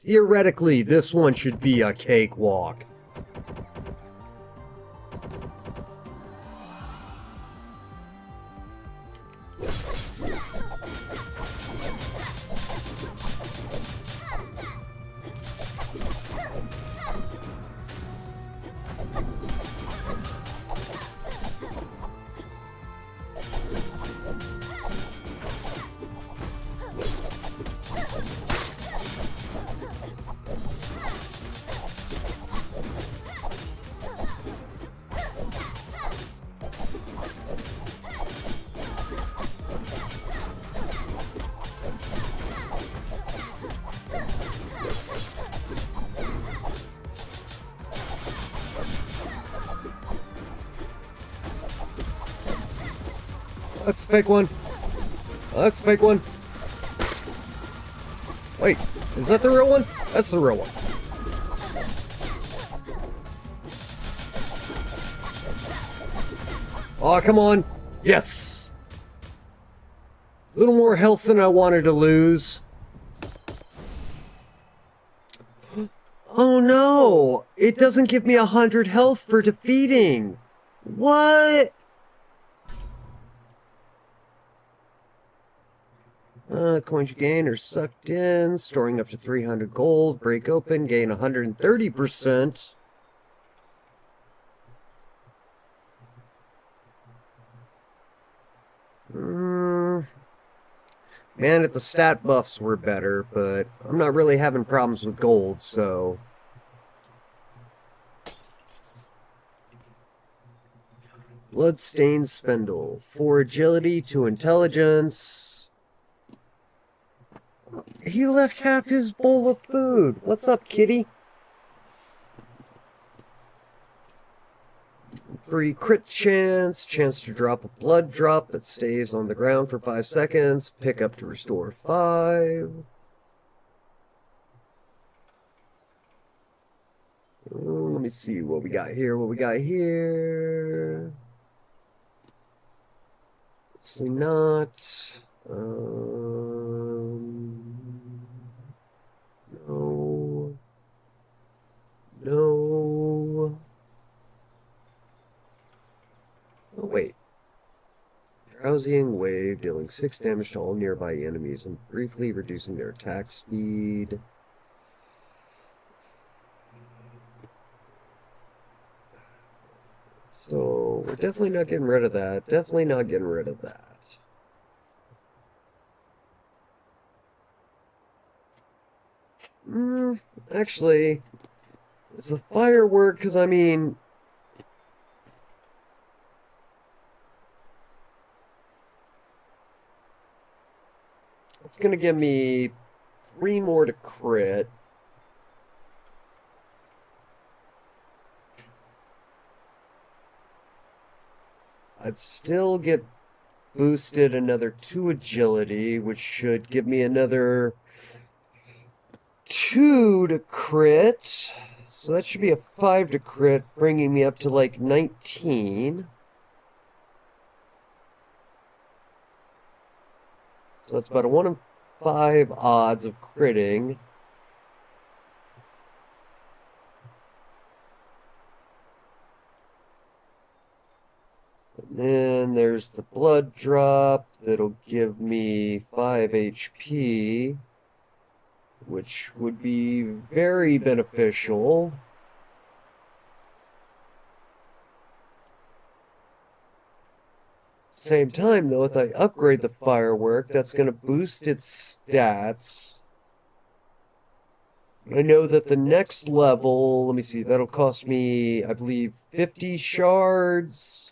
[SPEAKER 1] Theoretically, this one should be a cakewalk. That's the fake one. That's the fake one. Wait, is that the real one? That's the real one. Oh, come on. Yes. A little more health than I wanted to lose. Oh no! It doesn't give me 100 health for defeating. What? Coins you gain are sucked in, storing up to 300 gold, break open, gain 130%. Man, if the stat buffs were better, but I'm not really having problems with gold, so. Bloodstained Spindle. 4 agility, 2 intelligence. He left half his bowl of food. What's up, kitty? 3 crit chance. Chance to drop a blood drop that stays on the ground for 5 seconds. Pick up to restore 5. Let me me see what we got here. What we got here? Obviously not. No. No. Oh, wait. Drowsying wave, dealing 6 damage to all nearby enemies and briefly reducing their attack speed. So, we're definitely not getting rid of that. Definitely not getting rid of that. Actually, it's a firework, because I mean... It's going to give me 3 more to crit. I'd still get boosted another 2 agility, which should give me another 2 to crit. So that should be a 5 to crit, bringing me up to like 19. So that's about a 1 in 5 odds of critting. And then there's the blood drop that'll give me 5 HP, which would be very beneficial. Same time, though, if I upgrade the firework, that's going to boost its stats. I know that the next level, let me see, that'll cost me, I believe, 50 shards.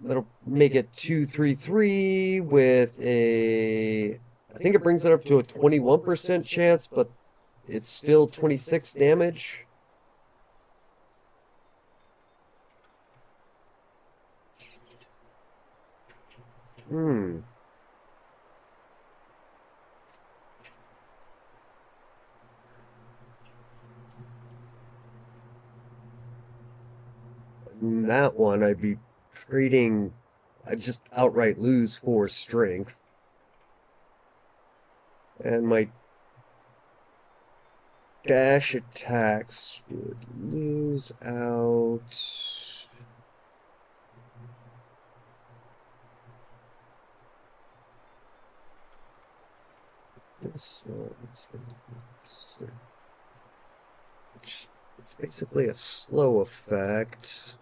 [SPEAKER 1] That'll make it 233 with a... I think it brings it up to a 21% chance, but it's still 26 damage. That one, I'd be trading... I'd just outright lose 4 strength. And my dash attacks would lose out... This one, which it's basically a slow effect.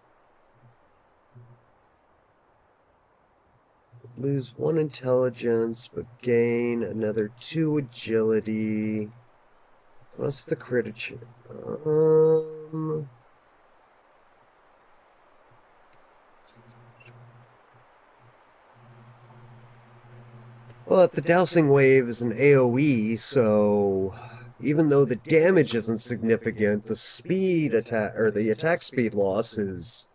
[SPEAKER 1] Lose 1 intelligence, but gain another 2 agility, plus the crit chance. But the dousing wave is an AoE, so even though the damage isn't significant, the speed attack or the attack speed loss is...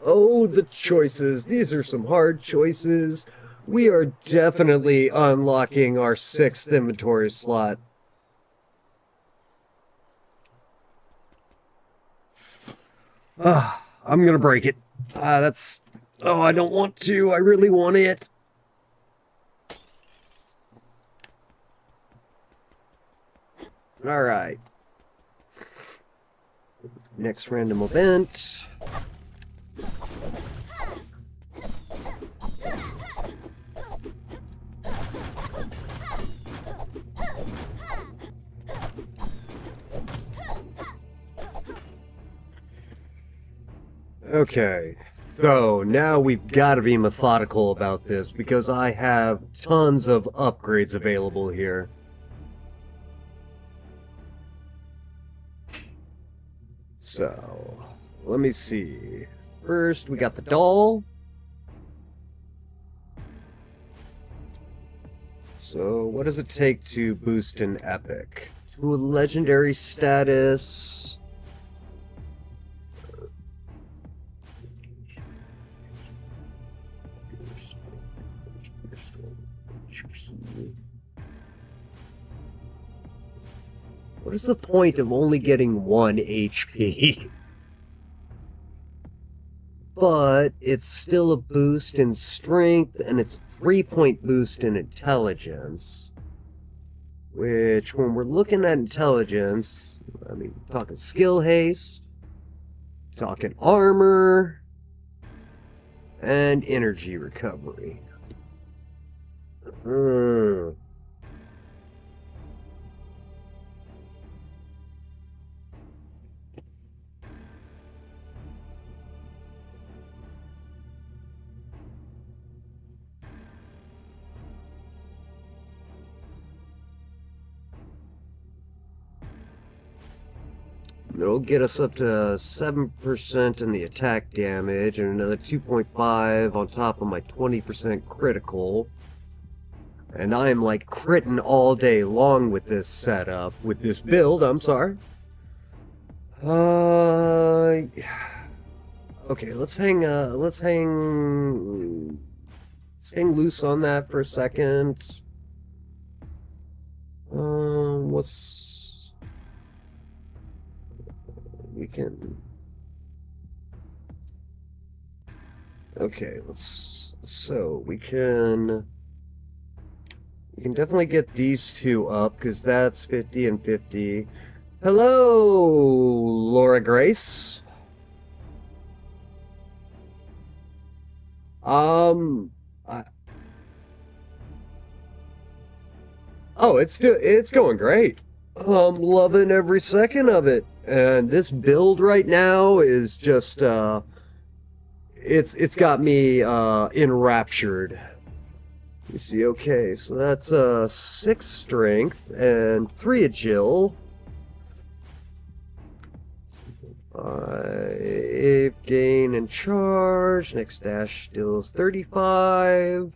[SPEAKER 1] Oh, the choices. These are some hard choices. We are definitely unlocking our 6th inventory slot. I'm gonna break it. That's... Oh, I don't want to. I really want it. Alright. Next random event. Okay, so now we've got to be methodical about this because I have tons of upgrades available here. So, let me see. First, we got the doll. So, what does it take to boost an epic? To a legendary status... What is the point of only getting 1 HP? But it's still a boost in strength, and it's a 3-point boost in intelligence. Which, when we're looking at intelligence, I mean, talking skill haste, talking armor, and energy recovery. It'll get us up to 7% in the attack damage and another 2.5 on top of my 20% critical. And I'm like critting all day long with this setup, with this build, I'm sorry. Okay, let's hang loose on that for a second. We can... Okay, we can definitely get these two up, because that's 50 and 50. Hello, Laura Grace. It's going great. I'm loving every second of it. And this build right now is just, it's got me, enraptured. You see, okay, so that's, 6 strength and 3 agil. 5 gain and charge. Next dash deals 35.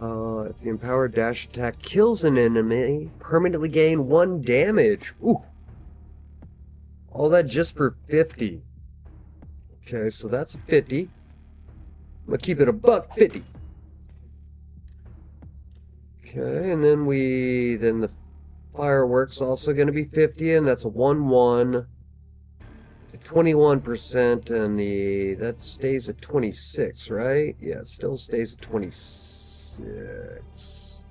[SPEAKER 1] If the empowered dash attack kills an enemy, permanently gain 1 damage. Ooh. All that just for 50. Okay, so that's a 50. I'm gonna keep it a $1.50. Okay, and then the fireworks also gonna be 50, and that's a 1-1. 21%, and that stays at 26, right? Yeah, it still stays at 26.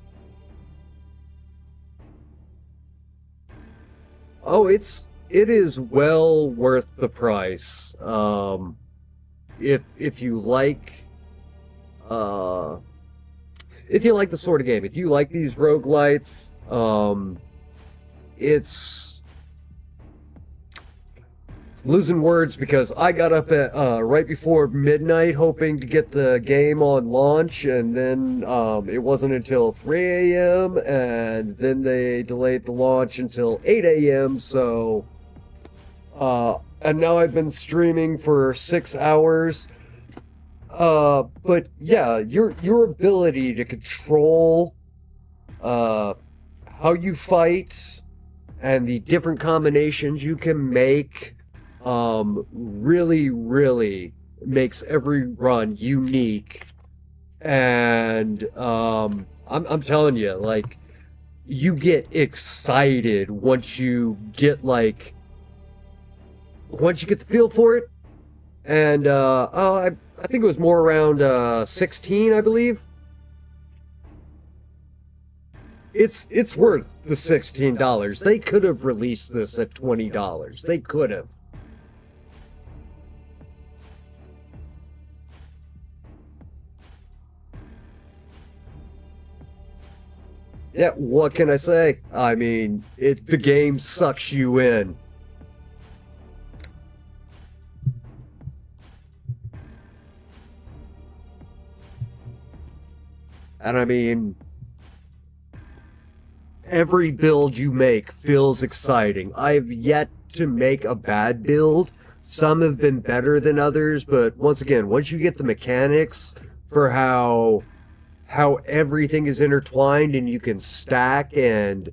[SPEAKER 1] Oh, it is well worth the price. If you like the sort of game, if you like these roguelites, it's losing words because I got up at right before midnight hoping to get the game on launch, and then it wasn't until 3 a.m. and then they delayed the launch until 8 a.m. So and now I've been streaming for 6 hours. But yeah, your ability to control how you fight and the different combinations you can make really makes every run unique. And I'm telling you, like, you get excited once you get the feel for it. And I think it was more around 16, I believe. It's worth the $16. They could have released this at $20. They could have. Yeah, what can I say? I mean, the game sucks you in. And I mean, every build you make feels exciting. I've yet to make a bad build. Some have been better than others, but once again, once you get the mechanics for how everything is intertwined and you can stack, and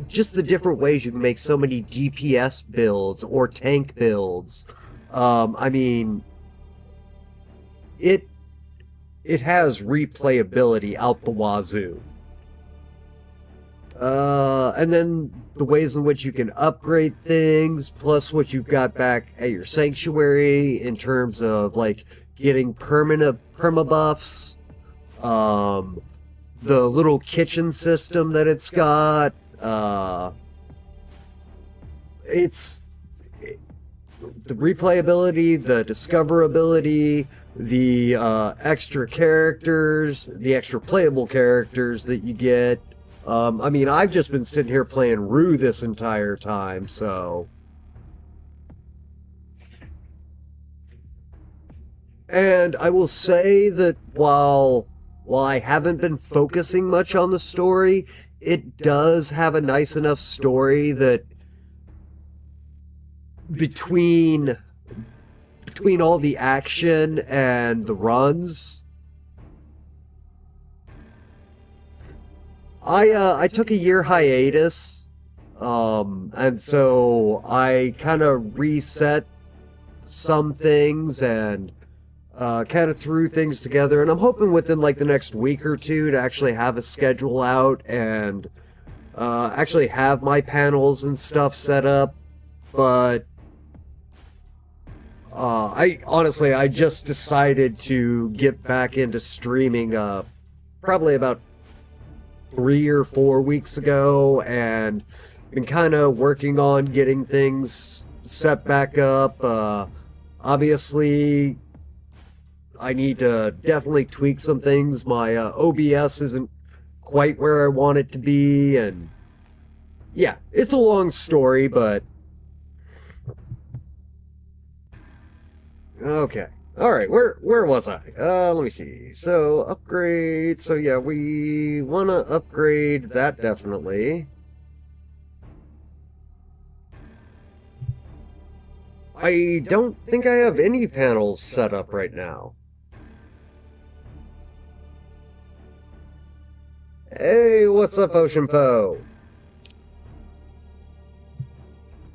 [SPEAKER 1] just the different ways you can make so many DPS builds or tank builds. I mean, it has replayability out the wazoo. And then the ways in which you can upgrade things, plus what you've got back at your sanctuary in terms of like getting permabuffs, the little kitchen system that it's got, it's the replayability, the discoverability, the extra characters, the extra playable characters that you get. I mean, I've just been sitting here playing Rue this entire time, so... And I will say that while I haven't been focusing much on the story, it does have a nice enough story that between all the action and the runs, I took a year hiatus, and so I kind of reset some things and kind of threw things together, and I'm hoping within like the next week or two to actually have a schedule out and actually have my panels and stuff set up. But I just decided to get back into streaming probably about 3 or 4 weeks ago, and been kind of working on getting things set back up. Obviously, I need to definitely tweak some things. My OBS isn't quite where I want it to be, and yeah, it's a long story, but okay. Alright, where was I? Let me see. So, upgrade. So, yeah, we want to upgrade that definitely. I don't think I have any panels set up right now. Hey, what's up, Ocean Foe?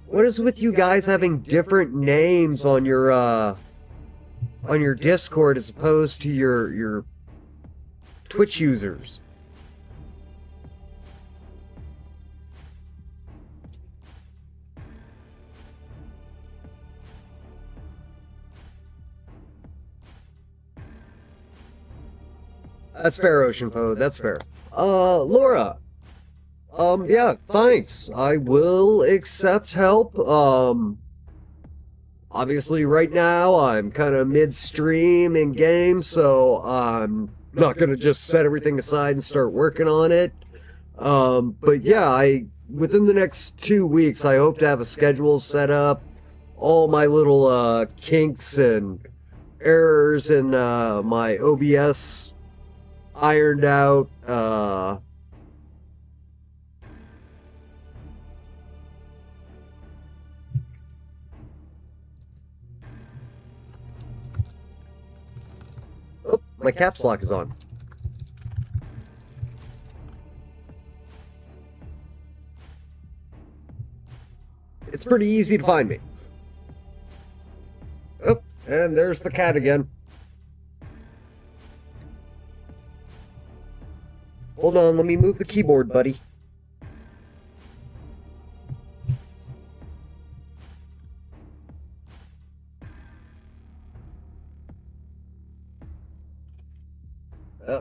[SPEAKER 1] What is with you guys having different names on your Discord as opposed to your Twitch users? That's fair, Ocean Foe, that's fair. Laura. Yeah, thanks. I will accept help. Obviously right now I'm kind of mid-stream in game, so I'm not gonna just set everything aside and start working on it. But yeah, within the next 2 weeks, I hope to have a schedule set up, all my little kinks and errors in my OBS ironed out. Oh, my caps lock is on. It's pretty easy to find me. Oh, and there's the cat again. Hold on, let me move the keyboard, buddy.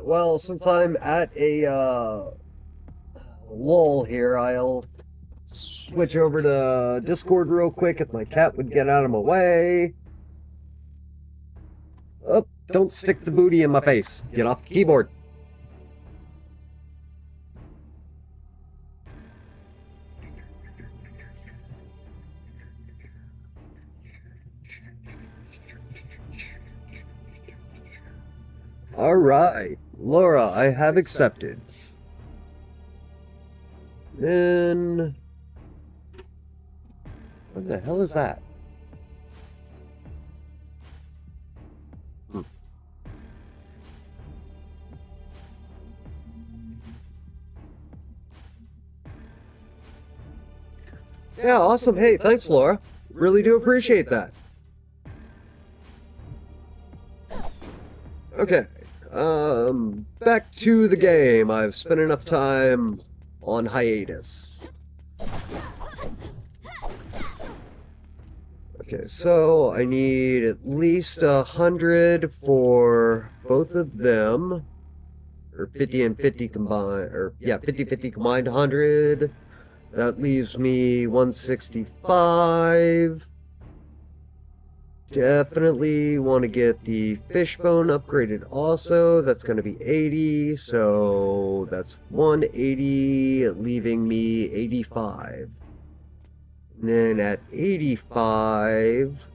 [SPEAKER 1] Well, since I'm at a lull here, I'll switch over to Discord real quick if my cat would get out of my way. Oh, don't stick the booty in my face. Get off the keyboard. Alright, Laura, I have accepted. Then... what the hell is that? Yeah, awesome. Hey, thanks, Laura. Really do appreciate that. Okay. Back to the game. I've spent enough time on hiatus. Okay, so I need at least 100 for both of them. Or 50 and 50 combined, or yeah, 50-50 combined 100. That leaves me 165. Definitely want to get the fishbone upgraded also. That's going to be 80, so that's 180, leaving me 85. And then at 85,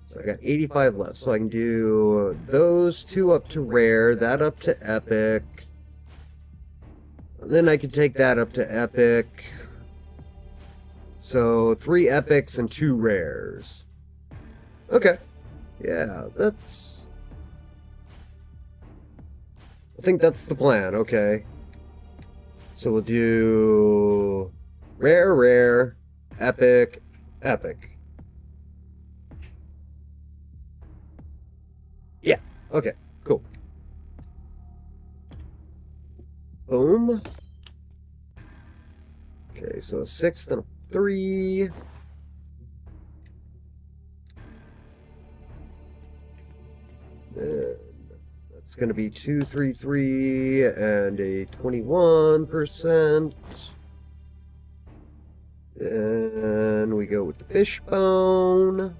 [SPEAKER 1] so I got 85 left, so I can do those two up to rare, that up to epic. And then I can take that up to epic. So 3 epics and 2 rares. Okay. Yeah, that's... I think that's the plan, okay. So we'll do... Rare, rare, epic, epic. Yeah, okay, cool. Boom. Okay, so a 6th and a 3. And that's going to be 2, 3, 3, and a 21%. Then we go with the fishbone.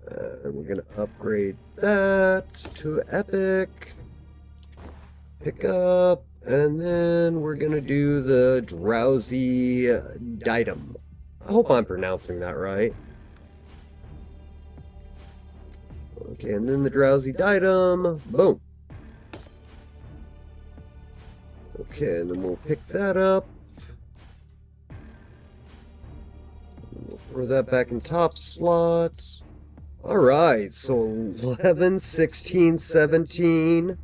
[SPEAKER 1] And we're going to upgrade that to epic. Pick up. And then we're going to do the drowsy ditum. I hope I'm pronouncing that right. Okay, and then the drowsy ditum. Boom. Okay, and then we'll pick that up. We'll throw that back in top slot. Alright, so 11, 16, 17.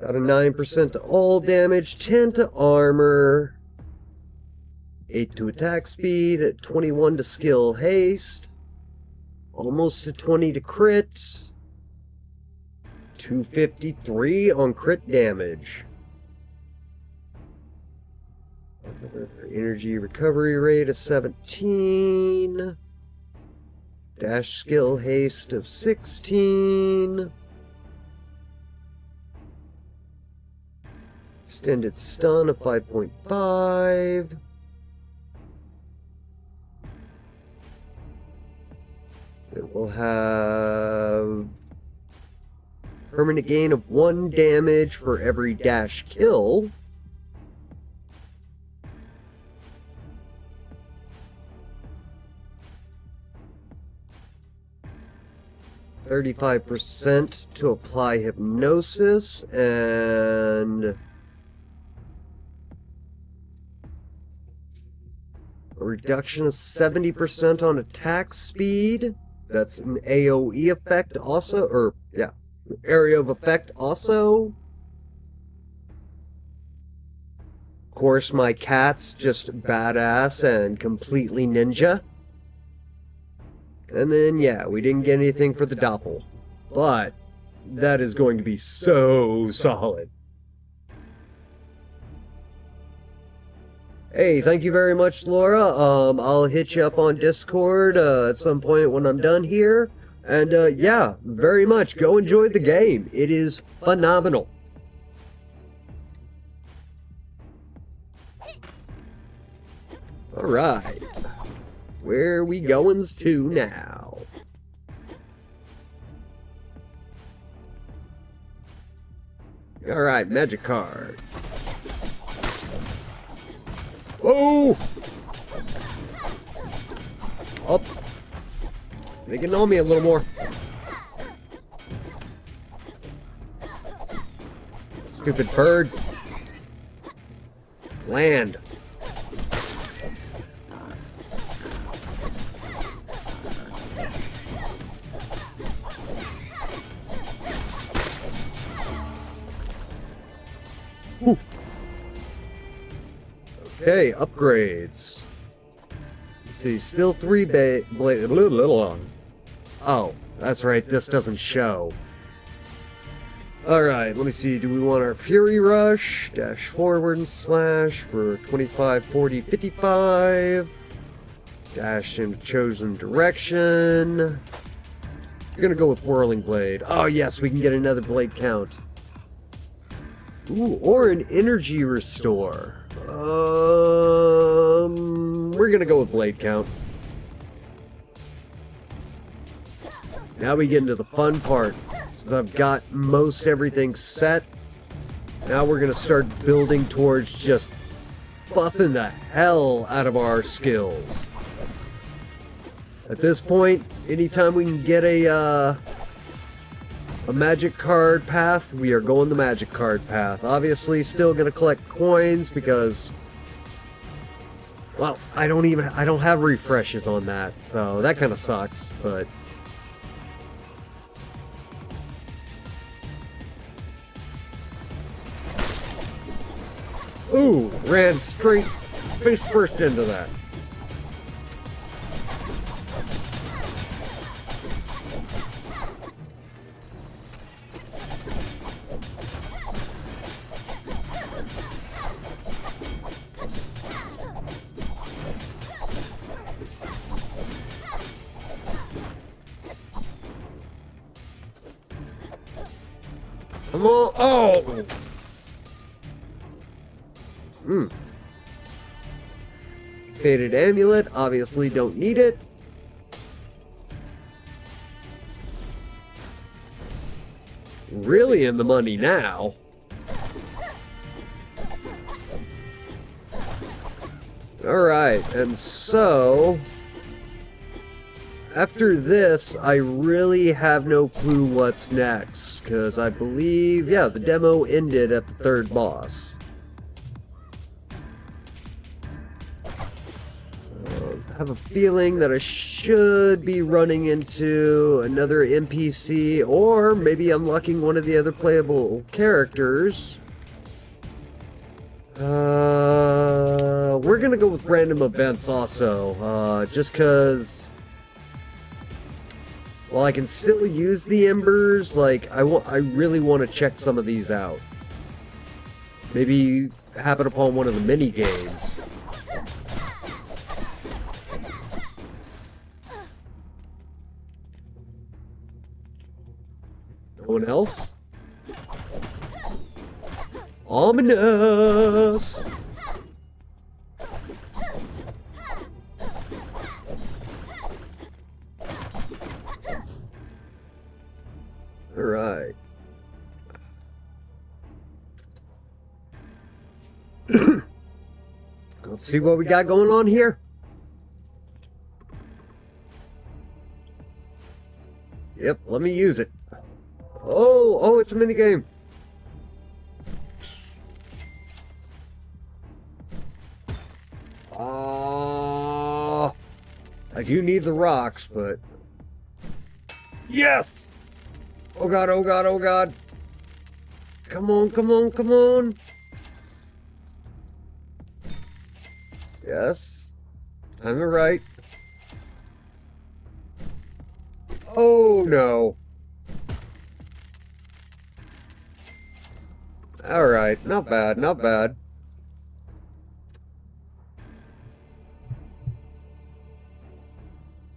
[SPEAKER 1] Got a 9% to all damage, 10 to armor, 8 to attack speed, 21 to skill haste, almost to 20 to crit, 253 on crit damage. Energy recovery rate of 17, dash skill haste of 16, extended stun of 5.5. It will have permanent gain of 1 damage for every dash kill. %35% to apply hypnosis, and a reduction of 70% on attack speed. That's an AoE effect also, or yeah, area of effect also. Of course, my cat's just badass and completely ninja. And then, yeah, we didn't get anything for the doppel. But that is going to be so solid. Hey, thank you very much, Laura. I'll hit you up on Discord at some point when I'm done here. And yeah, very much. Go enjoy the game. It is phenomenal. Alright. Where we goings to now? Alright, magic card. Oh! Up. They can know me a little more. Stupid bird. Land. Whew. Okay, upgrades. Let's see, still 3 blade. Oh, that's right, this doesn't show. Alright, let me see. Do we want our Fury Rush? Dash forward and slash for 25, 40, 55. Dash in the chosen direction. We're gonna go with Whirling Blade. Oh yes, we can get another blade count. Ooh, or an energy restore. We're gonna go with blade count. Now we get into the fun part. Since I've got most everything set, now we're gonna start building towards just buffing the hell out of our skills. At this point, anytime we can get a magic card path, we are going the magic card path. Obviously, still gonna collect coins because, well, I don't have refreshes on that, so that kind of sucks, but. Ooh, ran straight face first into that. Come on. Oh! Faded amulet, obviously don't need it. Really in the money now. Alright, and so after this, I really have no clue what's next, because I believe, yeah, the demo ended at the third boss. I have a feeling that I should be running into another NPC, or maybe unlocking one of the other playable characters. We're gonna go with random events also, just cause, while I can still use the embers, like, I really want to check some of these out. Maybe happen upon one of the mini games. No one else? Ominous! Alright. Let's see what we got going on here. Yep, let me use it. Oh, it's a minigame. I do need the rocks, but... Yes! Oh god, oh god, oh god. Come on, come on, come on. Yes. I'm right. Oh no. Alright, not bad, not bad.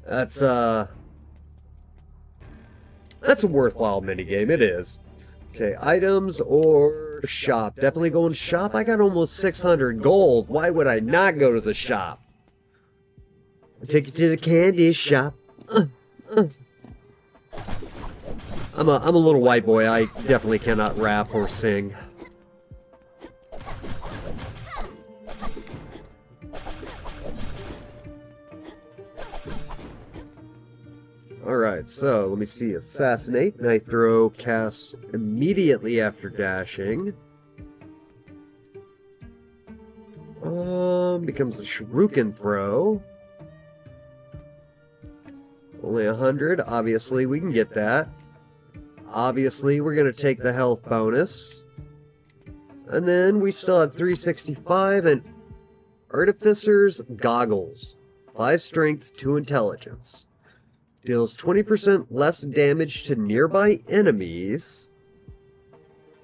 [SPEAKER 1] That's a worthwhile minigame, it is. Okay, items or shop. Definitely going shop. I got almost 600 gold. Why would I not go to the shop? I'll take you to the candy shop. I'm a little white boy. I definitely cannot rap or sing. Alright, so let me see. Assassinate. Knife throw casts immediately after dashing. Becomes a shuriken throw. Only 100. Obviously, we can get that. Obviously, we're going to take the health bonus. And then we still have 365 and Artificer's Goggles. 5 strength, 2 intelligence. Deals 20% less damage to nearby enemies.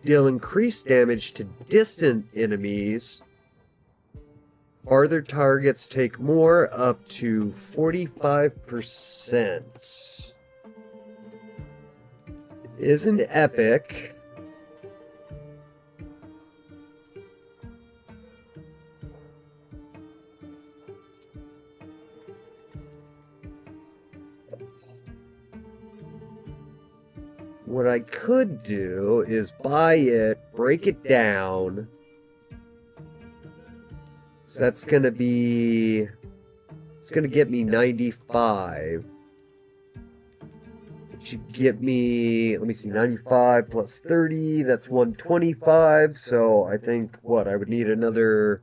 [SPEAKER 1] deal increased damage to distant enemies. Farther targets take more, up to 45%. Isn't epic. What I could do is buy it, break it down. So that's gonna be... It's gonna get me 95. It should get me... Let me see, 95 plus 30, that's 125. So I think, what, I would need another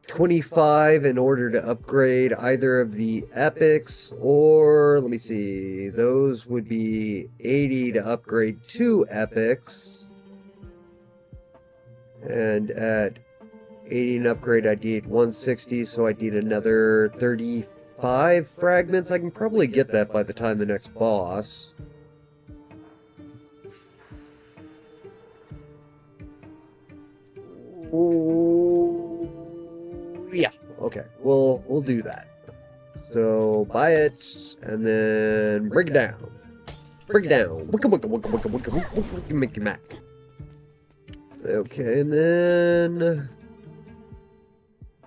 [SPEAKER 1] 25 in order to upgrade either of the epics, or let me see, those would be 80 to upgrade 2 epics, and at 80 and upgrade I'd need 160, so I'd need another 35 fragments. I can probably get that by the time the next boss. Yeah, okay, we'll do that. So buy it and then break it down. Break it down. Make it Mac. Okay, and then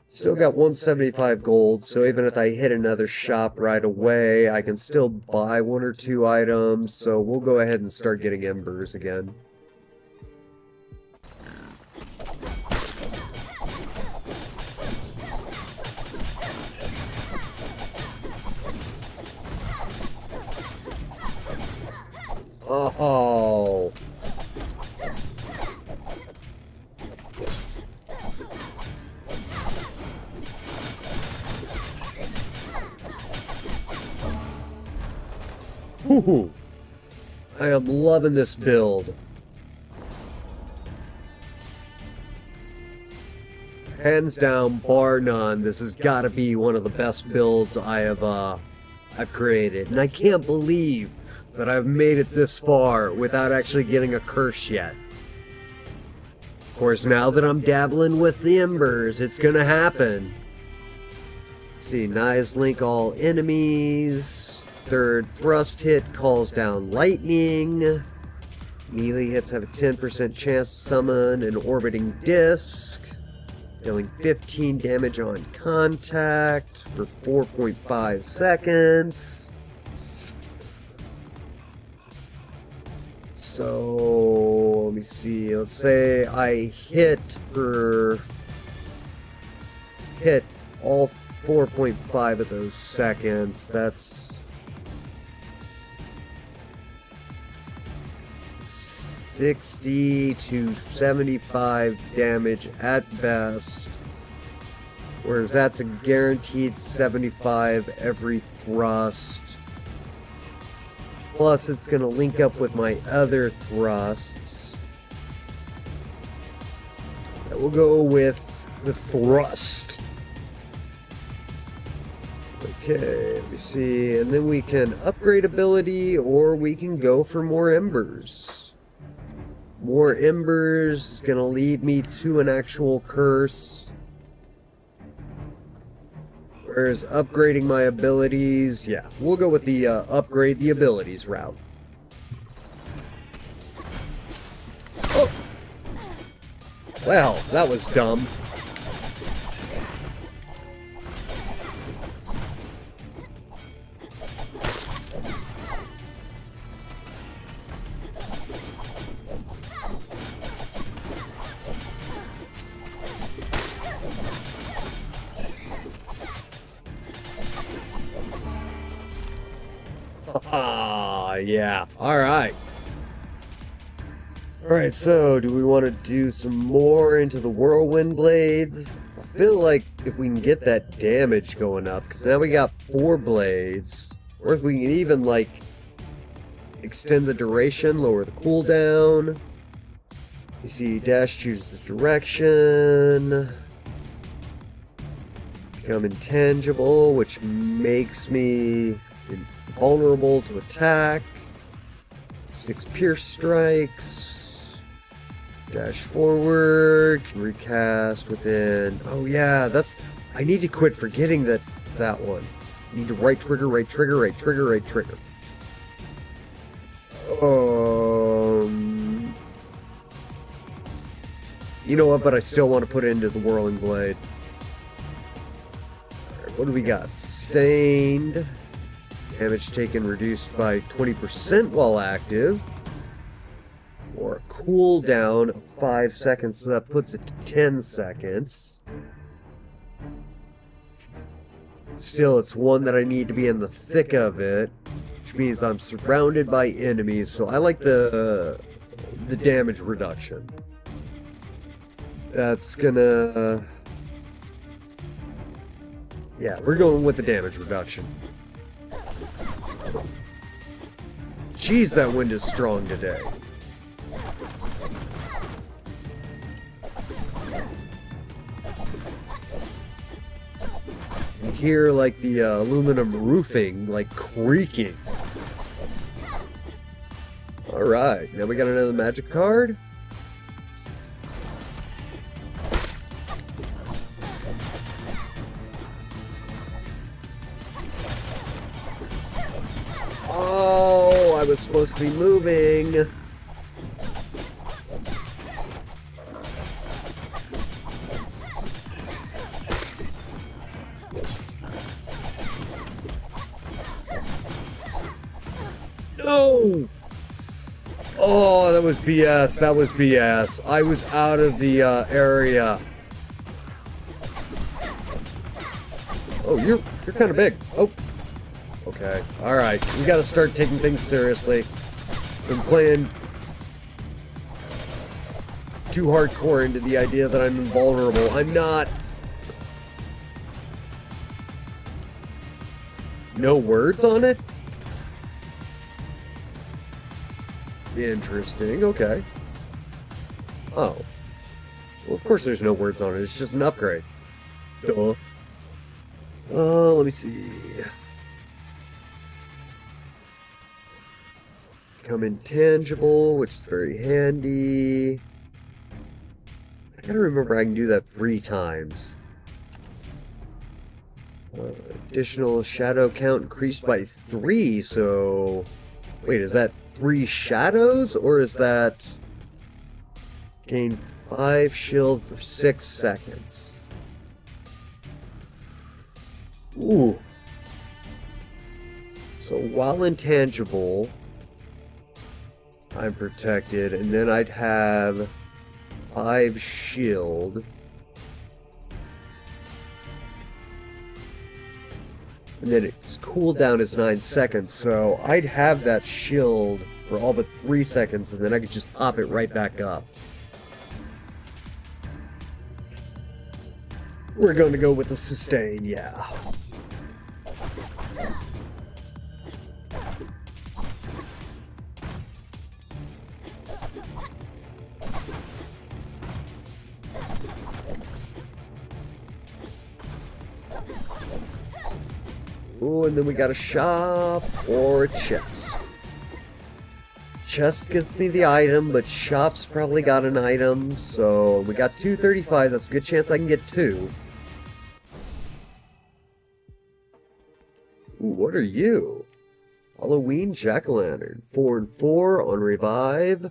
[SPEAKER 1] still got 175 gold, so even if I hit another shop right away, I can still buy 1 or 2 items, so we'll go ahead and start getting embers again. Oh. Whew. I am loving this build. Hands down, bar none, this has got to be one of the best builds I've created, and I can't believe that I've made it this far without actually getting a curse yet. Of course, now that I'm dabbling with the embers, it's gonna happen. Let's see, knives link all enemies. Third thrust hit calls down lightning. Melee hits have a 10% chance to summon an orbiting disc, dealing 15 damage on contact for 4.5 seconds. So, let me see, let's say I hit all 4.5 of those seconds. That's 60 to 75 damage at best, whereas that's a guaranteed 75 every thrust. Plus, it's going to link up with my other thrusts. We'll go with the thrust. Okay, let me see. And then we can upgrade ability, or we can go for more embers. More embers is going to lead me to an actual curse. Whereas upgrading my abilities, yeah, we'll go with the upgrade the abilities route. Oh! Well, that was dumb. Ah, yeah. Alright. Alright, so do we want to do some more into the whirlwind blades? I feel like if we can get that damage going up, because now we got 4 blades, or if we can even, like, extend the duration, lower the cooldown. You see, dash chooses the direction. Become intangible, which makes me vulnerable to attack. 6 pierce strikes. Dash forward, can recast within. Oh yeah, I need to quit forgetting that one. I need to right trigger, right trigger, right trigger, right trigger. You know what, but I still want to put it into the Whirling Blade. Alright, what do we got? Sustained. Damage taken reduced by 20% while active. Or a cooldown of 5 seconds, so that puts it to 10 seconds. Still, it's one that I need to be in the thick of it, which means I'm surrounded by enemies, so I like the damage reduction. That's gonna... Yeah, we're going with the damage reduction. Jeez, that wind is strong today. You hear like the aluminum roofing like creaking. Alright, now we got another magic card. Oh, I was supposed to be moving. No! Oh, that was BS. That was BS. I was out of the area. Oh, you're kind of big. Oh. Okay. Alright. We gotta start taking things seriously. Been playing too hardcore into the idea that I'm invulnerable. I'm not. No words on it? Interesting, okay. Oh. Well, of course there's no words on it, it's just an upgrade. Duh. Let me see. Become intangible, which is very handy. I gotta remember I can do that 3 times. Additional shadow count increased by 3, so... Wait, is that 3 shadows, or is that... Gain 5 shield for 6 seconds? Ooh. So while intangible, I'm protected, and then I'd have 5 shield. And then its cooldown is 9 seconds, so I'd have that shield for all but 3 seconds, and then I could just pop it right back up. We're going to go with the sustain, yeah. Ooh, and then we got a shop or a chest. Chest gives me the item, but shop's probably got an item, so we got 235. That's a good chance I can get 2. Ooh, what are you? Halloween Jack-o'-lantern. 4 and 4 on revive.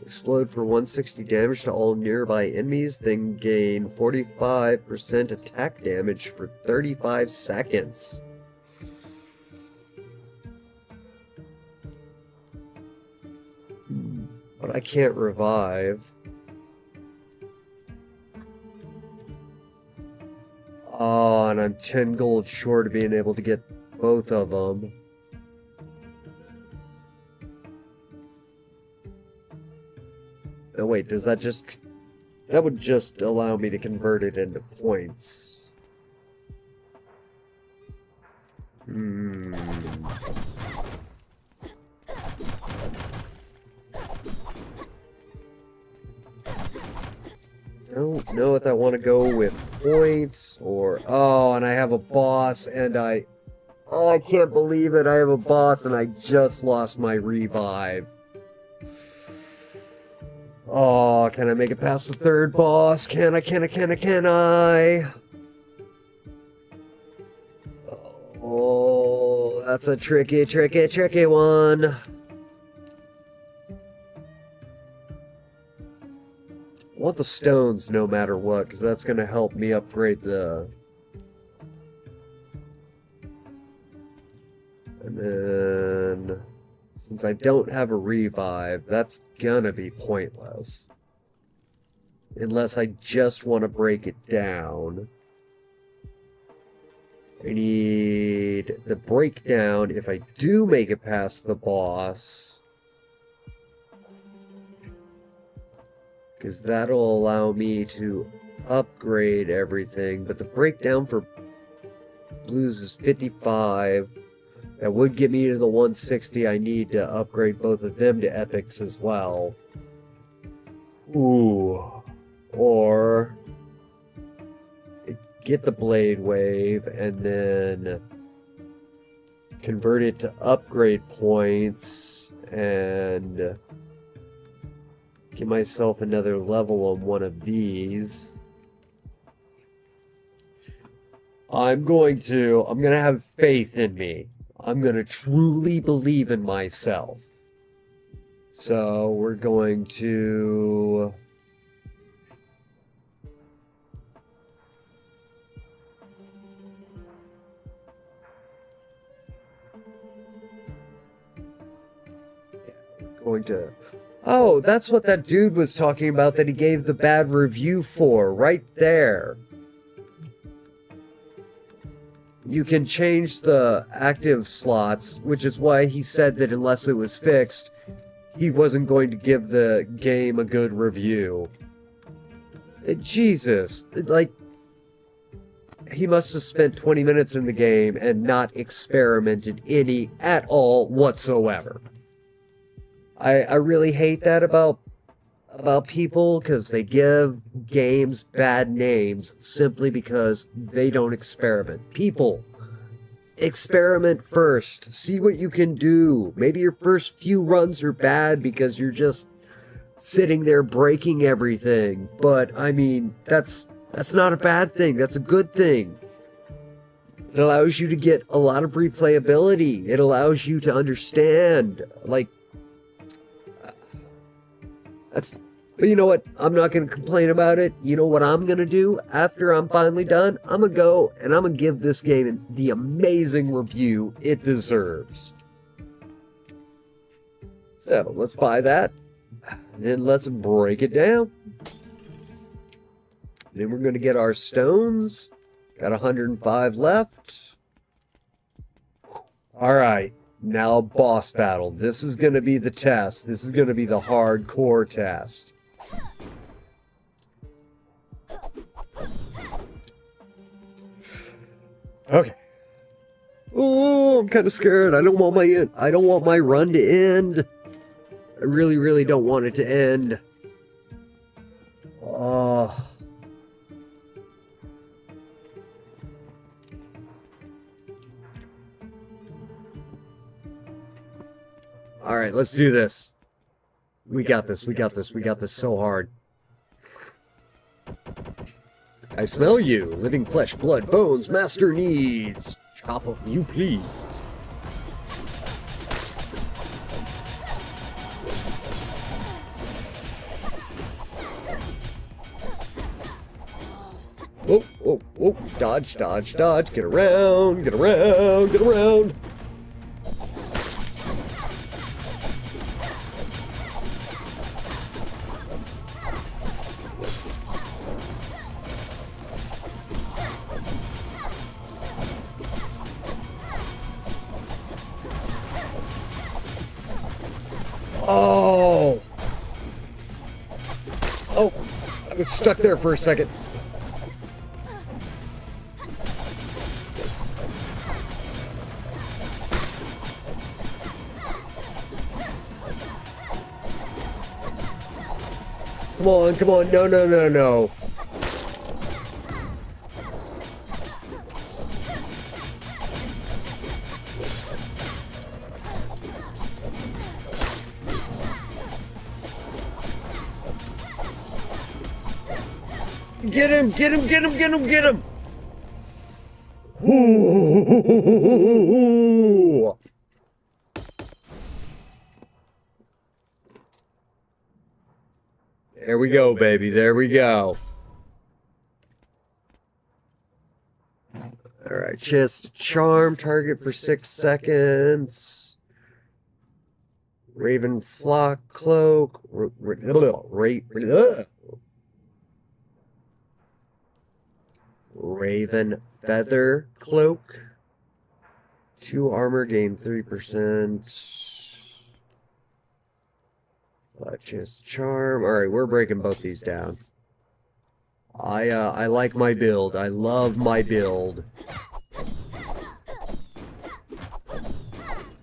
[SPEAKER 1] Explode for 160 damage to all nearby enemies, then gain 45% attack damage for 35 seconds. But I can't revive. Oh, and I'm 10 gold short of being able to get both of them. Oh wait, does that just... That would just allow me to convert it into points. Don't know if I want to go with points or... Oh, and I have a boss and I... Oh, I can't believe it. I have a boss and I just lost my revive. Oh, can I make it past the third boss? Can I? Oh, that's a tricky one. I want the stones no matter what, because that's going to help me upgrade the... And then... Since I don't have a revive, that's gonna be pointless. Unless I just want to break it down. I need the breakdown if I do make it past the boss. Because that'll allow me to upgrade everything. But the breakdown for blues is 55. That would get me to the 160. I need to upgrade both of them to epics as well. Ooh. Or get the blade wave and then convert it to upgrade points and get myself another level on one of these. I'm gonna have faith in me. I'm going to truly believe in myself. So we're going to... Oh, that's what that dude was talking about that he gave the bad review for, right there. You can change the active slots, which is why he said that unless it was fixed, he wasn't going to give the game a good review. Jesus, like, he must have spent 20 minutes in the game and not experimented any at all whatsoever. I really hate that about people, because they give games bad names simply because they don't experiment. People, experiment first. See what you can do. Maybe your first few runs are bad because you're just sitting there breaking everything. But, I mean, that's not a bad thing. That's a good thing. It allows you to get a lot of replayability. It allows you to understand, like, but you know what? I'm not going to complain about it. You know what I'm going to do after I'm finally done? I'm going to go and I'm going to give this game the amazing review it deserves. So, let's buy that. Then let's break it down. Then we're going to get our stones. Got 105 left. Alright. Now, boss battle. This is going to be the test. This is going to be the hardcore test. Okay. Oh, I'm kind of scared. I don't want my run to end. I really, really don't want it to end. Oh. Alright, let's do this. We got this so hard. I smell you, living flesh, blood, bones, master needs. Chop of you, please. Oh, oh, oh, dodge, dodge, dodge, get around, get around, get around. Oh! Oh! I was stuck there for a second. Come on, come on. No, no, no, no. Get him, get him, get him, get him, get him! Ooh. There we go, baby. There we go. Alright, just charm target for 6 seconds. Raven flock cloak. Raven feather cloak. 2 armor, gain 3%. Just charm. Alright, we're breaking both these down. I like my build. I love my build.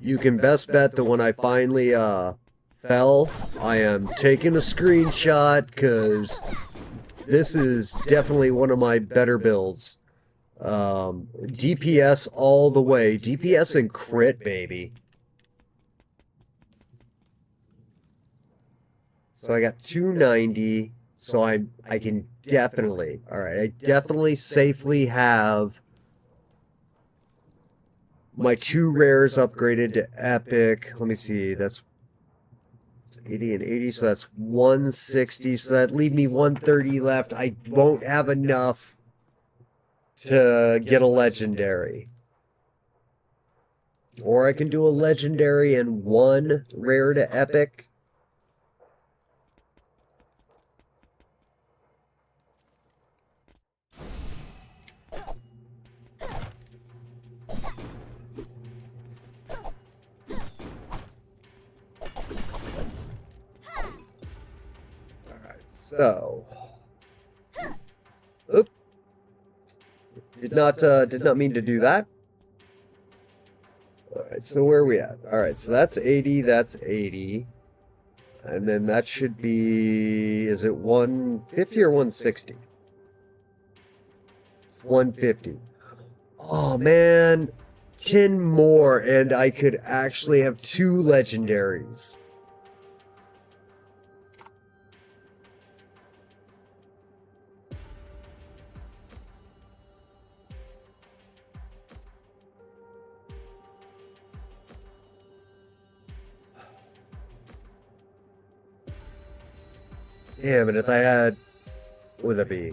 [SPEAKER 1] You can best bet that when I finally fell, I am taking a screenshot because this is definitely one of my better builds. DPS all the way. DPS and crit, baby. So I got 290. So I can definitely, alright, I definitely safely have my 2 rares upgraded to epic. Let me see, that's 80 and 80, so that's 160. So that'd leave me 130 left. I won't have enough to get a legendary. Or I can do a legendary and 1 rare to epic. So, oop, did not mean to do that. All right, so where are we at? All right, so that's 80, and then that should be, is it 150 or 160? It's 150. Oh man, 10 more, and I could actually have 2 legendaries. Damn it, if I had, what would that be?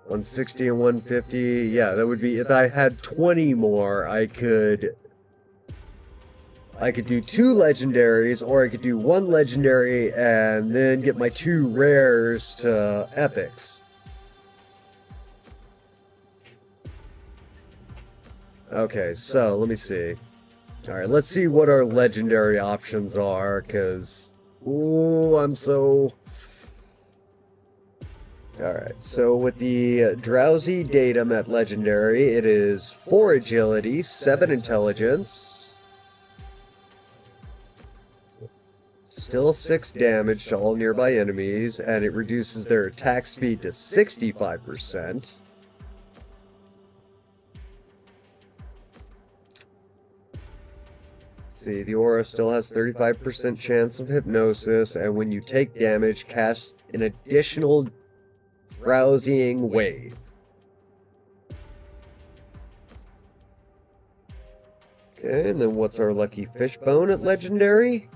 [SPEAKER 1] 160 and 150, yeah, that would be, if I had 20 more, I could do 2 legendaries, or I could do 1 legendary and then get my 2 rares to epics. Okay, so let me see. Alright, let's see what our legendary options are, because ooh, I'm so... Alright, so with the Drowsy Datum at Legendary, it is 4 Agility, 7 Intelligence, still 6 damage to all nearby enemies, and it reduces their attack speed to 65%. See, the aura still has 35% chance of hypnosis, and when you take damage, cast an additional drowsying wave. Okay, and then what's our lucky fishbone at legendary?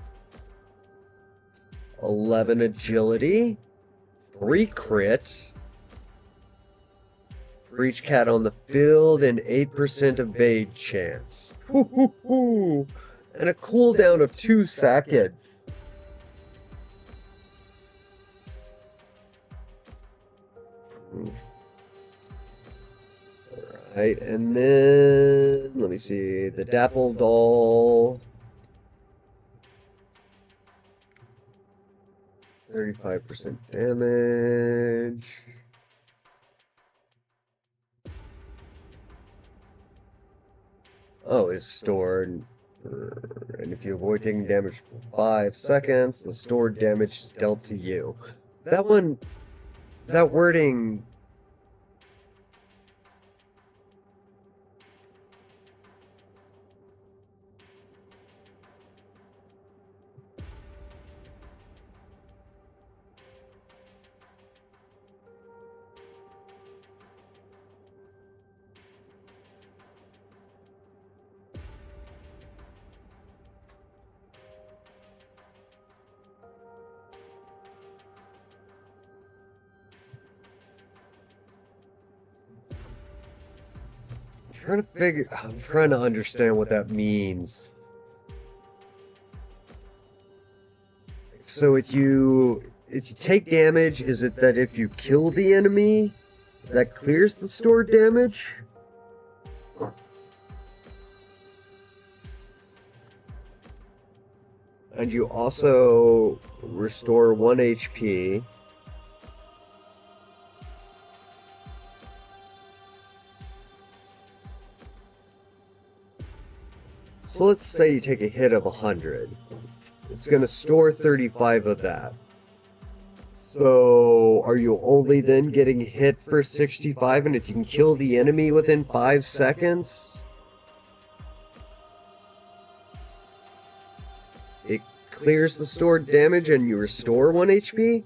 [SPEAKER 1] 11 agility, 3 crit, for each cat on the field, and 8% evade chance. Hoo-hoo-hoo! And a cooldown of 2 seconds. Alright, and then, let me see, the Dapple Doll. 35% damage. Oh, it's stored. And if you avoid taking damage for 5 seconds, the stored damage is dealt to you. That one, that wording... I'm trying to understand what that means. So if you take damage, is it that if you kill the enemy, that clears the stored damage? And you also restore 1 HP. So let's say you take a hit of 100. It's going to store 35 of that. So are you only then getting hit for 65? And if you can kill the enemy within 5 seconds, it clears the stored damage and you restore 1 HP?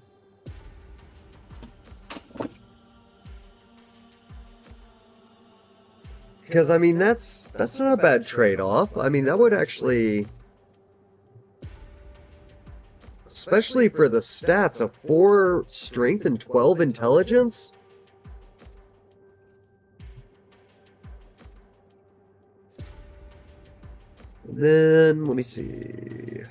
[SPEAKER 1] Because, I mean, that's not a bad trade-off. I mean, that would actually... Especially for the stats of 4 strength and 12 intelligence? Then, let me see...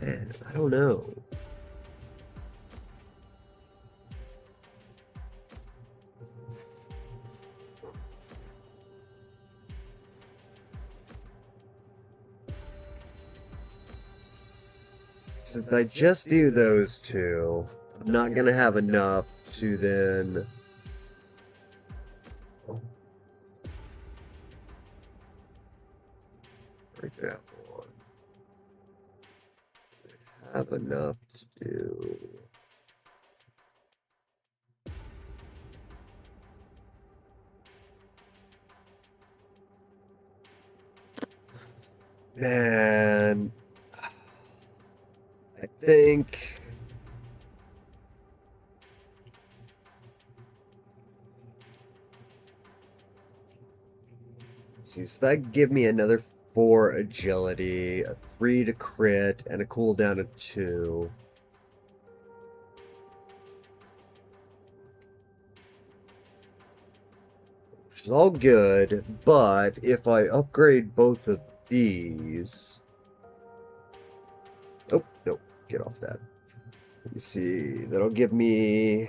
[SPEAKER 1] Man, I don't know. So if I just do those two, I'm not gonna have enough to then... For example, have enough to do... Man... I think... See, so that give me another 4 agility, a 3 to crit, and a cooldown of 2. Which is all good, but if I upgrade both of these... Oh, no, get off that. Let me see, that'll give me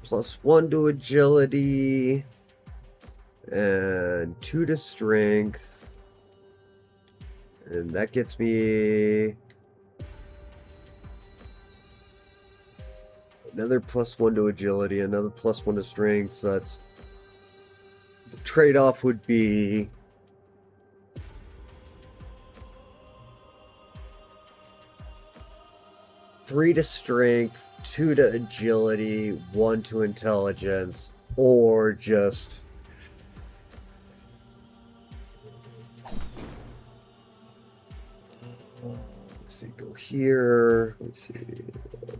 [SPEAKER 1] +1 to agility, and 2 to strength, and that gets me another +1 to agility, another +1 to strength, so that's... The trade-off would be... Three to strength, 2 to agility, 1 to intelligence, or just... Let's see, go here. Let me see.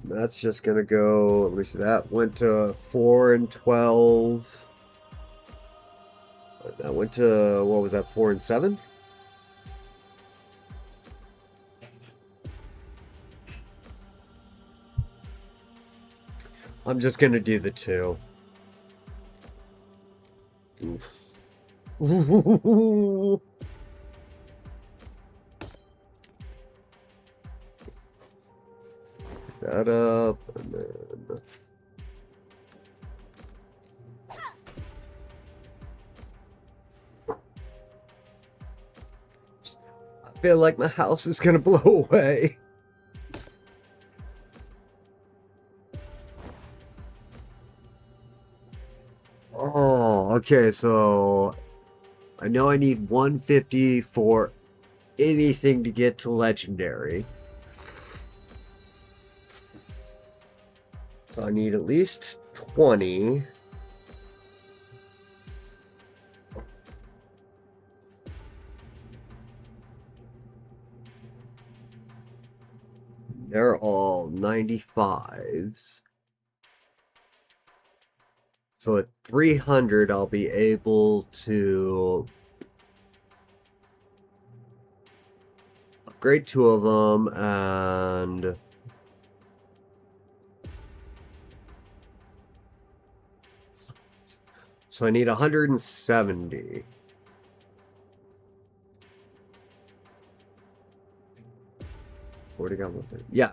[SPEAKER 1] That's just gonna go. Let me see. That went to 4 and 12. That went to, what was that? 4 and 7. I'm just gonna do the 2. Oof. That up, and then... I feel like my house is gonna blow away. Oh, okay, so... I know I need 150 for anything to get to Legendary. So I need at least 20. They're all 95s. So at 300, I'll be able to upgrade 2 of them and so I need 170. Yeah.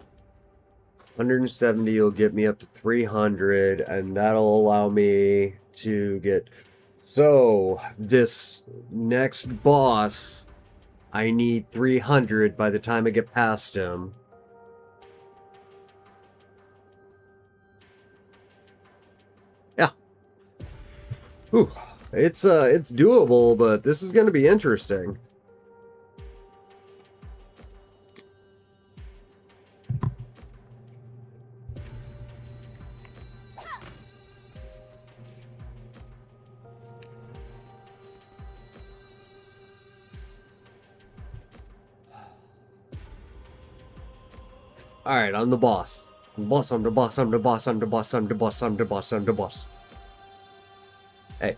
[SPEAKER 1] 170 will get me up to 300, and that'll allow me to get... So, this next boss, I need 300 by the time I get past him. Yeah. Whew. It's doable, but this is going to be interesting. Alright, I'm the boss. I'm the boss, I'm the boss, I'm the boss, I'm the boss, I'm the boss, I'm the boss, I'm the boss. Hey.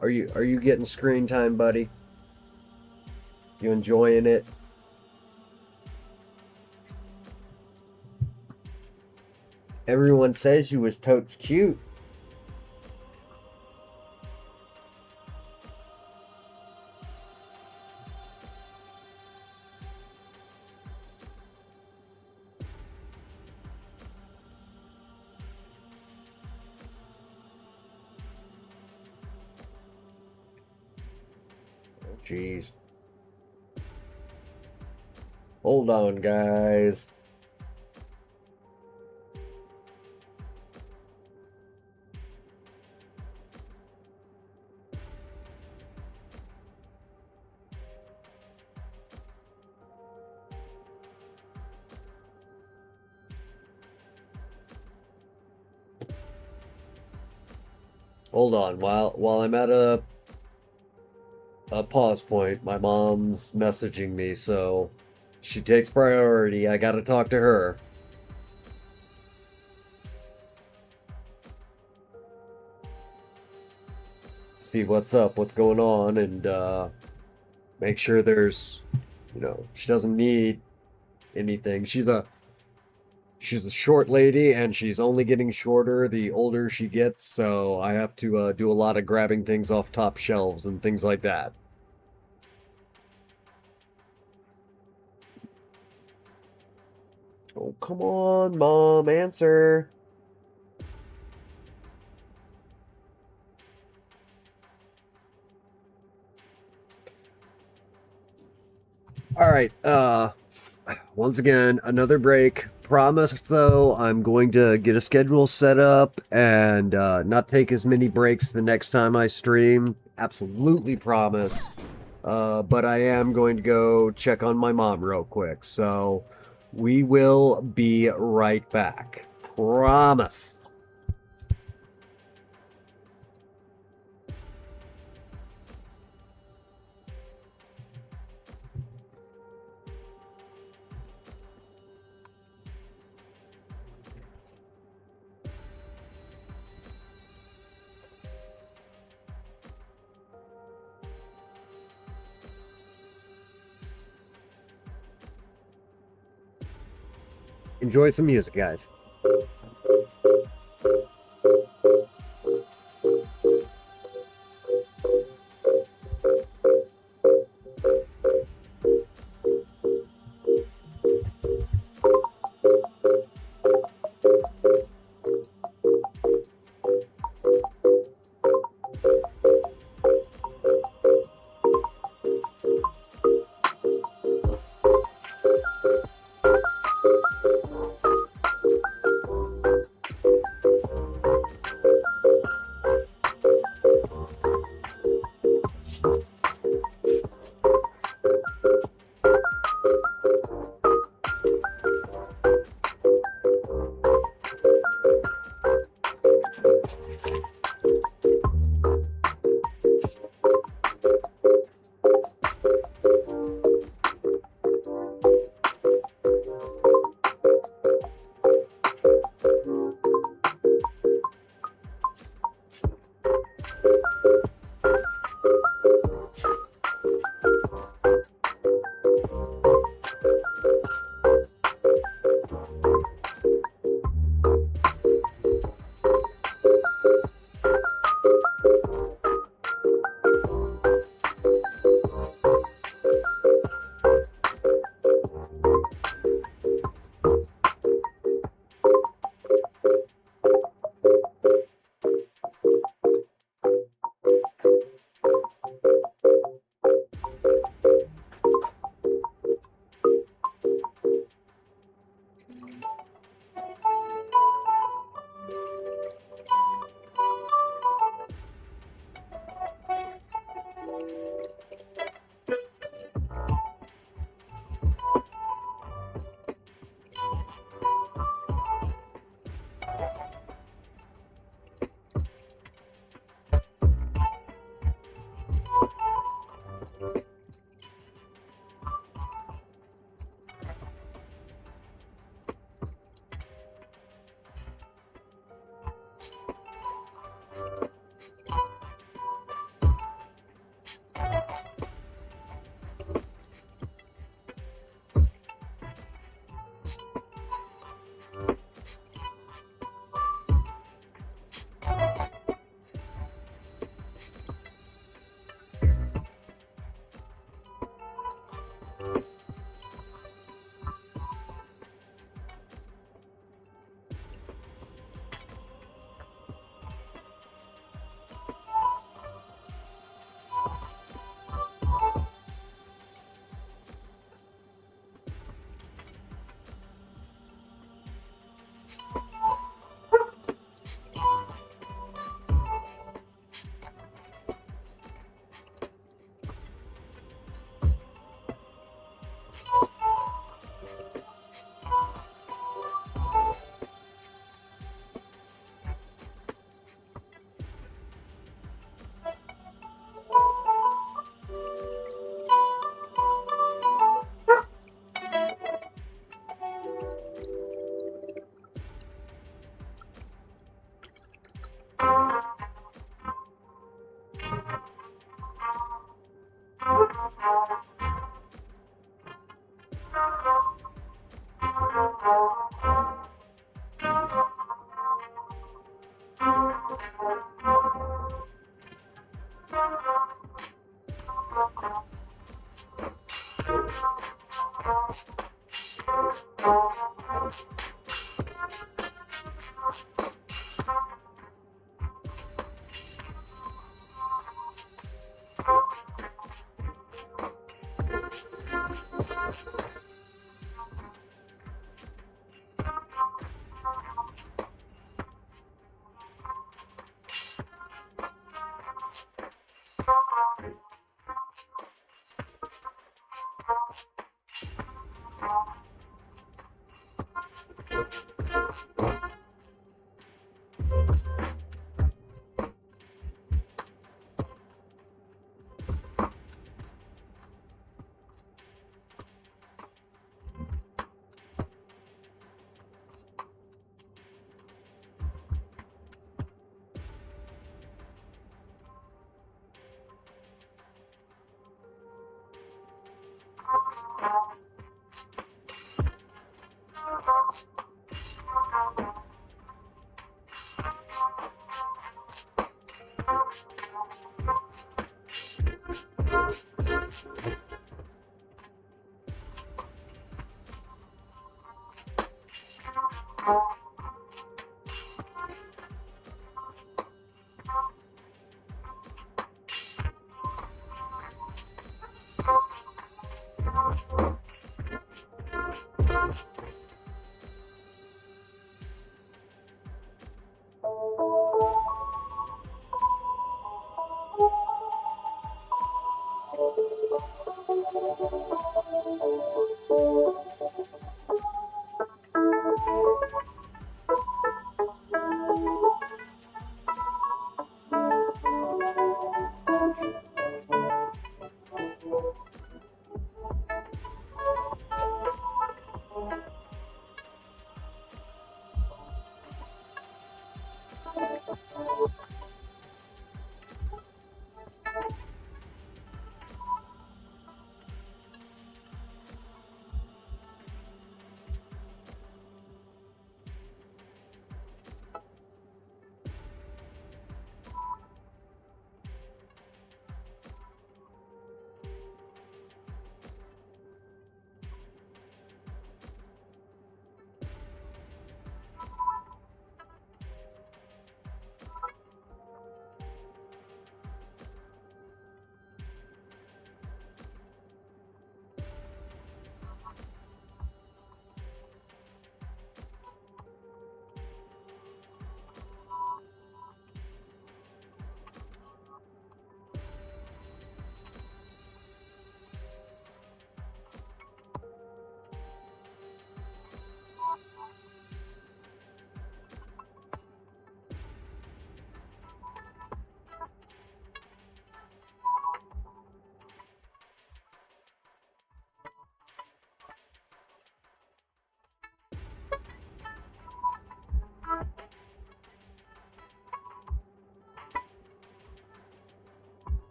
[SPEAKER 1] Are you getting screen time, buddy? You enjoying it? Everyone says you was totes cute. Jeez. Hold on, guys. Hold on. While I'm at a pause point, my mom's messaging me, so she takes priority. I gotta talk to her. See what's up, what's going on, and make sure there's, she doesn't need anything. She's a short lady, and she's only getting shorter the older she gets, so I have to do a lot of grabbing things off top shelves and things like that. Oh, come on, Mom, answer. All right, once again, another break. Promise, though, I'm going to get a schedule set up and not take as many breaks the next time I stream. Absolutely promise. But I am going to go check on my mom real quick. So we will be right back. Promise. Enjoy some music, guys.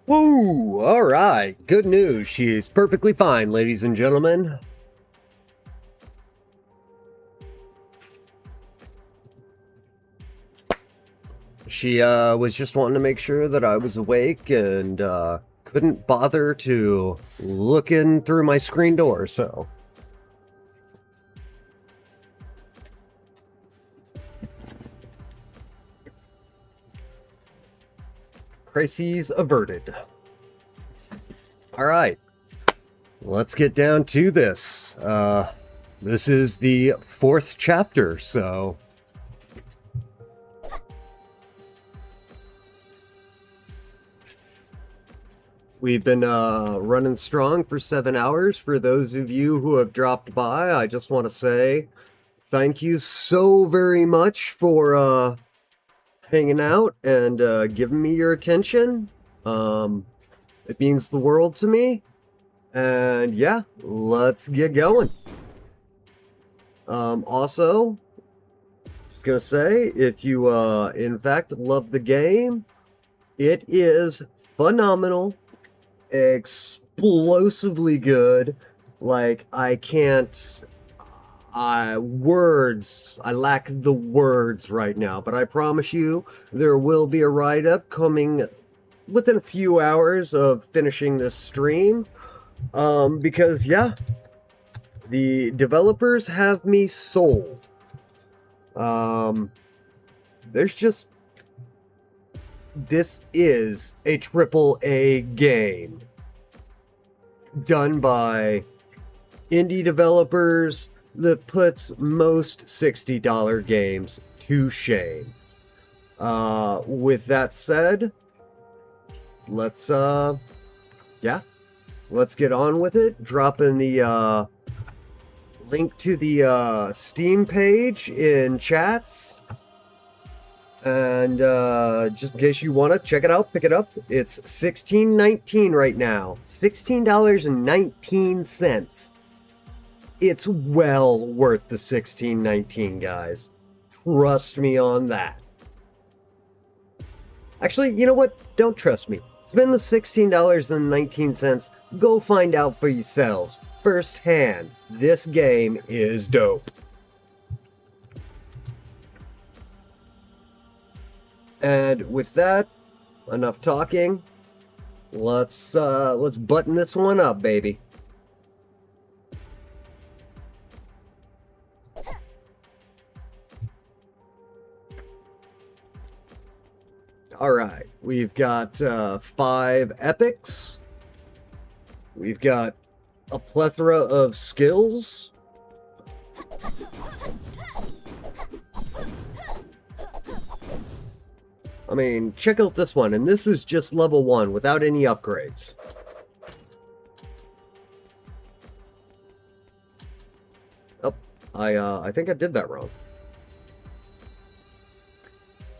[SPEAKER 1] Woo! Alright, good news. She's perfectly fine, ladies and gentlemen. She was just wanting to make sure that I was awake and couldn't bother to look in through my screen door, so. Crises averted. Alright, let's get down to this. This is the 4th chapter, so. We've been running strong for 7 hours. For those of you who have dropped by, I just want to say thank you so very much for hanging out and giving me your attention. It means the world to me. And yeah, let's get going. Also, just gonna say, if you in fact love the game, it is phenomenal, explosively good. Like, I lack the words right now, but I promise you there will be a write-up coming within a few hours of finishing this stream, because yeah, the developers have me sold. This is a AAA game done by indie developers that puts most $60 games to shame. With that said, let's get on with it. Drop in the link to the Steam page in chats. And just in case you want to check it out, pick it up. It's $16.19 right now. $16.19. It's well worth the $16.19, guys. Trust me on that. Actually, you know what? Don't trust me. Spend the $16.19. Go find out for yourselves. Firsthand, this game is dope. And with that, enough talking. Let's button this one up, baby. Alright, we've got 5 epics. We've got a plethora of skills. I mean, check out this one, and this is just level 1 without any upgrades. Oh, I think I did that wrong.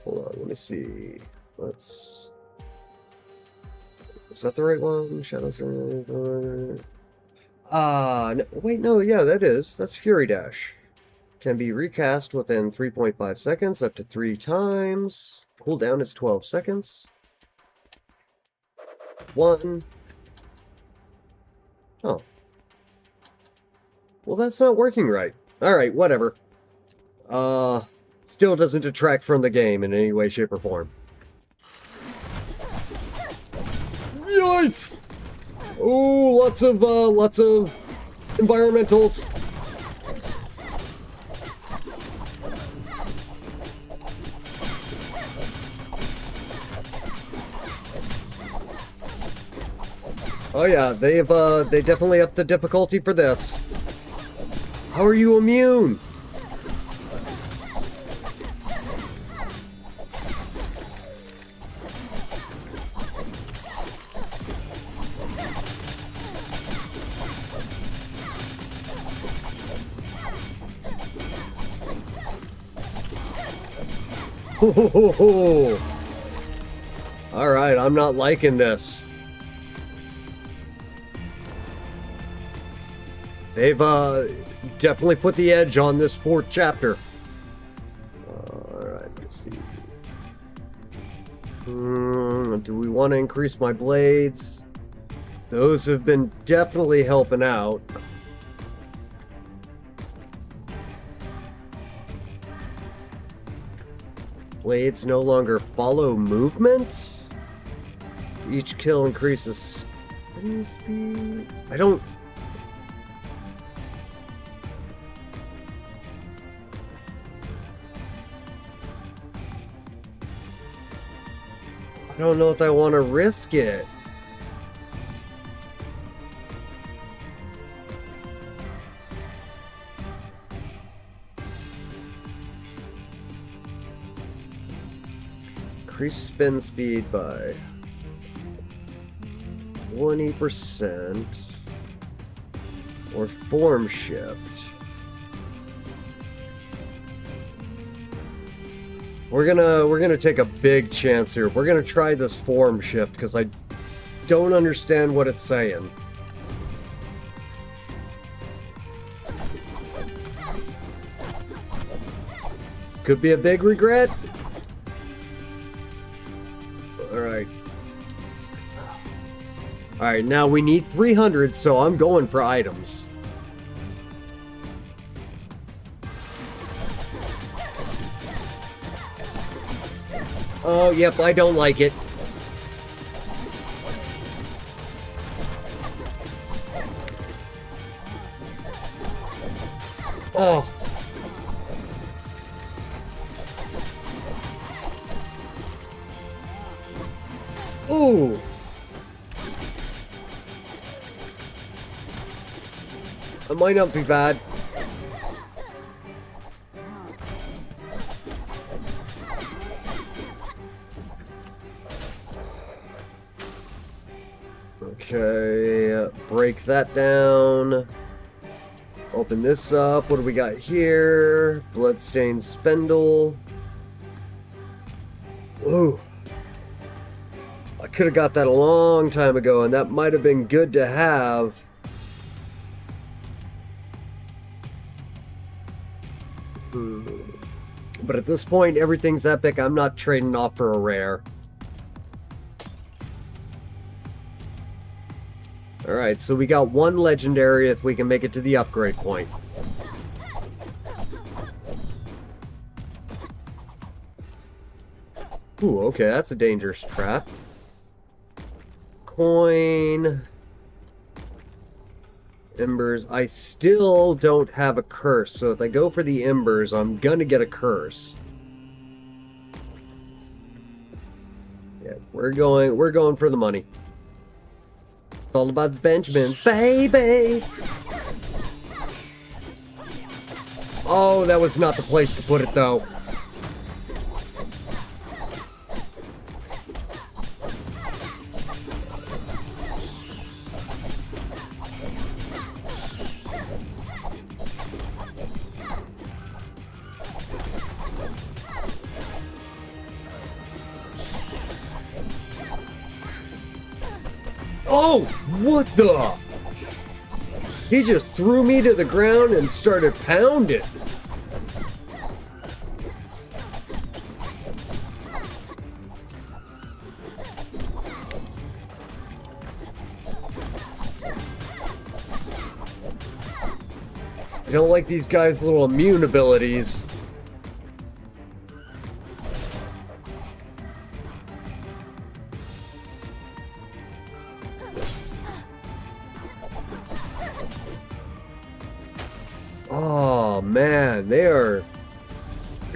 [SPEAKER 1] Hold on, let me see. Is that the right one? Shadows. No, wait, no, yeah, that is. That's Fury Dash. Can be recast within 3.5 seconds, up to 3 times. Cooldown is 12 seconds. 1. Oh. Well, that's not working right. Alright, whatever. Still doesn't detract from the game in any way, shape, or form. Yikes! Ooh, lots of environmentals. Oh yeah, they definitely upped the difficulty for this. How are you immune? Alright, I'm not liking this. They've definitely put the edge on this 4th chapter. Alright, let's see. Do we want to increase my blades? Those have been definitely helping out. Blades no longer follow movement? Each kill increases speed? I don't know if I want to risk it. Increase spin speed by 20% or form shift. We're gonna take a big chance here. We're gonna try this form shift because I don't understand what it's saying. Could be a big regret. Alright, now we need 300, so I'm going for items. Oh, yep, I don't like it. Oh. Ooh. It might not be bad. Okay, break that down. Open this up. What do we got here? Bloodstained spindle. Ooh. I could have got that a long time ago, and that might have been good to have. But at this point, everything's epic. I'm not trading off for a rare. Alright, so we got one legendary if we can make it to the upgrade point. Ooh, okay, that's a dangerous trap. Coin. Embers. I still don't have a curse, so if I go for the embers, I'm gonna get a curse. Yeah, we're going for the money. It's all about the Benjamins, baby! Oh, that was not the place to put it, though. Oh, what the? He just threw me to the ground and started pounding. I don't like these guys' little immune abilities. Oh man, they're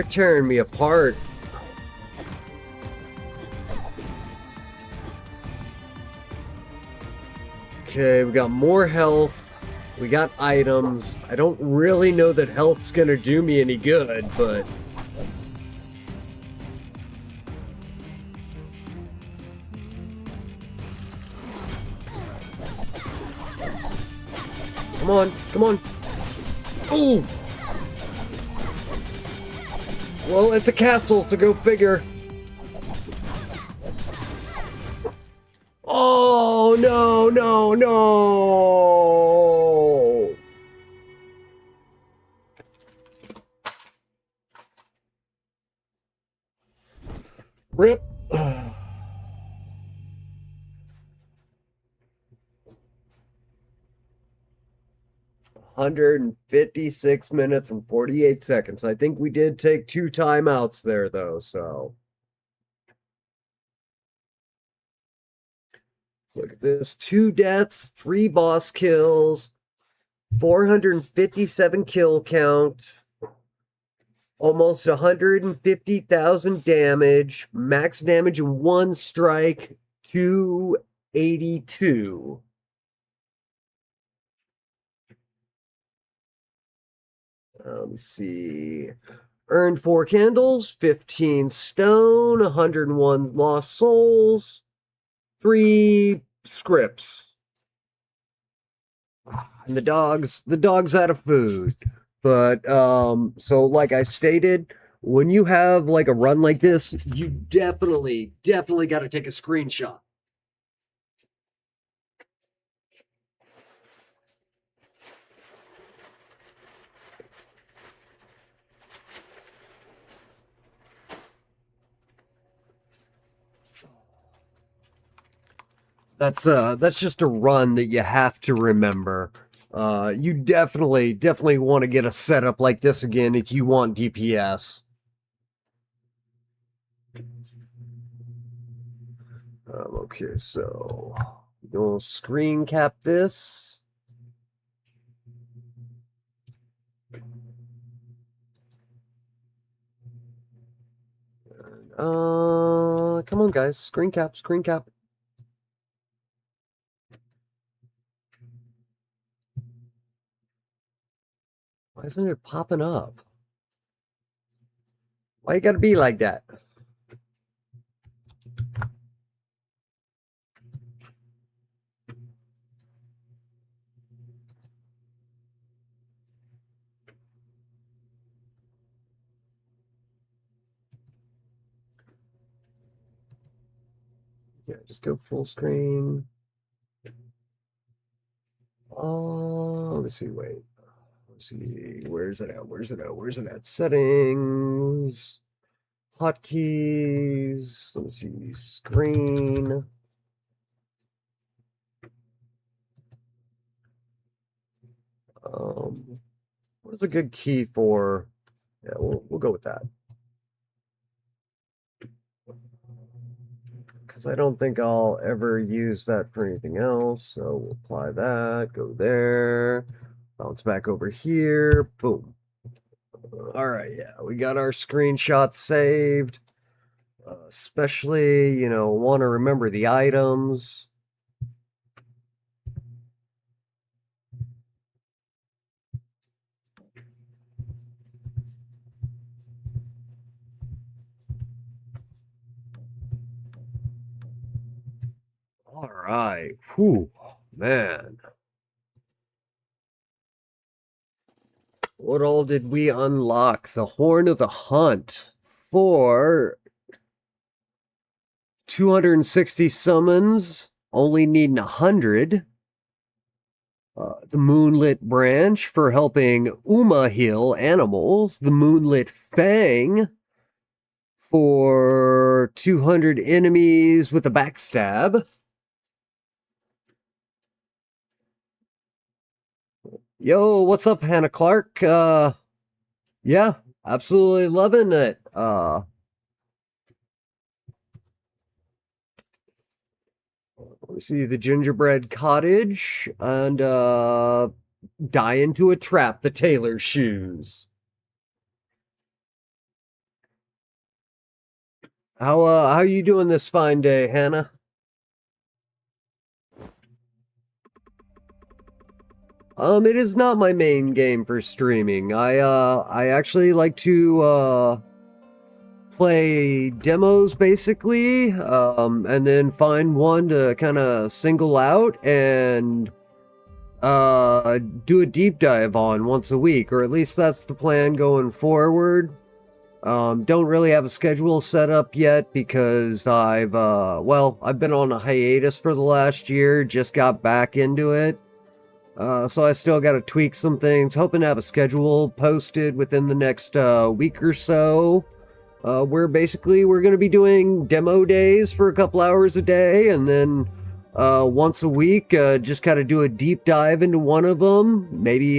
[SPEAKER 1] tearing me apart. Okay, we got more health. We got items. I don't really know that health's gonna do me any good, but... Come on, come on. Ooh! Well, it's a castle, so go figure. Oh, no, no, no! Rip. 156 minutes and 48 seconds. I think we did take 2 timeouts there, though, so. Let's look at this. 2 deaths, 3 boss kills, 457 kill count, almost 150,000 damage, max damage in 1 strike, 282. Let me see. Earned 4 candles, 15 stone, 101 lost souls, 3 scripts. And the dog's out of food. But so like I stated, when you have like a run like this, you definitely got to take a screenshot. That's just a run that you have to remember. You definitely want to get a setup like this again if you want DPS. Okay, so we'll screen cap this. Come on, guys, screen cap, screen cap. Why isn't it popping up? Why you gotta be like that? Yeah, just go full screen. Oh, let me see, wait. Let's see, where's it at? Where's it at? Where's it at? Settings, hotkeys. Let me see, screen. What is a good key for? Yeah, we'll go with that. Because I don't think I'll ever use that for anything else. So we'll apply that, go there, bounce back over here, boom. All right, yeah, we got our screenshots saved. Especially, want to remember the items. All right, whew, man. What all did we unlock? The Horn of the Hunt for 260 summons, only needing 100. The Moonlit Branch for helping Uma heal animals. The Moonlit Fang for 200 enemies with a backstab. Yo, what's up, Hannah Clark? Yeah, absolutely loving it. We see the gingerbread cottage and die into a trap, the tailor's shoes. How you doing this fine day, Hannah? It is not my main game for streaming. I actually like to play demos basically, and then find one to kind of single out and do a deep dive on once a week, or at least that's the plan going forward. Don't really have a schedule set up yet because I've been on a hiatus for the last year, just got back into it. So I still got to tweak some things, hoping to have a schedule posted within the next week or so. Where basically we're going to be doing demo days for a couple hours a day, and then once a week, just kind of do a deep dive into one of them. Maybe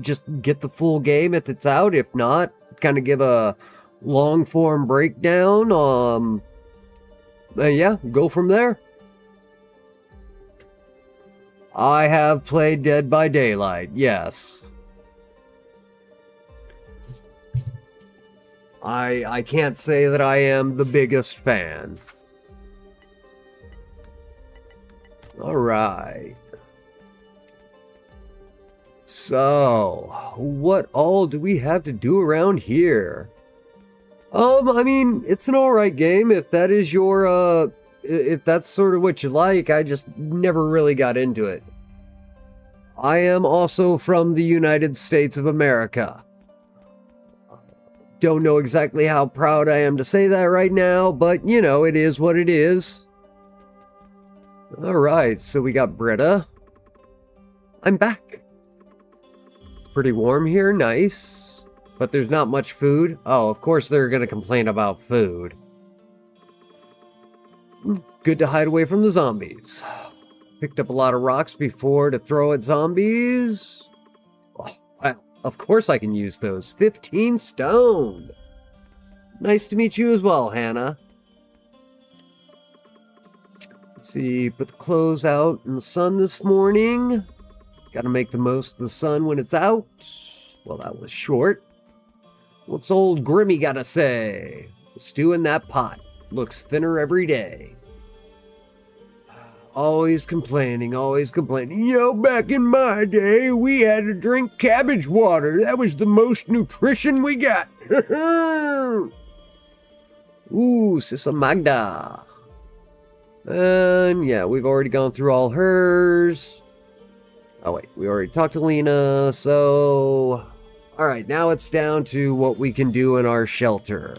[SPEAKER 1] just get the full game if it's out. If not, kind of give a long form breakdown. Yeah, go from there. I have played Dead by Daylight, yes. I can't say that I am the biggest fan. Alright. So, what all do we have to do around here? I mean, it's an alright game if that is your, if that's sort of what you like. I just never really got into it. I am also from the United States of America. Don't know exactly how proud I am to say that right now, but it is what it is. Alright, so we got Britta. I'm back. It's pretty warm here, nice. But there's not much food. Oh, of course they're gonna complain about food. Good to hide away from the zombies. Picked up a lot of rocks before to throw at zombies. Oh, wow. Of course I can use those. 15 stone. Nice to meet you as well, Hannah. Let's see, put the clothes out in the sun this morning. Gotta make the most of the sun when it's out. Well, that was short. What's old Grimmy gotta say? The stew in that pot looks thinner every day. Always complaining, always complaining. You know, back in my day, we had to drink cabbage water. That was the most nutrition we got. Ooh, Sissa Magda. And yeah, we've already gone through all hers. Oh wait, we already talked to Lena, so... Alright, now it's down to what we can do in our shelter.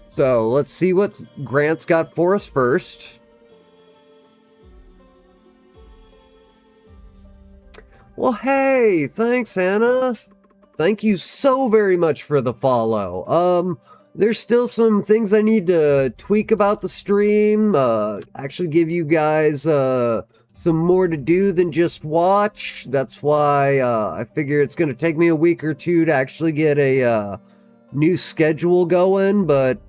[SPEAKER 1] So, let's see what Grant's got for us first. Well, hey, thanks, Hannah. Thank you so very much for the follow. There's still some things I need to tweak about the stream. Actually give you guys, some more to do than just watch. That's why, I figure it's gonna take me a week or two to actually get a, new schedule going, but,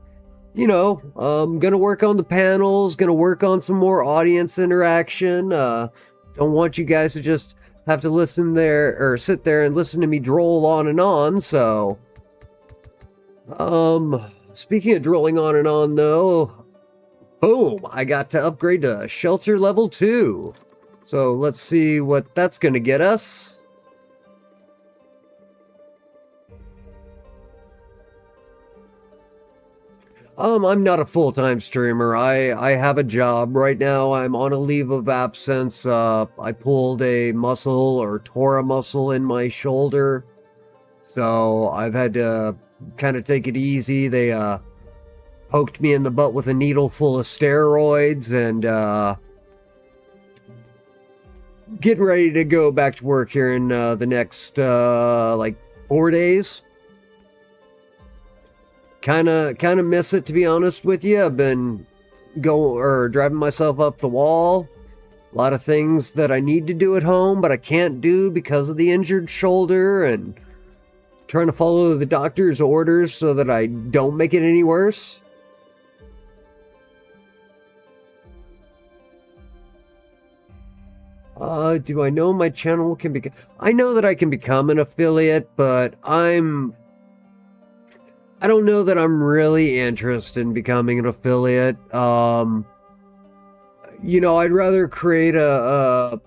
[SPEAKER 1] you know, I'm gonna work on the panels, gonna work on some more audience interaction. Don't want you guys to just have to listen there, or sit there and listen to me droll on and on, so... Speaking of drolling on and on, though, boom, I got to upgrade to Shelter Level 2. So let's see what that's gonna get us. I'm not a full-time streamer. I have a job. Right now I'm on a leave of absence. I pulled a muscle or tore a muscle in my shoulder. So I've had to kind of take it easy. They poked me in the butt with a needle full of steroids and getting ready to go back to work here in the next like 4 days. Kind of miss it, to be honest with you. I've been driving myself up the wall. A lot of things that I need to do at home, but I can't do because of the injured shoulder, and trying to follow the doctor's orders so that I don't make it any worse. Do I know my channel can become... I know that I can become an affiliate, but I don't know that I'm really interested in becoming an affiliate. You know, I'd rather create a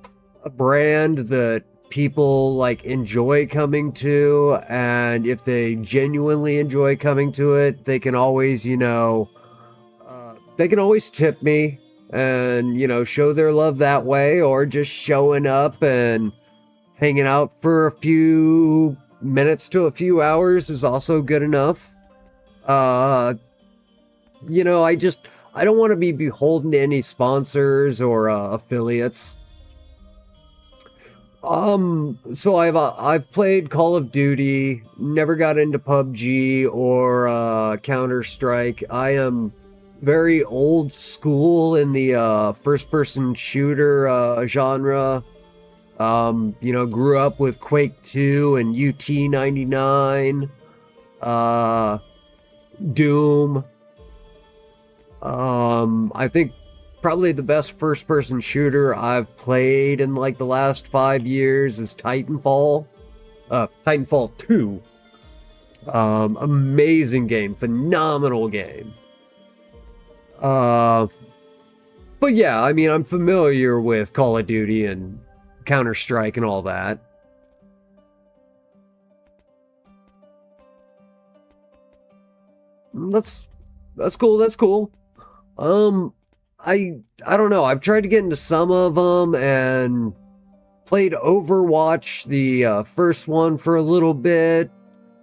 [SPEAKER 1] brand that people like enjoy coming to, and if they genuinely enjoy coming to it, they can always, you know, they can always tip me and, you know, show their love that way, or just showing up and hanging out for a few minutes to a few hours is also good enough. You know, I don't want to be beholden to any sponsors or affiliates. So I've played Call of Duty, never got into PUBG or Counter-Strike. I am very old school in the first-person shooter genre. You know, grew up with Quake 2 and UT99. Doom. I think probably the best first-person shooter I've played in like the last 5 years is Titanfall. Titanfall 2. Amazing game, phenomenal game. But yeah, I mean, I'm familiar with Call of Duty and Counter-Strike and all that. That's cool, that's cool. I don't know, I've tried to get into some of them and played Overwatch, the first one, for a little bit.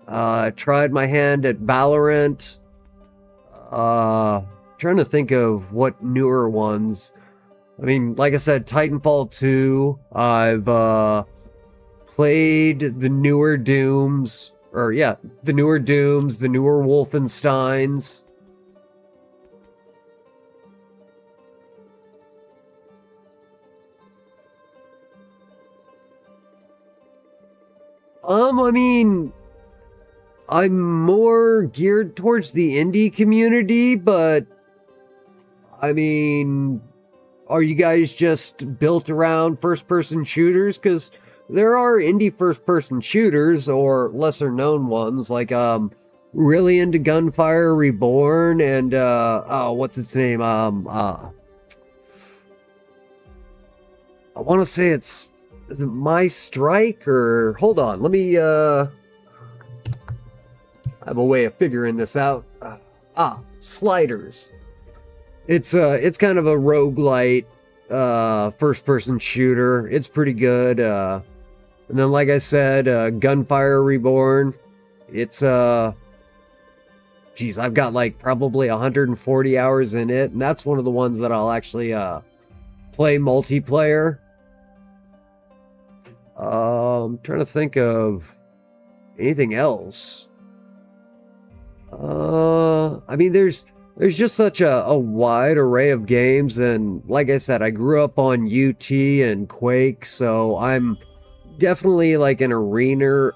[SPEAKER 1] Tried my hand at Valorant. Trying to think of what newer ones. I mean, like I said, Titanfall 2. I've played the newer Dooms. Or yeah, the newer Dooms, the newer Wolfensteins. I mean, I'm more geared towards the indie community, but I mean, are you guys just built around first-person shooters? Because there are indie first-person shooters, or lesser-known ones, like, really into Gunfire Reborn, and, oh, what's its name? I want to say it's My Strike, or hold on, let me I have a way of figuring this out. Sliders. It's kind of a roguelite first person shooter. It's pretty good. And then like I said, Gunfire Reborn. It's geez, I've got like probably 140 hours in it, and that's one of the ones that I'll actually play multiplayer. I'm trying to think of anything else. I mean, there's just such a wide array of games, and like I said, I grew up on UT and Quake, so I'm definitely like an arena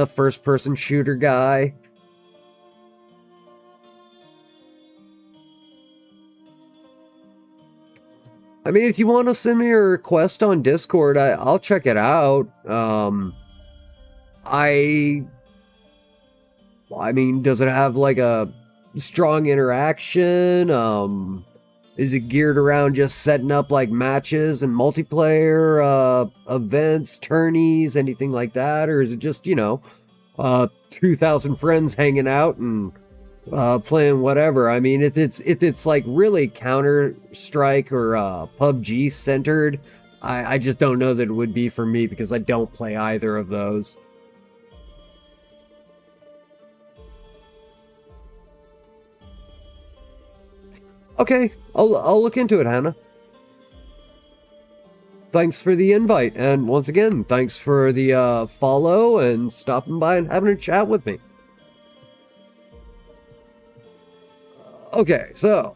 [SPEAKER 1] first person shooter guy. I mean, if you want to send me a request on Discord, I'll check it out. I mean, does it have like a strong interaction? Is it geared around just setting up like matches and multiplayer events, tourneys, anything like that? Or is it just, 2,000 friends hanging out and playing whatever? I mean, if it's like really Counter-Strike or PUBG centered, I just don't know that it would be for me because I don't play either of those. Okay, I'll look into it, Hannah. Thanks for the invite, and once again, thanks for the follow and stopping by and having a chat with me. Okay, so.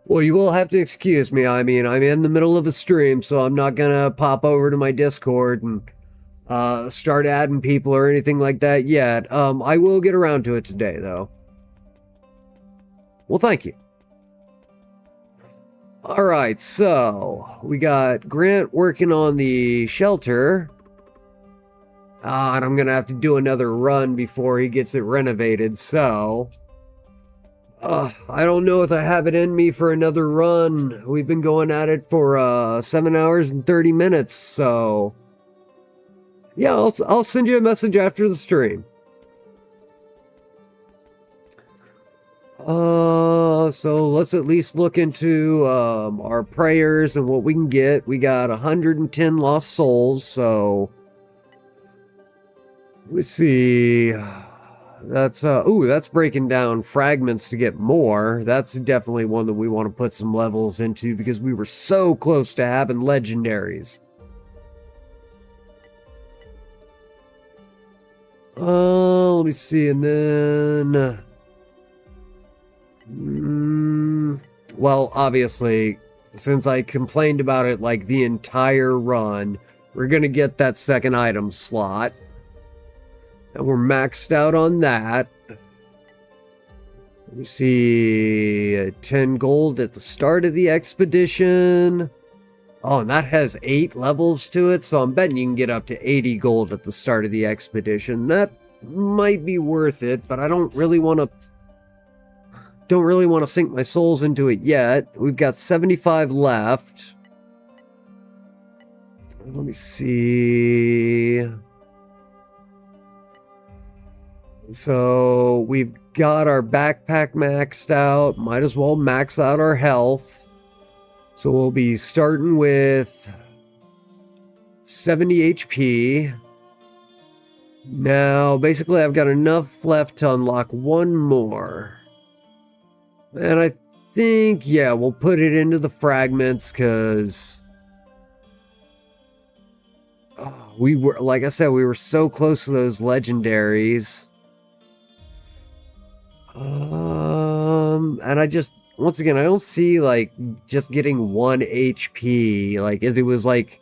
[SPEAKER 1] Well, you will have to excuse me. I mean, I'm in the middle of a stream, so I'm not gonna pop over to my Discord and start adding people or anything like that yet. I will get around to it today, though. Well, thank you. Alright, so we got Grant working on the shelter. And I'm gonna have to do another run before he gets it renovated, so I don't know if I have it in me for another run. We've been going at it for 7 hours and 30 minutes, so yeah, I'll send you a message after the stream. So let's at least look into our prayers and what we can get. We got 110 lost souls, so let's see. That's that's breaking down fragments to get more. That's definitely one that we want to put some levels into because we were so close to having legendaries. Let me see, and then well, obviously, since I complained about it like the entire run, we're gonna get that second item slot. And we're maxed out on that. Let me see, 10 gold at the start of the expedition. Oh, and that has 8 levels to it, so I'm betting you can get up to 80 gold at the start of the expedition. That might be worth it, but I don't really want to sink my souls into it yet. We've got 75 left. Let me see. So we've got our backpack maxed out. Might as well max out our health. So we'll be starting with 70 HP. Now, basically, I've got enough left to unlock one more. And I think, yeah, we'll put it into the fragments because we were, like I said, we were so close to those legendaries. And I just, once again, I don't see, like, just getting 1 HP. Like, if it was, like,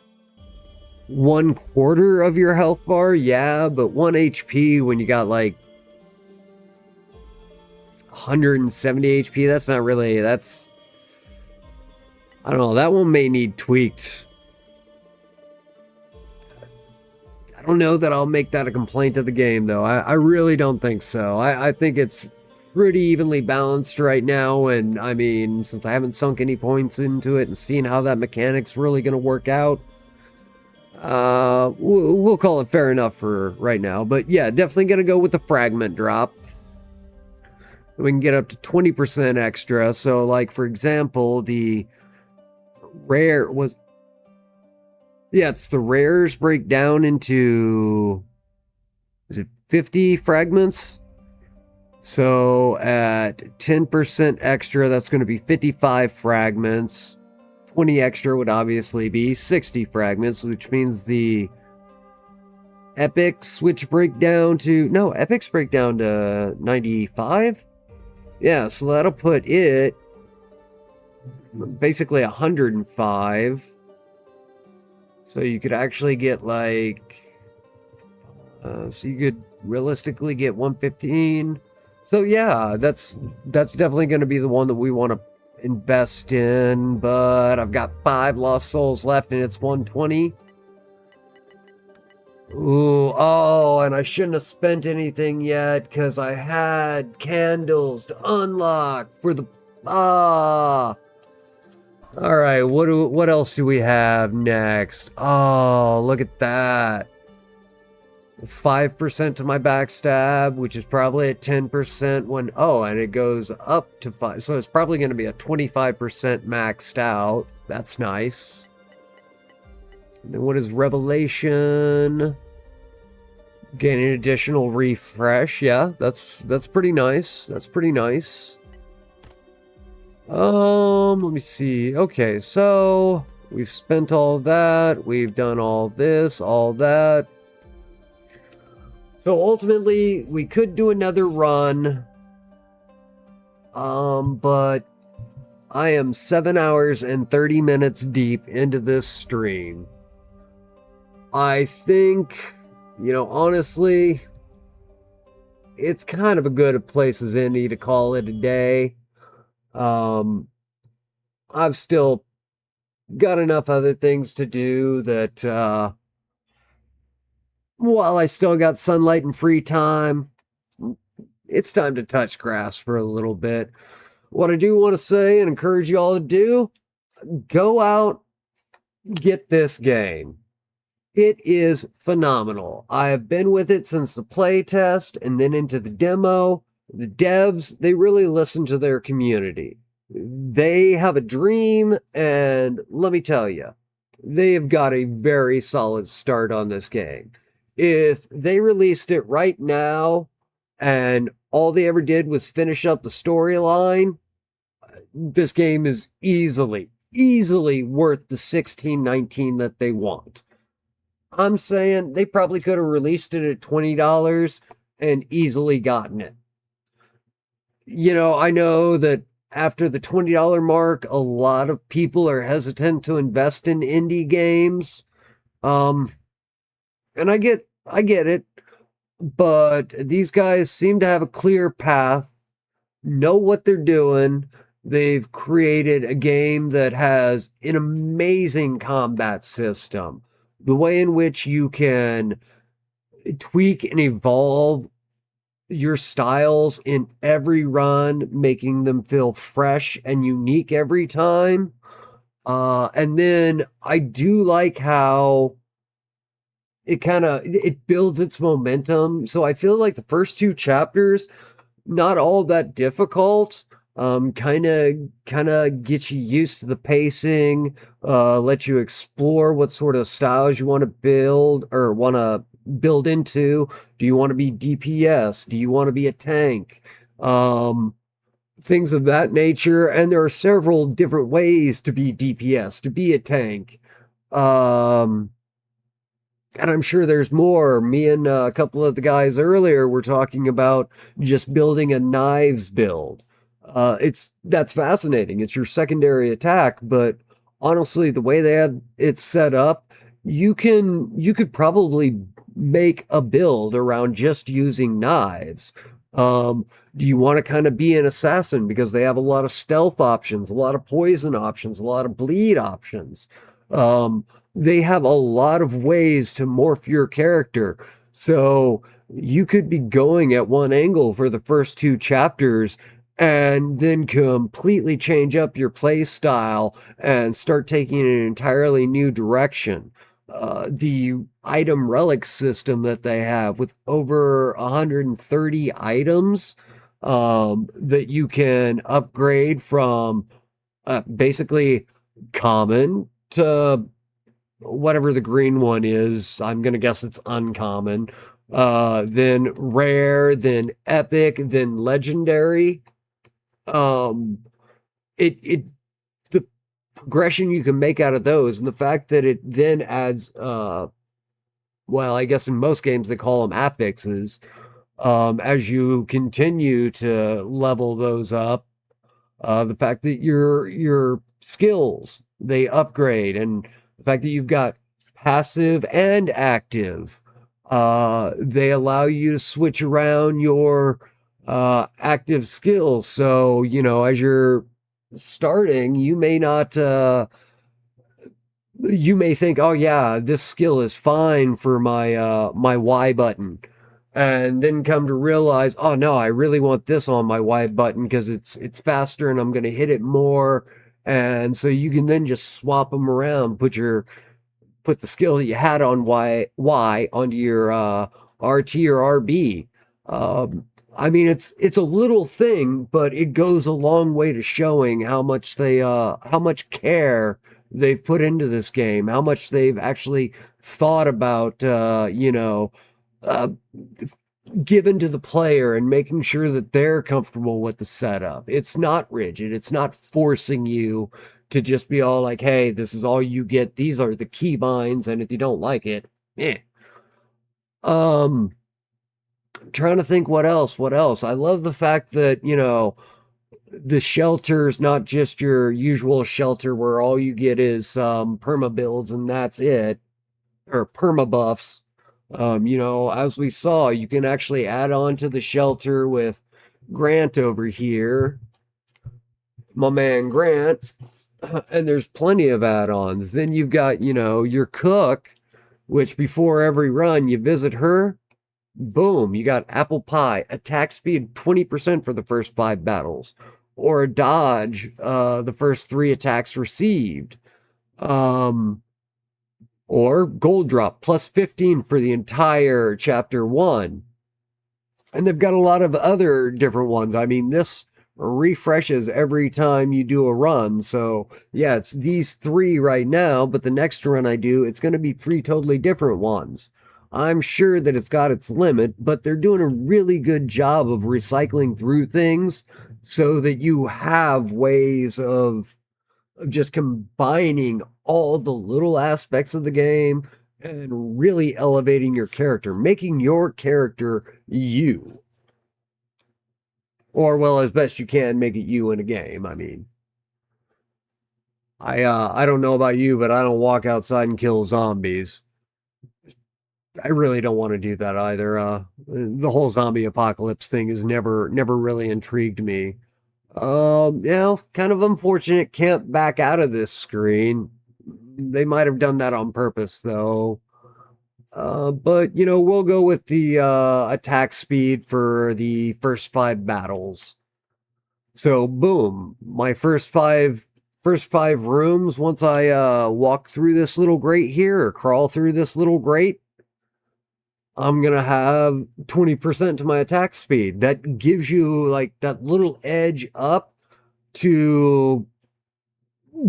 [SPEAKER 1] 1/4 of your health bar, yeah, but 1 HP when you got, like, 170 HP, that's not really, that's, I don't know, that one may need tweaked. I don't know that I'll make that a complaint of the game, though. I really don't think so. I think it's pretty evenly balanced right now. And I mean, since I haven't sunk any points into it and seen how that mechanic's really going to work out, we'll call it fair enough for right now. But yeah, definitely going to go with the fragment drop. We can get up to 20% extra. So, like, for example, the rare was. Yeah, it's the rares break down into. Is it 50 fragments? So, at 10% extra, that's going to be 55 fragments. 20 extra would obviously be 60 fragments, which means the epics, which break down to. No, epics break down to 95? Yeah, so that'll put it basically 105. So you could actually get like, so you could realistically get 115. So yeah, that's definitely going to be the one that we want to invest in. But I've got 5 lost souls left, and it's 120. Ooh, oh, and I shouldn't have spent anything yet because I had candles to unlock for the All right, what else do we have next? Oh, look at that. 5% to my backstab, which is probably at 10% when and it goes up to 5. So it's probably going to be a 25% maxed out. That's nice. And then what is Revelation? Gain an additional refresh. Yeah, that's pretty nice. That's pretty nice. Let me see. Okay, so we've spent all that. We've done all this, all that. So ultimately, we could do another run. But I am 7 hours and 30 minutes deep into this stream. I think, honestly, it's kind of a good place as any to call it a day. I've still got enough other things to do that, while I still got sunlight and free time, it's time to touch grass for a little bit. What I do want to say and encourage you all to do, go out, get this game. It is phenomenal. I have been with it since the playtest and then into the demo. The devs, they really listen to their community. They have a dream, and let me tell you, they have got a very solid start on this game. If they released it right now and all they ever did was finish up the storyline, this game is easily worth the $16.19 that they want. I'm saying they probably could have released it at $20 and easily gotten it. I know that after the $20 mark, a lot of people are hesitant to invest in indie games. And I get it, but these guys seem to have a clear path, know what they're doing. They've created a game that has an amazing combat system. The way in which you can tweak and evolve your styles in every run, making them feel fresh and unique every time. And then I do like how it builds its momentum. So I feel like the first 2 chapters, not all that difficult. Kind of get you used to the pacing, let you explore what sort of styles you want to build or want to build into. Do you want to be DPS? Do you want to be a tank? Things of that nature. And there are several different ways to be DPS, to be a tank. And I'm sure there's more. Me and a couple of the guys earlier were talking about just building a knives build. That's fascinating. It's your secondary attack, but honestly, the way they had it set up, you could probably make a build around just using knives. Do you want to kind of be an assassin because they have a lot of stealth options, a lot of poison options, a lot of bleed options. They have a lot of ways to morph your character. So you could be going at one angle for the first two chapters and then completely change up your play style and start taking an entirely new direction. The item relic system that they have with over 130 items that you can upgrade from basically common to whatever the green one is. I'm going to guess it's uncommon. Then rare, then epic, then legendary. Um, it the progression you can make out of those, and the fact that it then adds, well, I guess in most games they call them affixes. As you continue to level those up, the fact that your skills they upgrade, and the fact that you've got passive and active, they allow you to switch around your active skills. So as you're starting, you may think, oh yeah, this skill is fine for my Y button, and then come to realize, oh no, I really want this on my Y button because it's faster and I'm going to hit it more. And so you can then just swap them around, put the skill that you had on Y onto your RT or RB. I mean, it's a little thing, but it goes a long way to showing how much how much care they've put into this game, how much they've actually thought about, uh, given to the player and making sure that they're comfortable with the setup. It's not rigid. It's not forcing you to just be all like, hey, this is all you get. These are the key binds, and if you don't like it, eh. Trying to think what else. I love the fact that, the shelter's not just your usual shelter where all you get is perma builds and that's it, or perma buffs. As we saw, you can actually add on to the shelter with Grant over here, my man Grant, and there's plenty of add-ons. Then you've got, your cook, which before every run you visit her. Boom, you got apple pie, attack speed 20% for the first 5 battles, or dodge the first 3 attacks received. Or gold drop plus 15 for the entire chapter 1. And they've got a lot of other different ones. I mean, this refreshes every time you do a run. So yeah, it's these 3 right now, but the next run I do, it's going to be 3 totally different ones. I'm sure that it's got its limit, but they're doing a really good job of recycling through things so that you have ways of just combining all the little aspects of the game and really elevating your character, making your character you. Or, well, as best you can, make it you in a game. I mean, I don't know about you, but I don't walk outside and kill zombies. I really don't want to do that either. The whole zombie apocalypse thing has never really intrigued me. Kind of unfortunate, can't back out of this screen. They might have done that on purpose, though. But, we'll go with the attack speed for the first 5 battles. So, boom, my first five rooms, once I walk through this little grate here, or crawl through this little grate, I'm going to have 20% to my attack speed. That gives you like that little edge up to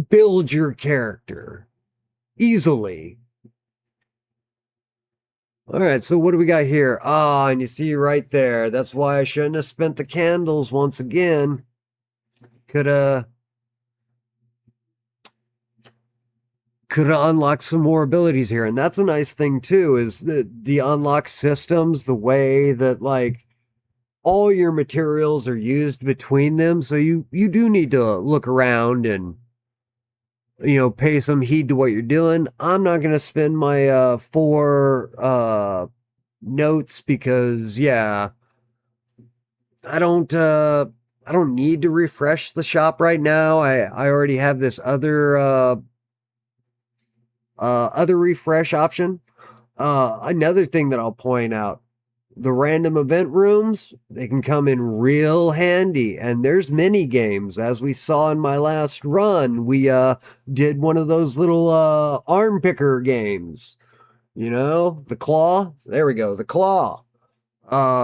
[SPEAKER 1] build your character easily. All right, so what do we got here? Ah, and you see right there. That's why I shouldn't have spent the candles once again. Could unlock some more abilities here. And that's a nice thing too, is the unlock systems, the way that like all your materials are used between them. So you do need to look around and, pay some heed to what you're doing. I'm not going to spend my 4 notes because, yeah, I don't need to refresh the shop right now. I already have this other refresh option. Another thing that I'll point out, the random event rooms, they can come in real handy. And there's mini games. As we saw in my last run, we did one of those little arm picker games. You know, the claw. There we go, the claw.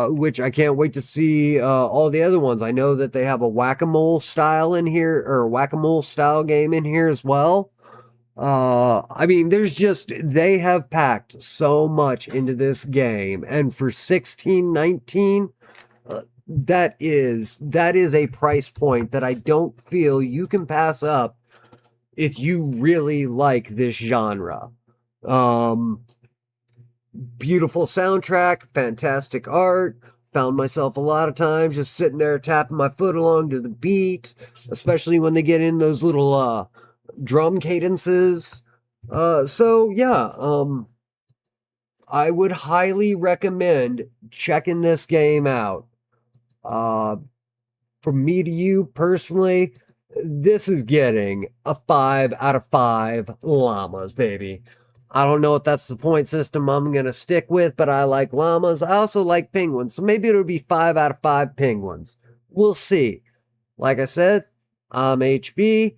[SPEAKER 1] Which I can't wait to see all the other ones. I know that they have a whack-a-mole style in here, or a whack-a-mole style game in here as well. I mean, they have packed so much into this game, and for 16.19, that is a price point that I don't feel you can pass up if you really like this genre. Beautiful soundtrack, fantastic art. Found myself a lot of times just sitting there tapping my foot along to the beat, especially when they get in those little drum cadences. So yeah, I would highly recommend checking this game out. From me to you personally, this is getting a 5 out of 5 llamas, baby. I don't know if that's the point system I'm going to stick with, but I like llamas. I also like penguins, so maybe it'll be 5 out of 5 penguins. We'll see. Like I said, I'm HB.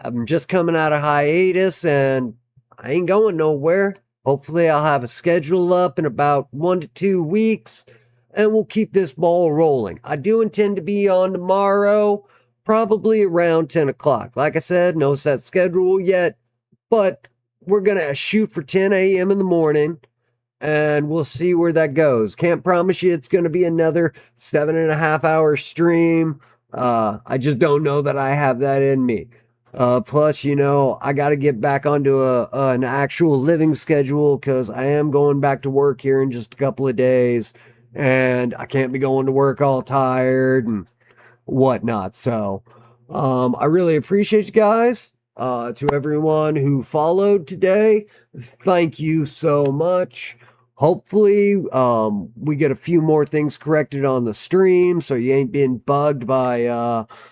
[SPEAKER 1] I'm just coming out of hiatus, and I ain't going nowhere. Hopefully I'll have a schedule up in about 1 to 2 weeks, and we'll keep this ball rolling. I do intend to be on tomorrow, probably around 10 o'clock. Like I said, no set schedule yet, but we're going to shoot for 10 a.m. in the morning, and we'll see where that goes. Can't promise you it's going to be another 7.5-hour stream. I just don't know that I have that in me. Plus, you know, I got to get back onto an actual living schedule because I am going back to work here in just a couple of days, and I can't be going to work all tired and whatnot. So, I really appreciate you guys. To everyone who followed today, thank you so much. Hopefully, we get a few more things corrected on the stream so you ain't being bugged by,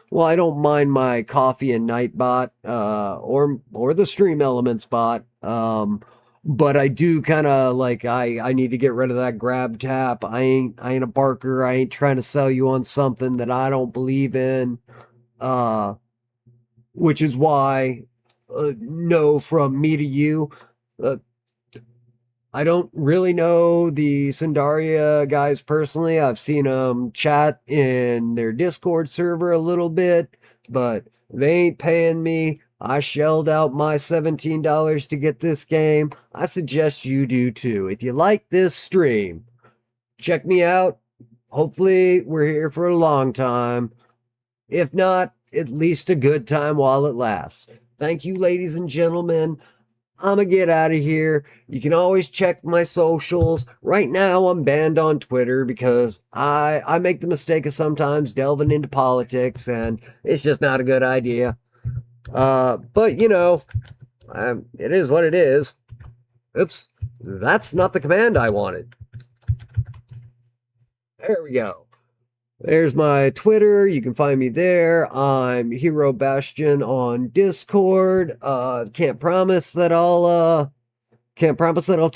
[SPEAKER 1] well, I don't mind my coffee and night bot, or the stream elements bot. But I do kind of like, I need to get rid of that grab tap. I ain't a barker. I ain't trying to sell you on something that I don't believe in. Which is why, no, from me to you, I don't really know the Cinderia guys personally. I've seen them chat in their Discord server a little bit, but they ain't paying me. I shelled out my $17 to get this game. I suggest you do too. If you like this stream, check me out. Hopefully, we're here for a long time. If not, at least a good time while it lasts. Thank you, ladies and gentlemen. I'm gonna get out of here. You can always check my socials. Right now, I'm banned on Twitter because I make the mistake of sometimes delving into politics, and it's just not a good idea. But, you know, it is what it is. Oops, that's not the command I wanted. There we go. There's my Twitter. You can find me there. I'm Hero Bastion on Discord. Can't promise that I'll